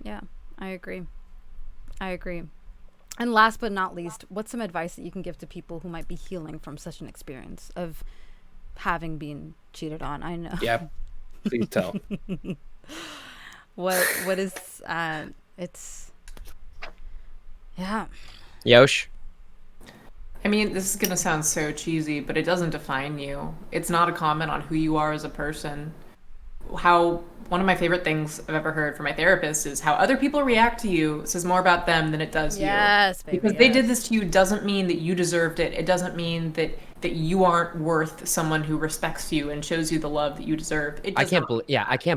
Yeah, I agree. And last but not least, what's some advice that you can give to people who might be healing from such an experience of having been cheated on. I know. Yeah, please tell. What is it's yeah. Yosh. I mean, this is going to sound so cheesy, but it doesn't define you. It's not a comment on who you are as a person. One of my favorite things I've ever heard from my therapist is how other people react to you says more about them than it does you. Yes, baby. Because they did this to you doesn't mean that you deserved it. It doesn't mean that you aren't worth someone who respects you and shows you the love that you deserve. I can't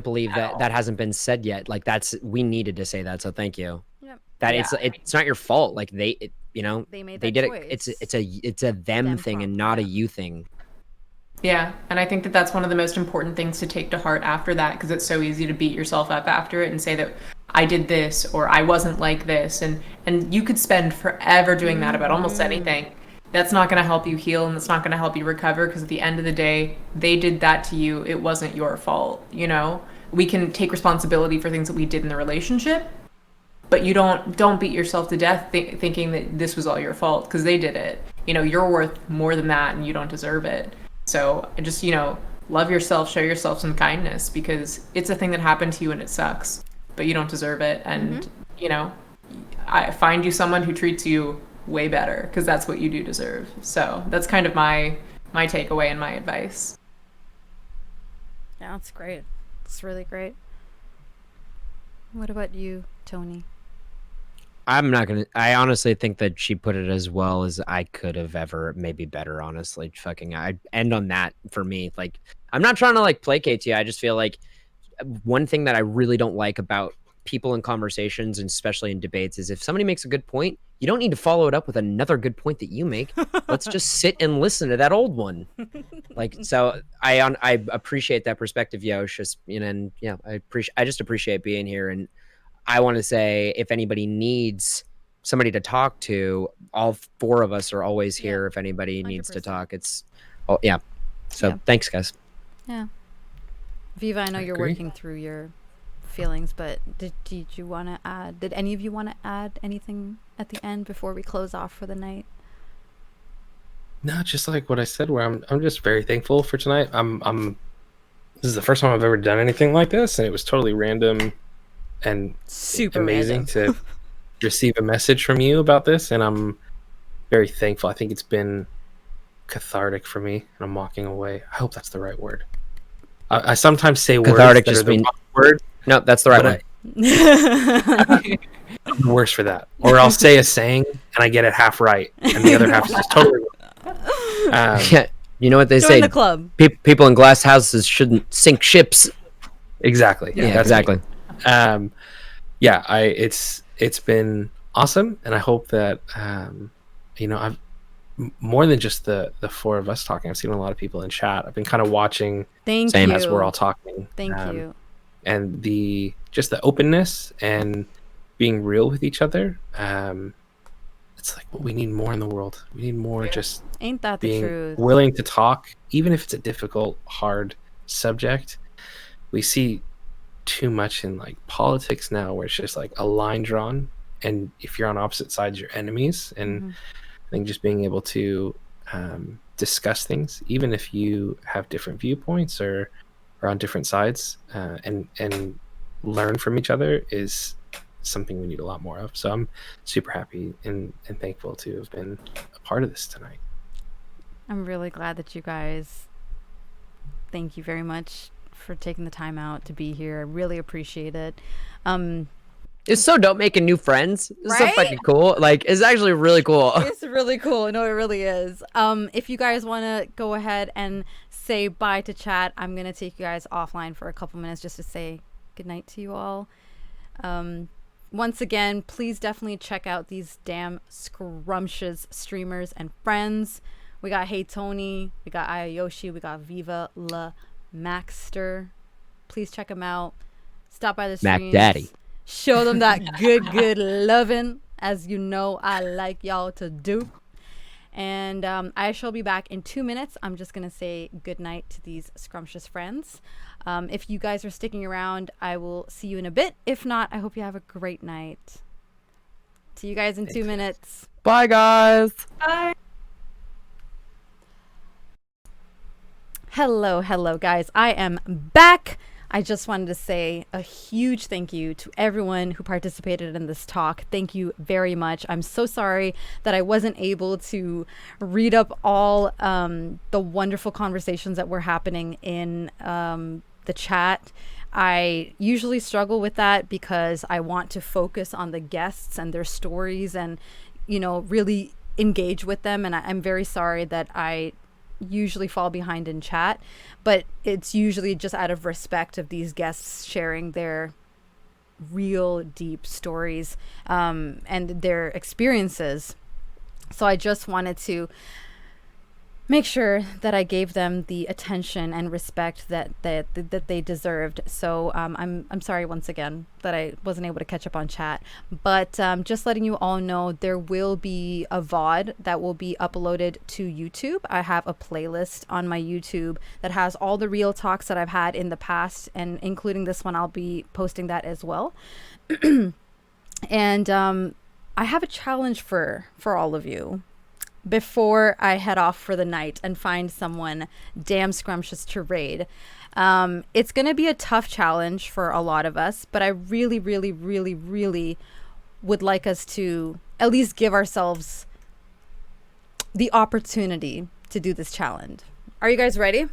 believe that hasn't been said yet. Like we needed to say that. So thank you. Yep. That Yeah. it's not your fault. Like they made they that did choice. it's a them thing and not a you thing. Yeah, and I think that that's one of the most important things to take to heart after that, because it's so easy to beat yourself up after it and say that I did this or I wasn't like this, and you could spend forever doing that about almost anything. That's not going to help you heal, and that's not going to help you recover, because at the end of the day, they did that to you. It wasn't your fault, you know? We can take responsibility for things that we did in the relationship, but you don't beat yourself to death thinking that this was all your fault, because they did it. You know, you're worth more than that, and you don't deserve it. So just, love yourself, show yourself some kindness, because it's a thing that happened to you and it sucks, but you don't deserve it. And, I find you someone who treats you way better, because that's what you do deserve. So that's kind of my takeaway and my advice. Yeah, that's great. It's really great. What about you, Tony? I honestly think that she put it as well as I could have ever, maybe better, honestly. I'd end on that for me. Like, I'm not trying to like placate you. I just feel like one thing that I really don't like about people in conversations, and especially in debates, is if somebody makes a good point, you don't need to follow it up with another good point that you make. Let's just sit and listen to that old one. Like, so I appreciate that perspective, Yosh. I just appreciate being here. And I want to say, if anybody needs somebody to talk to, all four of us are always here. If anybody needs to 100%. talk, So thanks, guys. Yeah. Viva, I know you're agree. working through your feelings, but did you want to add? Did any of you want to add anything at the end before we close off for the night? No, just like what I said, where I'm just very thankful for tonight. This is the first time I've ever done anything like this, and it was totally random and Super amazing random. to receive a message from you about this, and I'm very thankful. I think it's been cathartic for me, and I'm walking away. I hope that's the right word. I sometimes say Cathartic words that just are the mean- wrong word. No, that's the right one. I'm the worst for that. Or I'll say a saying and I get it half right, and the other half is just totally wrong. Yeah, you know what they Join say? the club. People in glass houses shouldn't sink ships. Exactly. Yeah, that's exactly. me. It's been awesome, and I hope that I've more than just the four of us talking. I've seen a lot of people in chat. I've been kind of watching Thank Same you. as we're all talking. Thank you. And the openness and being real with each other. It's like what we need more in the world. We need more just Ain't that the being truth? willing to talk, even if it's a difficult, hard subject. We see too much in like politics now, where it's just like a line drawn, and if you're on opposite sides, you're enemies. And I think just being able to discuss things, even if you have different viewpoints or are on different sides, and learn from each other, is something we need a lot more of. So I'm super happy and thankful to have been a part of this tonight. I'm really glad that you guys, thank you very much for taking the time out to be here. I really appreciate it. It's so dope making new friends. It's so Right? fucking cool. Like, it's actually really cool. It's really cool. No, it really is. If you guys want to go ahead and say bye to chat, I'm going to take you guys offline for a couple minutes just to say goodnight to you all. Once again, please definitely check out these damn scrumptious streamers and friends. We got Hey Tony, we got Ayayoshi, we got Viva La Maxter. Please check them out. Stop by the Mac streams. Daddy. Show them that good loving, as you know I like y'all to do. And I shall be back in 2 minutes. I'm just going to say goodnight to these scrumptious friends. If you guys are sticking around, I will see you in a bit. If not, I hope you have a great night. See you guys in 2 minutes. Bye, guys. Bye. Hello, guys. I am back. I just wanted to say a huge thank you to everyone who participated in this talk. Thank you very much. I'm so sorry that I wasn't able to read up all the wonderful conversations that were happening in the chat. I usually struggle with that because I want to focus on the guests and their stories and, really engage with them. And I'm very sorry that I usually fall behind in chat, but it's usually just out of respect of these guests sharing their real deep stories and their experiences. So I just wanted to make sure that I gave them the attention and respect that they deserved. So I'm sorry once again that I wasn't able to catch up on chat, but just letting you all know there will be a VOD that will be uploaded to YouTube. I have a playlist on my YouTube that has all the real talks that I've had in the past, and including this one, I'll be posting that as well. And I have a challenge for all of you before I head off for the night and find someone damn scrumptious to raid. It's going to be a tough challenge for a lot of us, but I really, really, really, really would like us to at least give ourselves the opportunity to do this challenge. Are you guys ready?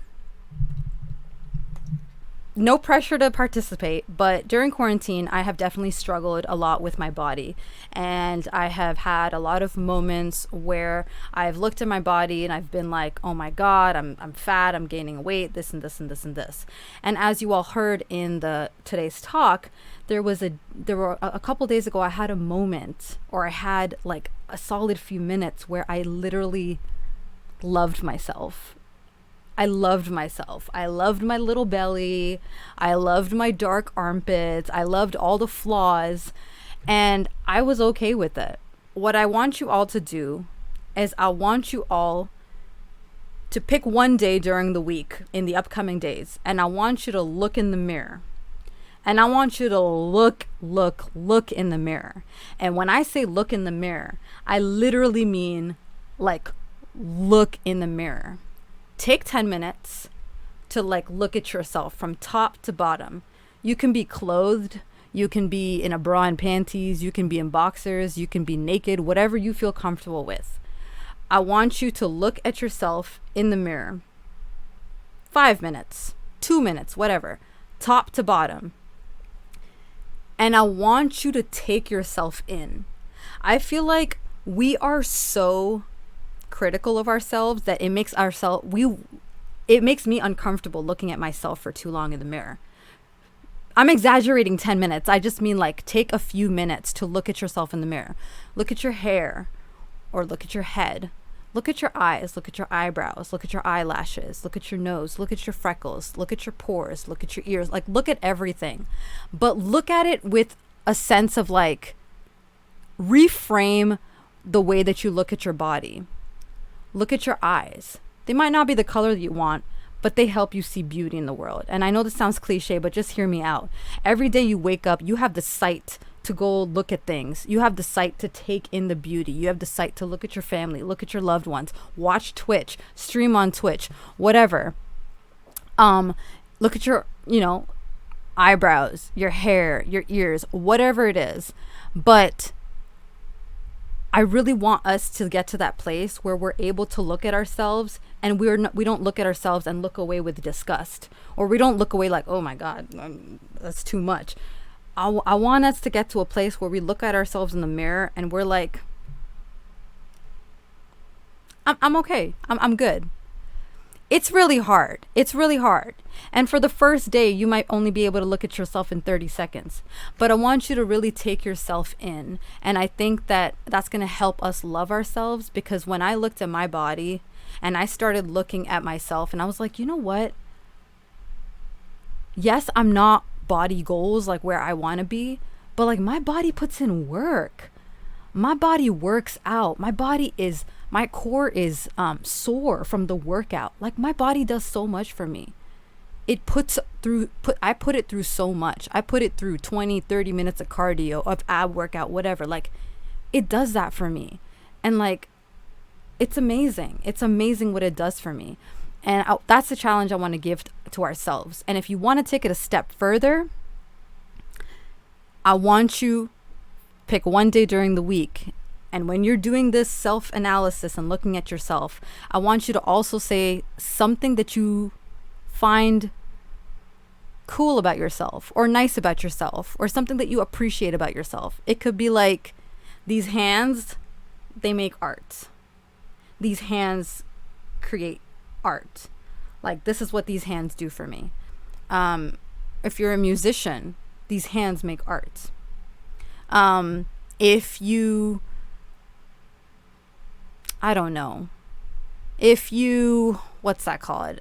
No pressure to participate, but during quarantine, I have definitely struggled a lot with my body. And I have had a lot of moments where I've looked at my body and I've been like, oh my God, I'm fat, I'm gaining weight, this and this and this and this. And as you all heard in today's talk, there were a couple days ago, I had a moment, or I had like a solid few minutes where I literally loved myself. I loved myself. I loved my little belly. I loved my dark armpits. I loved all the flaws, and I was okay with it. What I want you all to do is I want you all to pick one day during the week in the upcoming days, and I want you to look in the mirror. And I want you to look in the mirror. And when I say look in the mirror, I literally mean like look in the mirror. Take 10 minutes to like look at yourself from top to bottom. You can be clothed, you can be in a bra and panties, you can be in boxers, you can be naked, whatever you feel comfortable with. I want you to look at yourself in the mirror. 5 minutes, 2 minutes, whatever, top to bottom. And I want you to take yourself in. I feel like we are so critical of ourselves that it makes me uncomfortable looking at myself for too long in the mirror. I'm exaggerating 10 minutes. I just mean like take a few minutes to look at yourself in the mirror. Look at your hair, or look at your head. Look at your eyes, look at your eyebrows, look at your eyelashes, look at your nose, look at your freckles, look at your pores, look at your ears, like look at everything. But look at it with a sense of like reframe the way that you look at your body. Look at your eyes. They might not be the color that you want, but they help you see beauty in the world. And I know this sounds cliche, but just hear me out. Every day you wake up, you have the sight to go look at things. You have the sight to take in the beauty. You have the sight to look at your family, look at your loved ones, watch Twitch, stream on Twitch, whatever. Look at your, eyebrows, your hair, your ears, whatever it is. But I really want us to get to that place where we're able to look at ourselves and we don't look at ourselves and look away with disgust, or we don't look away like, oh my God, that's too much. I want us to get to a place where we look at ourselves in the mirror and we're like, I'm okay. I'm good. It's really hard. And for the first day, you might only be able to look at yourself in 30 seconds. But I want you to really take yourself in. And I think that that's going to help us love ourselves, because when I looked at my body and I started looking at myself and I was like, you know what? Yes, I'm not body goals like where I want to be, but like my body puts in work. My body works out. My core is sore from the workout. Like my body does so much for me. I put it through so much. I put it through 20, 30 minutes of cardio, of ab workout, whatever. Like it does that for me. And like, it's amazing. It's amazing what it does for me. And that's the challenge I want to give to ourselves. And if you want to take it a step further, I want you pick one day during the week. And when you're doing this self-analysis and looking at yourself, I want you to also say something that you find cool about yourself or nice about yourself or something that you appreciate about yourself. It could be like, these hands, they make art. These hands create art. Like, this is what these hands do for me. If you're a musician, these hands make art. If you, I don't know, if you, what's that called?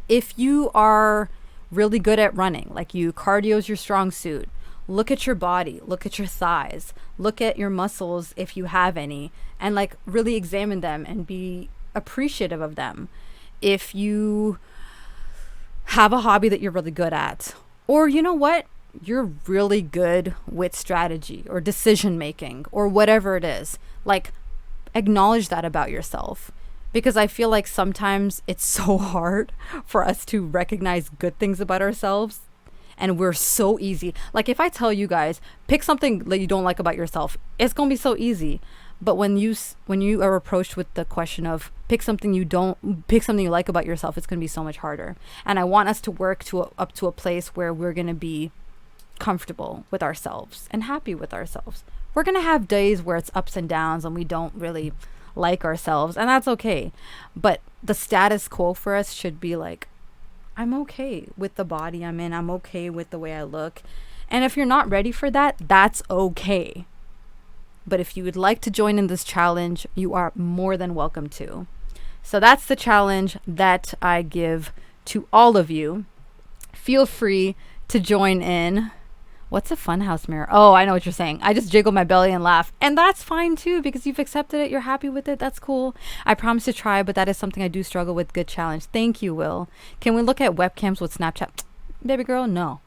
If you are really good at running, like cardio's your strong suit, look at your body, look at your thighs, look at your muscles if you have any, and like really examine them and be appreciative of them. If you have a hobby that you're really good at, or you know what, you're really good with strategy or decision making or whatever it is, like acknowledge that about yourself. Because I feel like sometimes it's so hard for us to recognize good things about ourselves. And we're so easy. Like, if I tell you guys, pick something that you don't like about yourself, it's going to be so easy. But when you are approached with the question of pick something you like about yourself, it's going to be so much harder. And I want us to work up to a place where we're going to be comfortable with ourselves and happy with ourselves. We're going to have days where it's ups and downs and we don't really like ourselves, and that's okay. But the status quo for us should be like, I'm okay with the body I'm in. I'm okay with the way I look. And if you're not ready for that, that's okay. But if you would like to join in this challenge, you are more than welcome to. So that's the challenge that I give to all of you. Feel free to join in. What's a funhouse mirror? Oh, I know what you're saying. I just jiggle my belly and laugh. And that's fine too, because you've accepted it. You're happy with it. That's cool. I promise to try, but that is something I do struggle with. Good challenge. Thank you, Will. Can we look at webcams with Snapchat? Baby girl, no.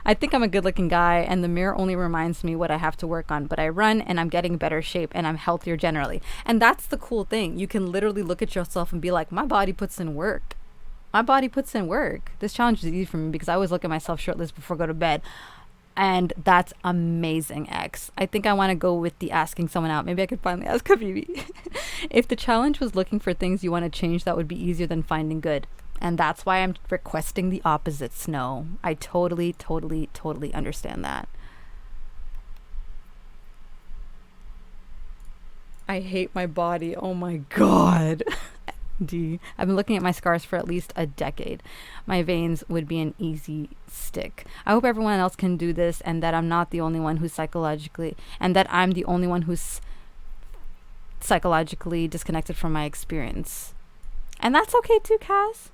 I think I'm a good looking guy, and the mirror only reminds me what I have to work on. But I run and I'm getting better shape and I'm healthier generally. And that's the cool thing. You can literally look at yourself and be like, my body puts in work. My body puts in work. This challenge is easy for me because I always look at myself shirtless before I go to bed. And that's amazing, X. I think I want to go with the asking someone out. Maybe I could finally ask Habibi. If the challenge was looking for things you want to change, that would be easier than finding good. And that's why I'm requesting the opposite, Snow. I totally understand that. I hate my body. Oh my God. I've been looking at my scars for at least a decade. My veins would be an easy stick. I hope everyone else can do this, and that I'm not the only one who's psychologically disconnected from my experience. And that's okay too, Cass.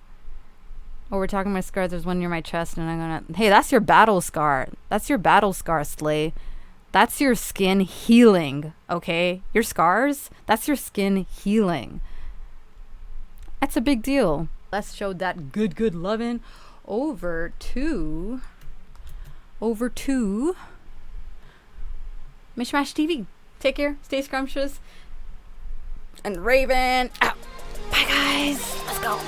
Oh, we're talking about scars. There's one near my chest, and I'm gonna. Hey, that's your battle scar. That's your battle scar, Slay. That's your skin healing. Okay, your scars. That's your skin healing. That's a big deal. Let's show that good loving over to Mishmash TV. Take care. Stay scrumptious. And Raven out. Bye, guys. Let's go.